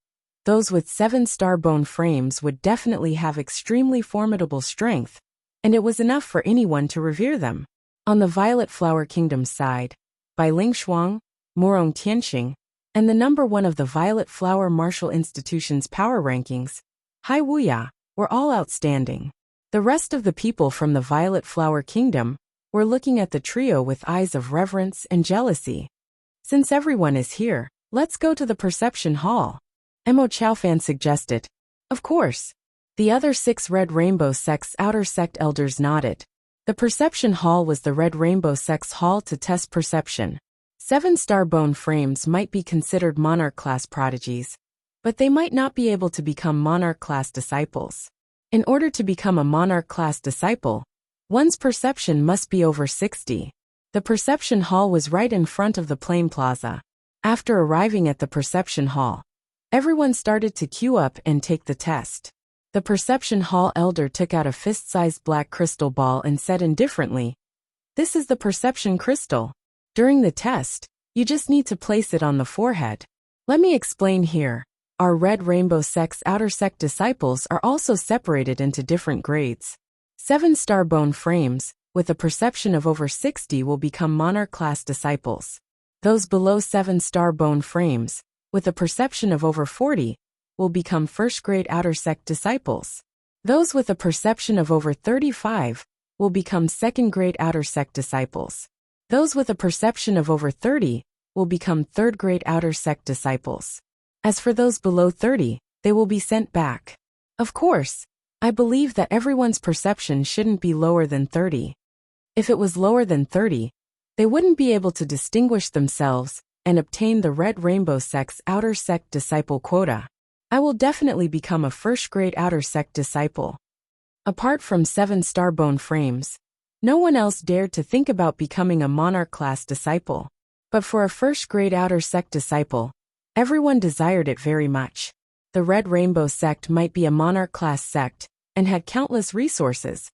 those with 7-star bone frames would definitely have extremely formidable strength, and it was enough for anyone to revere them. On the Violet Flower Kingdom's side, Bai Lingshuang, Morong Tianxing, and the number 1 of the Violet Flower Martial Institution's power rankings, Hai Wuya, were all outstanding. The rest of the people from the Violet Flower Kingdom were looking at the trio with eyes of reverence and jealousy. Since everyone is here, let's go to the Perception Hall, Mo Chaofan suggested. Of course. The other 6 Red Rainbow Sect's outer sect elders nodded. The Perception Hall was the Red Rainbow Sect's hall to test perception. 7-star bone frames might be considered monarch-class prodigies, but they might not be able to become monarch-class disciples. In order to become a monarch-class disciple, one's perception must be over 60. The Perception Hall was right in front of the Plain Plaza. After arriving at the Perception Hall, everyone started to queue up and take the test. The Perception Hall elder took out a fist-sized black crystal ball and said indifferently, "This is the perception crystal. During the test, you just need to place it on the forehead. Let me explain here. Our Red Rainbow Sect's outer sect disciples are also separated into different grades. 7-star bone frames, with a perception of over 60 will become monarch-class disciples. Those below 7-star bone frames, with a perception of over 40, will become first-grade outer sect disciples. Those with a perception of over 35 will become second-grade outer sect disciples. Those with a perception of over 30 will become third-grade outer sect disciples. As for those below 30, they will be sent back. Of course, I believe that everyone's perception shouldn't be lower than 30. If it was lower than 30, they wouldn't be able to distinguish themselves and obtain the Red Rainbow Sect's outer sect disciple quota. I will definitely become a first-grade outer sect disciple." Apart from 7-star bone frames, no one else dared to think about becoming a monarch-class disciple. But for a first-grade outer sect disciple, everyone desired it very much. The Red Rainbow Sect might be a monarch-class sect and had countless resources,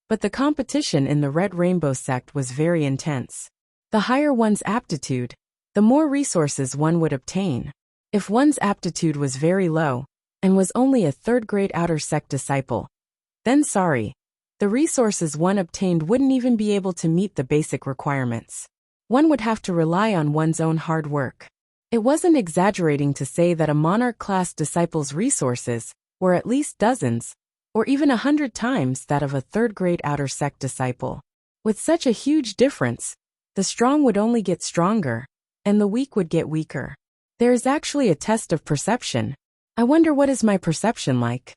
but the competition in the Red Rainbow Sect was very intense. The higher one's aptitude, the more resources one would obtain. If one's aptitude was very low and was only a third-grade outer sect disciple, then sorry, the resources one obtained wouldn't even be able to meet the basic requirements. One would have to rely on one's own hard work. It wasn't exaggerating to say that a monarch-class disciple's resources were at least dozens, or even 100 times that of a third-grade outer sect disciple. With such a huge difference, the strong would only get stronger, and the weak would get weaker. There is actually a test of perception. I wonder what is my perception like?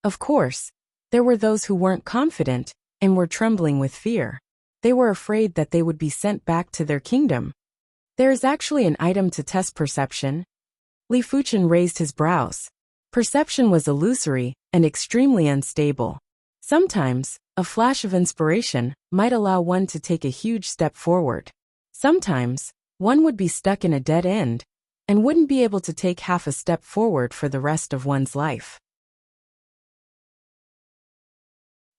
Of course, there were those who weren't confident and were trembling with fear. They were afraid that they would be sent back to their kingdom. There is actually an item to test perception. Li Fuchen raised his brows. Perception was illusory and extremely unstable. Sometimes, a flash of inspiration might allow one to take a huge step forward. Sometimes, one would be stuck in a dead end and wouldn't be able to take half a step forward for the rest of one's life.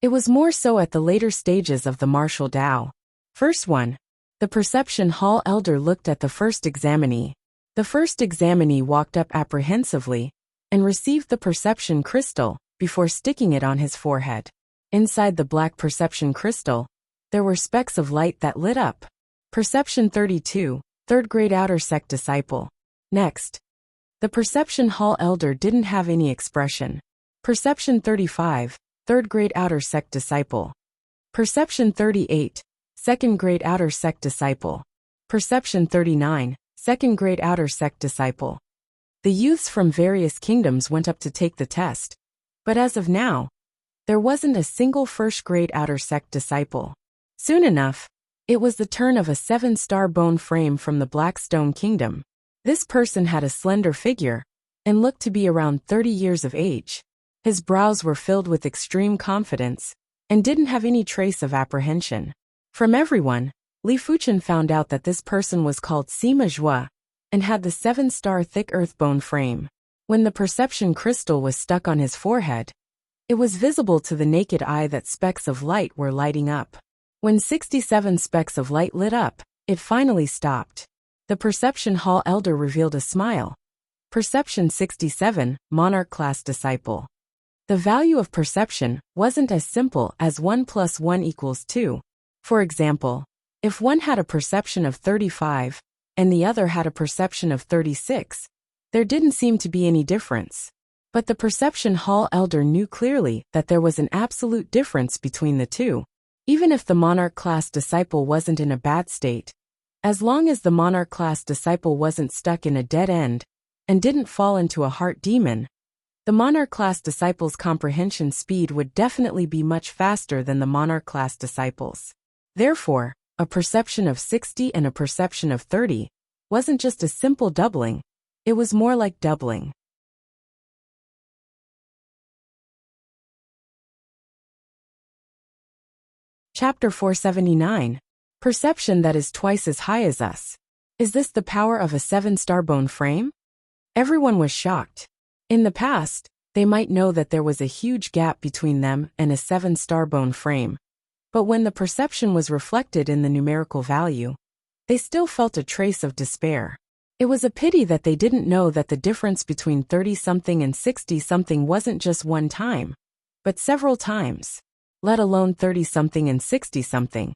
It was more so at the later stages of the martial Tao. First one. The Perception Hall elder looked at the first examinee. The first examinee walked up apprehensively and received the perception crystal before sticking it on his forehead. Inside the black perception crystal, there were specks of light that lit up. Perception 32, third-grade outer sect disciple. Next. The Perception Hall elder didn't have any expression. Perception 35, third-grade outer sect disciple. Perception 38, second-grade outer sect disciple. Perception 39, second-grade outer sect disciple. The youths from various kingdoms went up to take the test, but as of now, there wasn't a single first-grade outer sect disciple. Soon enough, it was the turn of a 7-star bone frame from the Blackstone Kingdom. This person had a slender figure and looked to be around 30 years of age. His brows were filled with extreme confidence and didn't have any trace of apprehension. From everyone, Li Fuchen found out that this person was called Sima Zhua and had the 7-star thick earth bone frame. When the perception crystal was stuck on his forehead, it was visible to the naked eye that specks of light were lighting up. When 67 specks of light lit up, it finally stopped. The Perception Hall Elder revealed a smile. Perception 67, Monarch Class Disciple. The value of perception wasn't as simple as 1 + 1 = 2. For example, if one had a perception of 35 and the other had a perception of 36, there didn't seem to be any difference. But the Perception Hall Elder knew clearly that there was an absolute difference between the two. Even if the Monarch Class Disciple wasn't in a bad state, as long as the Monarch Class Disciple wasn't stuck in a dead end and didn't fall into a heart demon, the Monarch Class Disciple's comprehension speed would definitely be much faster than the Monarch Class Disciple's. Therefore, a perception of 60 and a perception of 30 wasn't just a simple doubling, it was more like doubling. Chapter 479. Perception that is twice as high as us. Is this the power of a 7-star bone frame? Everyone was shocked. In the past, they might know that there was a huge gap between them and a 7-star bone frame. But when the perception was reflected in the numerical value, they still felt a trace of despair. It was a pity that they didn't know that the difference between 30-something and 60-something wasn't just one time, but several times. Let alone 30-something and 60-something.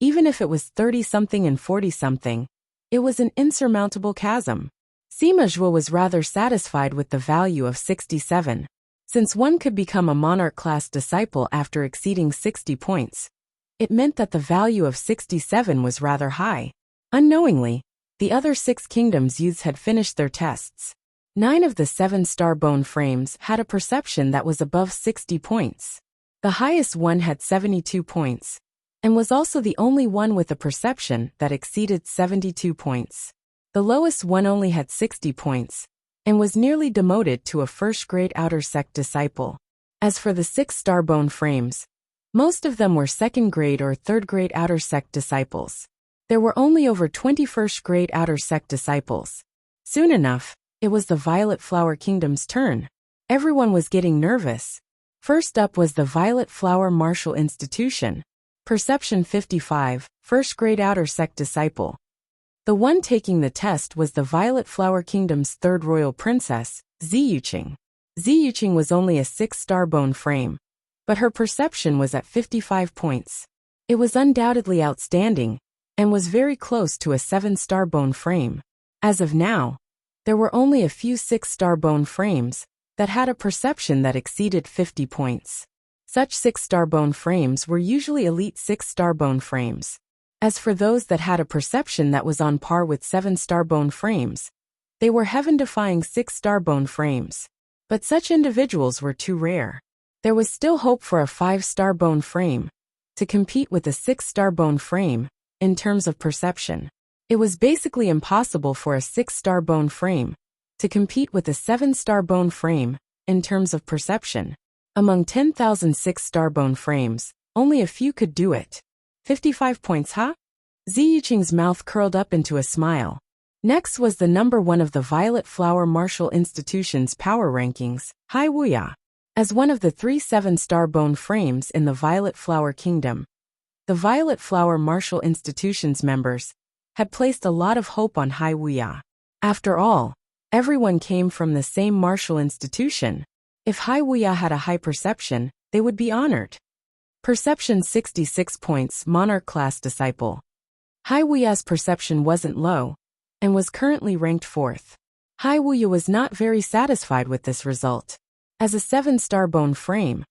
Even if it was 30-something and 40-something, it was an insurmountable chasm. Sima Zhua was rather satisfied with the value of 67. Since one could become a Monarch Class Disciple after exceeding 60 points, it meant that the value of 67 was rather high. Unknowingly, the other 6 kingdoms' youths had finished their tests. 9 of the 7-star bone frames had a perception that was above 60 points. The highest one had 72 points, and was also the only one with a perception that exceeded 72 points. The lowest one only had 60 points, and was nearly demoted to a first-grade outer sect disciple. As for the 6-star bone frames, most of them were second-grade or third-grade outer sect disciples. There were only over 20 first-grade outer sect disciples. Soon enough, it was the Violet Flower Kingdom's turn. Everyone was getting nervous. First up was the Violet Flower Martial Institution. Perception 55, first-grade outer sect disciple. The one taking the test was the Violet Flower Kingdom's third royal princess, Ziyuqing. Ziyuqing was only a 6-star bone frame, but her perception was at 55 points. It was undoubtedly outstanding, and was very close to a 7-star bone frame. As of now, there were only a few 6-star bone frames that had a perception that exceeded 50 points. Such 6-star bone frames were usually elite 6-star bone frames. As for those that had a perception that was on par with 7-star bone frames, they were heaven-defying 6-star bone frames. But such individuals were too rare. There was still hope for a 5-star bone frame to compete with a 6-star bone frame in terms of perception. It was basically impossible for a 6-star bone frame to compete with a 7-star bone frame in terms of perception. Among 10,000 6-star bone frames, only a few could do it. 55 points, huh? Ziyuqing's mouth curled up into a smile. Next was the number 1 of the Violet Flower Martial Institution's power rankings, Wuxia. As one of the 3 7-star bone frames in the Violet Flower Kingdom, the Violet Flower Martial Institution's members had placed a lot of hope on Wuxia. After all, everyone came from the same martial institution. If Wuxia had a high perception, they would be honored. Perception 66 points, Monarch Class Disciple. Wuxia's perception wasn't low, and was currently ranked 4th. Wuxia was not very satisfied with this result. As a 7-star bone frame,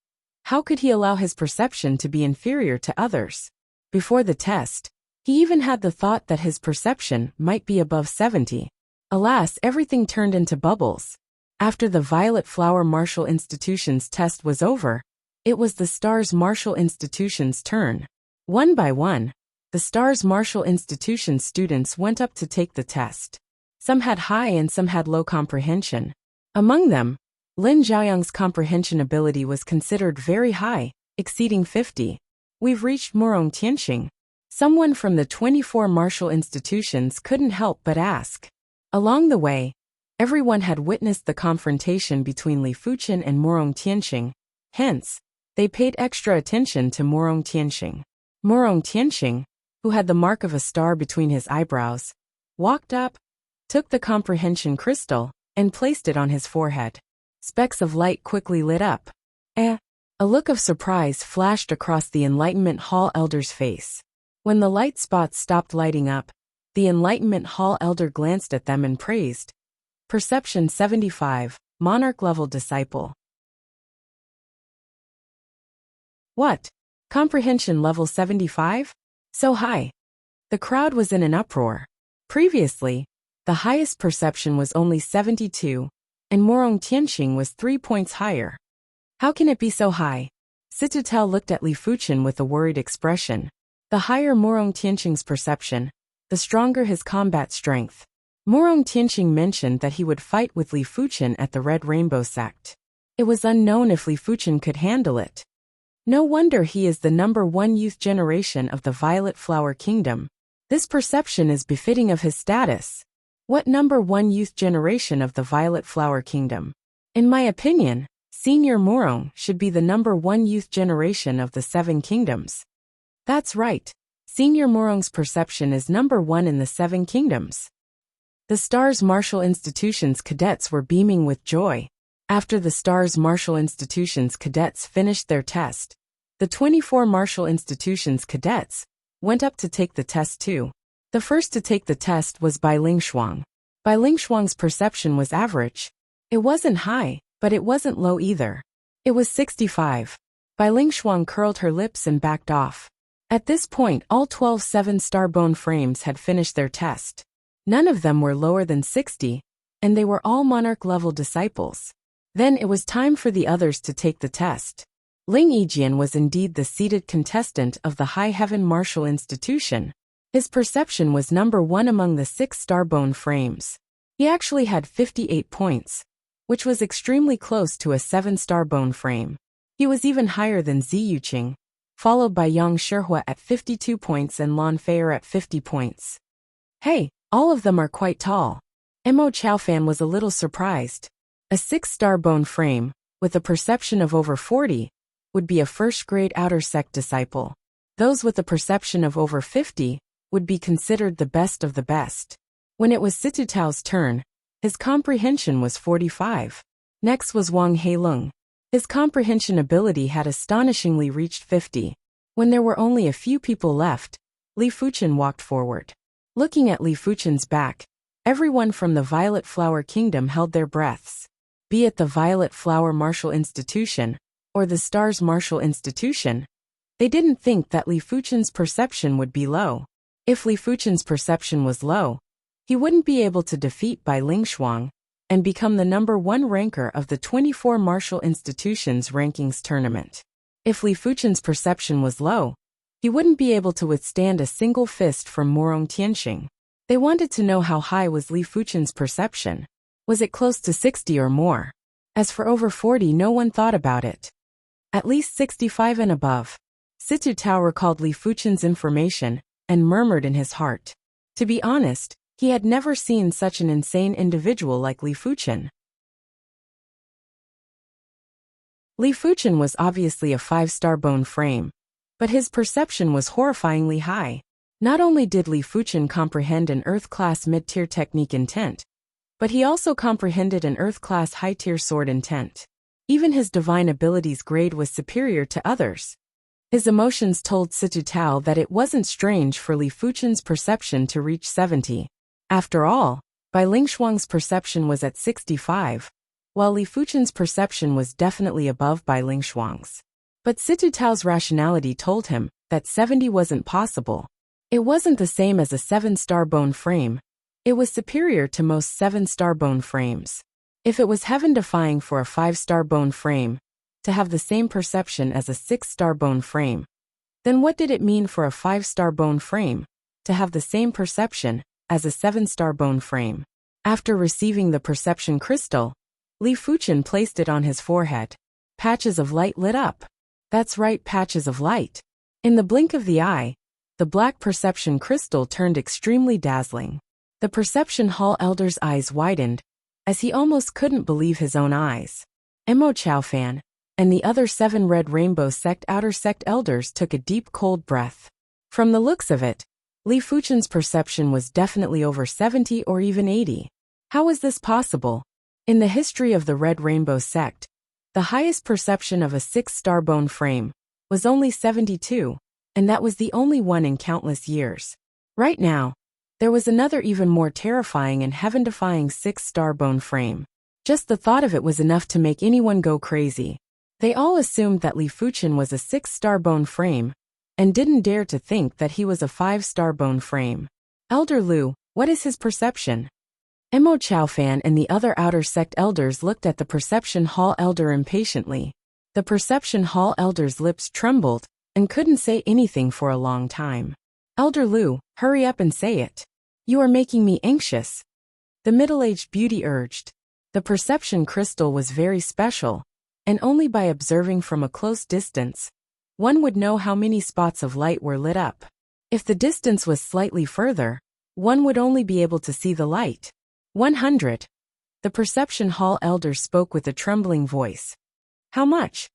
how could he allow his perception to be inferior to others? Before the test, He even had the thought that his perception might be above 70. Alas, everything turned into bubbles. After the Violet Flower Martial Institution's test was over, it was the Stars Martial Institution's turn. One by one, the Stars Martial Institution students went up to take the test. Some had high and some had low comprehension. Among them, Lin Zhaoyang's comprehension ability was considered very high, exceeding 50. We've reached Murong Tianxing. Someone from the 24 martial institutions couldn't help but ask. Along the way, everyone had witnessed the confrontation between Li Fuchen and Murong Tianxing. Hence, they paid extra attention to Murong Tianxing. Murong Tianxing, who had the mark of a star between his eyebrows, walked up, took the comprehension crystal, and placed it on his forehead. Specks of light quickly lit up. A look of surprise flashed across the Enlightenment Hall Elder's face. When the light spots stopped lighting up, the Enlightenment Hall Elder glanced at them and praised. Perception 75, Monarch-level disciple. What? Comprehension level 75? So high. The crowd was in an uproar. Previously, the highest perception was only 72, and Murong Tianxing was 3 points higher. How can it be so high? Situtao looked at Li Fuchen with a worried expression. The higher Murong Tianxing's perception, the stronger his combat strength. Murong Tianxing mentioned that he would fight with Li Fuchen at the Red Rainbow Sect. It was unknown if Li Fuchen could handle it. No wonder he is the #1 youth generation of the Violet Flower Kingdom. This perception is befitting of his status. What #1 youth generation of the Violet Flower Kingdom? In my opinion, Senior Murong should be the #1 youth generation of the 7 kingdoms. That's right. Senior Murong's perception is #1 in the 7 kingdoms. The Stars Martial Institution's cadets were beaming with joy. After the Stars Martial Institution's cadets finished their test, the 24 Martial Institution's cadets went up to take the test too. The first to take the test was Bai Lingshuang. Bai Lingshuang's perception was average. It wasn't high, but it wasn't low either. It was 65. Bai Lingshuang curled her lips and backed off. At this point, all 12 7-star bone frames had finished their test. None of them were lower than 60, and they were all monarch-level disciples. Then it was time for the others to take the test. Ling Yijian was indeed the seated contestant of the High Heaven Martial Institution. His perception was #1 among the 6-star bone frames. He actually had 58 points, which was extremely close to a 7-star bone frame. He was even higher than Zi Yuqing, followed by Yang Shihua at 52 points and Lan Feier at 50 points. Hey, all of them are quite tall. Mo Chaofan was a little surprised. A 6-star bone frame, with a perception of over 40, would be a first-grade outer sect disciple. Those with a perception of over 50 would be considered the best of the best. When it was Situtao's turn, his comprehension was 45. Next was Wang Heilung. His comprehension ability had astonishingly reached 50. When there were only a few people left, Li Fuchen walked forward. Looking at Li Fuchen's back, everyone from the Violet Flower Kingdom held their breaths. Be it the Violet Flower Martial Institution, or the Stars Martial Institution, they didn't think that Li Fuchen's perception would be low. If Li Fuchen's perception was low, he wouldn't be able to defeat Bai Lingshuang and become the #1 ranker of the 24 Martial Institutions Rankings Tournament. If Li Fuchen's perception was low, he wouldn't be able to withstand a single fist from Murong Tianxing. They wanted to know how high was Li Fuchen's perception. Was it close to 60 or more? As for over 40, no one thought about it. At least 65 and above. Situtao recalled Li Fuchen's information and murmured in his heart. To be honest, he had never seen such an insane individual like Li Fuchen. Li Fuchen was obviously a 5-star bone frame, but his perception was horrifyingly high. Not only did Li Fuchen comprehend an Earth-class mid-tier technique intent, but he also comprehended an Earth-class high-tier sword intent. Even his divine abilities grade was superior to others. His emotions told Situtao that it wasn't strange for Li Fuchen's perception to reach 70. After all, Bai Lingshuang's perception was at 65, while Li Fuchen's perception was definitely above Bai Lingshuang's. But Situtao's rationality told him that 70 wasn't possible. It wasn't the same as a 7-star bone frame. It was superior to most 7-star bone frames. If it was heaven-defying for a 5-star bone frame to have the same perception as a 6-star bone frame, then what did it mean for a 5-star bone frame to have the same perception as a 7-star bone frame? After receiving the perception crystal, Li Fuchen placed it on his forehead. Patches of light lit up. That's right, patches of light. In the blink of the eye, the black perception crystal turned extremely dazzling. The perception hall elder's eyes widened, as he almost couldn't believe his own eyes. Mo Chaofan and the other 7 Red Rainbow Sect Outer Sect elders took a deep cold breath. From the looks of it, Li Fuchen's perception was definitely over 70 or even 80. How was this possible? In the history of the Red Rainbow Sect, the highest perception of a 6-star bone frame was only 72, and that was the only one in countless years. Right now, there was another even more terrifying and heaven-defying 6-star bone frame. Just the thought of it was enough to make anyone go crazy. They all assumed that Li Fuchen was a 6-star bone frame, and didn't dare to think that he was a 5-star bone frame. Elder Lu, what is his perception? Mo Chaofan and the other Outer Sect elders looked at the Perception Hall elder impatiently. The Perception Hall elder's lips trembled, and couldn't say anything for a long time. Elder Lu, hurry up and say it. You are making me anxious. The middle-aged beauty urged. The perception crystal was very special, and only by observing from a close distance, one would know how many spots of light were lit up. If the distance was slightly further, one would only be able to see the light. 100. The Perception Hall elder spoke with a trembling voice. How much?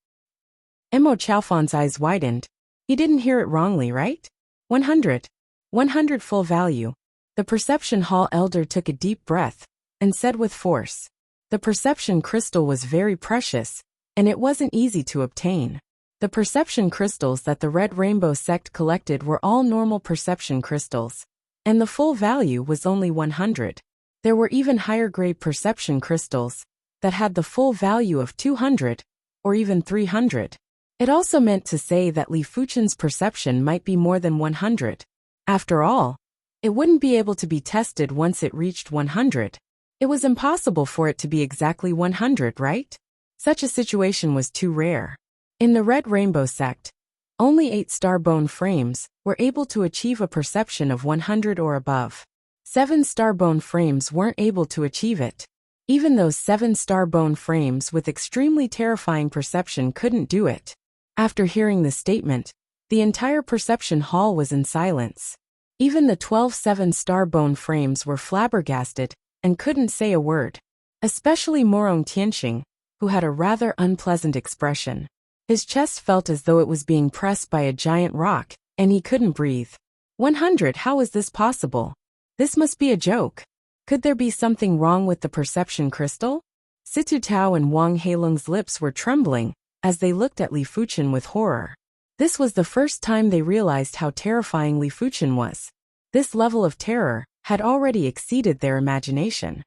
Mo Chaofan's eyes widened. He didn't hear it wrongly, right? 100. 100 full value. The Perception Hall elder took a deep breath and said with force. The perception crystal was very precious, and it wasn't easy to obtain. The perception crystals that the Red Rainbow Sect collected were all normal perception crystals, and the full value was only 100. There were even higher-grade perception crystals that had the full value of 200, or even 300. It also meant to say that Li Fuchen's perception might be more than 100. After all, it wouldn't be able to be tested once it reached 100. It was impossible for it to be exactly 100, right? Such a situation was too rare. In the Red Rainbow Sect, only 8-star bone frames were able to achieve a perception of 100 or above. 7-star bone frames weren't able to achieve it. Even those 7-star bone frames with extremely terrifying perception couldn't do it. After hearing the statement, the entire perception hall was in silence. Even the 12 7-star bone frames were flabbergasted and couldn't say a word. Especially Morong Tianxing, who had a rather unpleasant expression. His chest felt as though it was being pressed by a giant rock, and he couldn't breathe. 100, how is this possible? This must be a joke. Could there be something wrong with the perception crystal? Situ Tao and Wang Heilung's lips were trembling as they looked at Li Fuchen with horror. This was the first time they realized how terrifying Li Fuchen was. This level of terror had already exceeded their imagination.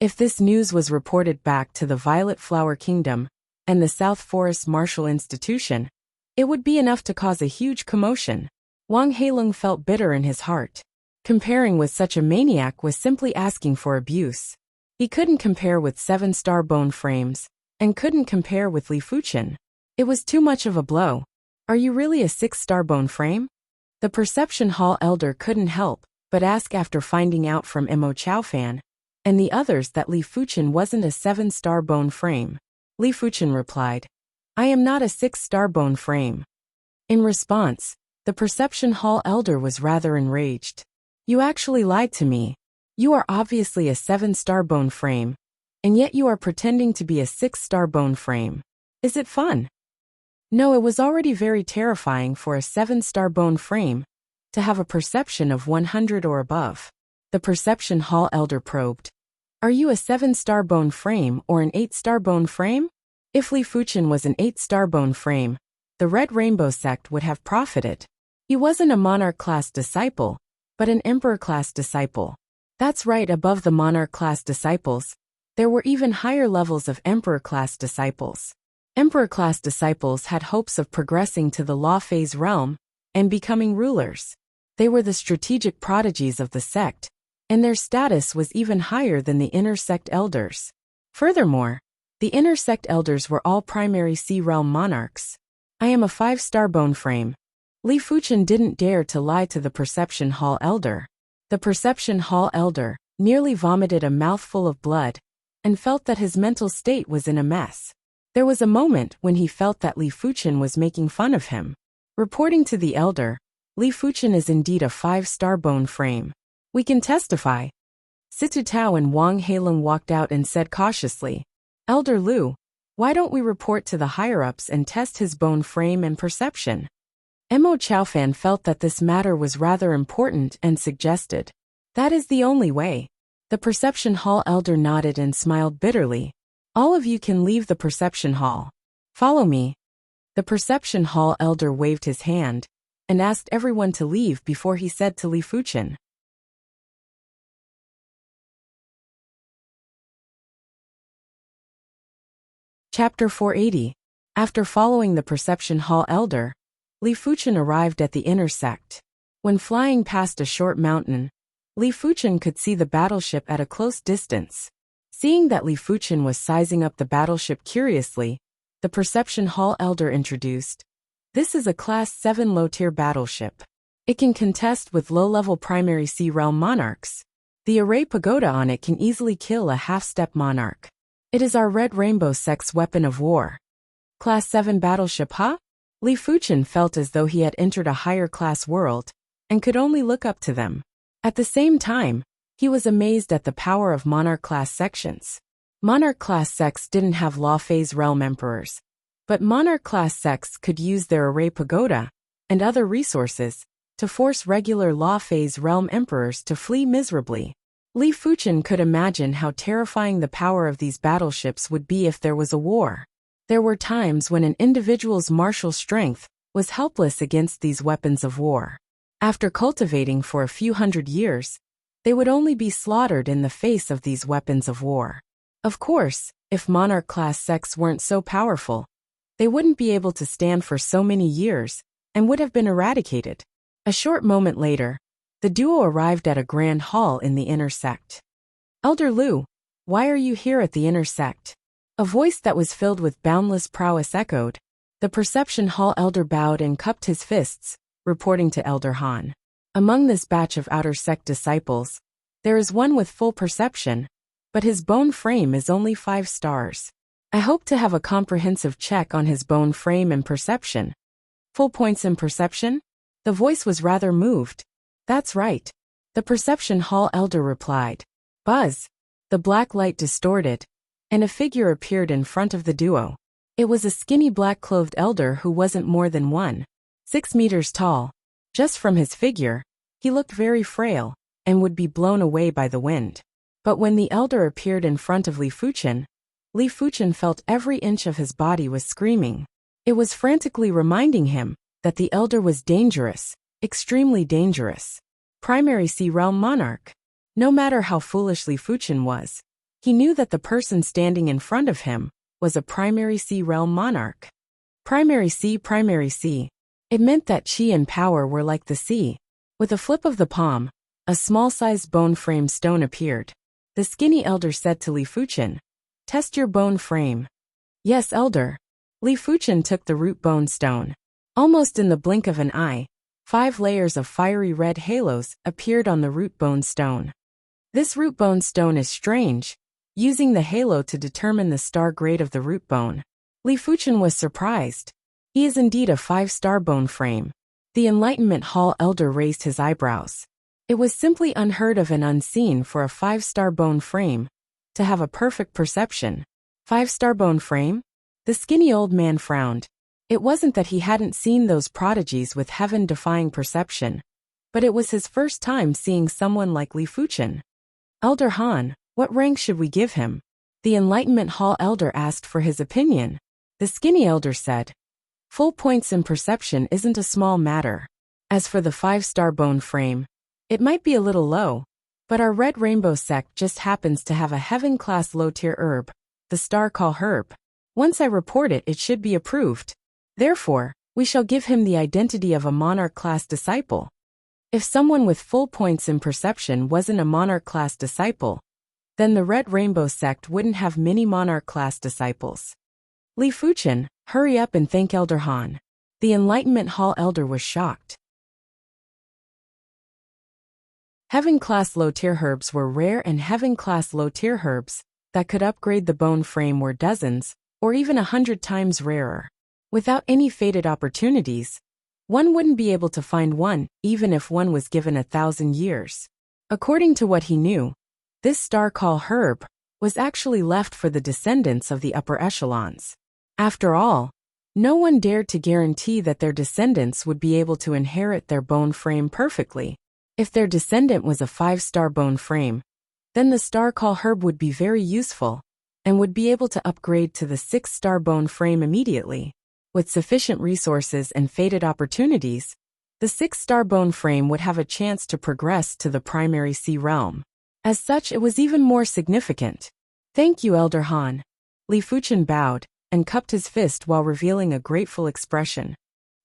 If this news was reported back to the Violet Flower Kingdom and the South Forest Martial Institution, it would be enough to cause a huge commotion. Wang Heilung felt bitter in his heart. Comparing with such a maniac was simply asking for abuse. He couldn't compare with 7-star bone frames, and couldn't compare with Li Fuchen. It was too much of a blow. Are you really a 6-star bone frame? The Perception Hall elder couldn't help but ask after finding out from Mo Chaofan and the others that Li Fuchen wasn't a 7-star bone frame. Li Fuchen replied, I am not a 6-star bone frame. In response, the Perception Hall elder was rather enraged. You actually lied to me. You are obviously a 7-star bone frame, and yet you are pretending to be a 6-star bone frame. Is it fun? No, it was already very terrifying for a 7-star bone frame to have a perception of 100 or above. The Perception Hall elder probed. Are you a 7-star bone frame or an 8-star bone frame? If Li Fuchen was an 8-star bone frame, the Red Rainbow Sect would have profited. He wasn't a monarch-class disciple, but an emperor-class disciple. That's right, above the monarch-class disciples, there were even higher levels of emperor-class disciples. Emperor-class disciples had hopes of progressing to the law phase realm and becoming rulers. They were the strategic prodigies of the sect, and their status was even higher than the inner sect elders. Furthermore, the inner sect elders were all primary sea realm monarchs. I am a 5-star bone frame. Li Fuchen didn't dare to lie to the Perception Hall elder. The Perception Hall elder nearly vomited a mouthful of blood and felt that his mental state was in a mess. There was a moment when he felt that Li Fuchen was making fun of him. Reporting to the elder, Li Fuchen is indeed a 5-star bone frame. We can testify. Situ Tao and Wang Heilong walked out and said cautiously, Elder Lu, why don't we report to the higher-ups and test his bone frame and perception? Mo Chaofan felt that this matter was rather important and suggested, that is the only way. The Perception Hall elder nodded and smiled bitterly. All of you can leave the Perception Hall. Follow me. The Perception Hall elder waved his hand and asked everyone to leave before he said to Li Fuchen. Chapter 480. After following the Perception Hall elder, Li Fuchen arrived at the inner sect. When flying past a short mountain, Li Fuchen could see the battleship at a close distance. Seeing that Li Fuchen was sizing up the battleship curiously, the Perception Hall elder introduced, this is a Class 7 low-tier battleship. It can contest with low-level primary sea realm monarchs. The array pagoda on it can easily kill a half-step monarch. It is our Red Rainbow sect's weapon of war. Class 7 battleship, huh? Li Fuchen felt as though he had entered a higher-class world and could only look up to them. At the same time, he was amazed at the power of monarch-class sections. Monarch-class sects didn't have law-phase realm emperors, but monarch-class sects could use their array pagoda and other resources to force regular law-phase realm emperors to flee miserably. Li Fuchen could imagine how terrifying the power of these battleships would be if there was a war. There were times when an individual's martial strength was helpless against these weapons of war. After cultivating for a few hundred years, they would only be slaughtered in the face of these weapons of war. Of course, if monarch-class sects weren't so powerful, they wouldn't be able to stand for so many years and would have been eradicated. A short moment later, the duo arrived at a grand hall in the inner sect. Elder Lu, why are you here at the inner sect? A voice that was filled with boundless prowess echoed. The Perception Hall elder bowed and cupped his fists, reporting to Elder Han. Among this batch of outer sect disciples, there is one with full perception, but his bone frame is only 5 stars. I hope to have a comprehensive check on his bone frame and perception. Full points in perception? The voice was rather moved. That's right. The Perception Hall elder replied. Buzz. The black light distorted, and a figure appeared in front of the duo. It was a skinny black-clothed elder who wasn't more than 1.6 meters tall. Just from his figure, he looked very frail and would be blown away by the wind. But when the elder appeared in front of Li Fuchen felt every inch of his body was screaming. It was frantically reminding him that the elder was dangerous, extremely dangerous. Primary sea realm monarch. No matter how foolish Li Fuchen was, he knew that the person standing in front of him was a primary sea realm monarch. Primary sea. It meant that chi and power were like the sea. With a flip of the palm, a small-sized bone frame stone appeared. The skinny elder said to Li Fuchen, test your bone frame. Yes, elder. Li Fuchen took the root bone stone. Almost in the blink of an eye, 5 layers of fiery red halos appeared on the root bone stone. This root bone stone is strange, using the halo to determine the star grade of the root bone. Li Fuchen was surprised. He is indeed a 5-star bone frame. The Enlightenment Hall elder raised his eyebrows. It was simply unheard of and unseen for a 5-star bone frame to have a perfect perception. 5-star bone frame? The skinny old man frowned. It wasn't that he hadn't seen those prodigies with heaven-defying perception, but it was his first time seeing someone like Li Fuchen. Elder Han, what rank should we give him? The Enlightenment Hall elder asked for his opinion. The skinny elder said, full points in perception isn't a small matter. As for the 5-star bone frame, it might be a little low, but our Red Rainbow sect just happens to have a heaven-class low-tier herb, the star call herb. Once I report it, it should be approved. Therefore, we shall give him the identity of a monarch-class disciple. If someone with full points in perception wasn't a monarch-class disciple, then the Red Rainbow sect wouldn't have many monarch-class disciples. Li Fuchen, hurry up and thank Elder Han. The Enlightenment Hall elder was shocked. Heaven-class low-tier herbs were rare, and heaven-class low-tier herbs that could upgrade the bone frame were dozens, or even 100 times rarer. Without any fated opportunities, one wouldn't be able to find one, even if one was given 1,000 years. According to what he knew, this star call herb was actually left for the descendants of the upper echelons. After all, no one dared to guarantee that their descendants would be able to inherit their bone frame perfectly. If their descendant was a 5-star bone frame, then the star call herb would be very useful and would be able to upgrade to the 6-star bone frame immediately. With sufficient resources and fated opportunities, the 6-star bone frame would have a chance to progress to the primary sea realm. As such, it was even more significant. Thank you, Elder Han. Li Fuchen bowed and cupped his fist while revealing a grateful expression.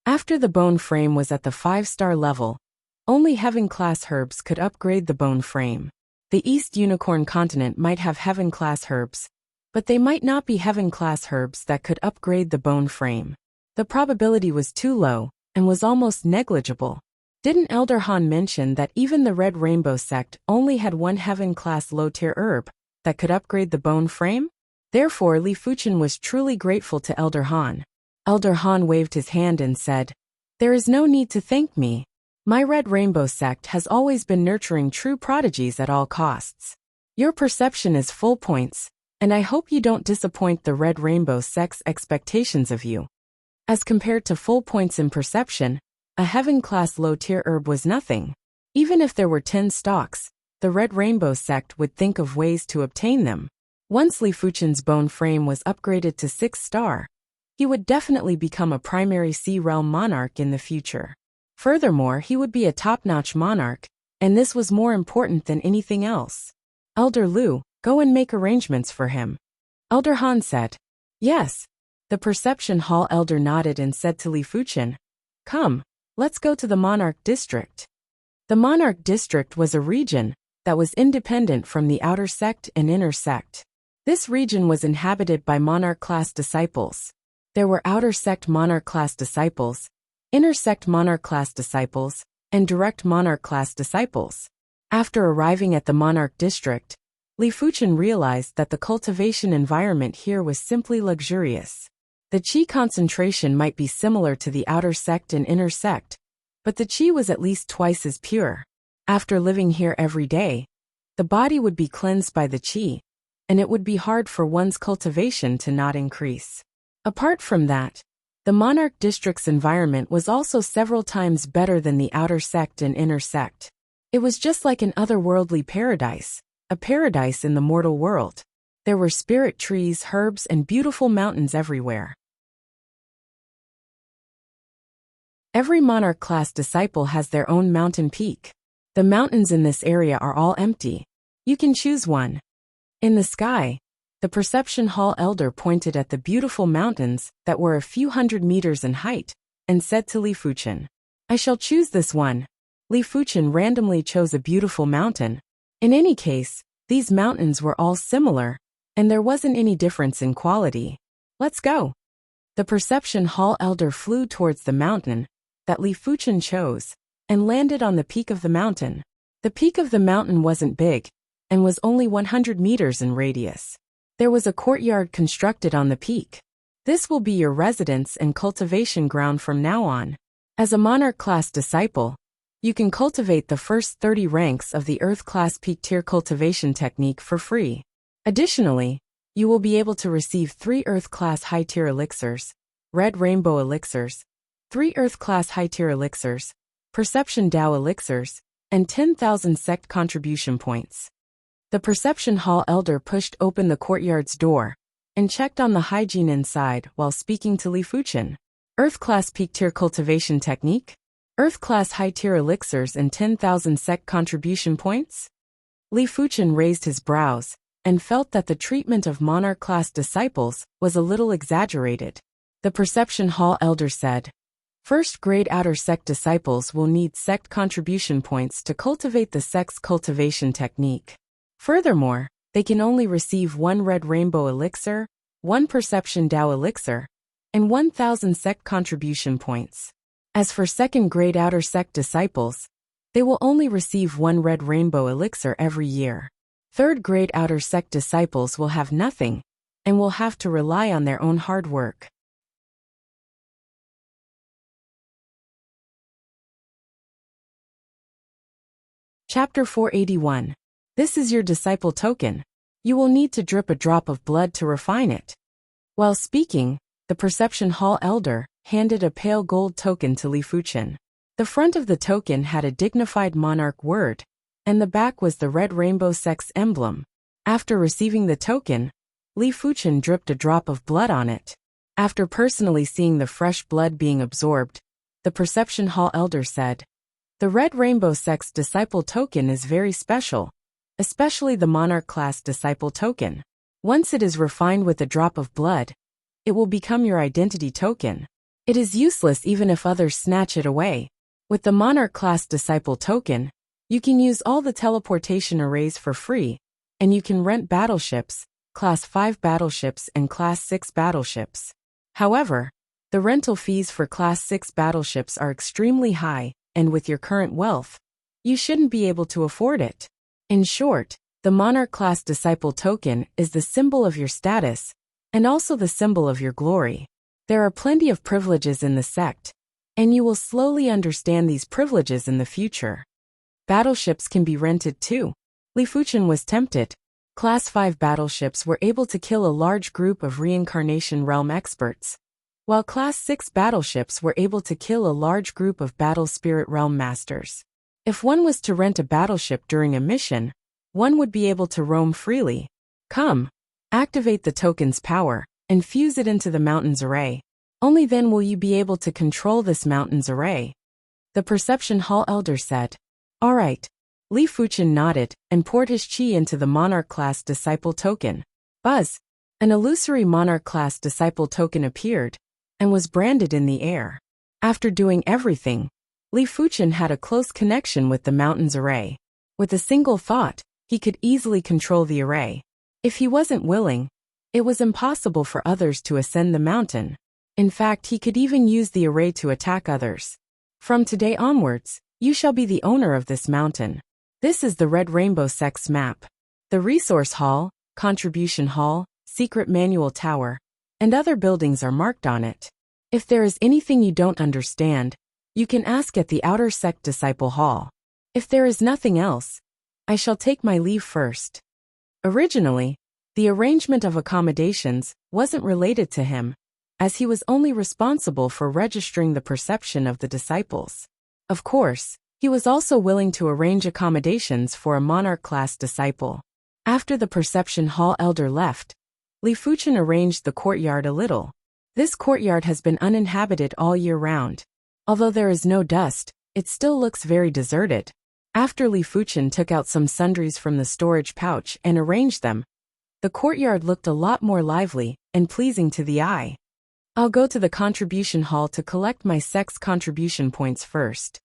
After the bone frame was at the 5-star level, only heaven-class herbs could upgrade the bone frame. The East Unicorn continent might have heaven-class herbs, but they might not be heaven-class herbs that could upgrade the bone frame. The probability was too low and was almost negligible. Didn't Elder Han mention that even the Red Rainbow sect only had one heaven-class low-tier herb that could upgrade the bone frame? Therefore, Li Fuchen was truly grateful to Elder Han. Elder Han waved his hand and said, "There is no need to thank me. My Red Rainbow sect has always been nurturing true prodigies at all costs. Your perception is full points, and I hope you don't disappoint the Red Rainbow sect's expectations of you." As compared to full points in perception, a heaven-class low-tier herb was nothing. Even if there were 10 stalks, the Red Rainbow sect would think of ways to obtain them. Once Li Fuchen's bone frame was upgraded to 6-star, he would definitely become a primary sea realm monarch in the future. Furthermore, he would be a top-notch monarch, and this was more important than anything else. Elder Lu, go and make arrangements for him. Elder Han said. Yes. The Perception Hall elder nodded and said to Li Fuchen, "Come, let's go to the Monarch District." The Monarch District was a region that was independent from the outer sect and inner sect. This region was inhabited by monarch-class disciples. There were outer sect monarch-class disciples, inner sect monarch-class disciples, and direct monarch-class disciples. After arriving at the Monarch District, Li Fuchen realized that the cultivation environment here was simply luxurious. The qi concentration might be similar to the outer sect and inner sect, but the qi was at least twice as pure. After living here every day, the body would be cleansed by the qi, and it would be hard for one's cultivation to not increase. Apart from that, the Monarch District's environment was also several times better than the outer sect and inner sect. It was just like an otherworldly paradise, a paradise in the mortal world. There were spirit trees, herbs, and beautiful mountains everywhere. Every monarch-class disciple has their own mountain peak. The mountains in this area are all empty. You can choose one. In the sky, the Perception Hall elder pointed at the beautiful mountains that were a few hundred meters in height, and said to Li Fuchen, "I shall choose this one." Li Fuchen randomly chose a beautiful mountain. In any case, these mountains were all similar, and there wasn't any difference in quality. "Let's go." The Perception Hall elder flew towards the mountain that Li Fuchen chose, and landed on the peak of the mountain. The peak of the mountain wasn't big, and was only 100 meters in radius. There was a courtyard constructed on the peak. This will be your residence and cultivation ground from now on. As a monarch-class disciple, you can cultivate the first 30 ranks of the Earth-class peak tier cultivation technique for free. Additionally, you will be able to receive 3 Earth-class high-tier elixirs, Red Rainbow elixirs, 3 Earth-class high-tier elixirs, Perception Dao elixirs, and 10,000 sect contribution points. The Perception Hall elder pushed open the courtyard's door and checked on the hygiene inside while speaking to Li Fuchen. Earth-class peak tier cultivation technique, Earth-class high-tier elixirs, and 10,000 sect contribution points? Li Fuchen raised his brows and felt that the treatment of monarch-class disciples was a little exaggerated. The Perception Hall elder said, "First-grade outer sect disciples will need sect contribution points to cultivate the sect's cultivation technique. Furthermore, they can only receive 1 red rainbow elixir, 1 perception Dao elixir, and 1,000 sect contribution points. As for second-grade outer sect disciples, they will only receive 1 red rainbow elixir every year. Third-grade outer sect disciples will have nothing and will have to rely on their own hard work." Chapter 481. This is your disciple token. You will need to drip a drop of blood to refine it. While speaking, the Perception Hall elder handed a pale gold token to Li Fuchen. The front of the token had a dignified monarch word, and the back was the red rainbow sect's emblem. After receiving the token, Li Fuchen dripped a drop of blood on it. After personally seeing the fresh blood being absorbed, the Perception Hall elder said, "The red rainbow sect's disciple token is very special, especially the monarch class disciple token. Once it is refined with a drop of blood, it will become your identity token. It is useless even if others snatch it away. With the monarch class disciple token, you can use all the teleportation arrays for free, and you can rent battleships, Class 5 battleships and Class 6 battleships. However, the rental fees for Class 6 battleships are extremely high, and with your current wealth, you shouldn't be able to afford it. In short, the monarch class disciple token is the symbol of your status, and also the symbol of your glory. There are plenty of privileges in the sect, and you will slowly understand these privileges in the future. Battleships can be rented too." Li Fuchen was tempted. Class 5 battleships were able to kill a large group of reincarnation realm experts, while Class 6 battleships were able to kill a large group of battle spirit realm masters. If one was to rent a battleship during a mission, one would be able to roam freely. Come, activate the token's power, and fuse it into the mountain's array. Only then will you be able to control this mountain's array." The Perception Hall elder said. "All right." Li Fuchen nodded and poured his chi into the monarch class disciple token. Buzz! An illusory monarch class disciple token appeared and was branded in the air. After doing everything, Li Fuchen had a close connection with the mountain's array. With a single thought, he could easily control the array. If he wasn't willing, it was impossible for others to ascend the mountain. In fact, he could even use the array to attack others. "From today onwards, you shall be the owner of this mountain. This is the Red Rainbow Sect's map. The Resource Hall, Contribution Hall, Secret Manual Tower, and other buildings are marked on it. If there is anything you don't understand, you can ask at the Outer Sect Disciple Hall. If there is nothing else, I shall take my leave first." Originally, the arrangement of accommodations wasn't related to him, as he was only responsible for registering the perception of the disciples. Of course, he was also willing to arrange accommodations for a monarch-class disciple. After the Perception Hall elder left, Li Fuchen arranged the courtyard a little. This courtyard has been uninhabited all year round. Although there is no dust, it still looks very deserted. After Li Fuchen took out some sundries from the storage pouch and arranged them, the courtyard looked a lot more lively and pleasing to the eye. "I'll go to the contribution hall to collect my sect's contribution points first."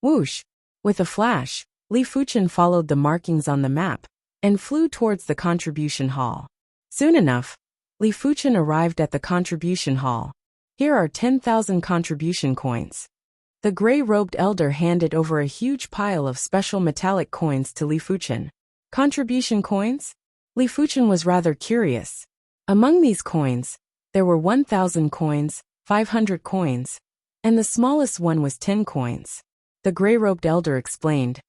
Whoosh! With a flash, Li Fuchen followed the markings on the map and flew towards the contribution hall. Soon enough, Li Fuchen arrived at the contribution hall. "Here are 10,000 contribution coins." The gray-robed elder handed over a huge pile of special metallic coins to Li Fuchen. Contribution coins? Li Fuchen was rather curious. Among these coins, there were 1,000 coins, 500 coins, and the smallest one was 10 coins. The gray-robed elder explained.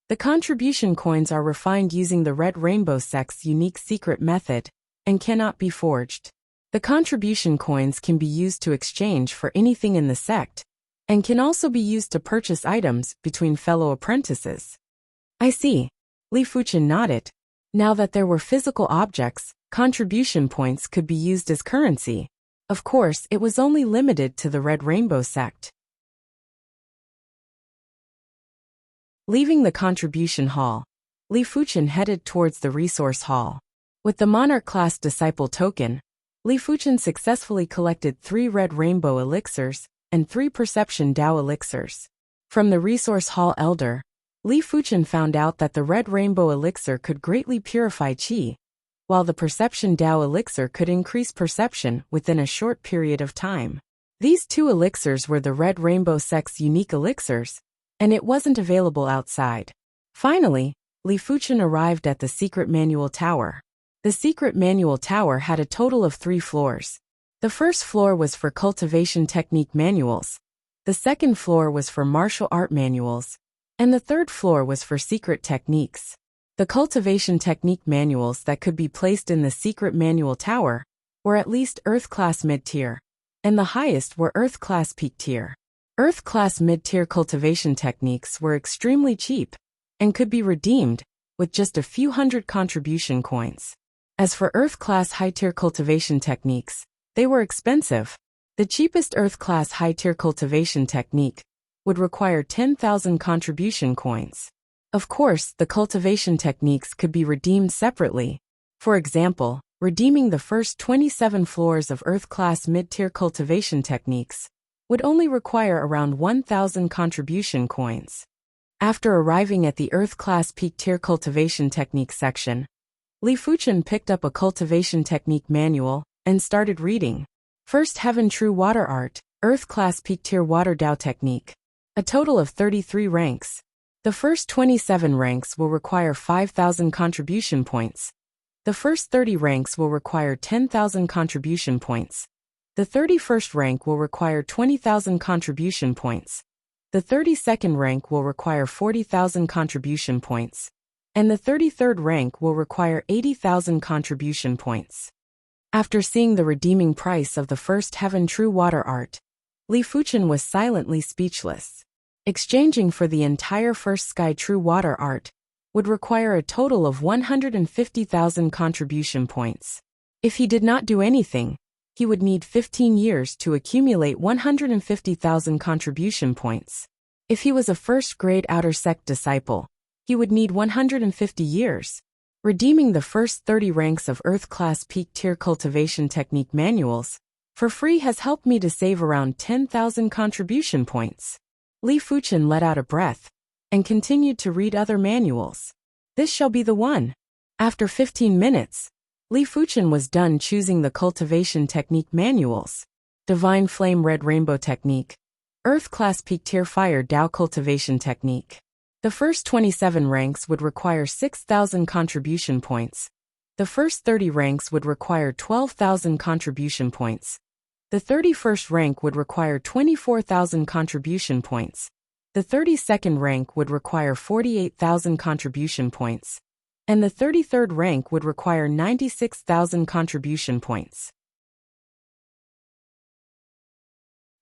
"The contribution coins are refined using the Red Rainbow Sect's unique secret method and cannot be forged. The contribution coins can be used to exchange for anything in the sect, and can also be used to purchase items between fellow apprentices." "I see." Li Fuchen nodded. Now that there were physical objects, contribution points could be used as currency. Of course, it was only limited to the Red Rainbow Sect. Leaving the contribution hall, Li Fuchen headed towards the resource hall. With the Monarch class Disciple token, Li Fuchen successfully collected 3 Red Rainbow Elixirs and 3 Perception Dao Elixirs. From the Resource Hall Elder, Li Fuchen found out that the Red Rainbow Elixir could greatly purify Qi, while the Perception Dao Elixir could increase perception within a short period of time. These 2 elixirs were the Red Rainbow Sect's unique elixirs, and it wasn't available outside. Finally, Li Fuchen arrived at the Secret Manual Tower. The Secret Manual Tower had a total of 3 floors. The first floor was for cultivation technique manuals, the second floor was for martial art manuals, and the third floor was for secret techniques. The cultivation technique manuals that could be placed in the Secret Manual Tower were at least Earth-class mid-tier, and the highest were Earth-class peak-tier. Earth-class mid-tier cultivation techniques were extremely cheap and could be redeemed with just a few hundred contribution coins. As for Earth-class high-tier cultivation techniques, they were expensive. The cheapest Earth-class high-tier cultivation technique would require 10,000 contribution coins. Of course, the cultivation techniques could be redeemed separately. For example, redeeming the first 27 floors of Earth-class mid-tier cultivation techniques would only require around 1,000 contribution coins. After arriving at the Earth-class peak-tier cultivation technique section, Li Fuchen picked up a cultivation technique manual and started reading. First Heaven True Water Art, Earth-class peak-tier Water Dao Technique. A total of 33 ranks. The first 27 ranks will require 5,000 contribution points. The first 30 ranks will require 10,000 contribution points. The 31st rank will require 20,000 contribution points. The 32nd rank will require 40,000 contribution points. And the 33rd rank will require 80,000 contribution points. After seeing the redeeming price of the first Heaven True Water Art, Li Fuchen was silently speechless. Exchanging for the entire First Sky True Water Art would require a total of 150,000 contribution points. If he did not do anything, he would need 15 years to accumulate 150,000 contribution points. If he was a first-grade Outer Sect disciple, he would need 150 years. Redeeming the first 30 ranks of Earth-class peak-tier cultivation technique manuals for free has helped me to save around 10,000 contribution points. Li Fuchen let out a breath and continued to read other manuals. This shall be the one. After 15 minutes, Li Fuchen was done choosing the cultivation technique manuals. Divine Flame Red Rainbow Technique, Earth-class peak-tier Fire Dao Cultivation Technique. The first 27 ranks would require 6,000 contribution points. The first 30 ranks would require 12,000 contribution points. The 31st rank would require 24,000 contribution points. The 32nd rank would require 48,000 contribution points. And the 33rd rank would require 96,000 contribution points.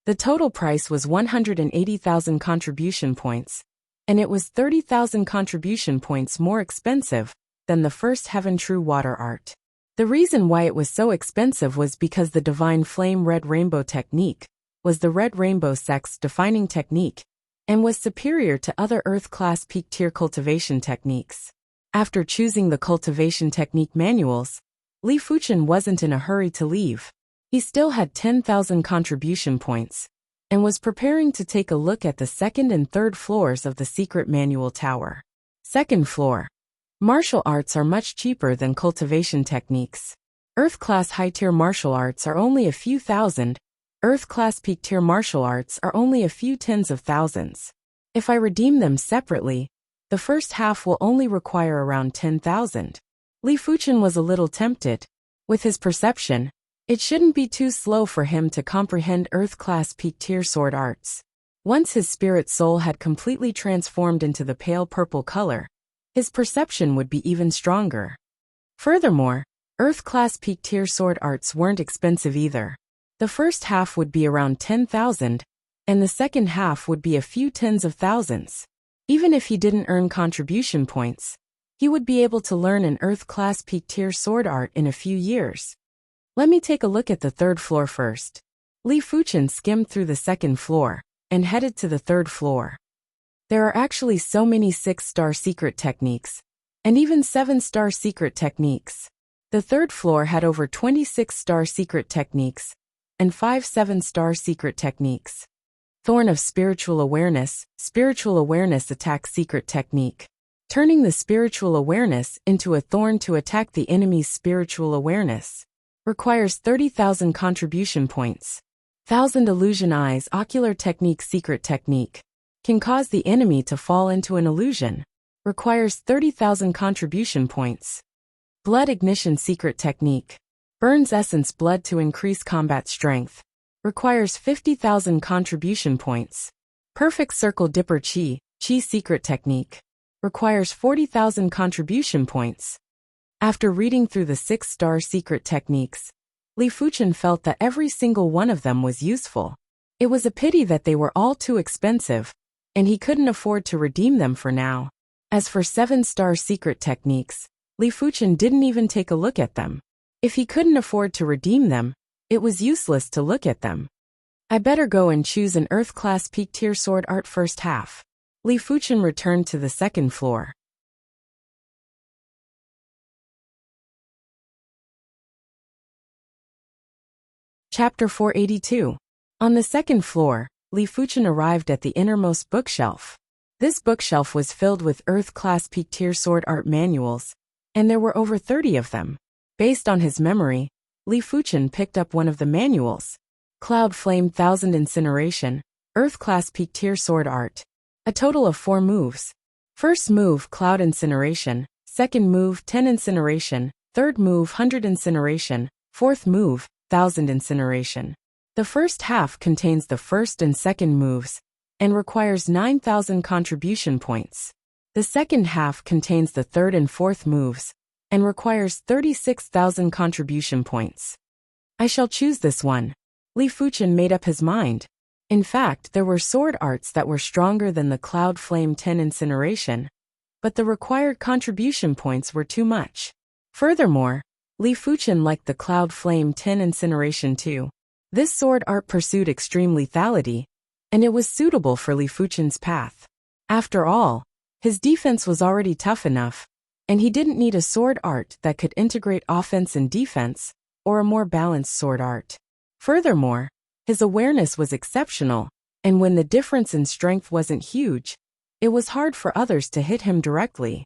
The total price was 180,000 contribution points, and it was 30,000 contribution points more expensive than the first Heaven True Water Art. The reason why it was so expensive was because the Divine Flame Red Rainbow Technique was the Red Rainbow Sect's defining technique and was superior to other Earth-class peak-tier cultivation techniques. After choosing the cultivation technique manuals, Li Fuchen wasn't in a hurry to leave. He still had 10,000 contribution points and was preparing to take a look at the second and third floors of the Secret Manual Tower. Second floor. Martial arts are much cheaper than cultivation techniques. Earth-class high-tier martial arts are only a few thousand. Earth-class peak-tier martial arts are only a few tens of thousands. If I redeem them separately, the first half will only require around 10,000. Li Fuchen was a little tempted. With his perception, it shouldn't be too slow for him to comprehend Earth-class peak-tier sword arts. Once his spirit soul had completely transformed into the pale purple color, his perception would be even stronger. Furthermore, Earth-class peak-tier sword arts weren't expensive either. The first half would be around 10,000, and the second half would be a few tens of thousands. Even if he didn't earn contribution points, he would be able to learn an Earth-class peak-tier sword art in a few years. Let me take a look at the third floor first. Li Fuchen skimmed through the second floor and headed to the third floor. There are actually so many 6-star secret techniques, and even 7-star secret techniques. The third floor had over 26-star secret techniques and 5 7-star secret techniques. Thorn of Spiritual Awareness attack secret technique. Turning the spiritual awareness into a thorn to attack the enemy's spiritual awareness. Requires 30,000 contribution points. 1,000 Illusion Eyes Ocular Technique secret technique. Can cause the enemy to fall into an illusion. Requires 30,000 contribution points. Blood Ignition secret technique. Burns essence blood to increase combat strength. Requires 50,000 contribution points. Perfect Circle Dipper Chi secret technique. Requires 40,000 contribution points. After reading through the 6-star secret techniques, Li Fuchen felt that every single one of them was useful. It was a pity that they were all too expensive, and he couldn't afford to redeem them for now. As for 7-star secret techniques, Li Fuchen didn't even take a look at them. If he couldn't afford to redeem them, it was useless to look at them. I better go and choose an Earth-class peak tier sword art first half. Li Fuchen returned to the second floor. Chapter 482. On the second floor, Li Fuchen arrived at the innermost bookshelf. This bookshelf was filled with Earth-class peak tier sword art manuals, and there were over 30 of them. Based on his memory, Li Fuchen picked up one of the manuals. Cloud Flame 1000 Incineration, Earth-class peak tier sword art. A total of 4 moves. First move Cloud Incineration, second move 10 Incineration, third move 100 Incineration, fourth move 1000 Incineration. The first half contains the first and second moves, and requires 9,000 contribution points. The second half contains the third and fourth moves, and requires 36,000 contribution points. I shall choose this one. Li Fuchen made up his mind. In fact, there were sword arts that were stronger than the Cloud Flame 10 Incineration, but the required contribution points were too much. Furthermore, Li Fuchen liked the Cloud Flame 10 Incineration too. This sword art pursued extreme lethality, and it was suitable for Li Fuchen's path. After all, his defense was already tough enough, and he didn't need a sword art that could integrate offense and defense, or a more balanced sword art. Furthermore, his awareness was exceptional, and when the difference in strength wasn't huge, it was hard for others to hit him directly.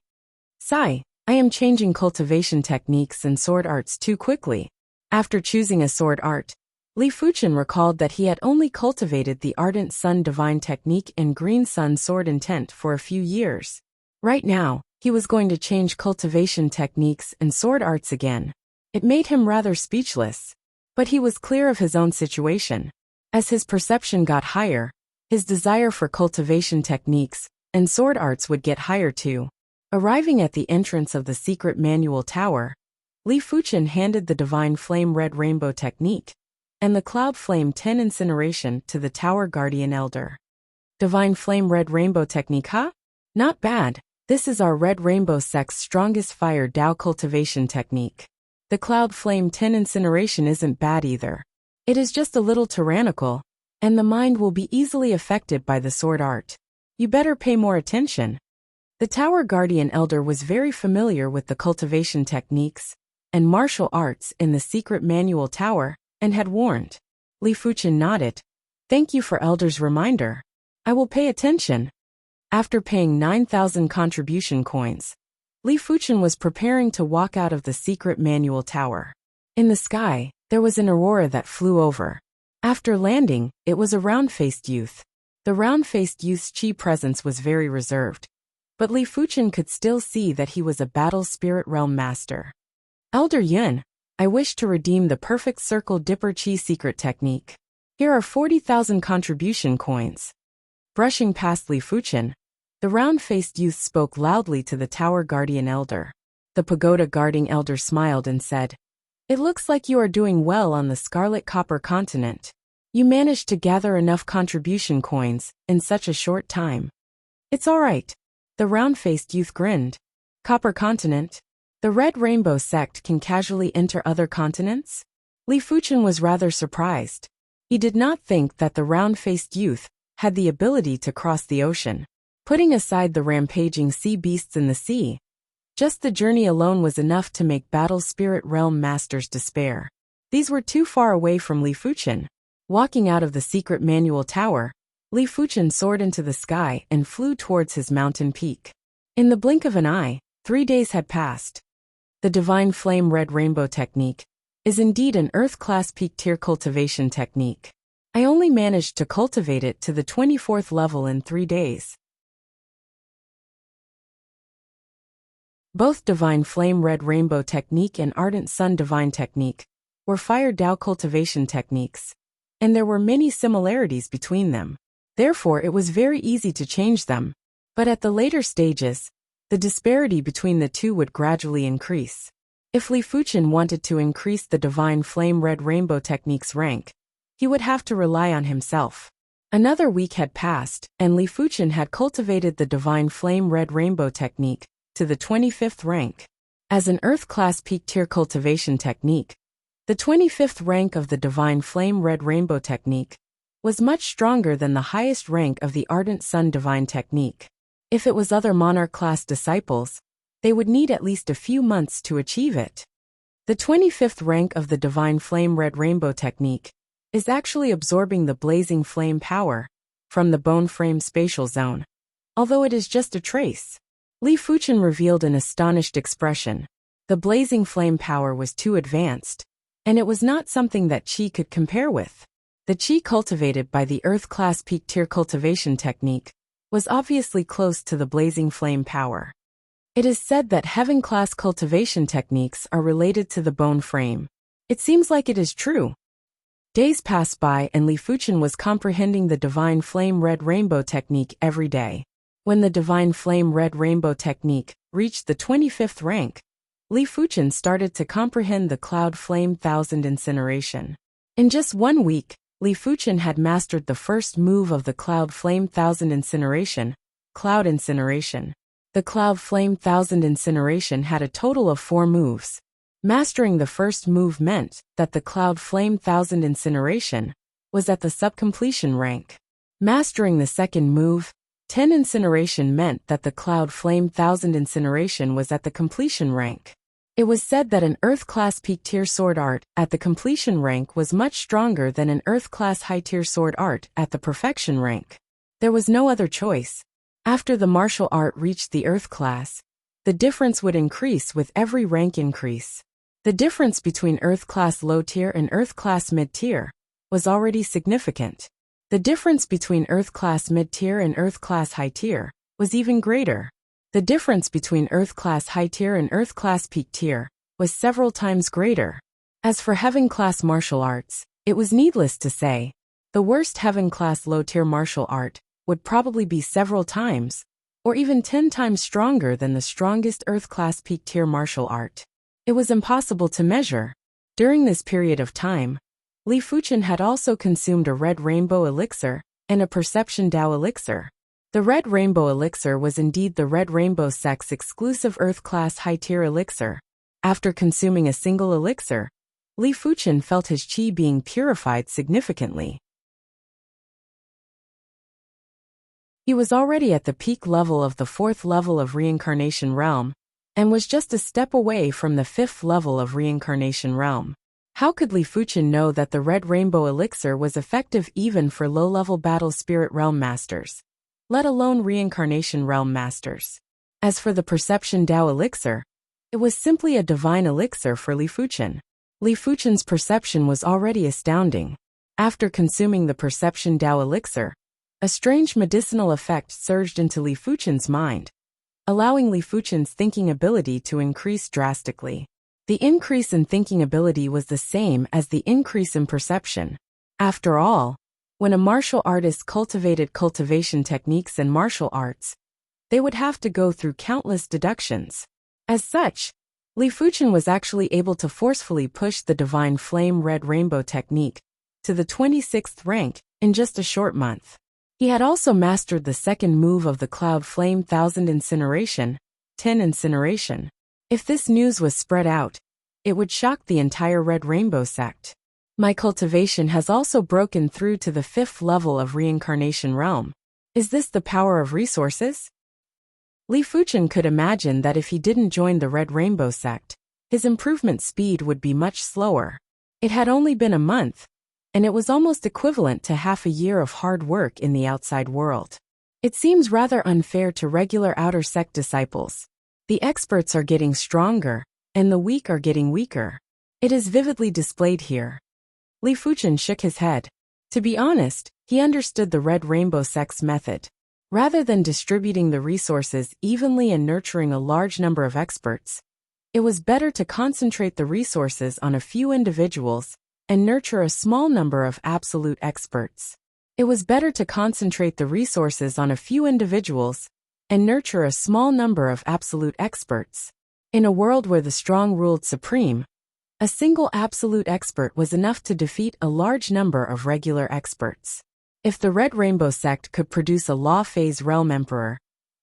Sigh, I am changing cultivation techniques and sword arts too quickly. After choosing a sword art, Li Fuchen recalled that he had only cultivated the Ardent Sun Divine Technique and Green Sun Sword Intent for a few years. Right now, he was going to change cultivation techniques and sword arts again. It made him rather speechless. But he was clear of his own situation. As his perception got higher, his desire for cultivation techniques and sword arts would get higher too. Arriving at the entrance of the secret manual tower, Li Fuchen handed the Divine Flame Red Rainbow Technique and the Cloud Flame 10 Incineration to the Tower Guardian Elder. Divine Flame Red Rainbow Technique, huh? Not bad. This is our Red Rainbow sect's strongest fire Dao cultivation technique. The Cloud Flame 10 Incineration isn't bad either. It is just a little tyrannical, and the mind will be easily affected by the sword art. You better pay more attention. The Tower Guardian Elder was very familiar with the cultivation techniques and martial arts in the secret manual tower, and had warned. Li Fuchen nodded. Thank you for Elder's reminder. I will pay attention. After paying 9,000 contribution coins, Li Fuchen was preparing to walk out of the secret manual tower. In the sky, there was an aurora that flew over. After landing, it was a round-faced youth. The round-faced youth's chi presence was very reserved, but Li Fuchen could still see that he was a battle spirit realm master. Elder Yun, I wish to redeem the Perfect Circle Dipper Chi secret technique. Here are 40,000 contribution coins. Brushing past Li Fuchen, the round-faced youth spoke loudly to the Tower Guardian Elder. The Pagoda Guarding Elder smiled and said, It looks like you are doing well on the Scarlet Copper Continent. You managed to gather enough contribution coins in such a short time. It's all right. The round-faced youth grinned. Copper Continent? The Red Rainbow sect can casually enter other continents? Li Fuchen was rather surprised. He did not think that the round-faced youth had the ability to cross the ocean. Putting aside the rampaging sea beasts in the sea, Just the journey alone was enough to make Battle Spirit Realm Masters despair. These were too far away from Li Fuchen. Walking out of the secret manual tower, Li Fuchen soared into the sky and flew towards his mountain peak. In the blink of an eye, 3 days had passed. The Divine Flame Red Rainbow Technique is indeed an Earth-class peak tier cultivation technique. I only managed to cultivate it to the 24th level in 3 days. Both Divine Flame Red Rainbow Technique and Ardent Sun Divine Technique were Fire Dao cultivation techniques, and there were many similarities between them. Therefore, it was very easy to change them. But at the later stages, the disparity between the two would gradually increase. If Li Fuchen wanted to increase the Divine Flame Red Rainbow Technique's rank, he would have to rely on himself. Another week had passed, and Li Fuchen had cultivated the Divine Flame Red Rainbow Technique to the 25th rank. As an Earth-class peak tier cultivation technique, the 25th rank of the Divine Flame Red Rainbow Technique was much stronger than the highest rank of the Ardent Sun Divine Technique. If it was other Monarch-class disciples, they would need at least a few months to achieve it. The 25th rank of the Divine Flame Red Rainbow Technique is actually absorbing the blazing flame power from the bone frame spatial zone, although it is just a trace. Li Fuchen revealed an astonished expression. The blazing flame power was too advanced, and it was not something that Qi could compare with. The Qi cultivated by the Earth-class peak tier cultivation technique was obviously close to the blazing flame power. It is said that Heaven-class cultivation techniques are related to the bone frame. It seems like it is true. Days passed by and Li Fuchen was comprehending the Divine Flame Red Rainbow Technique every day. When the Divine Flame Red Rainbow Technique reached the 25th rank, Li Fuchen started to comprehend the Cloud Flame Thousand Incineration. In just 1 week, Li Fuchen had mastered the first move of the Cloud Flame Thousand Incineration, Cloud Incineration. The Cloud Flame Thousand Incineration had a total of 4 moves. Mastering the first move meant that the Cloud Flame Thousand Incineration was at the subcompletion rank. Mastering the second move, 10 Incineration, meant that the Cloud Flame Thousand Incineration was at the completion rank. It was said that an Earth-class peak-tier sword art at the completion rank was much stronger than an Earth-class high-tier sword art at the perfection rank. There was no other choice. After the martial art reached the Earth class, the difference would increase with every rank increase. The difference between Earth-class low-tier and Earth-class mid-tier was already significant. The difference between Earth-class mid-tier and Earth-class high-tier was even greater. The difference between Earth-class high-tier and Earth-class peak-tier was several times greater. As for Heaven-class martial arts, it was needless to say, the worst Heaven-class low-tier martial art would probably be several times, or even 10 times stronger than the strongest Earth-class peak-tier martial art. It was impossible to measure. During this period of time, Li Fuchen had also consumed a red rainbow elixir and a perception Dao elixir. The red rainbow elixir was indeed the red rainbow sect's exclusive Earth-class high-tier elixir. After consuming a single elixir, Li Fuchen felt his qi being purified significantly. He was already at the peak level of the 4th level of Reincarnation Realm, and was just a step away from the 5th level of Reincarnation Realm. How could Li Fuchen know that the red rainbow elixir was effective even for low-level Battle Spirit Realm Masters, let alone Reincarnation Realm Masters? As for the Perception Dao elixir, it was simply a divine elixir for Li Fuchen. Li Fuchen's perception was already astounding. After consuming the Perception Dao elixir, a strange medicinal effect surged into Li Fuchen's mind, allowing Li Fuchen's thinking ability to increase drastically. The increase in thinking ability was the same as the increase in perception. After all, when a martial artist cultivated cultivation techniques and martial arts, they would have to go through countless deductions. As such, Li Fuchen was actually able to forcefully push the Divine Flame Red Rainbow technique to the 26th rank in just a short month. He had also mastered the second move of the Cloud Flame Thousand Incineration, 10 Incineration. If this news was spread out, it would shock the entire Red Rainbow sect. My cultivation has also broken through to the 5th level of Reincarnation Realm. Is this the power of resources? Li Fuchen could imagine that if he didn't join the Red Rainbow sect, his improvement speed would be much slower. It had only been a month, and it was almost equivalent to half a year of hard work in the outside world. It seems rather unfair to regular outer sect disciples. The experts are getting stronger, and the weak are getting weaker. It is vividly displayed here. Li Fuchen shook his head. To be honest, he understood the Red Rainbow sect's method. Rather than distributing the resources evenly and nurturing a large number of experts, it was better to concentrate the resources on a few individuals and nurture a small number of absolute experts. It was better to concentrate the resources on a few individuals and nurture a small number of absolute experts. In a world where the strong ruled supreme, a single absolute expert was enough to defeat a large number of regular experts. If the Red Rainbow sect could produce a Law Phase Realm Emperor,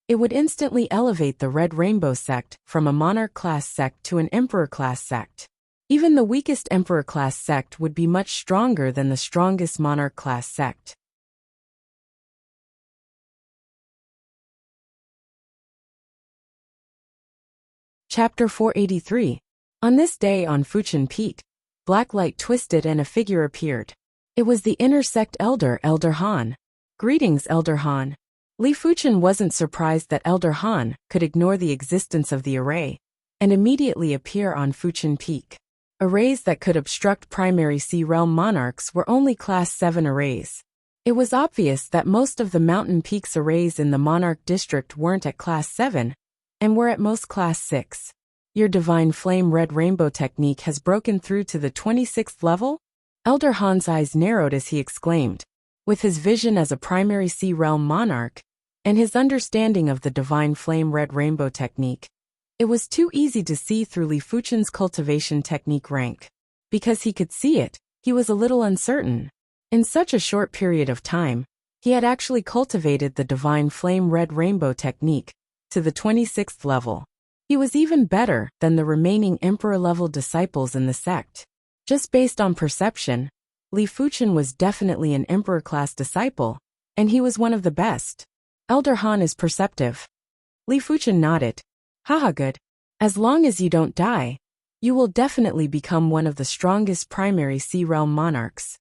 it would instantly elevate the Red Rainbow sect from a Monarch-class sect to an Emperor-class sect. Even the weakest Emperor-class sect would be much stronger than the strongest Monarch-class sect. Chapter 483. On this day on Fuchen Peak, black light twisted and a figure appeared. It was the inner sect elder, Elder Han. Greetings, Elder Han. Li Fuchen wasn't surprised that Elder Han could ignore the existence of the array and immediately appear on Fuchen Peak. Arrays that could obstruct primary Sea Realm monarchs were only Class 7 arrays. It was obvious that most of the mountain peaks arrays in the Monarch District weren't at Class 7 and were at most Class 6. Your Divine Flame Red Rainbow technique has broken through to the 26th level? Elder Han's eyes narrowed as he exclaimed. With his vision as a primary Sea Realm monarch, and his understanding of the Divine Flame Red Rainbow technique, it was too easy to see through Li Fuchen's cultivation technique rank. Because he could see it, he was a little uncertain. In such a short period of time, he had actually cultivated the Divine Flame Red Rainbow technique to the 26th level. He was even better than the remaining Emperor-level disciples in the sect. Just based on perception, Li Fuchen was definitely an Emperor-class disciple, and he was one of the best. Elder Han is perceptive. Li Fuchen nodded. Haha, good. As long as you don't die, you will definitely become one of the strongest primary Sea Realm monarchs.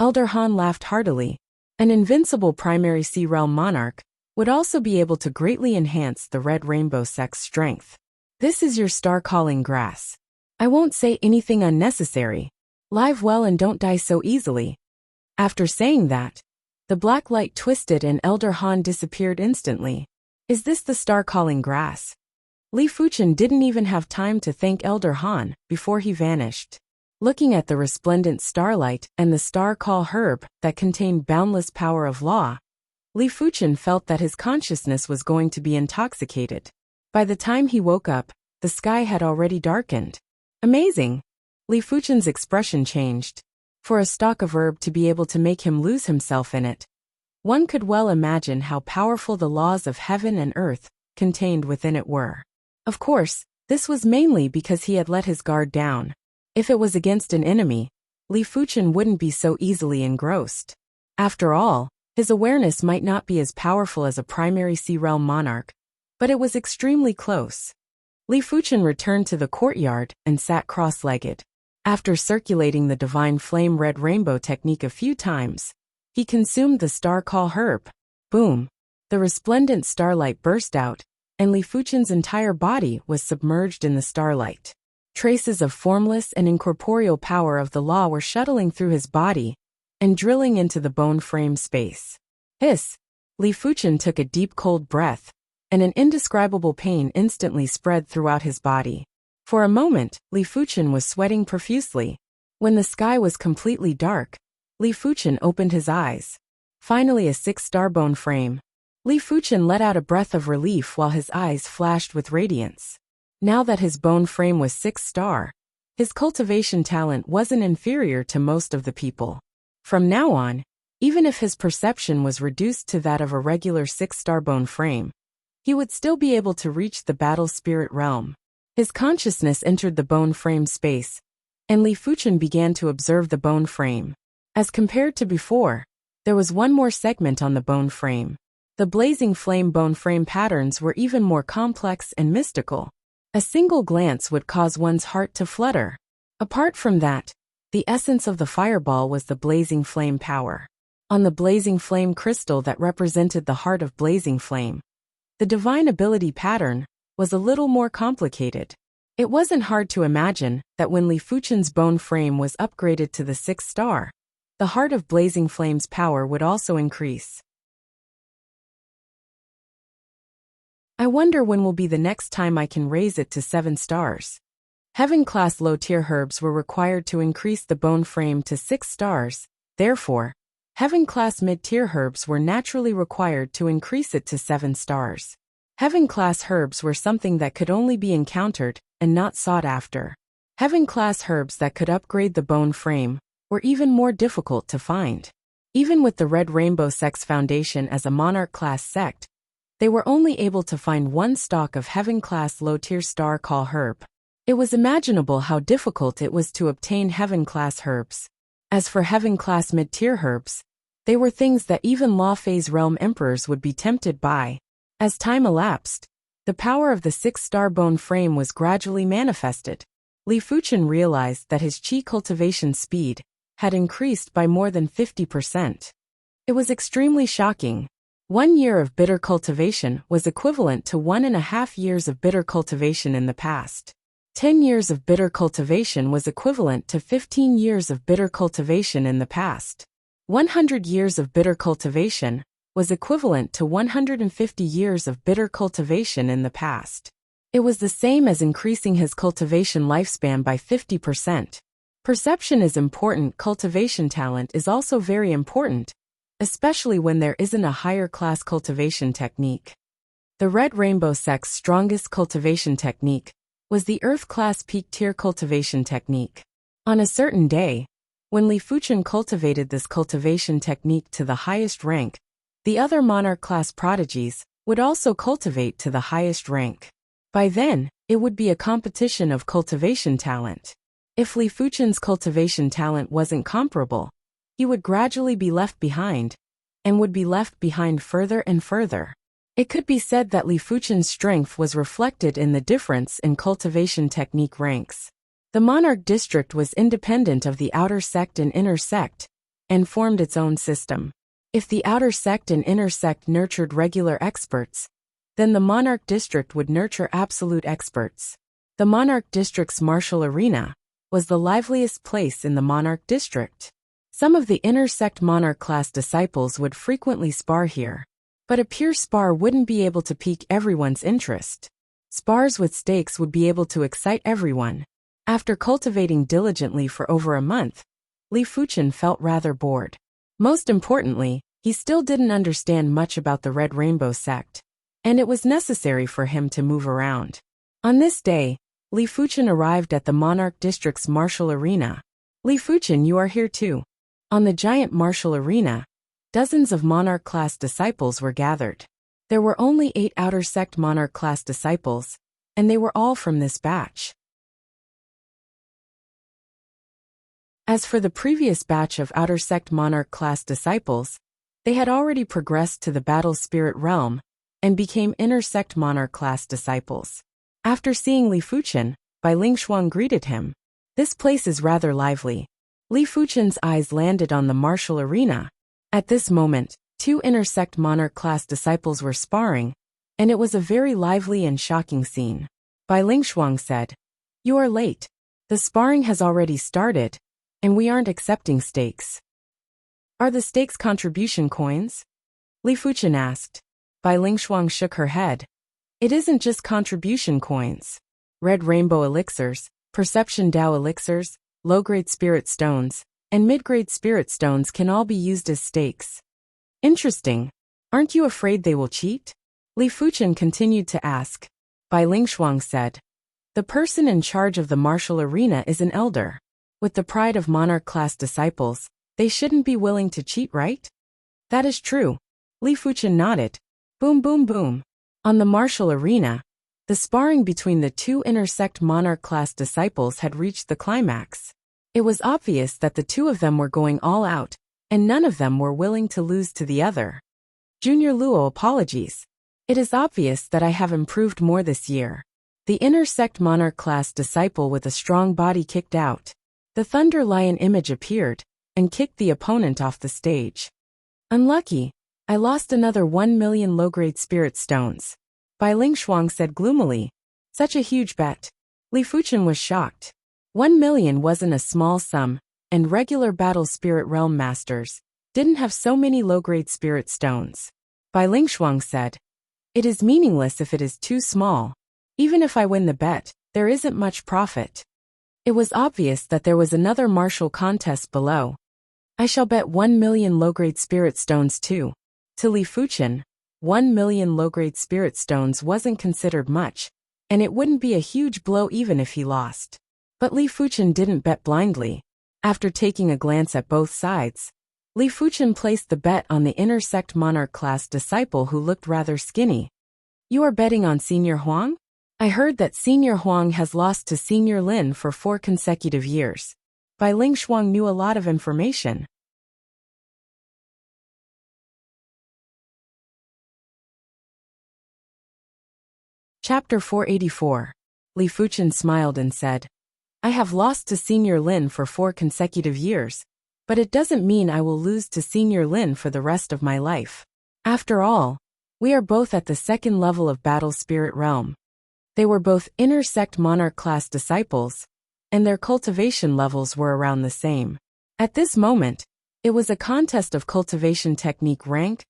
Elder Han laughed heartily. An invincible primary Sea Realm monarch would also be able to greatly enhance the Red Rainbow sect's strength. This is your star-calling grass. I won't say anything unnecessary. Live well and don't die so easily. After saying that, the black light twisted and Elder Han disappeared instantly. Is this the star-calling grass? Li Fuchen didn't even have time to thank Elder Han before he vanished. Looking at the resplendent starlight and the star-call herb that contained boundless power of law, Li Fuchen felt that his consciousness was going to be intoxicated. By the time he woke up, the sky had already darkened. Amazing! Li Fuchen's expression changed. For a stalk of herb to be able to make him lose himself in it, one could well imagine how powerful the laws of heaven and earth contained within it were. Of course, this was mainly because he had let his guard down. If it was against an enemy, Li Fuchen wouldn't be so easily engrossed. After all, his awareness might not be as powerful as a primary Sea Realm monarch, but it was extremely close. Li Fuchen returned to the courtyard and sat cross-legged. After circulating the Divine Flame Red Rainbow technique a few times, he consumed the star call herb. Boom! The resplendent starlight burst out, and Li Fuchen's entire body was submerged in the starlight. Traces of formless and incorporeal power of the law were shuttling through his body and drilling into the bone frame space. Hiss! Li Fuchen took a deep cold breath, and an indescribable pain instantly spread throughout his body. For a moment, Li Fuchen was sweating profusely. When the sky was completely dark, Li Fuchen opened his eyes. Finally, a 6-star bone frame. Li Fuchen let out a breath of relief while his eyes flashed with radiance. Now that his bone frame was 6-star, his cultivation talent wasn't inferior to most of the people. From now on, even if his perception was reduced to that of a regular 6-star bone frame, he would still be able to reach the battle spirit realm. His consciousness entered the bone frame space, and Li Fuchen began to observe the bone frame. As compared to before, there was one more segment on the bone frame. The blazing flame bone frame patterns were even more complex and mystical. A single glance would cause one's heart to flutter. Apart from that, the essence of the fireball was the blazing flame power. On the blazing flame crystal that represented the heart of blazing flame, the divine ability pattern was a little more complicated. It wasn't hard to imagine that when Li Fuchen's bone frame was upgraded to the 6th star, the heart of blazing flame's power would also increase. I wonder when will be the next time I can raise it to 7 stars. Heaven-class low-tier herbs were required to increase the bone frame to 6 stars, therefore, Heaven-class mid-tier herbs were naturally required to increase it to 7 stars. Heaven-class herbs were something that could only be encountered and not sought after. Heaven-class herbs that could upgrade the bone frame were even more difficult to find. Even with the Red Rainbow Sect's foundation as a monarch-class sect, they were only able to find 1 stalk of Heaven-class low-tier star call herb. It was imaginable how difficult it was to obtain Heaven-class herbs. As for Heaven-class mid-tier herbs, they were things that even Law Phase realm emperors would be tempted by. As time elapsed, the power of the 6-star bone frame was gradually manifested. Li Fuchen realized that his qi cultivation speed had increased by more than 50%. It was extremely shocking. 1 year of bitter cultivation was equivalent to 1.5 years of bitter cultivation in the past. 10 years of bitter cultivation was equivalent to 15 years of bitter cultivation in the past. 100 years of bitter cultivation was equivalent to 150 years of bitter cultivation in the past. It was the same as increasing his cultivation lifespan by 50%. Perception is important. Cultivation talent is also very important, especially when there isn't a higher class cultivation technique. The Red Rainbow Sect's strongest cultivation technique was the Earth class peak tier cultivation technique. On a certain day, when Li Fuchen cultivated this cultivation technique to the highest rank, the other monarch class prodigies would also cultivate to the highest rank. By then, it would be a competition of cultivation talent. If Li Fuchen's cultivation talent wasn't comparable, he would gradually be left behind, and would be left behind further and further. It could be said that Li Fuchen's strength was reflected in the difference in cultivation technique ranks. The monarch district was independent of the outer sect and inner sect, and formed its own system. If the outer sect and inner sect nurtured regular experts, then the monarch district would nurture absolute experts. The monarch district's martial arena was the liveliest place in the monarch district. Some of the inner sect monarch class disciples would frequently spar here. But a pure spar wouldn't be able to pique everyone's interest. Spars with stakes would be able to excite everyone. After cultivating diligently for over a month, Li Fuchen felt rather bored. Most importantly, he still didn't understand much about the Red Rainbow Sect, and it was necessary for him to move around. On this day, Li Fuchen arrived at the monarch district's martial arena. Li Fuchen, you are here too. On the giant martial arena, dozens of monarch class disciples were gathered. There were only 8 outer sect monarch class disciples, and they were all from this batch. As for the previous batch of outer sect monarch class disciples, they had already progressed to the battle spirit realm and became inner sect monarch class disciples. After seeing Li Fuchen, Bai Lingshuang greeted him. This place is rather lively. Li Fuchen's eyes landed on the martial arena. At this moment, 2 inner sect monarch class disciples were sparring, and it was a very lively and shocking scene. Bai Lingshuang said, "You are late. The sparring has already started, and we aren't accepting stakes." "Are the stakes contribution coins?" Li Fuchen asked. Bai Lingshuang shook her head. "It isn't just contribution coins. Red rainbow elixirs, perception Dao elixirs, low-grade spirit stones, and mid-grade spirit stones can all be used as stakes." "Interesting. Aren't you afraid they will cheat?" Li Fuchen continued to ask. Bai Lingshuang said, "The person in charge of the martial arena is an elder. With the pride of monarch class disciples, they shouldn't be willing to cheat, right?" "That is true." Li Fuchen nodded. Boom boom boom. On the martial arena, the sparring between the 2 inner sect monarch class disciples had reached the climax. It was obvious that the 2 of them were going all out, and none of them were willing to lose to the other. Junior Luo, apologies. It is obvious that I have improved more this year. The inner sect monarch class disciple with a strong body kicked out. The thunder lion image appeared and kicked the opponent off the stage. Unlucky. I lost another 1 million low-grade spirit stones. Bai Lingshuang said gloomily. Such a huge bet. Li Fuchen was shocked. 1 million wasn't a small sum, and regular battle spirit realm masters didn't have so many low-grade spirit stones. Bai Lingshuang said. It is meaningless if it is too small. Even if I win the bet, there isn't much profit. It was obvious that there was another martial contest below. I shall bet 1 million low-grade spirit stones too. To Li Fuchen, 1 million low-grade spirit stones wasn't considered much, and it wouldn't be a huge blow even if he lost. But Li Fuchen didn't bet blindly. After taking a glance at both sides, Li Fuchen placed the bet on the inner sect monarch class disciple who looked rather skinny. You are betting on Senior Huang? I heard that Senior Huang has lost to Senior Lin for 4 consecutive years. Bai Lingshuang knew a lot of information. Chapter 484. Li Fuchen smiled and said, I have lost to Senior Lin for 4 consecutive years, but it doesn't mean I will lose to Senior Lin for the rest of my life. After all, we are both at the 2nd level of battle spirit realm. They were both inner sect monarch class disciples, and their cultivation levels were around the same. At this moment, it was a contest of cultivation technique rank,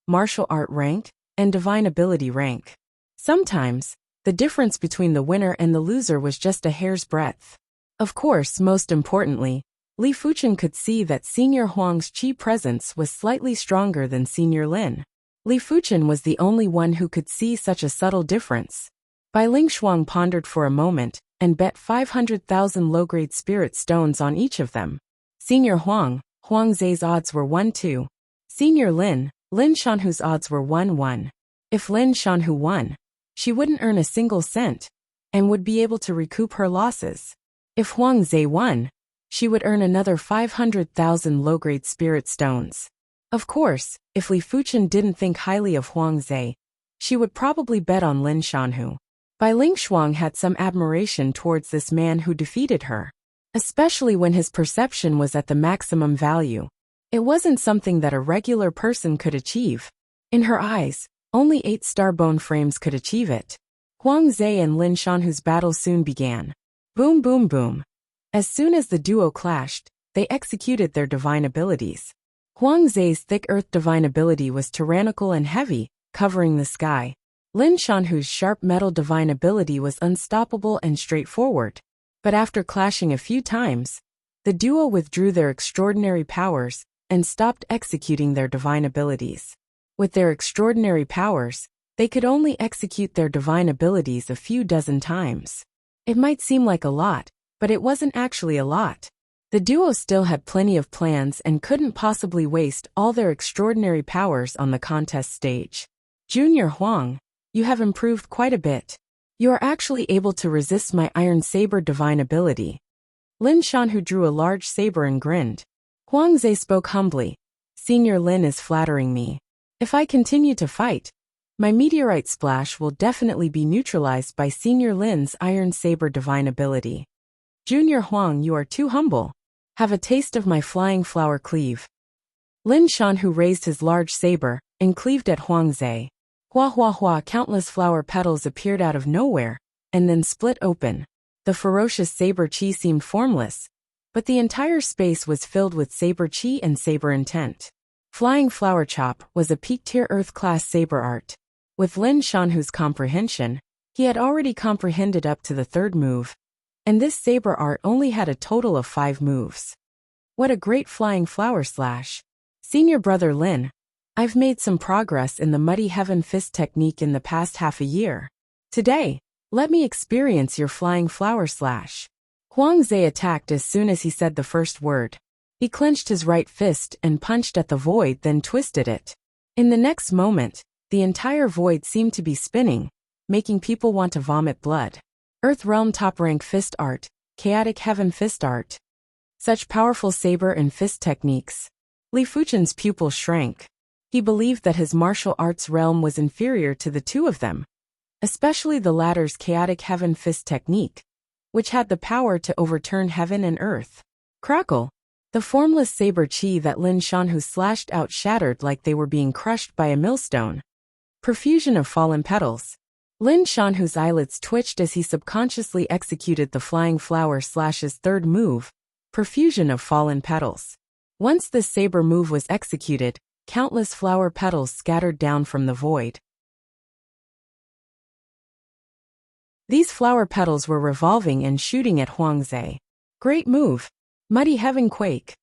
martial art rank, and divine ability rank. Sometimes, the difference between the winner and the loser was just a hair's breadth. Of course, most importantly, Li Fuchen could see that Senior Huang's chi presence was slightly stronger than Senior Lin. Li Fuchen was the only one who could see such a subtle difference. Bai Lingshuang pondered for a moment and bet 500,000 low-grade spirit stones on each of them. Senior Huang, Huang Zhe's odds were 1-2. Senior Lin, Lin Shanhu's odds were 1-1. If Lin Shanhu won, she wouldn't earn a single cent, and would be able to recoup her losses. If Huang Zhe won, she would earn another 500,000 low-grade spirit stones. Of course, if Li Fuchen didn't think highly of Huang Zhe, she would probably bet on Lin Shanhu. Bai Lingshuang had some admiration towards this man who defeated her, especially when his perception was at the maximum value. It wasn't something that a regular person could achieve. In her eyes, only 8-star bone frames could achieve it. Huang Zhe and Lin Shanhu's battle soon began. Boom boom boom. As soon as the duo clashed, they executed their divine abilities. Huang Zhe's thick earth divine ability was tyrannical and heavy, covering the sky. Lin Shanhu's sharp metal divine ability was unstoppable and straightforward. But after clashing a few times, the duo withdrew their extraordinary powers and stopped executing their divine abilities. With their extraordinary powers, they could only execute their divine abilities a few dozen times. It might seem like a lot, but it wasn't actually a lot. The duo still had plenty of plans and couldn't possibly waste all their extraordinary powers on the contest stage. Junior Huang, you have improved quite a bit. You are actually able to resist my iron saber divine ability. Lin Shanhu drew a large saber and grinned. Huang Zhe spoke humbly. Senior Lin is flattering me. If I continue to fight, my meteorite splash will definitely be neutralized by Senior Lin's iron saber divine ability. Junior Huang, you are too humble. Have a taste of my flying flower cleave. Lin Shanhu raised his large saber and cleaved at Huang Zhe. Hua hua hua, countless flower petals appeared out of nowhere and then split open. The ferocious saber chi seemed formless, but the entire space was filled with saber chi and saber intent. Flying Flower Chop was a peak-tier Earth-class saber art. With Lin Shanhu's comprehension, he had already comprehended up to the 3rd move, and this saber art only had a total of 5 moves. What a great flying flower slash! Senior brother Lin, I've made some progress in the Muddy Heaven Fist technique in the past half a year. Today, let me experience your flying flower slash. Huang Zhe attacked as soon as he said the first word. He clenched his right fist and punched at the void, then twisted it. In the next moment, the entire void seemed to be spinning, making people want to vomit blood. Earth Realm Top Rank Fist Art, Chaotic Heaven Fist Art. Such powerful saber and fist techniques. Li Fuchen's pupil shrank. He believed that his martial arts realm was inferior to the two of them, especially the latter's chaotic heaven fist technique, which had the power to overturn heaven and earth. Crackle! The formless saber chi that Lin Shanhu slashed out shattered like they were being crushed by a millstone. Profusion of fallen petals. Lin Shanhu's eyelids twitched as he subconsciously executed the flying flower slash's third move, profusion of fallen petals. Once this saber move was executed, countless flower petals scattered down from the void. These flower petals were revolving and shooting at Huangze. Great move! Muddy heaven quake.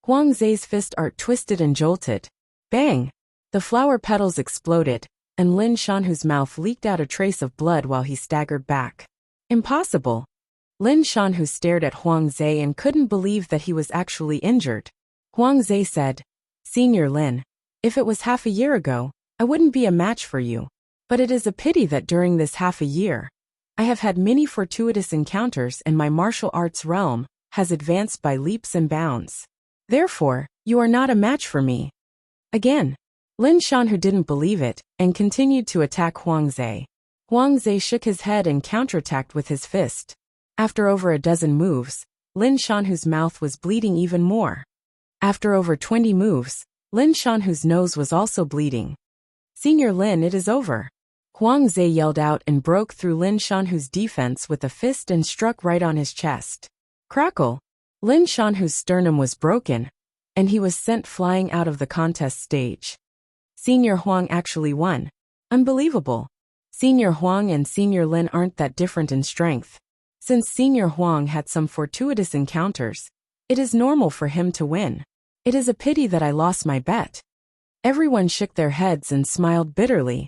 Huangze's fist art twisted and jolted. Bang! The flower petals exploded, and Lin Shanhu's mouth leaked out a trace of blood while he staggered back. Impossible! Lin Shanhu stared at Huangze and couldn't believe that he was actually injured. Huangze said, "Senior Lin, if it was half a year ago, I wouldn't be a match for you. But it is a pity that during this half a year, I have had many fortuitous encounters and my martial arts realm has advanced by leaps and bounds. Therefore, you are not a match for me." Again, Lin Shanhu didn't believe it and continued to attack Huangze. Huangze shook his head and counterattacked with his fist. After over a dozen moves, Lin Shanhu's mouth was bleeding even more. After over 20 moves, Lin Shanhu's nose was also bleeding. "Senior Lin, it is over." Huangze yelled out and broke through Lin Shanhu's defense with a fist and struck right on his chest. Crackle! Lin Shanhu's sternum was broken, and he was sent flying out of the contest stage. Senior Huang actually won. Unbelievable. Senior Huang and Senior Lin aren't that different in strength. Since Senior Huang had some fortuitous encounters, it is normal for him to win. It is a pity that I lost my bet. Everyone shook their heads and smiled bitterly.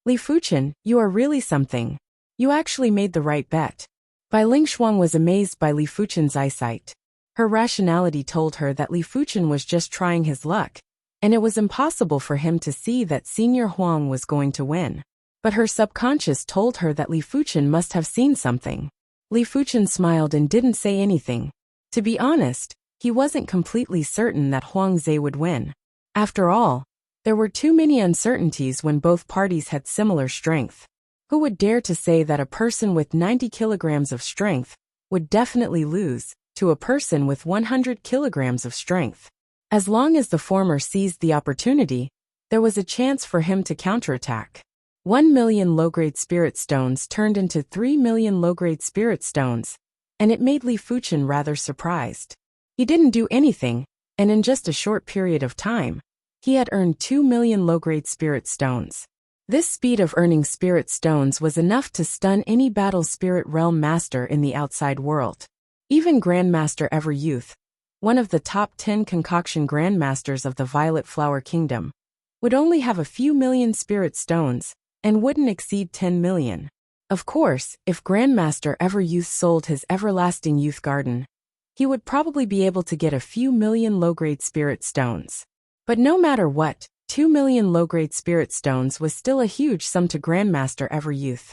Li Fuchen, you are really something. You actually made the right bet. Bai Lingshuang was amazed by Li Fuchen's eyesight. Her rationality told her that Li Fuchen was just trying his luck, and it was impossible for him to see that Senior Huang was going to win. But her subconscious told her that Li Fuchen must have seen something. Li Fuchen smiled and didn't say anything. To be honest, he wasn't completely certain that Huangze would win. After all, there were too many uncertainties when both parties had similar strength. Who would dare to say that a person with 90 kilograms of strength would definitely lose to a person with 100 kilograms of strength? As long as the former seized the opportunity, there was a chance for him to counterattack. 1 million low-grade spirit stones turned into 3 million low-grade spirit stones, and it made Li Fuchen rather surprised. He didn't do anything, and in just a short period of time, he had earned 2 million low-grade spirit stones. This speed of earning spirit stones was enough to stun any battle spirit realm master in the outside world. Even Grandmaster Everyouth, one of the top 10 concoction grandmasters of the Violet Flower Kingdom, would only have a few million spirit stones and wouldn't exceed 10 million. Of course, if Grandmaster Everyouth sold his Everlasting Youth Garden, he would probably be able to get a few million low-grade spirit stones. But no matter what, 2 million low-grade spirit stones was still a huge sum to Grandmaster Everyouth.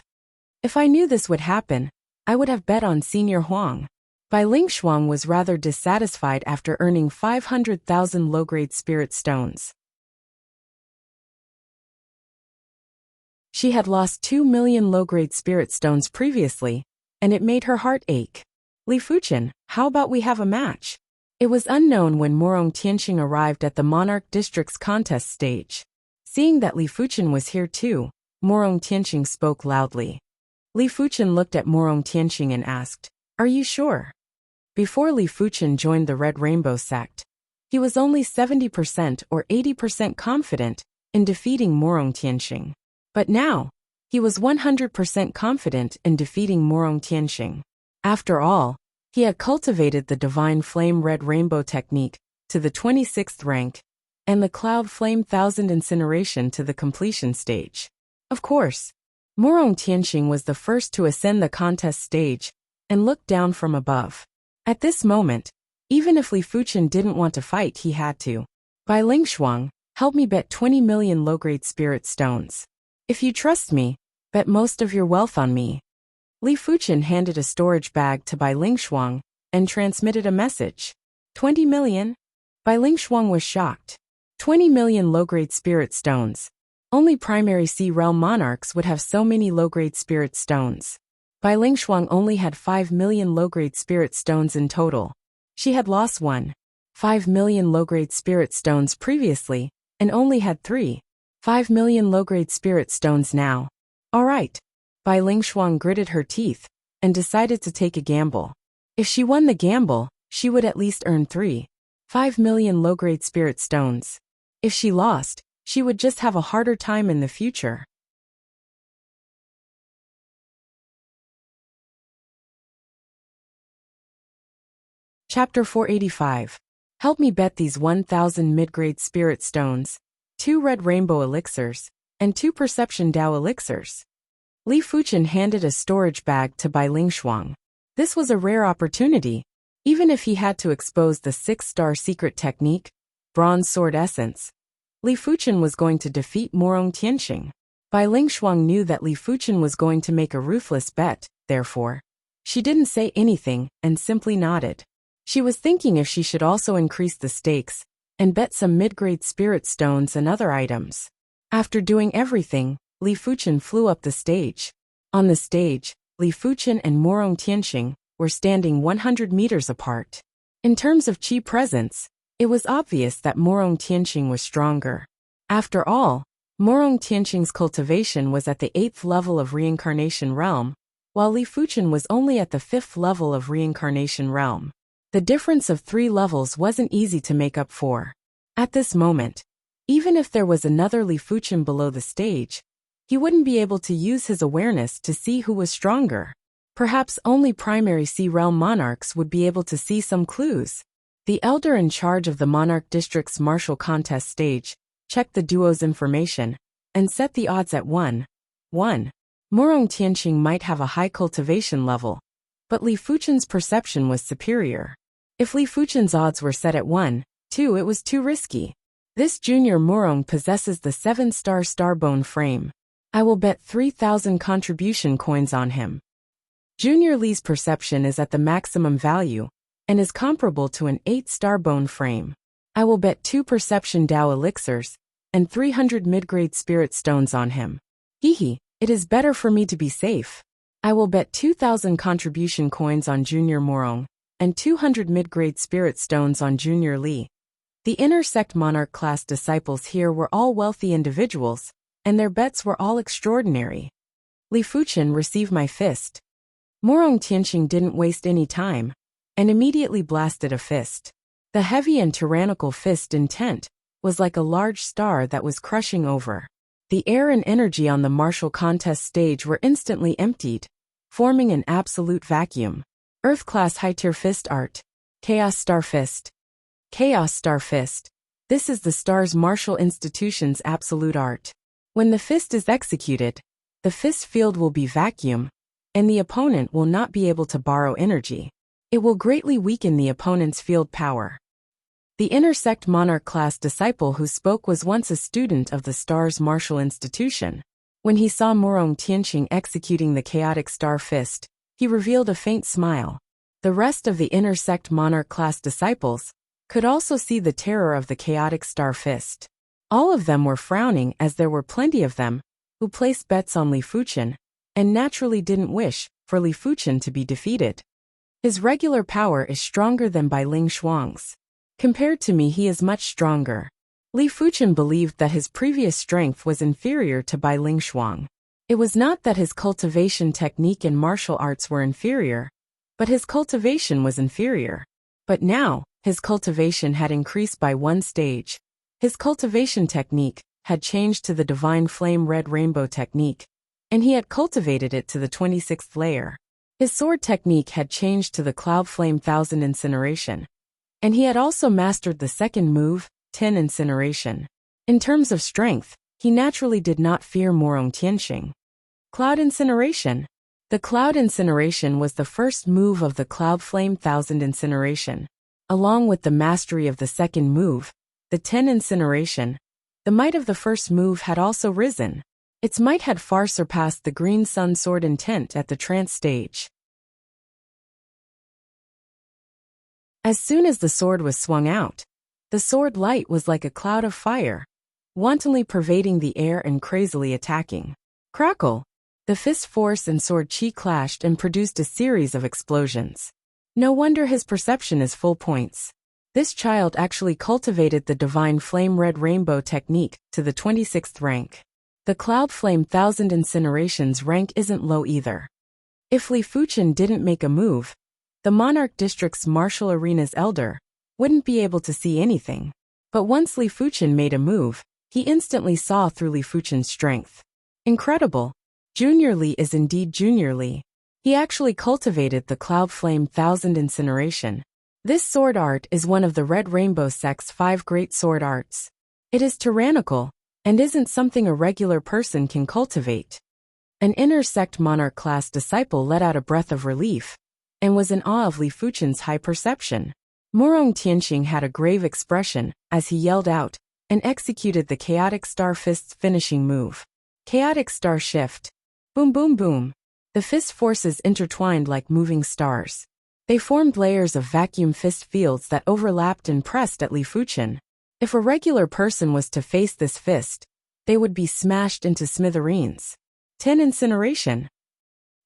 If I knew this would happen, I would have bet on Senior Huang. Bai Lingshuang was rather dissatisfied after earning 500,000 low-grade spirit stones. She had lost 2 million low-grade spirit stones previously, and it made her heart ache. Li Fuchen, how about we have a match? It was unknown when Morong Tianxing arrived at the Monarch District's contest stage. Seeing that Li Fuchen was here too, Morong Tianxing spoke loudly. Li Fuchen looked at Morong Tianxing and asked, "Are you sure?" Before Li Fuchen joined the Red Rainbow sect, he was only 70% or 80% confident in defeating Morong Tianxing. But now, he was 100% confident in defeating Morong Tianxing. After all, he had cultivated the Divine Flame Red Rainbow technique to the 26th rank, and the Cloud Flame Thousand Incineration to the completion stage. Of course, Morong Tianxing was the first to ascend the contest stage and look down from above. At this moment, even if Li Fuchen didn't want to fight, he had to. Bai Lingshuang, help me bet 20 million low-grade spirit stones. If you trust me, bet most of your wealth on me. Li Fuchen handed a storage bag to Bai Lingshuang and transmitted a message. 20 million? Bai Lingshuang was shocked. 20 million low-grade spirit stones. Only primary sea realm monarchs would have so many low-grade spirit stones. Bai Lingshuang only had 5 million low-grade spirit stones in total. She had lost 1.5 million low-grade spirit stones previously, and only had 3.5 million low-grade spirit stones now. Alright. Bai Lingshuang gritted her teeth, and decided to take a gamble. If she won the gamble, she would at least earn 3.5 million low-grade spirit stones. If she lost, she would just have a harder time in the future. Chapter 485. Help me bet these 1,000 mid-grade spirit stones, 2 red rainbow elixirs, and 2 perception Dao elixirs. Li Fuchen handed a storage bag to Bai Lingshuang. This was a rare opportunity. Even if he had to expose the 6-star secret technique, bronze sword essence, Li Fuchen was going to defeat Morong Tianxing. Bai Lingshuang knew that Li Fuchen was going to make a ruthless bet, therefore. She didn't say anything, and simply nodded. She was thinking if she should also increase the stakes, and bet some mid-grade spirit stones and other items. After doing everything, Li Fuchen flew up the stage. On the stage, Li Fuchen and Morong Tianxing were standing 100 meters apart. In terms of chi presence, it was obvious that Morong Tianxing was stronger. After all, Morong Tianxing's cultivation was at the 8th level of reincarnation realm, while Li Fuchen was only at the 5th level of reincarnation realm. The difference of 3 levels wasn't easy to make up for. At this moment, even if there was another Li Fuchen below the stage, he wouldn't be able to use his awareness to see who was stronger. Perhaps only primary sea realm monarchs would be able to see some clues. The elder in charge of the Monarch District's martial contest stage checked the duo's information and set the odds at 1-1. Morong Tianxing might have a high cultivation level, but Li Fuchen's perception was superior. If Li Fuchen's odds were set at 1-2, it was too risky. This junior Morong possesses the 7-star starbone frame. I will bet 3,000 contribution coins on him. Junior Li's perception is at the maximum value, and is comparable to an 8-star bone frame. I will bet 2 perception Dao elixirs, and 300 mid-grade spirit stones on him. Hehe, it is better for me to be safe. I will bet 2,000 contribution coins on Junior Morong, and 200 mid-grade spirit stones on Junior Li. The inner sect monarch class disciples here were all wealthy individuals, and their bets were all extraordinary. Li Fuchen, receive my fist. Morong Tianxing didn't waste any time, and immediately blasted a fist. The heavy and tyrannical fist intent was like a large star that was crushing over. The air and energy on the martial contest stage were instantly emptied, forming an absolute vacuum. Earth-class high-tier fist art. Chaos Star Fist. Chaos Star Fist. This is the Stars Martial Institution's absolute art. When the fist is executed, the fist field will be vacuum, and the opponent will not be able to borrow energy. It will greatly weaken the opponent's field power. The inner sect monarch class disciple who spoke was once a student of the Stars Martial Institution. When he saw Morong Tianxing executing the chaotic star fist, he revealed a faint smile. The rest of the inner sect monarch class disciples could also see the terror of the chaotic star fist. All of them were frowning as there were plenty of them who placed bets on Li Fuchen, and naturally didn't wish for Li Fuchen to be defeated. His regular power is stronger than Bai Lingshuang's. Compared to me, he is much stronger. Li Fuchen believed that his previous strength was inferior to Bai Lingshuang. It was not that his cultivation technique and martial arts were inferior, but his cultivation was inferior. But now, his cultivation had increased by 1 stage. His cultivation technique had changed to the Divine Flame Red Rainbow technique, and he had cultivated it to the 26th layer. His sword technique had changed to the Cloud Flame 1000 Incineration, and he had also mastered the second move, 10 Incineration. In terms of strength, he naturally did not fear Morong Tianxing. Cloud Incineration. The Cloud Incineration was the first move of the Cloud Flame 1000 Incineration. Along with the mastery of the second move, the 10 Incineration, the might of the first move had also risen. Its might had far surpassed the Green Sun Sword intent at the trance stage. As soon as the sword was swung out, The sword light was like a cloud of fire, wantonly pervading the air and crazily attacking. Crackle! The fist force and sword chi clashed and produced a series of explosions. No wonder his perception is full points. This child actually cultivated the divine flame red rainbow technique to the 26th rank. The cloud flame 1000 incinerations rank isn't low either. If Li Fuchen didn't make a move, the Monarch District's martial arena's elder wouldn't be able to see anything. But once Li Fuchen made a move, he instantly saw through Li Fuchen's strength. Incredible! Junior Li is indeed Junior Li. He actually cultivated the Cloud Flame 1000 Incineration. This sword art is one of the Red Rainbow Sect's 5 great sword arts. It is tyrannical, and isn't something a regular person can cultivate. An inner sect monarch class disciple let out a breath of relief, and was in awe of Li Fuchen's high perception. Murong Tianqing had a grave expression as he yelled out and executed the Chaotic Star Fist's finishing move. Chaotic Star Shift. Boom boom boom. The fist forces intertwined like moving stars. They formed layers of vacuum fist fields that overlapped and pressed at Li Fuchen. If a regular person was to face this fist, they would be smashed into smithereens. 10 Incineration.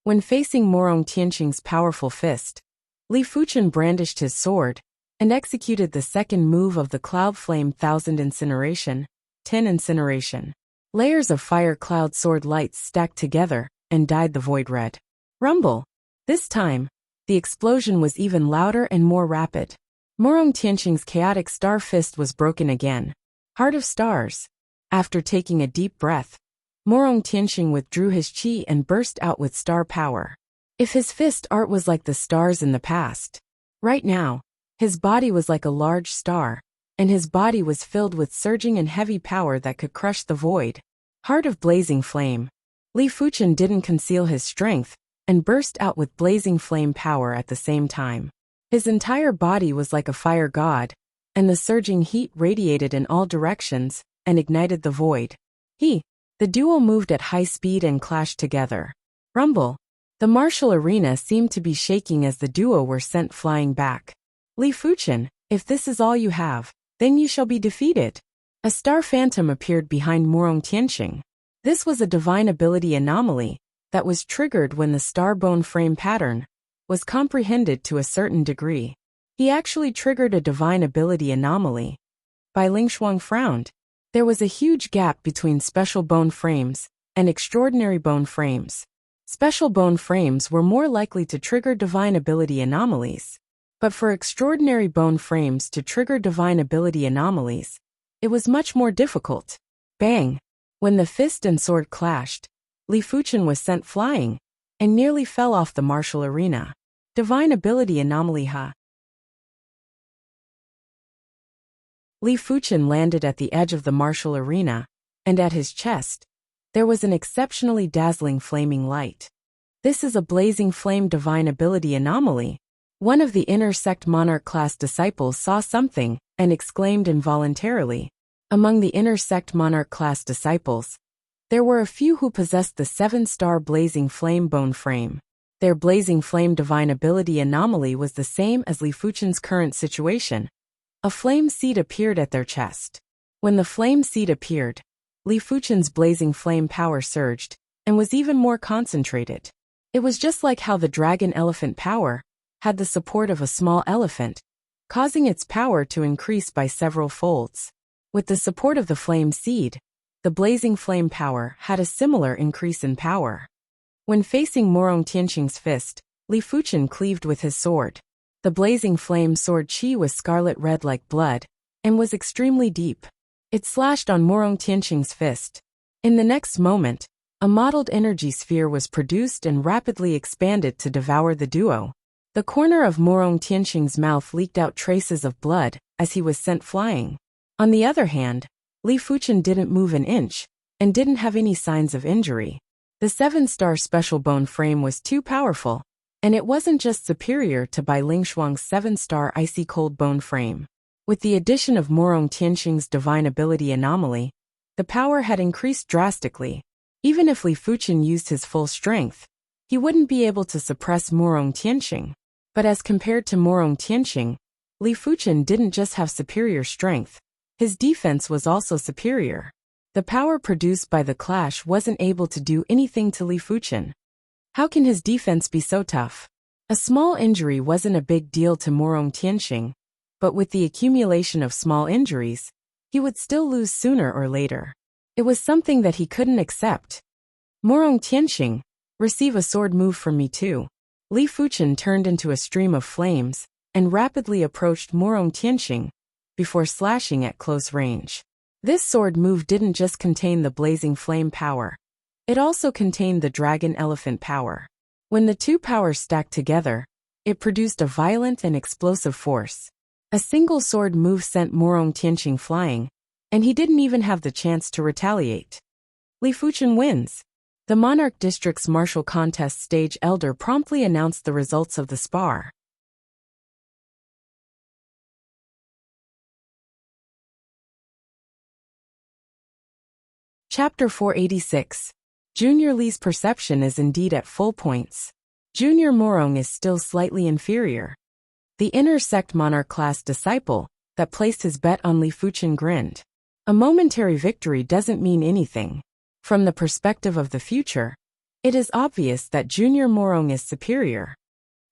When facing Murong Tianqing's powerful fist, Li Fuchen brandished his sword and executed the second move of the Cloud Flame 1000 Incineration, 10 Incineration. Layers of fire cloud sword lights stacked together and dyed the void red. Rumble! This time, the explosion was even louder and more rapid. Murong Tianqing's chaotic star fist was broken again. Heart of Stars. After taking a deep breath, Murong Tianqing withdrew his chi and burst out with star power. If his fist art was like the stars in the past, right now, his body was like a large star, and his body was filled with surging and heavy power that could crush the void. Heart of Blazing Flame. Li Fuchen didn't conceal his strength, and burst out with blazing flame power at the same time. His entire body was like a fire god, and the surging heat radiated in all directions and ignited the void. The duo moved at high speed and clashed together. Rumble! The martial arena seemed to be shaking as the duo were sent flying back. Li Fuchen, if this is all you have, then you shall be defeated. A star phantom appeared behind Murong Tianqing. This was a divine ability anomaly that was triggered when the star bone frame pattern was comprehended to a certain degree. He actually triggered a divine ability anomaly. Bai Lingshuang frowned. There was a huge gap between special bone frames and extraordinary bone frames. Special bone frames were more likely to trigger divine ability anomalies. But for extraordinary bone frames to trigger divine ability anomalies, it was much more difficult. Bang! When the fist and sword clashed, Li Fuchen was sent flying and nearly fell off the martial arena. Divine ability anomaly Li Fuchen landed at the edge of the martial arena, and at his chest, there was an exceptionally dazzling flaming light. This is a blazing flame divine ability anomaly. One of the inner sect monarch class disciples saw something and exclaimed involuntarily. Among the inner sect monarch class disciples, there were a few who possessed the 7-star blazing flame bone frame. Their blazing flame divine ability anomaly was the same as Li Fuchen's current situation. A flame seed appeared at their chest. When the flame seed appeared, Li Fuchen's blazing flame power surged and was even more concentrated. It was just like how the dragon elephant power had the support of a small elephant, causing its power to increase by several folds. With the support of the flame seed, the blazing flame power had a similar increase in power. When facing Murong Tianqing's fist, Li Fuchen cleaved with his sword. The blazing flame sword chi was scarlet red like blood, and was extremely deep. It slashed on Murong Tianqing's fist. In the next moment, a mottled energy sphere was produced and rapidly expanded to devour the duo. The corner of Murong Tianqing's mouth leaked out traces of blood as he was sent flying. On the other hand, Li Fuchen didn't move an inch, and didn't have any signs of injury. The 7-star special bone frame was too powerful, and it wasn't just superior to Bai Lingshuang's 7-star icy cold bone frame. With the addition of Murong Tianqing's divine ability anomaly, the power had increased drastically. Even if Li Fuchen used his full strength, he wouldn't be able to suppress Murong Tianqing. But as compared to Murong Tianqing, Li Fuchen didn't just have superior strength, his defense was also superior. The power produced by the clash wasn't able to do anything to Li Fuchen. How can his defense be so tough? A small injury wasn't a big deal to Morong Tianxing, but with the accumulation of small injuries, he would still lose sooner or later. It was something that he couldn't accept. Morong Tianxing, receive a sword move from me too. Li Fuchen turned into a stream of flames and rapidly approached Morong Tianxing before slashing at close range. This sword move didn't just contain the blazing flame power. It also contained the dragon elephant power. When the two powers stacked together, it produced a violent and explosive force. A single sword move sent Morong Tianxing flying, and he didn't even have the chance to retaliate. Li Fuchen wins. The Monarch District's martial contest stage elder promptly announced the results of the spar. Chapter 486. Junior Li's perception is indeed at full points. Junior Morong is still slightly inferior. The inner sect monarch class disciple that placed his bet on Li Fuchen grinned. A momentary victory doesn't mean anything. From the perspective of the future, it is obvious that Junior Morong is superior.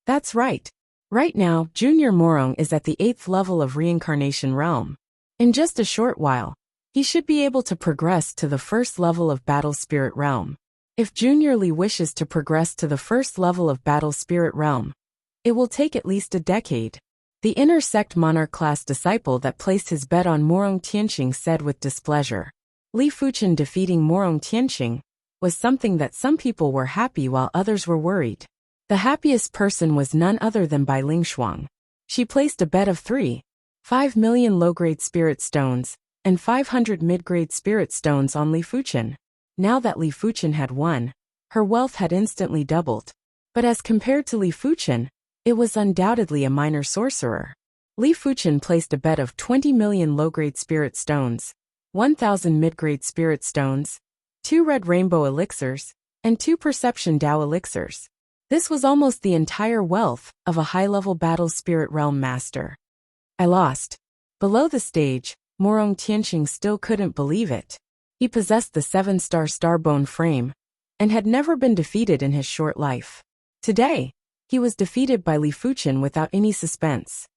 That's right. Right now, Junior Morong is at the 8th level of reincarnation realm. In just a short while, he should be able to progress to the 1st level of battle spirit realm. If Junior Li wishes to progress to the 1st level of battle spirit realm, it will take at least a decade. The inner sect monarch class disciple that placed his bet on Morong Tianxing said with displeasure. Li Fuchen defeating Morong Tianxing was something that some people were happy while others were worried. The happiest person was none other than Bai Lingshuang. She placed a bet of 5 million low-grade spirit stones and 500 mid-grade spirit stones on Li Fuchen. Now that Li Fuchen had won, her wealth had instantly doubled. But as compared to Li Fuchen, it was undoubtedly a minor sorcerer. Li Fuchen placed a bet of 20 million low-grade spirit stones, 1,000 mid-grade spirit stones, 2 red rainbow elixirs, and 2 perception Dao elixirs. This was almost the entire wealth of a high-level battle spirit realm master. I lost. Below the stage, Morong Tianxing still couldn't believe it. He possessed the 7-star Starbone frame and had never been defeated in his short life. Today, he was defeated by Li Fuchen without any suspense.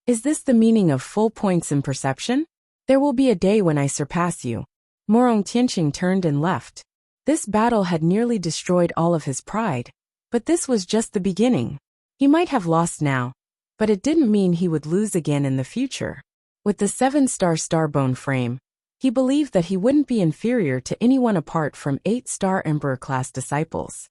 Is this the meaning of full points in perception? There will be a day when I surpass you. Morong Tianxing turned and left. This battle had nearly destroyed all of his pride, but this was just the beginning. He might have lost now, but it didn't mean he would lose again in the future. With the 7-star Starbone frame, he believed that he wouldn't be inferior to anyone apart from 8-star Emperor class disciples.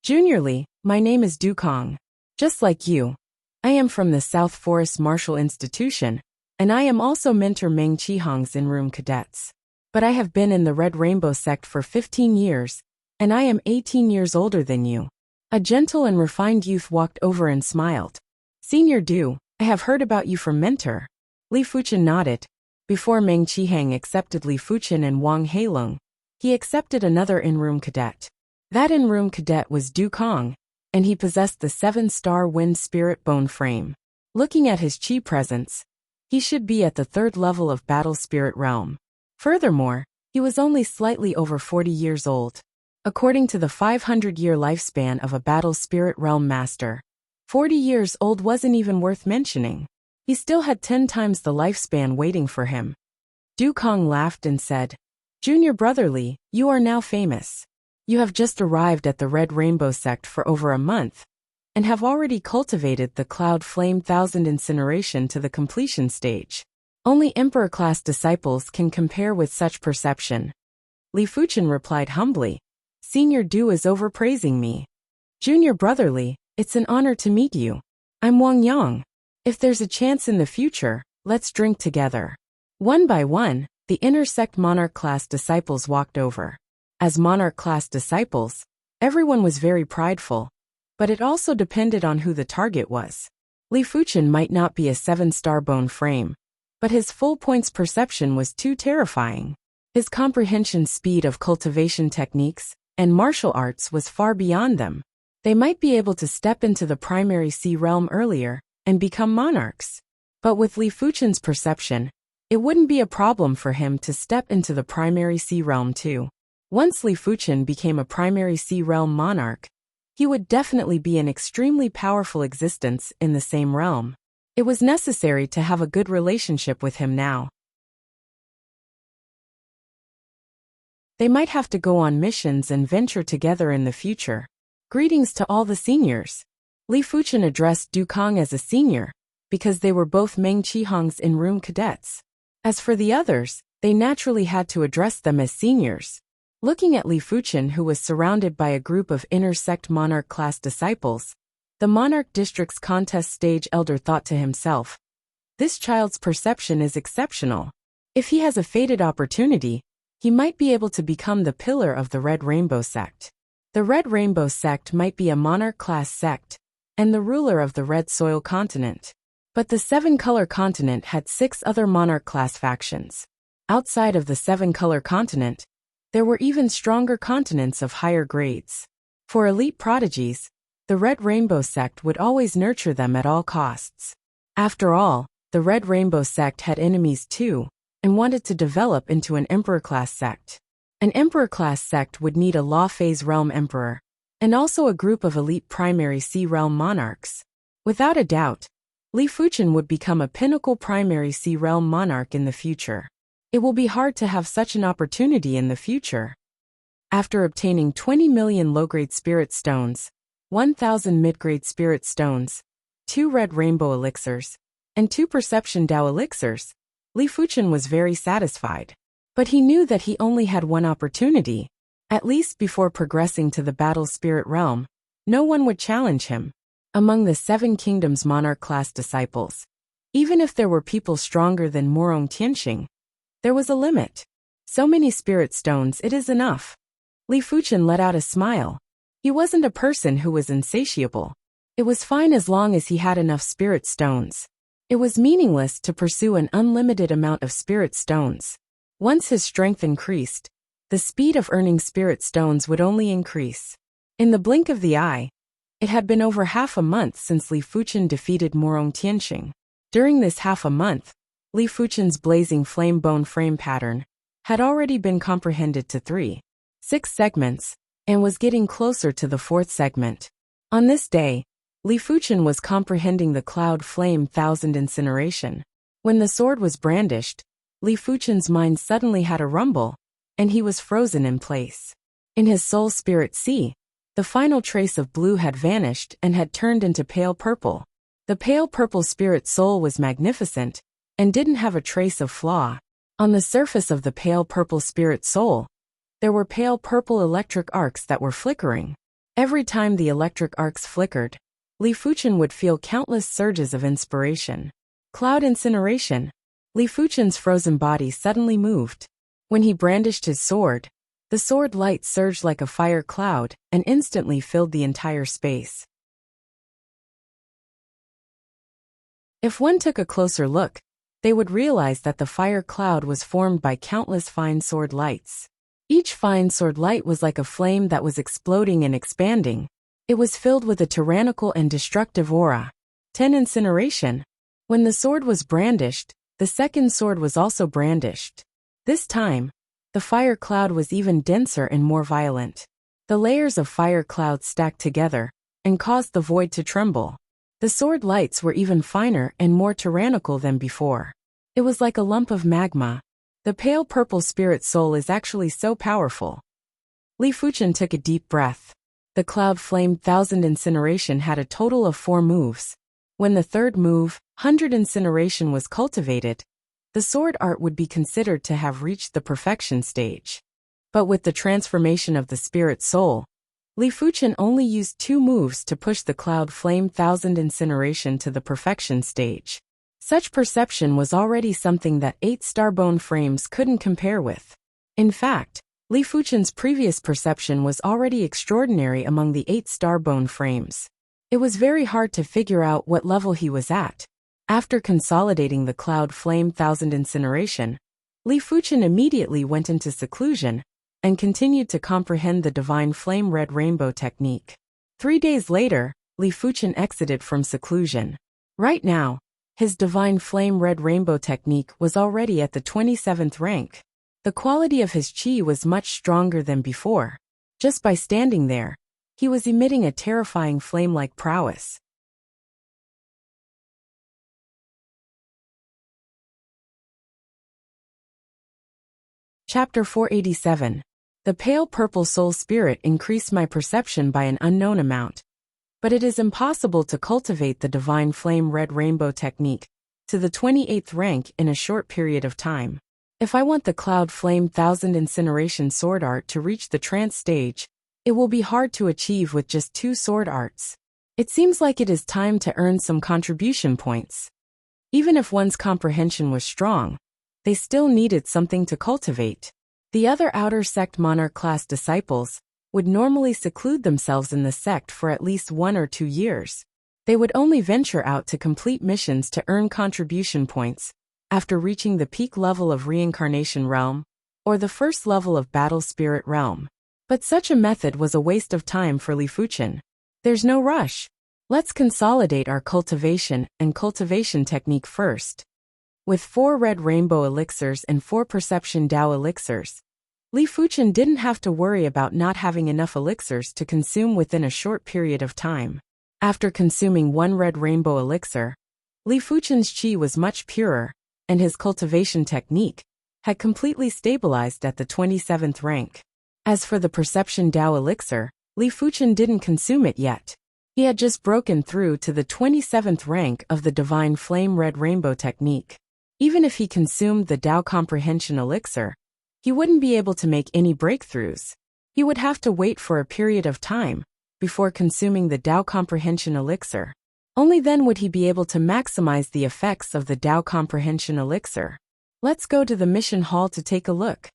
Junior Li, my name is Du Kong. Just like you, I am from the South Forest Martial Institution, and I am also mentor Meng Qihong's in-room cadets. But I have been in the Red Rainbow sect for 15 years, and I am 18 years older than you. A gentle and refined youth walked over and smiled. Senior Du, I have heard about you from mentor. Li Fuchen nodded. Before Meng Qihong accepted Li Fuchen and Wang Heilong, he accepted another in-room cadet. That in-room cadet was Du Kong, and he possessed the 7-star Wind Spirit Bone frame. Looking at his chi presence, he should be at the 3rd level of Battle Spirit Realm. Furthermore, he was only slightly over 40 years old. According to the 500-year lifespan of a Battle Spirit Realm master, 40 years old wasn't even worth mentioning. He still had 10 times the lifespan waiting for him. Du Kong laughed and said, Junior Brother Li, you are now famous. You have just arrived at the Red Rainbow sect for over a month, and have already cultivated the Cloud Flame 1000 incineration to the completion stage. Only Emperor-class disciples can compare with such perception. Li Fuchen replied humbly, Senior Du is overpraising me. Junior Brother Li, it's an honor to meet you. I'm Wang Yang. If there's a chance in the future, let's drink together. One by one, the inner sect monarch-class disciples walked over. As monarch-class disciples, everyone was very prideful, but it also depended on who the target was. Li Fuchen might not be a 7-star bone frame, but his full points perception was too terrifying. His comprehension speed of cultivation techniques and martial arts was far beyond them. They might be able to step into the primary sea realm earlier and become monarchs. But with Li Fuchen's perception, it wouldn't be a problem for him to step into the primary sea realm too. Once Li Fuchen became a primary sea realm monarch, he would definitely be an extremely powerful existence in the same realm. It was necessary to have a good relationship with him now. They might have to go on missions and venture together in the future. Greetings to all the seniors. Li Fuchen addressed Du Kang as a senior, because they were both Meng Qihong's in-room cadets. As for the others, they naturally had to address them as seniors. Looking at Li Fuchen, who was surrounded by a group of inner-sect monarch-class disciples, the Monarch District's contest stage elder thought to himself, "This child's perception is exceptional. If he has a fated opportunity, he might be able to become the pillar of the Red Rainbow sect. The Red Rainbow sect might be a monarch-class sect, and the ruler of the Red Soil continent." But the Seven-Color continent had 6 other monarch-class factions. Outside of the Seven-Color continent, there were even stronger continents of higher grades. For elite prodigies, the Red Rainbow sect would always nurture them at all costs. After all, the Red Rainbow sect had enemies too, and wanted to develop into an Emperor-class sect. An Emperor-class sect would need a Law Phase Realm Emperor, and also a group of elite primary Sea Realm monarchs. Without a doubt, Li Fuchen would become a pinnacle primary Sea Realm monarch in the future. It will be hard to have such an opportunity in the future. After obtaining 20 million low-grade spirit stones, 1,000 mid-grade spirit stones, 2 red rainbow elixirs, and 2 perception Dao elixirs, Li Fuchen was very satisfied. But he knew that he only had one opportunity. At least before progressing to the battle spirit realm, no one would challenge him. Among the 7 Kingdoms monarch-class disciples, even if there were people stronger than Morong Tianxing, there was a limit. So many spirit stones, it is enough. Li Fuchen let out a smile. He wasn't a person who was insatiable. It was fine as long as he had enough spirit stones. It was meaningless to pursue an unlimited amount of spirit stones. Once his strength increased, the speed of earning spirit stones would only increase. In the blink of the eye, it had been over half a month since Li Fuchen defeated Morong Tianxing. During this half a month, Li Fuchen's blazing flame bone frame pattern had already been comprehended to 6 segments, and was getting closer to the 4th segment. On this day, Li Fuchen was comprehending the Cloud Flame Thousand Incineration. When the sword was brandished, Li Fuchen's mind suddenly had a rumble, and he was frozen in place. In his soul spirit sea, the final trace of blue had vanished and had turned into pale purple. The pale purple spirit soul was magnificent, and didn't have a trace of flaw. On the surface of the pale purple spirit soul, there were pale purple electric arcs that were flickering. Every time the electric arcs flickered, Li Fuchen would feel countless surges of inspiration. Cloud incineration. Li Fuchen's frozen body suddenly moved. When he brandished his sword, the sword light surged like a fire cloud and instantly filled the entire space. If one took a closer look, they would realize that the fire cloud was formed by countless fine sword lights. Each fine sword light was like a flame that was exploding and expanding. It was filled with a tyrannical and destructive aura. 10 Incineration. When the sword was brandished, the second sword was also brandished. This time, the fire cloud was even denser and more violent. The layers of fire cloud stacked together and caused the void to tremble. The sword lights were even finer and more tyrannical than before. It was like a lump of magma. The pale purple spirit soul is actually so powerful. Li Fuchen took a deep breath. The Cloud Flame Thousand Incineration had a total of 4 moves. When the third move, 100 Incineration, was cultivated, the sword art would be considered to have reached the perfection stage. But with the transformation of the spirit soul, Li Fuchen only used 2 moves to push the Cloud Flame Thousand Incineration to the perfection stage. Such perception was already something that 8 Starbone frames couldn't compare with. In fact, Li Fuchen's previous perception was already extraordinary among the 8 Starbone frames. It was very hard to figure out what level he was at. After consolidating the Cloud Flame Thousand Incineration, Li Fuchen immediately went into seclusion and continued to comprehend the Divine Flame Red Rainbow technique. 3 days later, Li Fuchen exited from seclusion. Right now, His divine flame red rainbow technique was already at the 27th rank. The quality of his chi was much stronger than before. Just by standing there, he was emitting a terrifying flame-like prowess. Chapter 487. The pale purple soul spirit increased my perception by an unknown amount. But it is impossible to cultivate the divine flame red rainbow technique to the 28th rank in a short period of time. If I want the cloud flame thousand incineration sword art to reach the trance stage, it will be hard to achieve with just 2 sword arts. It seems like it is time to earn some contribution points. Even if one's comprehension was strong, they still needed something to cultivate. The other outer sect monarch class disciples would normally seclude themselves in the sect for at least 1 or 2 years. They would only venture out to complete missions to earn contribution points after reaching the peak level of reincarnation realm or the first level of battle spirit realm. But such a method was a waste of time for Li Fuchen. There's no rush. Let's consolidate our cultivation and cultivation technique first. With 4 red rainbow elixirs and 4 perception Dao elixirs, Li Fuchen didn't have to worry about not having enough elixirs to consume within a short period of time. After consuming 1 red rainbow elixir, Li Fuchen's chi was much purer, and his cultivation technique had completely stabilized at the 27th rank. As for the perception Dao elixir, Li Fuchen didn't consume it yet. He had just broken through to the 27th rank of the divine flame red rainbow technique. Even if he consumed the Dao comprehension elixir, he wouldn't be able to make any breakthroughs. He would have to wait for a period of time before consuming the Dao comprehension elixir. Only then would he be able to maximize the effects of the Dao comprehension elixir. Let's go to the mission hall to take a look.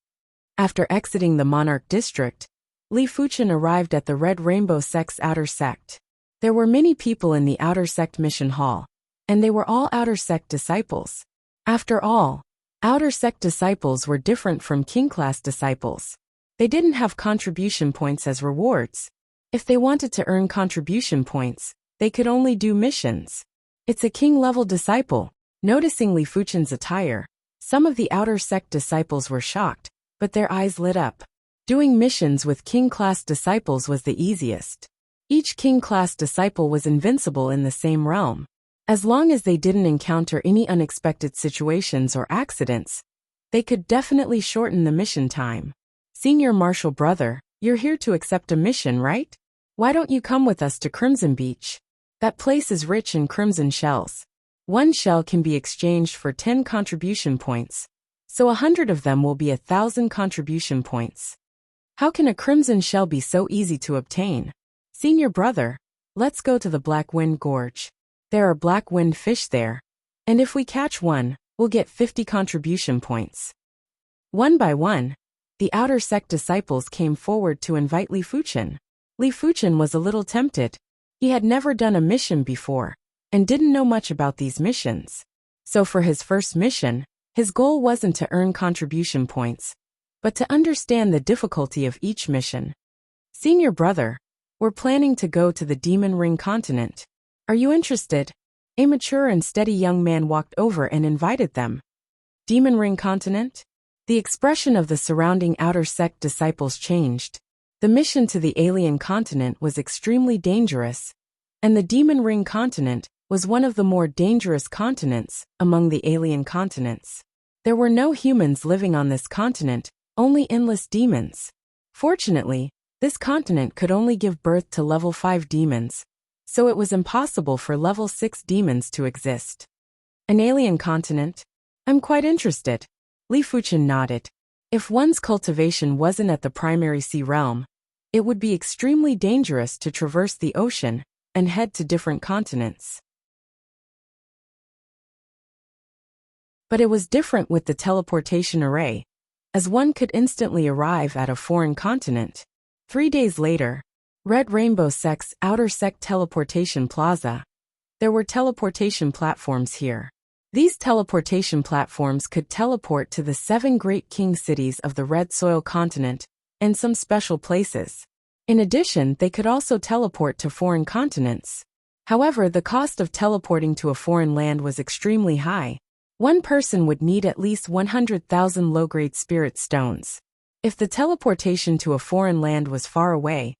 After exiting the monarch district, Li Fuchen arrived at the Red Rainbow Sect's outer sect. There were many people in the outer sect mission hall, and they were all outer sect disciples. After all, outer sect disciples were different from king class disciples. They didn't have contribution points as rewards. If they wanted to earn contribution points, they could only do missions. It's a king-level disciple. Noticing Li Fuchen's attire, some of the outer sect disciples were shocked, but their eyes lit up. Doing missions with king-class disciples was the easiest. Each king-class disciple was invincible in the same realm. As long as they didn't encounter any unexpected situations or accidents, they could definitely shorten the mission time. Senior Marshal Brother, you're here to accept a mission, right? Why don't you come with us to Crimson Beach? That place is rich in crimson shells. 1 shell can be exchanged for 10 contribution points, so 100 of them will be 1,000 contribution points. How can a crimson shell be so easy to obtain? Senior Brother, let's go to the Black Wind Gorge. There are black wind fish there, and if we catch one, we'll get 50 contribution points. One by one, the outer sect disciples came forward to invite Li Fuchen. Li Fuchen was a little tempted. He had never done a mission before, and didn't know much about these missions. So for his first mission, his goal wasn't to earn contribution points, but to understand the difficulty of each mission. Senior Brother, we're planning to go to the Demon Ring continent. Are you interested? A mature and steady young man walked over and invited them. Demon Ring continent? The expression of the surrounding outer sect disciples changed. The mission to the alien continent was extremely dangerous, and the Demon Ring continent was one of the more dangerous continents among the alien continents. There were no humans living on this continent, only endless demons. Fortunately, this continent could only give birth to level 5 demons, so it was impossible for level 6 demons to exist. An alien continent? I'm quite interested. Li Fuchen nodded. If one's cultivation wasn't at the primary sea realm, it would be extremely dangerous to traverse the ocean and head to different continents. But it was different with the teleportation array, as one could instantly arrive at a foreign continent. 3 days later, Red Rainbow Sect's outer sect teleportation plaza. There were teleportation platforms here. These teleportation platforms could teleport to the 7 great king cities of the Red Soil continent and some special places. In addition, they could also teleport to foreign continents. However, the cost of teleporting to a foreign land was extremely high. One person would need at least 100,000 low-grade spirit stones. If the teleportation to a foreign land was far away,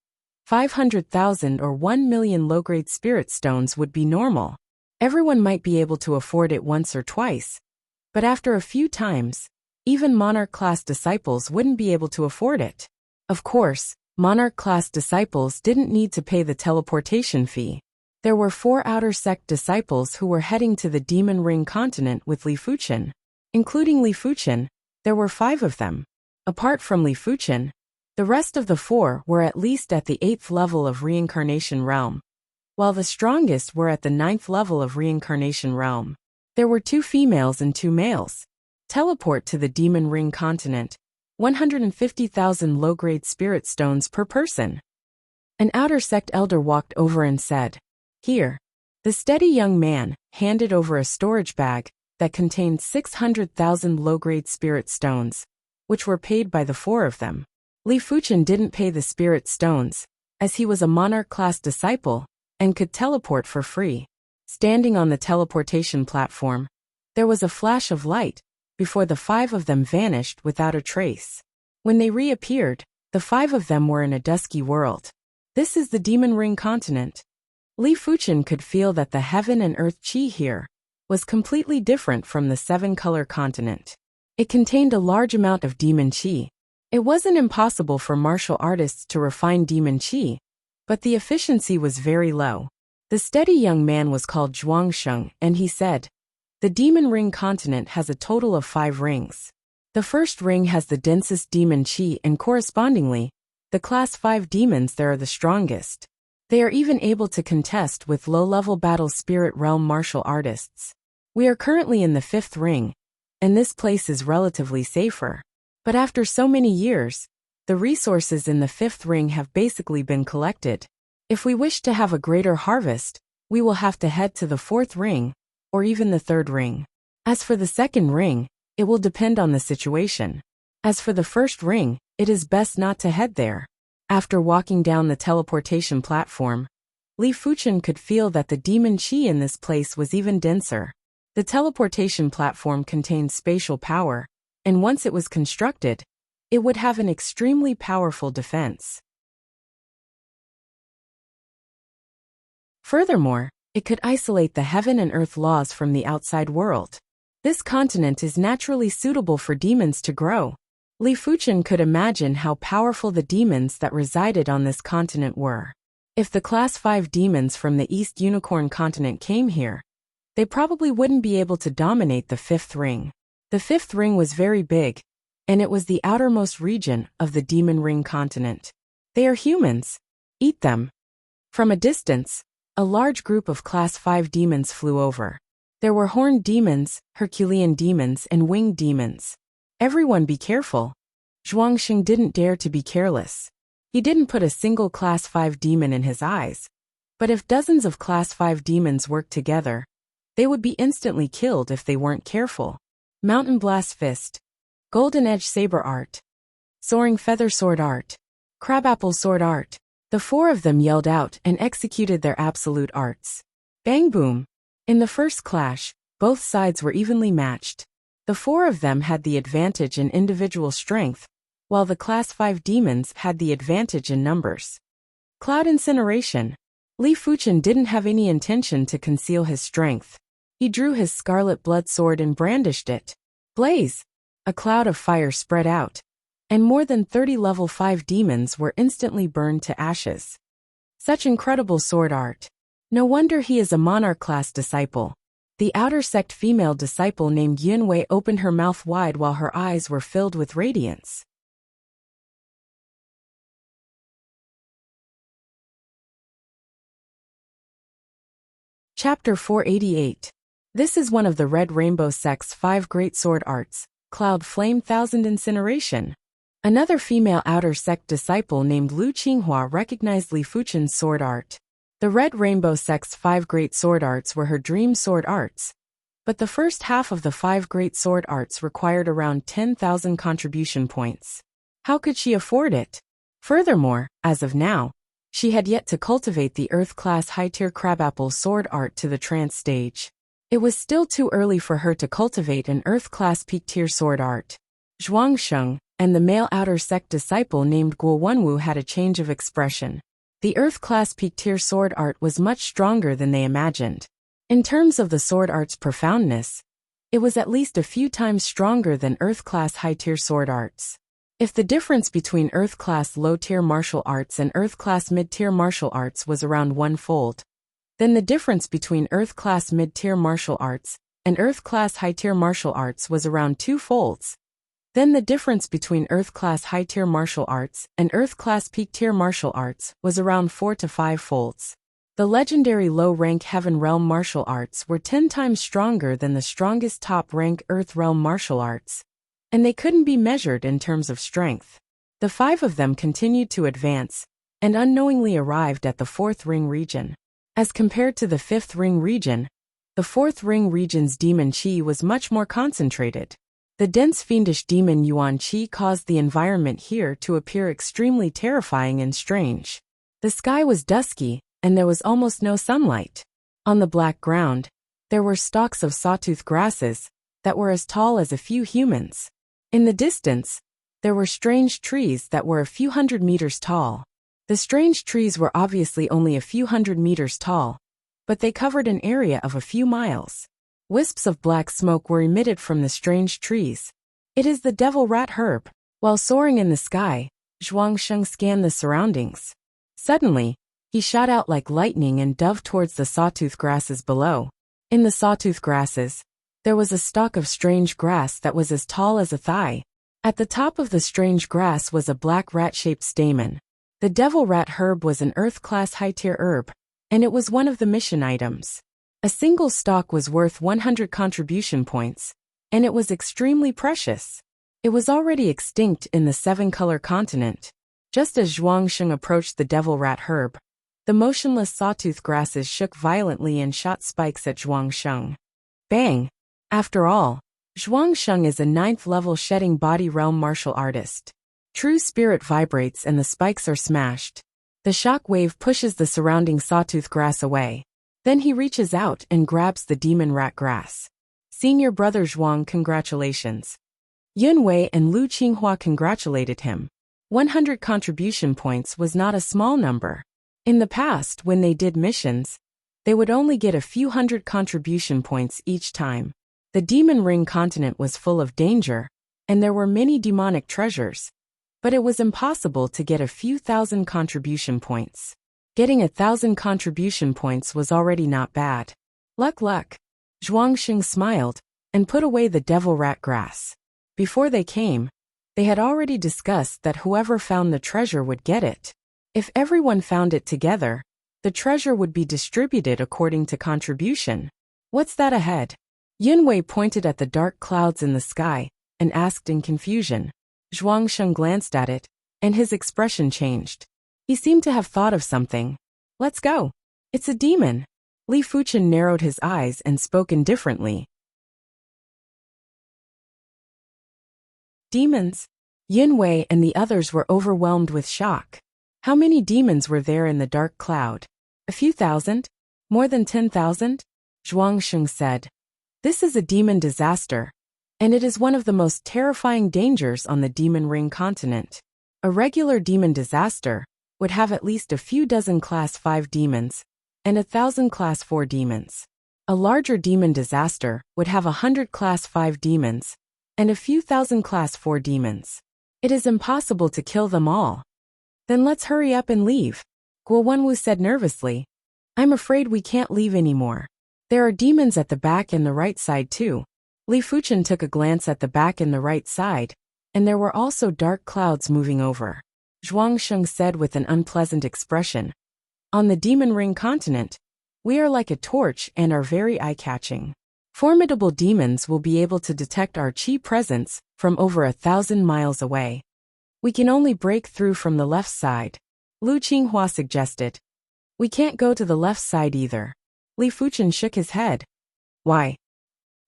500,000 or 1 million low-grade spirit stones would be normal. Everyone might be able to afford it once or twice, but after a few times, even monarch-class disciples wouldn't be able to afford it. Of course, monarch-class disciples didn't need to pay the teleportation fee. There were 4 outer sect disciples who were heading to the Demon Ring continent with Li Fuchen. Including Li Fuchen, there were 5 of them. Apart from Li Fuchen, the rest of the 4 were at least at the 8th level of Reincarnation Realm, while the strongest were at the 9th level of Reincarnation Realm. There were 2 females and 2 males. Teleport to the Demon Ring continent, 150,000 low-grade spirit stones per person. An outer sect elder walked over and said, "Here." The steady young man handed over a storage bag that contained 600,000 low-grade spirit stones, which were paid by the 4 of them. Li Fuchen didn't pay the spirit stones, as he was a monarch-class disciple and could teleport for free. Standing on the teleportation platform, there was a flash of light before the 5 of them vanished without a trace. When they reappeared, the 5 of them were in a dusky world. This is the Demon Ring continent. Li Fuchen could feel that the heaven and earth qi here was completely different from the 7-color continent. It contained a large amount of demon qi. It wasn't impossible for martial artists to refine demon qi, but the efficiency was very low. The steady young man was called Zhuangsheng, and he said, "The Demon Ring continent has a total of 5 rings. The first ring has the densest demon qi, and correspondingly, the class 5 demons there are the strongest. They are even able to contest with low-level battle spirit realm martial artists. We are currently in the 5th ring, and this place is relatively safer. But after so many years, the resources in the 5th ring have basically been collected. If we wish to have a greater harvest, we will have to head to the 4th ring, or even the 3rd ring. As for the 2nd ring, it will depend on the situation. As for the 1st ring, it is best not to head there." After walking down the teleportation platform, Li Fuchen could feel that the demon qi in this place was even denser. The teleportation platform contained spatial power, and once it was constructed, it would have an extremely powerful defense. Furthermore, it could isolate the heaven and earth laws from the outside world. This continent is naturally suitable for demons to grow. Li Fuchen could imagine how powerful the demons that resided on this continent were. If the class 5 demons from the East Unicorn continent came here, they probably wouldn't be able to dominate the 5th ring. The 5th ring was very big, and it was the outermost region of the Demon Ring continent. "They are humans. Eat them." From a distance, a large group of class 5 demons flew over. There were horned demons, Herculean demons, and winged demons. "Everyone be careful." Zhuangsheng didn't dare to be careless. He didn't put a single class 5 demon in his eyes. But if dozens of class 5 demons worked together, they would be instantly killed if they weren't careful. Mountain Blast Fist, Golden Edge Saber Art, Soaring Feather Sword Art, Crabapple Sword Art. The 4 of them yelled out and executed their absolute arts. Bang boom! In the first clash, both sides were evenly matched. The 4 of them had the advantage in individual strength, while the class 5 demons had the advantage in numbers. Cloud Incineration. Li Fuchen didn't have any intention to conceal his strength. He drew his scarlet blood sword and brandished it. Blaze! A cloud of fire spread out, and more than 30 level 5 demons were instantly burned to ashes. Such incredible sword art. No wonder he is a monarch-class disciple. The outer sect female disciple named Yunwei opened her mouth wide while her eyes were filled with radiance. Chapter 488. This is one of the Red Rainbow sect's 5 great sword arts, Cloud Flame Thousand Incineration. Another female outer sect disciple named Lu Qinghua recognized Li Fuchen's sword art. The Red Rainbow sect's 5 great sword arts were her dream sword arts, but the first half of the 5 great sword arts required around 10,000 contribution points. How could she afford it? Furthermore, as of now, She had yet to cultivate the Earth-class high-tier crabapple sword art to the trance stage. It was still too early for her to cultivate an Earth-class peak-tier sword art. Zhuangsheng and the male outer sect disciple named Guo Wenwu had a change of expression. The Earth-class peak-tier sword art was much stronger than they imagined. In terms of the sword art's profoundness, it was at least a few times stronger than Earth-class high-tier sword arts. If the difference between Earth-class low-tier martial arts and Earth-class mid-tier martial arts was around one-fold, then the difference between Earth-class mid-tier martial arts and Earth-class high-tier martial arts was around two-folds. Then the difference between Earth-class high-tier martial arts and Earth-class peak-tier martial arts was around 4 to 5 folds. The legendary low-rank Heaven Realm martial arts were 10 times stronger than the strongest top-rank Earth Realm martial arts, and they couldn't be measured in terms of strength. The 5 of them continued to advance, and unknowingly arrived at the 4th ring region. As compared to the 5th ring region, the 4th ring region's demon chi was much more concentrated. The dense fiendish demon yuan qi caused the environment here to appear extremely terrifying and strange. The sky was dusky, and there was almost no sunlight. On the black ground, there were stalks of sawtooth grasses that were as tall as a few humans. In the distance, there were strange trees that were a few hundred meters tall. The strange trees were obviously only a few hundred meters tall, but they covered an area of a few miles. Wisps of black smoke were emitted from the strange trees. It is the devil rat herb. While soaring in the sky, Zhuangsheng scanned the surroundings. Suddenly, he shot out like lightning and dove towards the sawtooth grasses below. In the sawtooth grasses, there was a stalk of strange grass that was as tall as a thigh. At the top of the strange grass was a black rat-shaped stamen. The devil rat herb was an Earth-class high-tier herb, and it was one of the mission items. A single stalk was worth 100 contribution points, and it was extremely precious. It was already extinct in the 7-color continent. Just as Zhuangsheng approached the devil rat herb, the motionless sawtooth grasses shook violently and shot spikes at Zhuangsheng. Bang! After all, Zhuangsheng is a 9th-level shedding body realm martial artist. True spirit vibrates and the spikes are smashed. The shock wave pushes the surrounding sawtooth grass away. Then he reaches out and grabs the demon rat grass. Senior brother Zhuang, congratulations. Yun Wei and Lu Qinghua congratulated him. 100 contribution points was not a small number. In the past, when they did missions, they would only get a few hundred contribution points each time. The Demon Ring continent was full of danger, and there were many demonic treasures, but it was impossible to get a few thousand contribution points. Getting 1,000 contribution points was already not bad. Luck. Zhuangsheng smiled and put away the devil rat grass. Before they came, they had already discussed that whoever found the treasure would get it. If everyone found it together, the treasure would be distributed according to contribution. What's that ahead? Yun Wei pointed at the dark clouds in the sky and asked in confusion. Zhuangsheng glanced at it, and his expression changed. He seemed to have thought of something. Let's go. It's a demon. Li Fuchen narrowed his eyes and spoke indifferently. Demons? Yun Wei and the others were overwhelmed with shock. How many demons were there in the dark cloud? A few thousand? More than 10,000? Zhuangsheng said. This is a demon disaster, and it is one of the most terrifying dangers on the Demon Ring continent. A regular demon disaster would have at least a few dozen Class 5 demons, and 1,000 Class 4 demons. A larger demon disaster would have 100 Class 5 demons, and a few thousand Class 4 demons. It is impossible to kill them all. Then let's hurry up and leave, Guo Wenwu said nervously. I'm afraid we can't leave anymore. There are demons at the back and the right side too. Li Fuchen took a glance at the back and the right side, and there were also dark clouds moving over. Zhuangsheng said with an unpleasant expression. On the Demon Ring continent, we are like a torch and are very eye-catching. Formidable demons will be able to detect our chi presence from over 1,000 miles away. We can only break through from the left side, Lu Qinghua suggested. We can't go to the left side either. Li Fuchen shook his head. Why?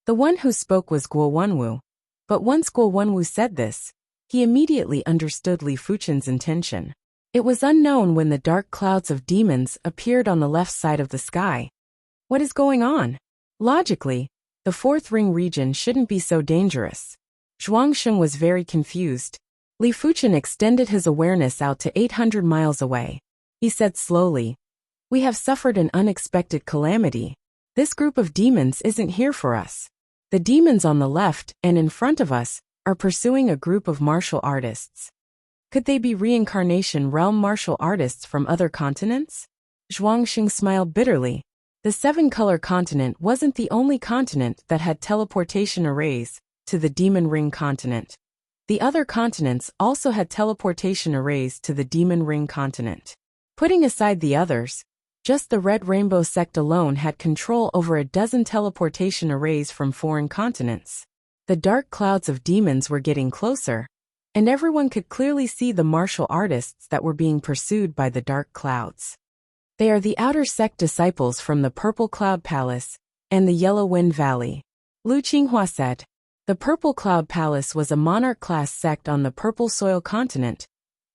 The one who spoke was Guo Wenwu, but once Guo Wenwu said this, he immediately understood Li Fuchen's intention. It was unknown when the dark clouds of demons appeared on the left side of the sky. What is going on? Logically, the fourth ring region shouldn't be so dangerous. Zhuangsheng was very confused. Li Fuchen extended his awareness out to 800 miles away. He said slowly, "We have suffered an unexpected calamity. This group of demons isn't here for us. The demons on the left and in front of us are pursuing a group of martial artists. Could they be reincarnation realm martial artists from other continents?" Zhuangsheng smiled bitterly. The seven-color continent wasn't the only continent that had teleportation arrays to the Demon Ring continent. The other continents also had teleportation arrays to the Demon Ring continent. Putting aside the others, just the Red Rainbow sect alone had control over a dozen teleportation arrays from foreign continents. The dark clouds of demons were getting closer, and everyone could clearly see the martial artists that were being pursued by the dark clouds. They are the outer sect disciples from the Purple Cloud Palace and the Yellow Wind Valley. Lu Qinghua said. The Purple Cloud Palace was a monarch-class sect on the Purple Soil continent,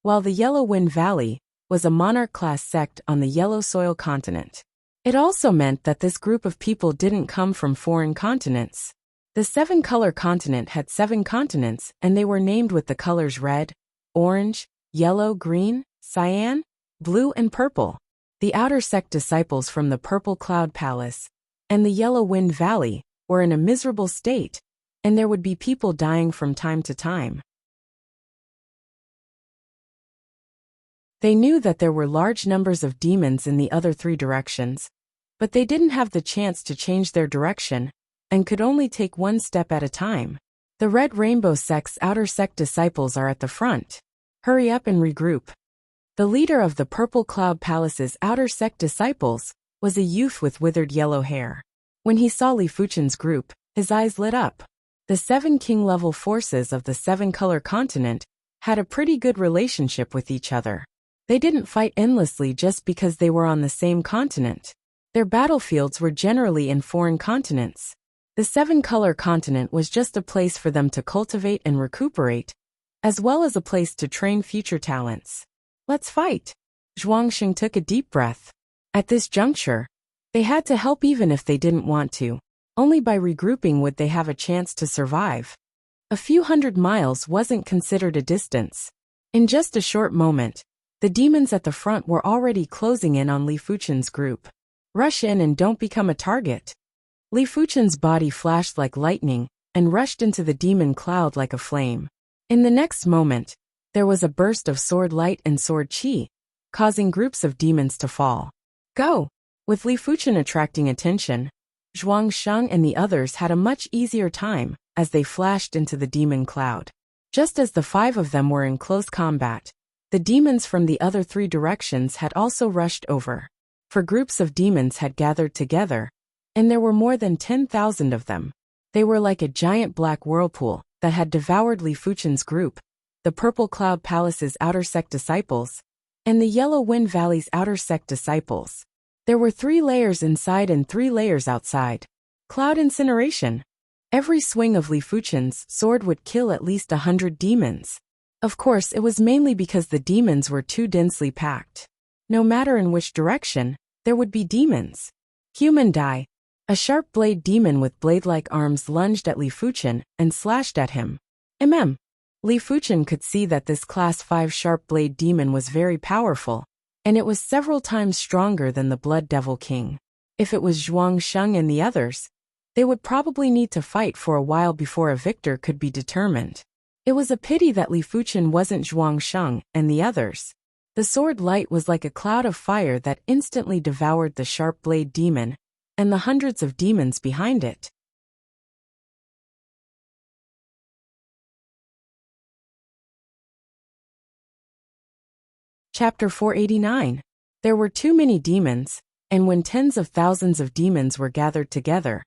while the Yellow Wind Valley was a monarch-class sect on the Yellow Soil continent. It also meant that this group of people didn't come from foreign continents. The seven-color continent had 7 continents, and they were named with the colors red, orange, yellow, green, cyan, blue, and purple. The outer sect disciples from the Purple Cloud Palace and the Yellow Wind Valley were in a miserable state, and there would be people dying from time to time. They knew that there were large numbers of demons in the other 3 directions, but they didn't have the chance to change their direction and could only take one step at a time. The Red Rainbow sect's outer sect disciples are at the front. Hurry up and regroup. The leader of the Purple Cloud Palace's outer sect disciples was a youth with withered yellow hair. When he saw Li Fuchen's group, his eyes lit up. The 7 king-level forces of the 7-color continent had a pretty good relationship with each other. They didn't fight endlessly just because they were on the same continent. Their battlefields were generally in foreign continents. The 7-color continent was just a place for them to cultivate and recuperate, as well as a place to train future talents. Let's fight. Zhuangsheng took a deep breath. At this juncture, they had to help even if they didn't want to. Only by regrouping would they have a chance to survive. A few hundred miles wasn't considered a distance. In just a short moment, the demons at the front were already closing in on Li Fuchen's group. Rush in and don't become a target. Li Fuchen's body flashed like lightning and rushed into the demon cloud like a flame. In the next moment, there was a burst of sword light and sword qi, causing groups of demons to fall. Go! With Li Fuchen attracting attention, Zhuangsheng and the others had a much easier time as they flashed into the demon cloud. Just as the 5 of them were in close combat, the demons from the other 3 directions had also rushed over. For groups of demons had gathered together, and there were more than 10,000 of them. They were like a giant black whirlpool that had devoured Li Fuchen's group, the Purple Cloud Palace's outer sect disciples, and the Yellow Wind Valley's outer sect disciples. There were 3 layers inside and 3 layers outside. Cloud incineration. Every swing of Li Fuchen's sword would kill at least 100 demons. Of course, it was mainly because the demons were too densely packed. No matter in which direction, there would be demons. Human die. A sharp blade demon with blade-like arms lunged at Li Fuchen and slashed at him. Li Fuchen could see that this class 5 sharp blade demon was very powerful, and it was several times stronger than the Blood Devil King. If it was Zhuangsheng and the others, they would probably need to fight for a while before a victor could be determined. It was a pity that Li Fuchen wasn't Zhuangsheng and the others. The sword light was like a cloud of fire that instantly devoured the sharp blade demon and the hundreds of demons behind it. Chapter 489. There were too many demons, and when tens of thousands of demons were gathered together,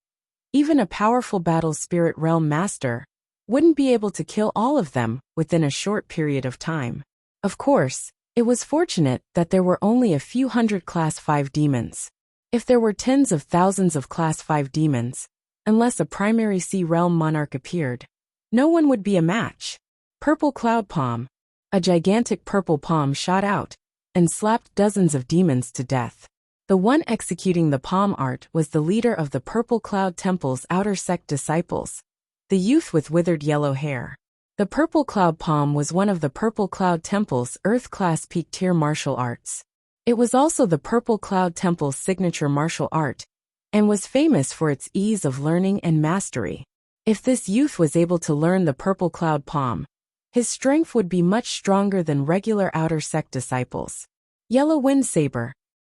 even a powerful battle spirit realm master wouldn't be able to kill all of them within a short period of time. Of course, it was fortunate that there were only a few hundred Class 5 demons. If there were tens of thousands of Class 5 demons, unless a primary sea realm monarch appeared, no one would be a match. Purple Cloud Palm. A gigantic purple palm shot out and slapped dozens of demons to death. The one executing the palm art was the leader of the Purple Cloud Temple's outer sect disciples, the youth with withered yellow hair. The Purple Cloud Palm was one of the Purple Cloud Temple's Earth-class peak-tier martial arts. It was also the Purple Cloud Temple's signature martial art, and was famous for its ease of learning and mastery. If this youth was able to learn the Purple Cloud Palm, his strength would be much stronger than regular outer sect disciples. Yellow Wind Saber.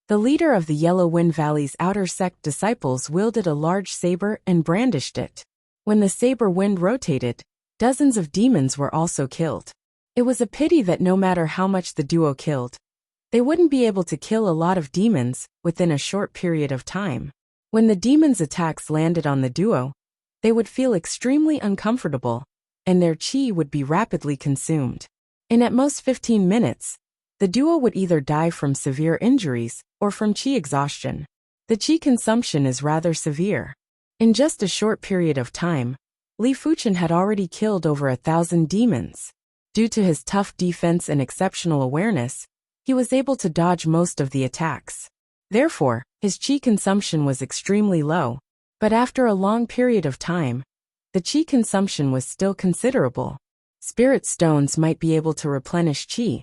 The leader of the Yellow Wind Valley's outer sect disciples wielded a large saber and brandished it. When the saber wind rotated, dozens of demons were also killed. It was a pity that no matter how much the duo killed, they wouldn't be able to kill a lot of demons within a short period of time. When the demons' attacks landed on the duo, they would feel extremely uncomfortable, and their chi would be rapidly consumed. In at most 15 minutes, the duo would either die from severe injuries or from chi exhaustion. The chi consumption is rather severe. In just a short period of time, Li Fuchen had already killed over 1,000 demons. Due to his tough defense and exceptional awareness, he was able to dodge most of the attacks. Therefore, his chi consumption was extremely low, but after a long period of time, the chi consumption was still considerable. Spirit stones might be able to replenish chi,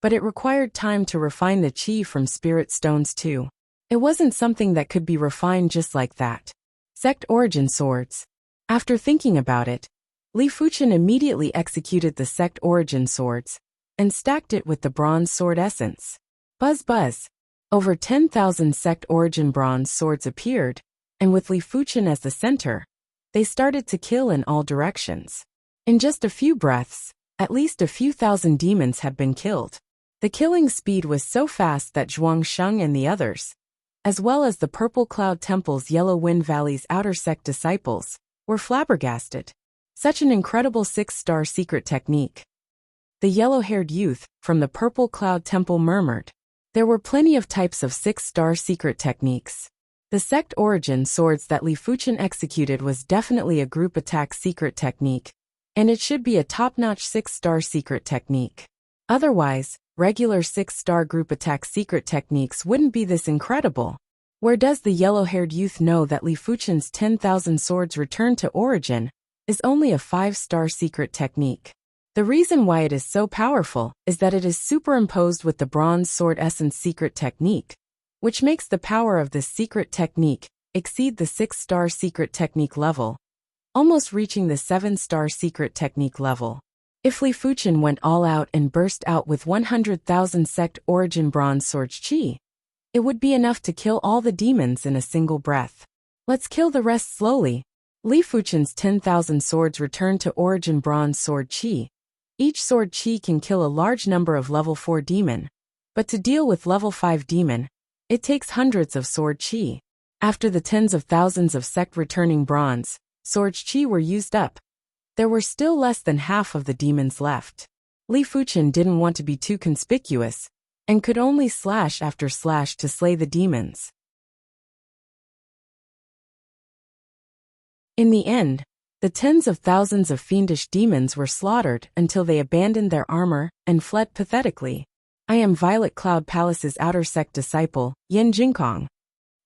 but it required time to refine the chi from spirit stones too. It wasn't something that could be refined just like that. Sect origin swords. After thinking about it, Li Fuchen immediately executed the sect origin swords and stacked it with the bronze sword essence. Buzz buzz. Over 10,000 sect origin bronze swords appeared, and with Li Fuchen as the center, they started to kill in all directions. In just a few breaths, at least a few thousand demons had been killed. The killing speed was so fast that Zhuang Sheng and the others, as well as the Purple Cloud Temple's Yellow Wind Valley's outer sect disciples, were flabbergasted. Such an incredible 6-star secret technique. The yellow-haired youth from the Purple Cloud Temple murmured. There were plenty of types of 6-star secret techniques. The sect origin swords that Li Fuchen executed was definitely a group attack secret technique, and it should be a top-notch 6-star secret technique. Otherwise, regular 6-star group attack secret techniques wouldn't be this incredible. Where does the yellow-haired youth know that Li Fuchen's 10,000 swords return to origin is only a 5-star secret technique? The reason why it is so powerful is that it is superimposed with the bronze sword essence secret technique, which makes the power of this secret technique exceed the 6-star secret technique level, almost reaching the 7-star secret technique level. If Li Fuchen went all out and burst out with 100,000 sect origin bronze sword chi, it would be enough to kill all the demons in a single breath. Let's kill the rest slowly. Li Fuchen's 10,000 swords return to origin bronze sword chi. Each sword chi can kill a large number of level 4 demon, but to deal with level 5 demon, it takes hundreds of sword chi. After the tens of thousands of sect returning bronze sword chi were used up, there were still less than half of the demons left. Li Fuchen didn't want to be too conspicuous, and could only slash after slash to slay the demons. In the end, the tens of thousands of fiendish demons were slaughtered until they abandoned their armor and fled pathetically. I am Violet Cloud Palace's outer sect disciple, Yin Jingkong.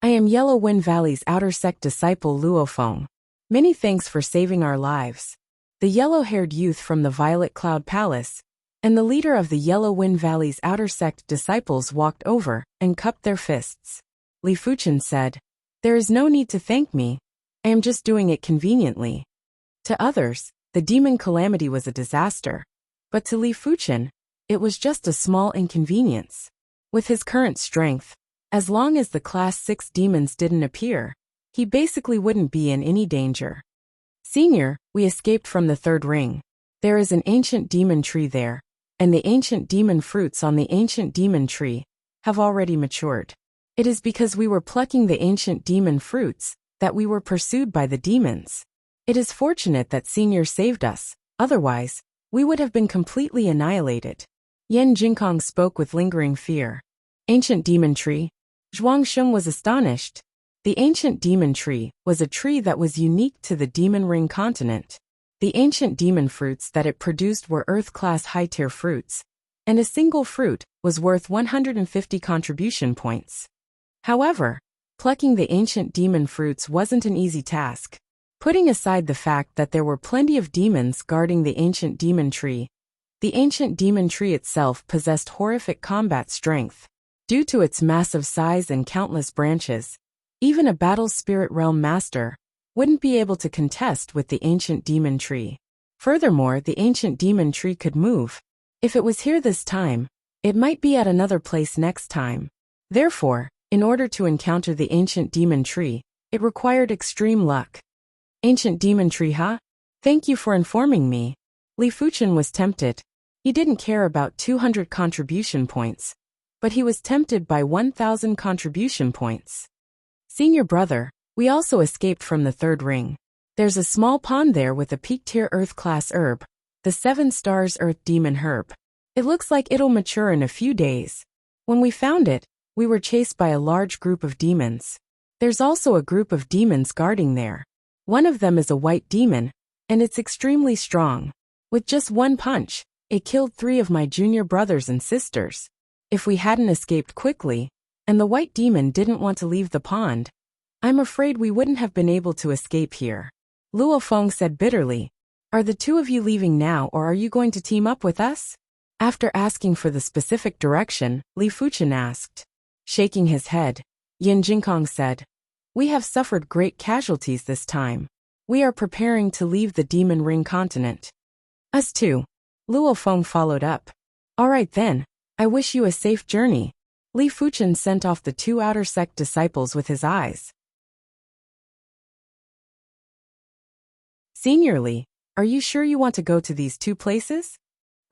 I am Yellow Wind Valley's outer sect disciple, Luo Feng. Many thanks for saving our lives. The yellow-haired youth from the Violet Cloud Palace and the leader of the Yellow Wind Valley's outer sect disciples walked over and cupped their fists. Li Fuchen said, "There is no need to thank me. I am just doing it conveniently." To others, the demon calamity was a disaster, but to Li Fuchen, it was just a small inconvenience. With his current strength, as long as the class 6 demons didn't appear, he basically wouldn't be in any danger. Senior, we escaped from the third ring. There is an ancient demon tree there, and the ancient demon fruits on the ancient demon tree have already matured. It is because we were plucking the ancient demon fruits that we were pursued by the demons. It is fortunate that Senior saved us, otherwise, we would have been completely annihilated. Yen Jingkong spoke with lingering fear. Ancient demon tree? Zhuang Sheng was astonished. The ancient demon tree was a tree that was unique to the Demon Ring continent. The ancient demon fruits that it produced were Earth-class high-tier fruits, and a single fruit was worth 150 contribution points. However, plucking the ancient demon fruits wasn't an easy task. Putting aside the fact that there were plenty of demons guarding the ancient demon tree, the ancient demon tree itself possessed horrific combat strength. Due to its massive size and countless branches, even a battle spirit realm master wouldn't be able to contest with the ancient demon tree. Furthermore, the ancient demon tree could move. If it was here this time, it might be at another place next time. Therefore, in order to encounter the ancient demon tree, it required extreme luck. Ancient demon tree, huh? Thank you for informing me. Li Fuchen was tempted. He didn't care about 200 contribution points, but he was tempted by 1,000 contribution points. Senior brother, we also escaped from the third ring. There's a small pond there with a peak-tier Earth-class herb, the 7 stars Earth Demon Herb. It looks like it'll mature in a few days. When we found it, we were chased by a large group of demons. There's also a group of demons guarding there. One of them is a white demon, and it's extremely strong. With just one punch, it killed 3 of my junior brothers and sisters. If we hadn't escaped quickly, and the white demon didn't want to leave the pond, I'm afraid we wouldn't have been able to escape here. Luo Feng said bitterly. Are the 2 of you leaving now, or are you going to team up with us? After asking for the specific direction, Li Fuchen asked. Shaking his head, Yin Jingkong said, we have suffered great casualties this time. We are preparing to leave the Demon Ring continent. Us too. Luo Feng followed up. All right then, I wish you a safe journey. Li Fuchen sent off the 2 outer sect disciples with his eyes. Senior Li, are you sure you want to go to these 2 places?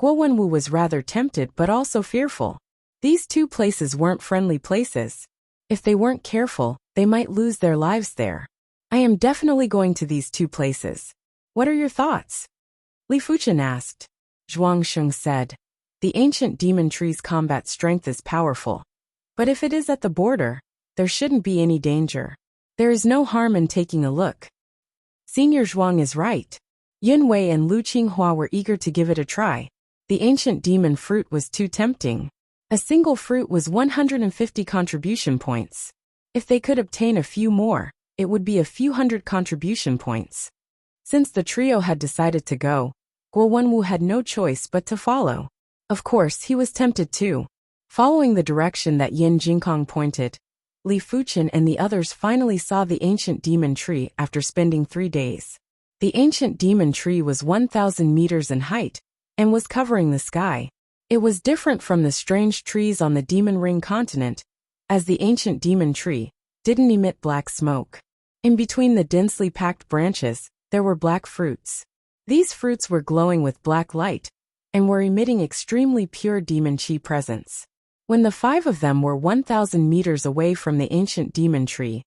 Guo Wenwu was rather tempted but also fearful. These 2 places weren't friendly places. If they weren't careful, they might lose their lives there. I am definitely going to these 2 places. What are your thoughts? Li Fuchen asked. Zhuang Sheng said. The ancient demon tree's combat strength is powerful. But if it is at the border, there shouldn't be any danger. There is no harm in taking a look. Senior Zhuang is right. Yun Wei and Lu Qinghua were eager to give it a try. The ancient demon fruit was too tempting. A single fruit was 150 contribution points. If they could obtain a few more, it would be a few hundred contribution points. Since the trio had decided to go, Guo Wenwu had no choice but to follow. Of course, he was tempted too. Following the direction that Yin Jingkong pointed, Li Fuchen and the others finally saw the ancient demon tree after spending 3 days. The ancient demon tree was 1,000 meters in height and was covering the sky. It was different from the strange trees on the Demon Ring continent, as the ancient demon tree didn't emit black smoke. In between the densely packed branches, there were black fruits. These fruits were glowing with black light and were emitting extremely pure demon chi presence. When the 5 of them were 1,000 meters away from the ancient demon tree,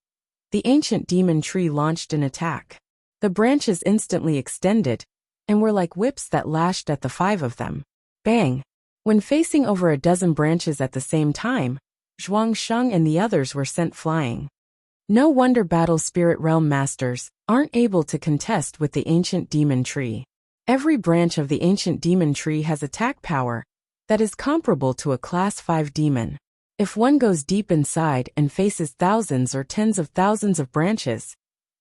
the ancient demon tree launched an attack. The branches instantly extended and were like whips that lashed at the 5 of them. Bang! When facing over a dozen branches at the same time, Zhuang Sheng and the others were sent flying. No wonder battle spirit realm masters aren't able to contest with the ancient demon tree. Every branch of the ancient demon tree has attack power that is comparable to a class 5 demon. If one goes deep inside and faces thousands or tens of thousands of branches,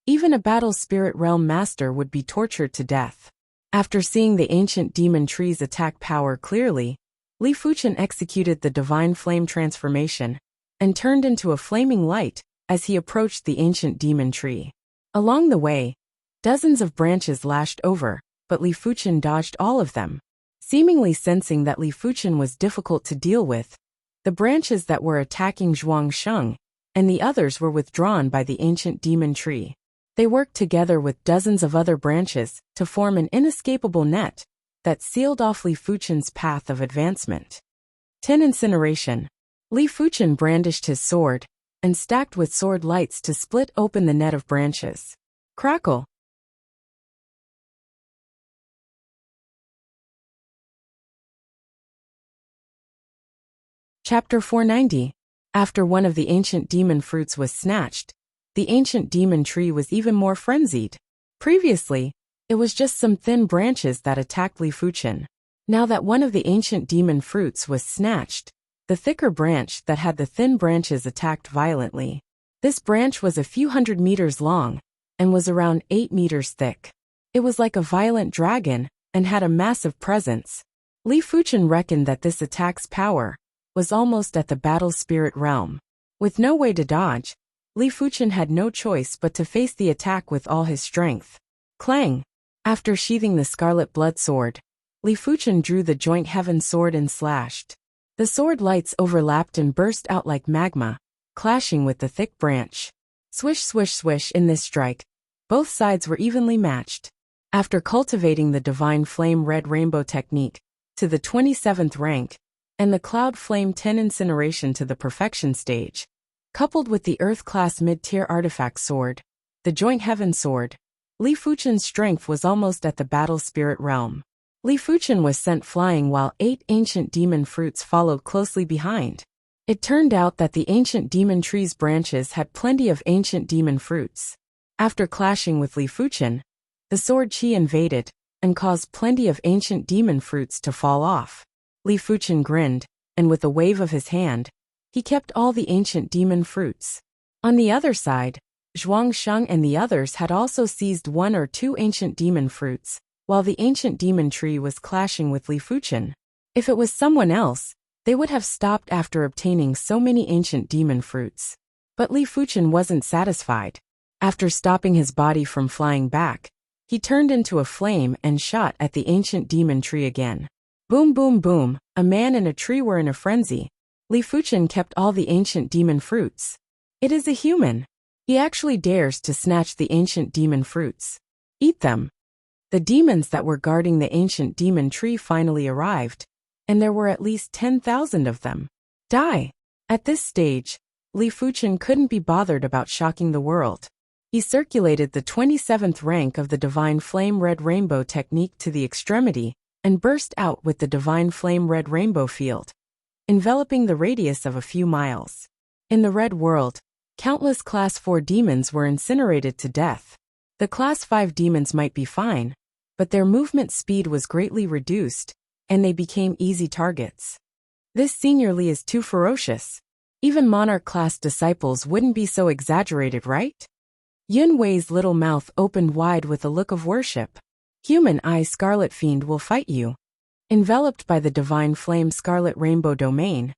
even a battle spirit realm master would be tortured to death. After seeing the ancient demon tree's attack power clearly, Li Fuchen executed the divine flame transformation and turned into a flaming light as he approached the ancient demon tree. Along the way, dozens of branches lashed over, but Li Fuchen dodged all of them. Seemingly sensing that Li Fuchen was difficult to deal with, the branches that were attacking Zhuang Sheng and the others were withdrawn by the ancient demon tree. They worked together with dozens of other branches to form an inescapable net that sealed off Li Fuchen's path of advancement. 10 Incineration. Li Fuchen brandished his sword and stacked with sword lights to split open the net of branches. Crackle! Chapter 490. After one of the ancient demon fruits was snatched, the ancient demon tree was even more frenzied. Previously, It was just some thin branches that attacked Li Fuchen. Now that one of the ancient demon fruits was snatched, the thicker branch that had the thin branches attacked violently. This branch was a few hundred meters long and was around 8 meters thick. It was like a violent dragon and had a massive presence. Li Fuchen reckoned that this attack's power was almost at the battle spirit realm. With no way to dodge, Li Fuchen had no choice but to face the attack with all his strength. Clang! After sheathing the scarlet blood sword, Li Fuchen drew the joint heaven sword and slashed. The sword lights overlapped and burst out like magma, clashing with the thick branch. Swish swish swish in this strike. Both sides were evenly matched. After cultivating the Divine Flame Red Rainbow technique to the 27th rank, and the Cloud Flame 10 incineration to the perfection stage, coupled with the Earth-class mid-tier artifact sword, the Joint Heaven sword, Li Fuchen's strength was almost at the battle spirit realm. Li Fuchen was sent flying while 8 ancient demon fruits followed closely behind. It turned out that the ancient demon tree's branches had plenty of ancient demon fruits. After clashing with Li Fuchen, the sword chi invaded and caused plenty of ancient demon fruits to fall off. Li Fuchen grinned, and with a wave of his hand, he kept all the ancient demon fruits. On the other side, Zhuang Sheng and the others had also seized 1 or 2 ancient demon fruits, while the ancient demon tree was clashing with Li Fuchen. If it was someone else, they would have stopped after obtaining so many ancient demon fruits. But Li Fuchen wasn't satisfied. After stopping his body from flying back, he turned into a flame and shot at the ancient demon tree again. Boom boom boom, a man and a tree were in a frenzy. Li Fuchen kept all the ancient demon fruits. It is a human. He actually dares to snatch the ancient demon fruits. Eat them. The demons that were guarding the ancient demon tree finally arrived, and there were at least 10,000 of them. Die! At this stage, Li Fuchen couldn't be bothered about shocking the world. He circulated the 27th rank of the Divine Flame Red Rainbow technique to the extremity and burst out with the Divine Flame Red Rainbow field, enveloping the radius of a few miles. In the Red World, countless Class 4 demons were incinerated to death. The Class 5 demons might be fine, but their movement speed was greatly reduced, and they became easy targets. This Senior Li is too ferocious. Even Monarch-class disciples wouldn't be so exaggerated, right? Yun Wei's little mouth opened wide with a look of worship. Human Eye Scarlet Fiend will fight you. Enveloped by the Divine Flame Scarlet Rainbow domain,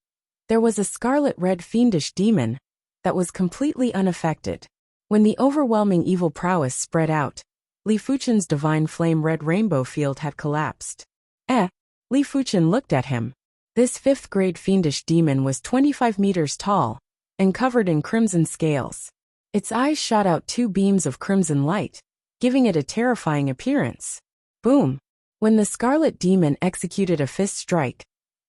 there was a scarlet-red fiendish demon that was completely unaffected. When the overwhelming evil prowess spread out, Li Fuchen's Divine Flame Red Rainbow field had collapsed. Li Fuchen looked at him. This 5th-grade fiendish demon was 25 meters tall and covered in crimson scales. Its eyes shot out 2 beams of crimson light, giving it a terrifying appearance. Boom! When the scarlet demon executed a fist strike,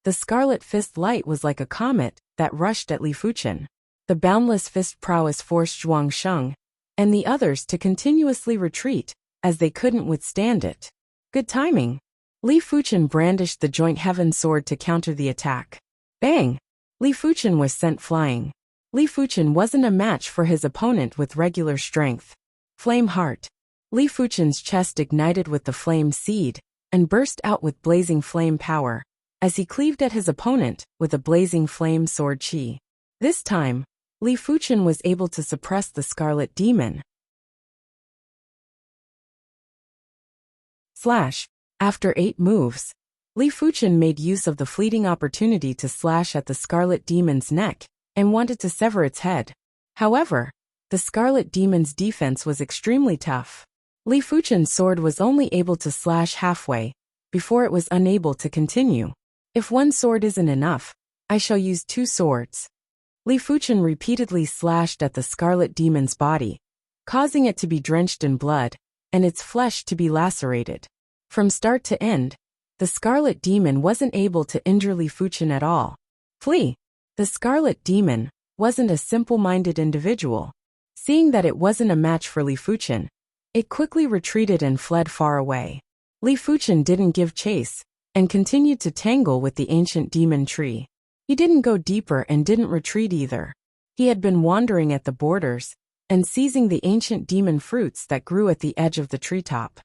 the scarlet fist light was like a comet that rushed at Li Fuchen. The boundless fist prowess forced Zhuang Sheng and the others to continuously retreat, as they couldn't withstand it. Good timing. Li Fuchen brandished the Joint Heaven sword to counter the attack. Bang! Li Fuchen was sent flying. Li Fuchen wasn't a match for his opponent with regular strength. Flame Heart. Li Fuchen's chest ignited with the flame seed and burst out with blazing flame power, as he cleaved at his opponent with a blazing flame sword chi. This time, Li Fuchen was able to suppress the scarlet demon. After 8 moves, Li Fuchen made use of the fleeting opportunity to slash at the scarlet demon's neck and wanted to sever its head. However, the scarlet demon's defense was extremely tough. Li Fuchen's sword was only able to slash halfway before it was unable to continue. If one sword isn't enough, I shall use 2 swords. Li Fuchen repeatedly slashed at the scarlet demon's body, causing it to be drenched in blood and its flesh to be lacerated. From start to end, the scarlet demon wasn't able to injure Li Fuchen at all. Flee! The scarlet demon wasn't a simple-minded individual. Seeing that it wasn't a match for Li Fuchen, it quickly retreated and fled far away. Li Fuchen didn't give chase and continued to tangle with the ancient demon tree. He didn't go deeper and didn't retreat either. He had been wandering at the borders and seizing the ancient demon fruits that grew at the edge of the treetop.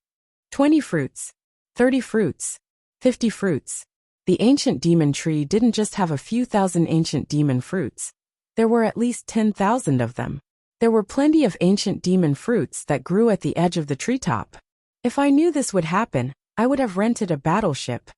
20 fruits, 30 fruits, 50 fruits. The ancient demon tree didn't just have a few thousand ancient demon fruits. There were at least 10,000 of them. There were plenty of ancient demon fruits that grew at the edge of the treetop. If I knew this would happen, I would have rented a battleship.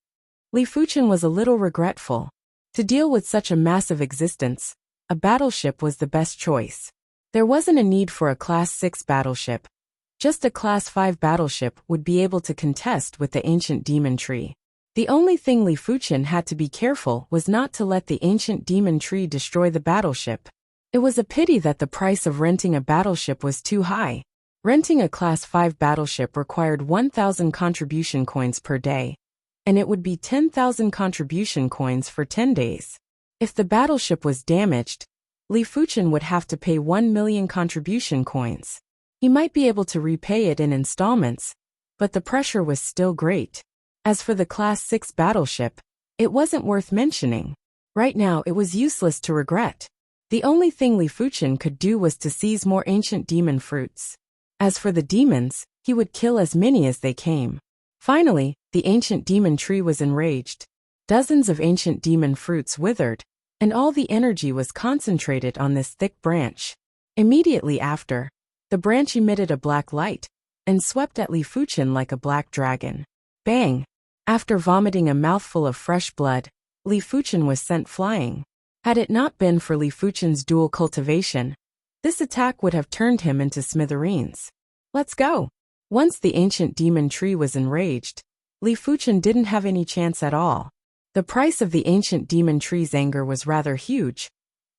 Li Fuchen was a little regretful. To deal with such a massive existence, a battleship was the best choice. There wasn't a need for a Class 6 battleship. Just a Class 5 battleship would be able to contest with the ancient demon tree. The only thing Li Fuchen had to be careful was not to let the ancient demon tree destroy the battleship. It was a pity that the price of renting a battleship was too high. Renting a Class 5 battleship required 1,000 contribution coins per day, and it would be 10,000 contribution coins for 10 days. If the battleship was damaged, Li Fuchen would have to pay 1 million contribution coins. He might be able to repay it in installments, but the pressure was still great. As for the Class 6 battleship, it wasn't worth mentioning. Right now it was useless to regret. The only thing Li Fuchen could do was to seize more ancient demon fruits. As for the demons, he would kill as many as they came. Finally, the ancient demon tree was enraged. Dozens of ancient demon fruits withered, and all the energy was concentrated on this thick branch. Immediately after, the branch emitted a black light, and swept at Li Fuchen like a black dragon. Bang! After vomiting a mouthful of fresh blood, Li Fuchen was sent flying. Had it not been for Li Fuchen's dual cultivation, this attack would have turned him into smithereens. Let's go! Once the ancient demon tree was enraged, Li Fuchen didn't have any chance at all. The price of the ancient demon tree's anger was rather huge,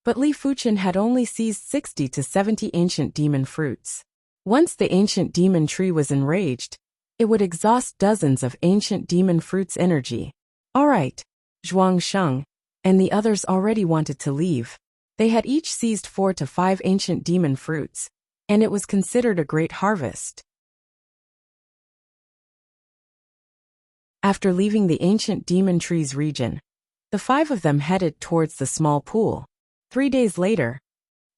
but Li Fuchen had only seized 60 to 70 ancient demon fruits. Once the ancient demon tree was enraged, it would exhaust dozens of ancient demon fruits' energy. Alright, Zhuang Sheng and the others already wanted to leave. They had each seized 4 to 5 ancient demon fruits, and it was considered a great harvest. After leaving the ancient demon tree's region, the 5 of them headed towards the small pool. 3 days later,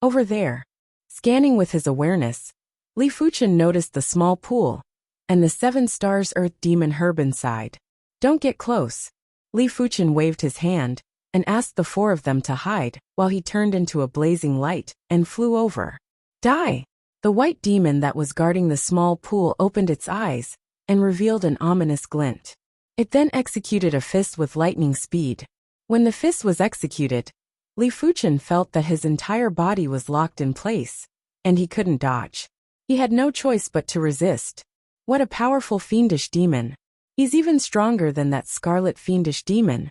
over there, scanning with his awareness, Li Fuchen noticed the small pool and the 7 stars earth demon herb inside. Don't get close. Li Fuchen waved his hand and asked the 4 of them to hide while he turned into a blazing light and flew over. Die! The white demon that was guarding the small pool opened its eyes and revealed an ominous glint. It then executed a fist with lightning speed. When the fist was executed, Li Fuchen felt that his entire body was locked in place, and he couldn't dodge. He had no choice but to resist. What a powerful fiendish demon. He's even stronger than that scarlet fiendish demon.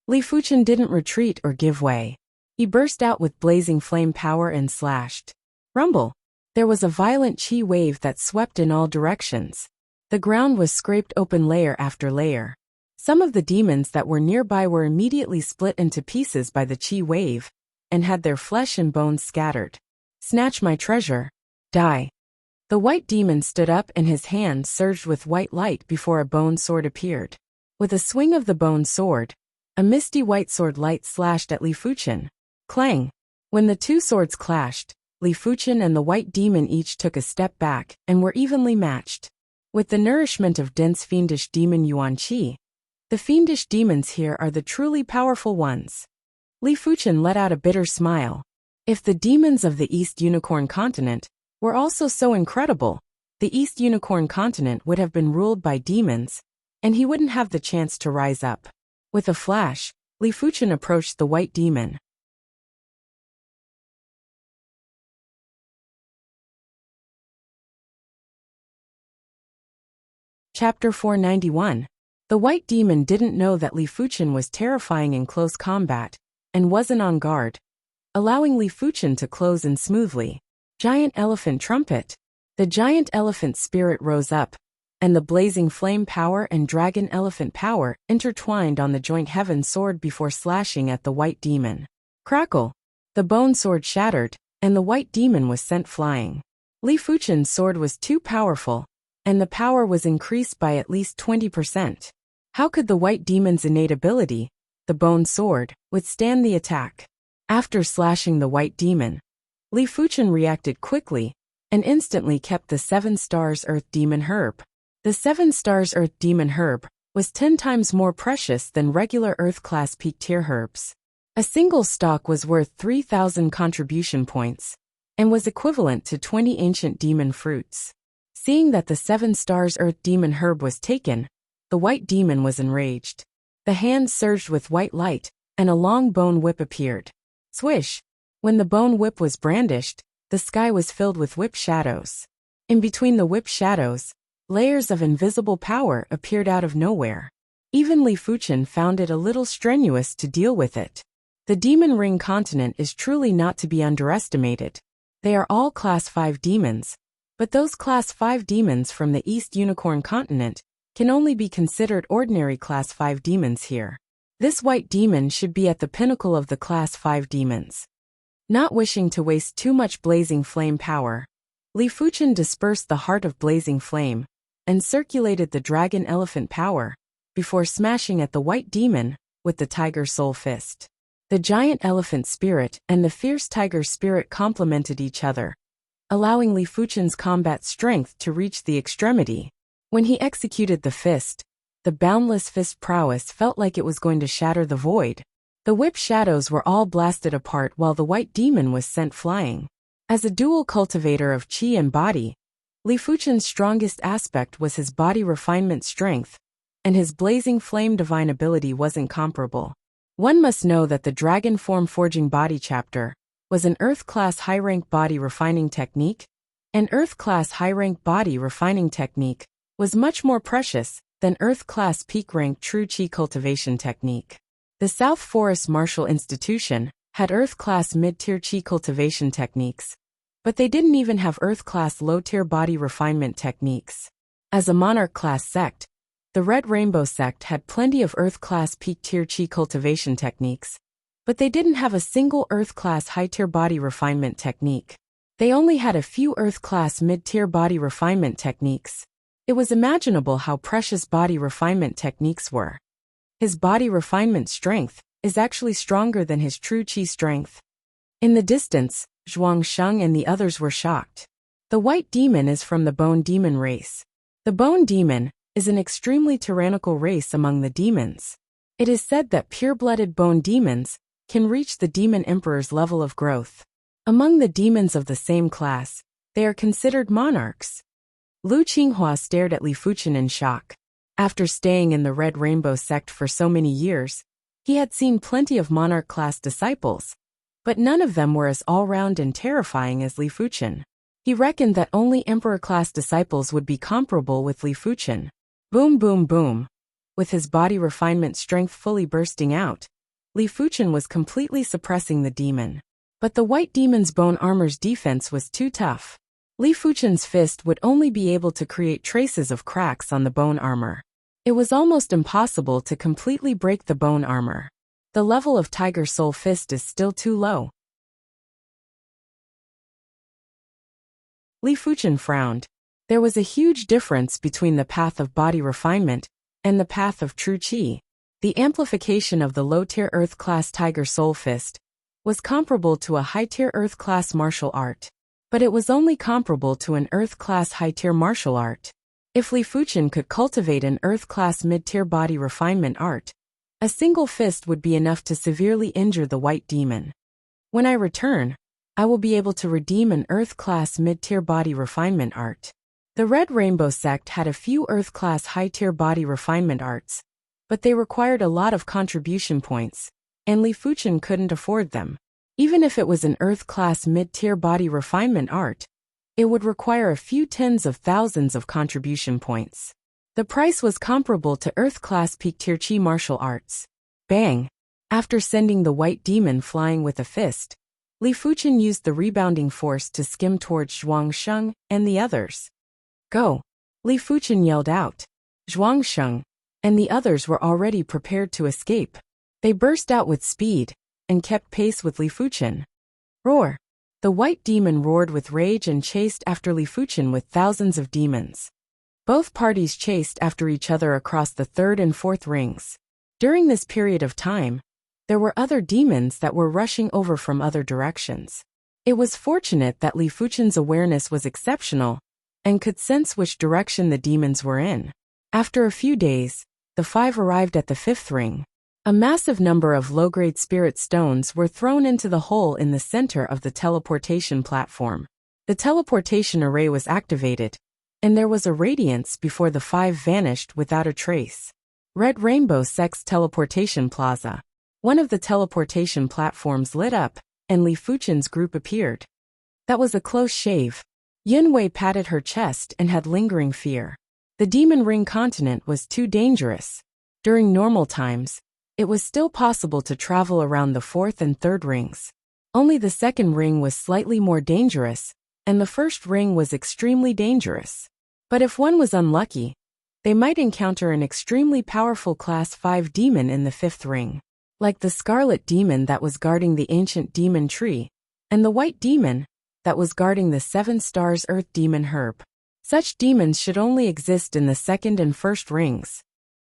Li Fuchen didn't retreat or give way. He burst out with blazing flame power and slashed. Rumble! There was a violent chi wave that swept in all directions. The ground was scraped open layer after layer. Some of the demons that were nearby were immediately split into pieces by the chi wave, and had their flesh and bones scattered. Snatch my treasure. Die. The white demon stood up and his hand surged with white light before a bone sword appeared. With a swing of the bone sword, a misty white sword light slashed at Li Fuchen. Clang! When the 2 swords clashed, Li Fuchen and the white demon each took a step back and were evenly matched. With the nourishment of dense fiendish demon Yuan Qi, the fiendish demons here are the truly powerful ones. Li Fuchen let out a bitter smile. If the demons of the East Unicorn Continent were also so incredible, the East Unicorn Continent would have been ruled by demons, and he wouldn't have the chance to rise up. With a flash, Li Fuchen approached the white demon. Chapter 491. The white demon didn't know that Li Fuchen was terrifying in close combat, and wasn't on guard, allowing Li Fuchen to close in smoothly. Giant elephant trumpet. The giant elephant spirit rose up, and the blazing flame power and dragon elephant power intertwined on the joint heaven sword before slashing at the white demon. Crackle! The bone sword shattered, and the white demon was sent flying. Li Fuchen's sword was too powerful, and the power was increased by at least 20%. How could the white demon's innate ability, the bone sword, withstand the attack? After slashing the white demon, Li Fuchen reacted quickly, and instantly kept the 7 stars earth demon herb. The 7 stars Earth Demon herb was 10 times more precious than regular Earth-class peak-tier herbs. A single stalk was worth 3,000 contribution points and was equivalent to 20 ancient demon fruits. Seeing that the 7 stars Earth Demon herb was taken, the white demon was enraged. The hand surged with white light, and a long bone whip appeared. Swish! When the bone whip was brandished, the sky was filled with whip shadows. In between the whip shadows, layers of invisible power appeared out of nowhere. Even Li Fuchen found it a little strenuous to deal with it. The Demon Ring continent is truly not to be underestimated. They are all Class 5 demons, but those Class 5 demons from the East Unicorn continent can only be considered ordinary Class 5 demons here. This white demon should be at the pinnacle of the Class 5 demons. Not wishing to waste too much blazing flame power, Li Fuchen dispersed the heart of blazing flame and circulated the dragon elephant power before smashing at the white demon with the tiger soul fist. The giant elephant spirit and the fierce tiger spirit complemented each other, allowing Li Fuchen's combat strength to reach the extremity. When he executed the fist, the boundless fist prowess felt like it was going to shatter the void. The whip shadows were all blasted apart while the white demon was sent flying. As a dual cultivator of chi and body, Li Fuchen's strongest aspect was his body refinement strength, and his blazing flame divine ability wasn't comparable. One must know that the Dragon Form Forging Body chapter was an Earth-class high-rank body refining technique. An Earth-class high-rank body refining technique was much more precious than Earth-class peak-rank true chi cultivation technique. The South Forest Martial Institution had Earth-class mid-tier chi cultivation techniques, but they didn't even have Earth-class low-tier body refinement techniques. As a Monarch-class sect, the Red Rainbow sect had plenty of Earth-class peak-tier chi cultivation techniques, but they didn't have a single Earth-class high-tier body refinement technique. They only had a few Earth-class mid-tier body refinement techniques. It was imaginable how precious body refinement techniques were. His body refinement strength is actually stronger than his true chi strength. In the distance, Zhuangsheng and the others were shocked. The white demon is from the Bone Demon race. The Bone Demon is an extremely tyrannical race among the demons. It is said that pure-blooded bone demons can reach the Demon Emperor's level of growth. Among the demons of the same class, they are considered monarchs. Lu Qinghua stared at Li Fuchen in shock. After staying in the Red Rainbow sect for so many years, he had seen plenty of monarch-class disciples, but none of them were as all-round and terrifying as Li Fuchen. He reckoned that only Emperor-class disciples would be comparable with Li Fuchen. Boom boom boom. With his body refinement strength fully bursting out, Li Fuchen was completely suppressing the demon. But the white demon's bone armor's defense was too tough. Li Fuchen's fist would only be able to create traces of cracks on the bone armor. It was almost impossible to completely break the bone armor. The level of Tiger Soul Fist is still too low. Li Fuchen frowned. There was a huge difference between the path of body refinement and the path of true chi. The amplification of the low-tier Earth-class Tiger Soul Fist was comparable to a high-tier Earth-class martial art, but it was only comparable to an Earth-class high-tier martial art. If Li Fuchen could cultivate an Earth-class mid-tier body refinement art, a single fist would be enough to severely injure the white demon. When I return, I will be able to redeem an Earth-class mid-tier body refinement art. The Red Rainbow sect had a few Earth-class high-tier body refinement arts, but they required a lot of contribution points, and Li Fuchen couldn't afford them. Even if it was an Earth-class mid-tier body refinement art, it would require a few tens of thousands of contribution points. The price was comparable to Earth-class peak-tier chi martial arts. Bang! After sending the white demon flying with a fist, Li Fuchen used the rebounding force to skim towards Zhuangsheng and the others. Go! Li Fuchen yelled out. Zhuangsheng and the others were already prepared to escape. They burst out with speed and kept pace with Li Fuchen. Roar! The white demon roared with rage and chased after Li Fuchen with thousands of demons. Both parties chased after each other across the third and fourth rings. During this period of time, there were other demons that were rushing over from other directions. It was fortunate that Li Fuchen's awareness was exceptional, and could sense which direction the demons were in. After a few days, the five arrived at the fifth ring. A massive number of low-grade spirit stones were thrown into the hole in the center of the teleportation platform. The teleportation array was activated, and there was a radiance before the five vanished without a trace. Red Rainbow Sex Teleportation Plaza. One of the teleportation platforms lit up, and Li Fuchen's group appeared. That was a close shave. Yunwei patted her chest and had lingering fear. The Demon Ring continent was too dangerous. During normal times, it was still possible to travel around the fourth and third rings. Only the second ring was slightly more dangerous, and the first ring was extremely dangerous. But if one was unlucky, they might encounter an extremely powerful Class 5 demon in the fifth ring, like the Scarlet Demon that was guarding the ancient demon tree, and the White Demon that was guarding the 7 stars Earth Demon herb. Such demons should only exist in the second and first rings.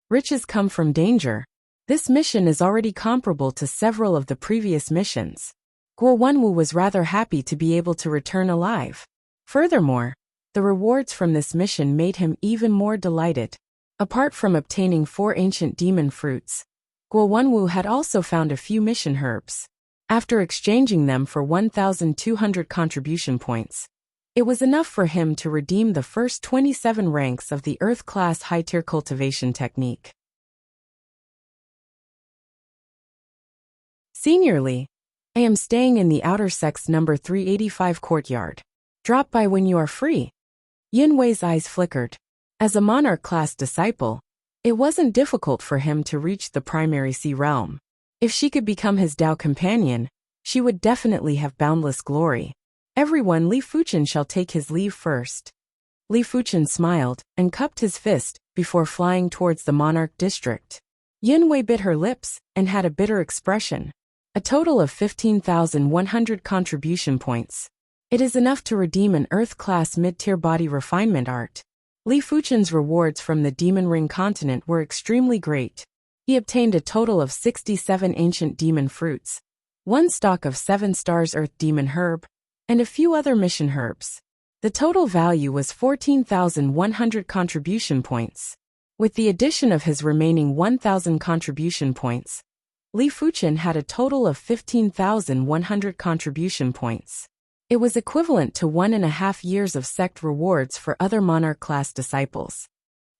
Riches come from danger. This mission is already comparable to several of the previous missions. Guo Wenwu was rather happy to be able to return alive. Furthermore, the rewards from this mission made him even more delighted. Apart from obtaining 4 ancient demon fruits, Guo Wenwu had also found a few mission herbs. After exchanging them for 1,200 contribution points, it was enough for him to redeem the first 27 ranks of the Earth-class high-tier cultivation technique. Seniorly, I am staying in the outer sex number 385 courtyard. Drop by when you are free. Yunwei's eyes flickered. As a monarch-class disciple, it wasn't difficult for him to reach the primary sea realm. If she could become his Dao companion, she would definitely have boundless glory. Everyone, Li Fuchen shall take his leave first. Li Fuchen smiled and cupped his fist before flying towards the monarch district. Yunwei bit her lips and had a bitter expression. A total of 15,100 contribution points. It is enough to redeem an Earth-class mid-tier body refinement art. Li Fuchen's rewards from the Demon Ring continent were extremely great. He obtained a total of 67 ancient demon fruits, 1 stalk of 7 stars Earth Demon herb, and a few other mission herbs. The total value was 14,100 contribution points. With the addition of his remaining 1,000 contribution points, Li Fuchen had a total of 15,100 contribution points. It was equivalent to 1.5 years of sect rewards for other monarch-class disciples.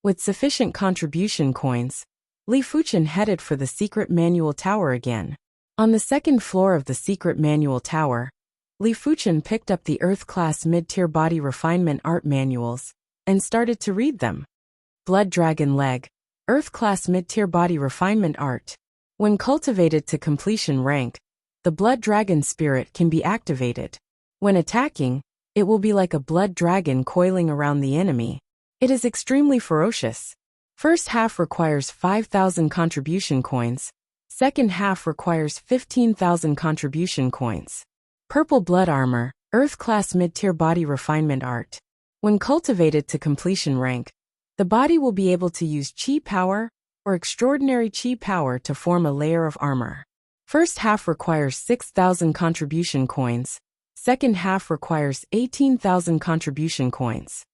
With sufficient contribution coins, Li Fuchen headed for the secret manual tower again. On the second floor of the secret manual tower, Li Fuchen picked up the Earth-class mid-tier body refinement art manuals and started to read them. Blood Dragon Leg, Earth-class mid-tier body refinement art. When cultivated to completion rank, the Blood Dragon spirit can be activated. When attacking, it will be like a blood dragon coiling around the enemy. It is extremely ferocious. First half requires 5,000 contribution coins. Second half requires 15,000 contribution coins. Purple Blood Armor, Earth-class mid-tier body refinement art. When cultivated to completion rank, the body will be able to use Qi power or extraordinary Qi power to form a layer of armor. First half requires 6,000 contribution coins. Second half requires 18,000 contribution coins.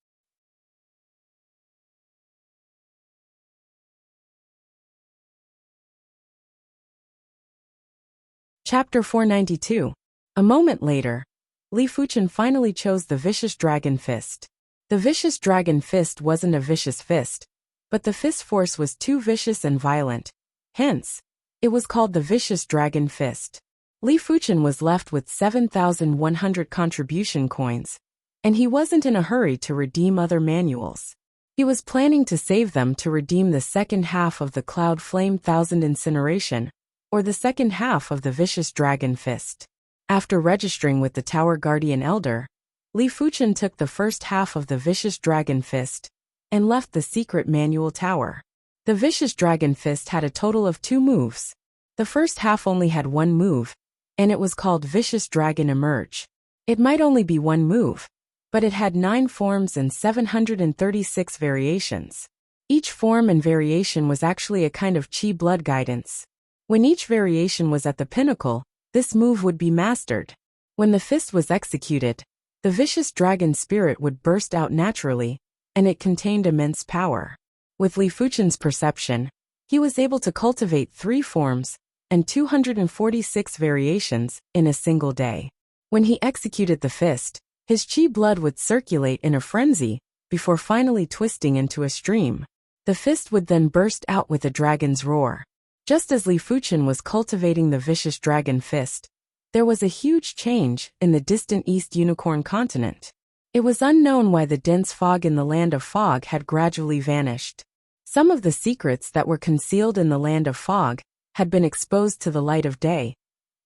Chapter 492. A moment later, Li Fuchen finally chose the Vicious Dragon Fist. The Vicious Dragon Fist wasn't a vicious fist, but the fist force was too vicious and violent. Hence, it was called the Vicious Dragon Fist. Li Fuchen was left with 7,100 contribution coins, and he wasn't in a hurry to redeem other manuals. He was planning to save them to redeem the second half of the Cloud Flame 1000 Incineration, or the second half of the Vicious Dragon Fist. After registering with the Tower Guardian Elder, Li Fuchen took the first half of the Vicious Dragon Fist and left the secret manual tower. The Vicious Dragon Fist had a total of 2 moves. The first half only had 1 move, and it was called Vicious Dragon Emerge. It might only be 1 move, but it had 9 forms and 736 variations. Each form and variation was actually a kind of Qi blood guidance. When each variation was at the pinnacle, this move would be mastered. When the fist was executed, the vicious dragon spirit would burst out naturally, and it contained immense power. With Li Fuchen's perception, he was able to cultivate 3 forms and 246 variations in a single day. When he executed the fist, his chi blood would circulate in a frenzy before finally twisting into a stream. The fist would then burst out with a dragon's roar. Just as Li Fuchen was cultivating the vicious dragon fist, there was a huge change in the distant East Unicorn continent. It was unknown why the dense fog in the land of fog had gradually vanished. Some of the secrets that were concealed in the land of fog had been exposed to the light of day,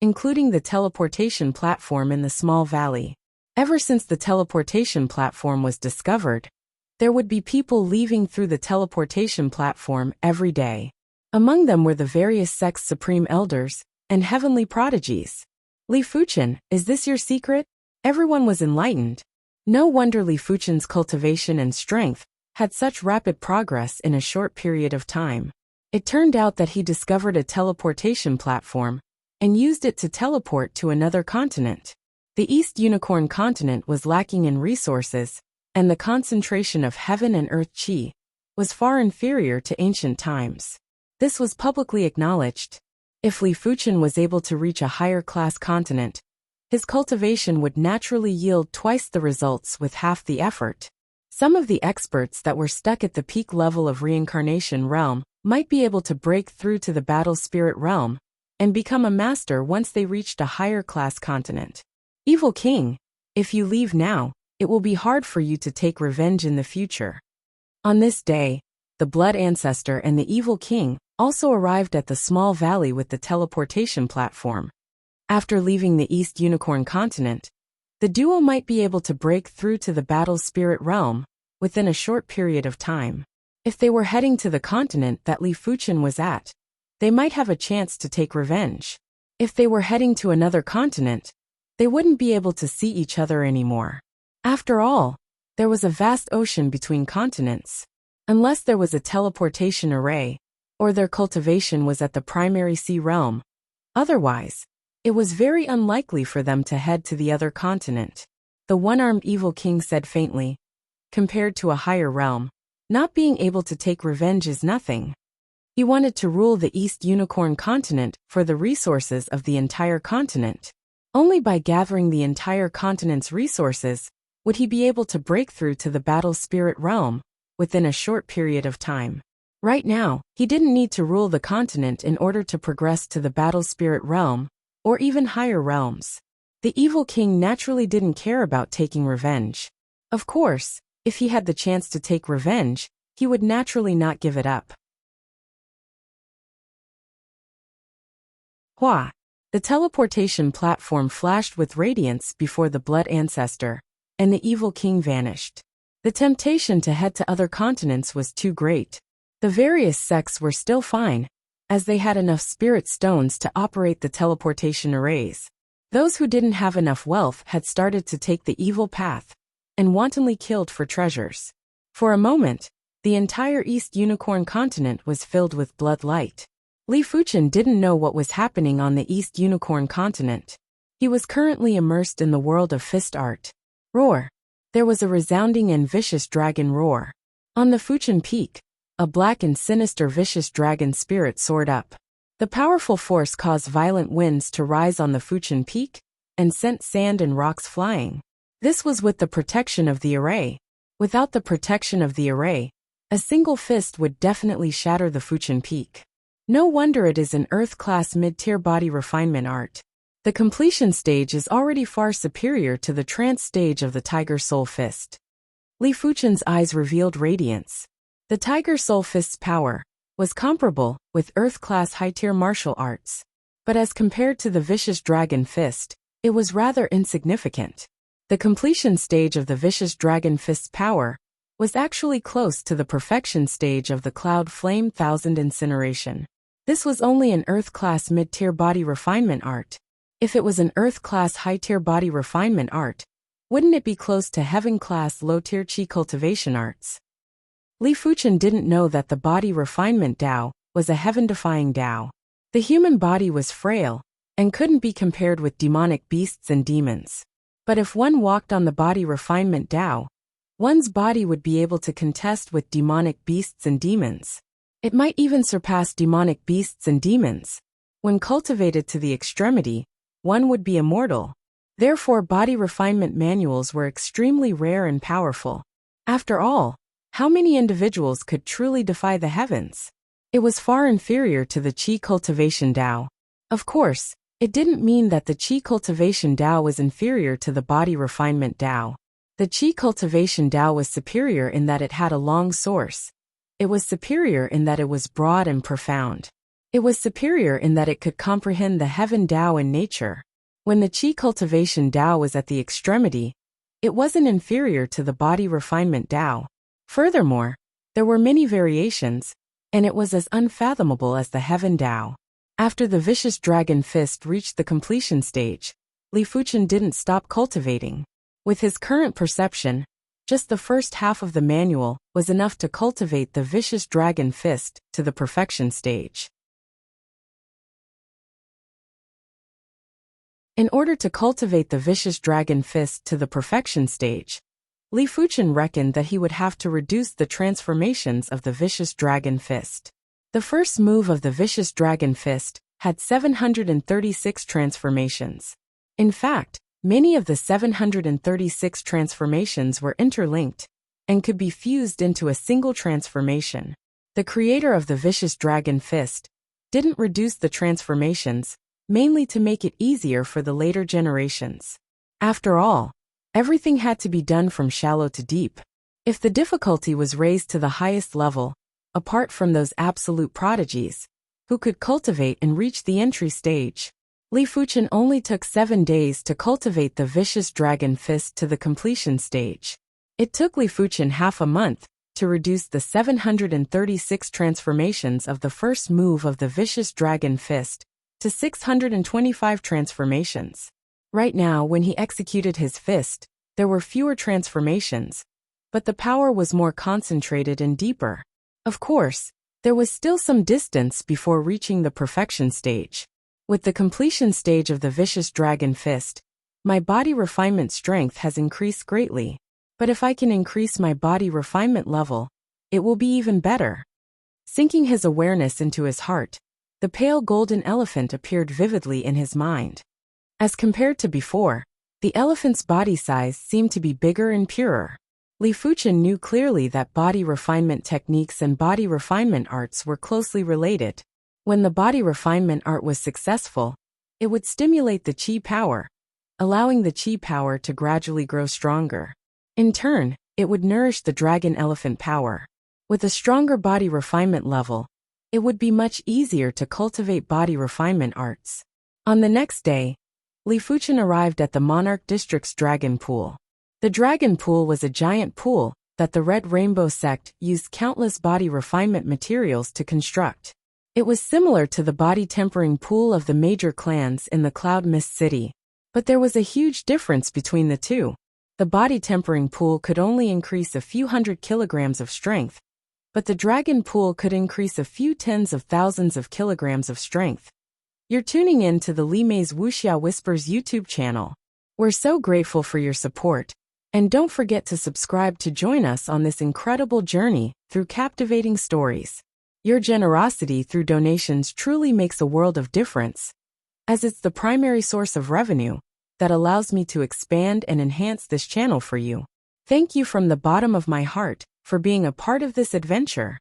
including the teleportation platform in the small valley. Ever since the teleportation platform was discovered, there would be people leaving through the teleportation platform every day. Among them were the various sects' supreme elders and heavenly prodigies. Li Fuchen, is this your secret? Everyone was enlightened. No wonder Li Fuchen's cultivation and strength had such rapid progress in a short period of time. It turned out that he discovered a teleportation platform and used it to teleport to another continent. The East Unicorn continent was lacking in resources, and the concentration of heaven and earth chi was far inferior to ancient times. This was publicly acknowledged. If Li Fuchen was able to reach a higher class continent, his cultivation would naturally yield twice the results with half the effort. Some of the experts that were stuck at the peak level of reincarnation realm might be able to break through to the battle spirit realm and become a master once they reached a higher class continent. Evil King, if you leave now, it will be hard for you to take revenge in the future. On this day, the Blood Ancestor and the Evil King also arrived at the small valley with the teleportation platform. After leaving the East Unicorn continent, the duo might be able to break through to the battle spirit realm within a short period of time. If they were heading to the continent that Li Fuchen was at, they might have a chance to take revenge. If they were heading to another continent, they wouldn't be able to see each other anymore. After all, there was a vast ocean between continents. Unless there was a teleportation array, or their cultivation was at the primary sea realm. Otherwise, it was very unlikely for them to head to the other continent. The one-armed Evil King said faintly, compared to a higher realm, not being able to take revenge is nothing. He wanted to rule the East Unicorn continent for the resources of the entire continent. Only by gathering the entire continent's resources would he be able to break through to the battle spirit realm within a short period of time. Right now, he didn't need to rule the continent in order to progress to the battle spirit realm, or even higher realms. The Evil King naturally didn't care about taking revenge. Of course, if he had the chance to take revenge, he would naturally not give it up. Hua! The teleportation platform flashed with radiance before the Blood Ancestor, and the Evil King vanished. The temptation to head to other continents was too great. The various sects were still fine, as they had enough spirit stones to operate the teleportation arrays. Those who didn't have enough wealth had started to take the evil path, and wantonly killed for treasures. For a moment, the entire East Unicorn continent was filled with blood light. Li Fuchen didn't know what was happening on the East Unicorn continent. He was currently immersed in the world of fist art. Roar! There was a resounding and vicious dragon roar. On the Fuchen Peak, a black and sinister vicious dragon spirit soared up. The powerful force caused violent winds to rise on the Fuchen Peak, and sent sand and rocks flying. This was with the protection of the array. Without the protection of the array, a single fist would definitely shatter the Fuchen Peak. No wonder it is an Earth-class mid-tier body refinement art. The completion stage is already far superior to the trance stage of the Tiger Soul Fist. Li Fuchen's eyes revealed radiance. The Tiger Soul Fist's power was comparable with Earth-class high-tier martial arts. But as compared to the Vicious Dragon Fist, it was rather insignificant. The completion stage of the Vicious Dragon Fist's power was actually close to the perfection stage of the Cloud Flame Thousand Incineration. This was only an Earth-class mid-tier body refinement art. If it was an Earth-class high-tier body refinement art, wouldn't it be close to Heaven-class low-tier chi cultivation arts? Li Fuchen didn't know that the body refinement Dao was a heaven-defying Dao. The human body was frail and couldn't be compared with demonic beasts and demons. But if one walked on the body refinement Tao, one's body would be able to contest with demonic beasts and demons. It might even surpass demonic beasts and demons. When cultivated to the extremity, one would be immortal. Therefore, body refinement manuals were extremely rare and powerful. After all, how many individuals could truly defy the heavens? It was far inferior to the Qi cultivation Tao. Of course, it didn't mean that the Qi cultivation Tao was inferior to the body refinement Tao. The Qi cultivation Tao was superior in that it had a long source. It was superior in that it was broad and profound. It was superior in that it could comprehend the heaven Tao in nature. When the Qi cultivation Tao was at the extremity, it wasn't inferior to the body refinement Tao. Furthermore, there were many variations, and it was as unfathomable as the heaven Tao. After the vicious dragon fist reached the completion stage, Li Fuchen didn't stop cultivating. With his current perception, just the first half of the manual was enough to cultivate the vicious dragon fist to the perfection stage. In order to cultivate the vicious dragon fist to the perfection stage, Li Fuchen reckoned that he would have to reduce the transformations of the vicious dragon fist. The first move of the vicious dragon fist had 736 transformations. In fact, many of the 736 transformations were interlinked and could be fused into a single transformation. The creator of the vicious dragon fist didn't reduce the transformations, mainly to make it easier for the later generations. After all, everything had to be done from shallow to deep. If the difficulty was raised to the highest level, apart from those absolute prodigies, who could cultivate and reach the entry stage, Li Fuchen only took 7 days to cultivate the vicious dragon fist to the completion stage. It took Li Fuchen half a month to reduce the 736 transformations of the first move of the vicious dragon fist to 625 transformations. Right now, when he executed his fist, there were fewer transformations, but the power was more concentrated and deeper. Of course, there was still some distance before reaching the perfection stage. With the completion stage of the vicious dragon fist, my body refinement strength has increased greatly. But if I can increase my body refinement level, it will be even better. Sinking his awareness into his heart, the pale golden elephant appeared vividly in his mind. As compared to before, the elephant's body size seemed to be bigger and purer. Li Fuchen knew clearly that body refinement techniques and body refinement arts were closely related. When the body refinement art was successful, it would stimulate the Qi power, allowing the Qi power to gradually grow stronger. In turn, it would nourish the dragon elephant power. With a stronger body refinement level, it would be much easier to cultivate body refinement arts. On the next day, Li Fuchen arrived at the Monarch District's Dragon Pool. The Dragon Pool was a giant pool that the Red Rainbow sect used countless body refinement materials to construct. It was similar to the body tempering pool of the major clans in the Cloud Mist City. But there was a huge difference between the two. The body tempering pool could only increase a few hundred kilograms of strength, but the dragon pool could increase a few tens of thousands of kilograms of strength. You're tuning in to the Li Mei's Wuxia Whispers YouTube channel. We're so grateful for your support. And don't forget to subscribe to join us on this incredible journey through captivating stories. Your generosity through donations truly makes a world of difference, as it's the primary source of revenue that allows me to expand and enhance this channel for you. Thank you from the bottom of my heart for being a part of this adventure.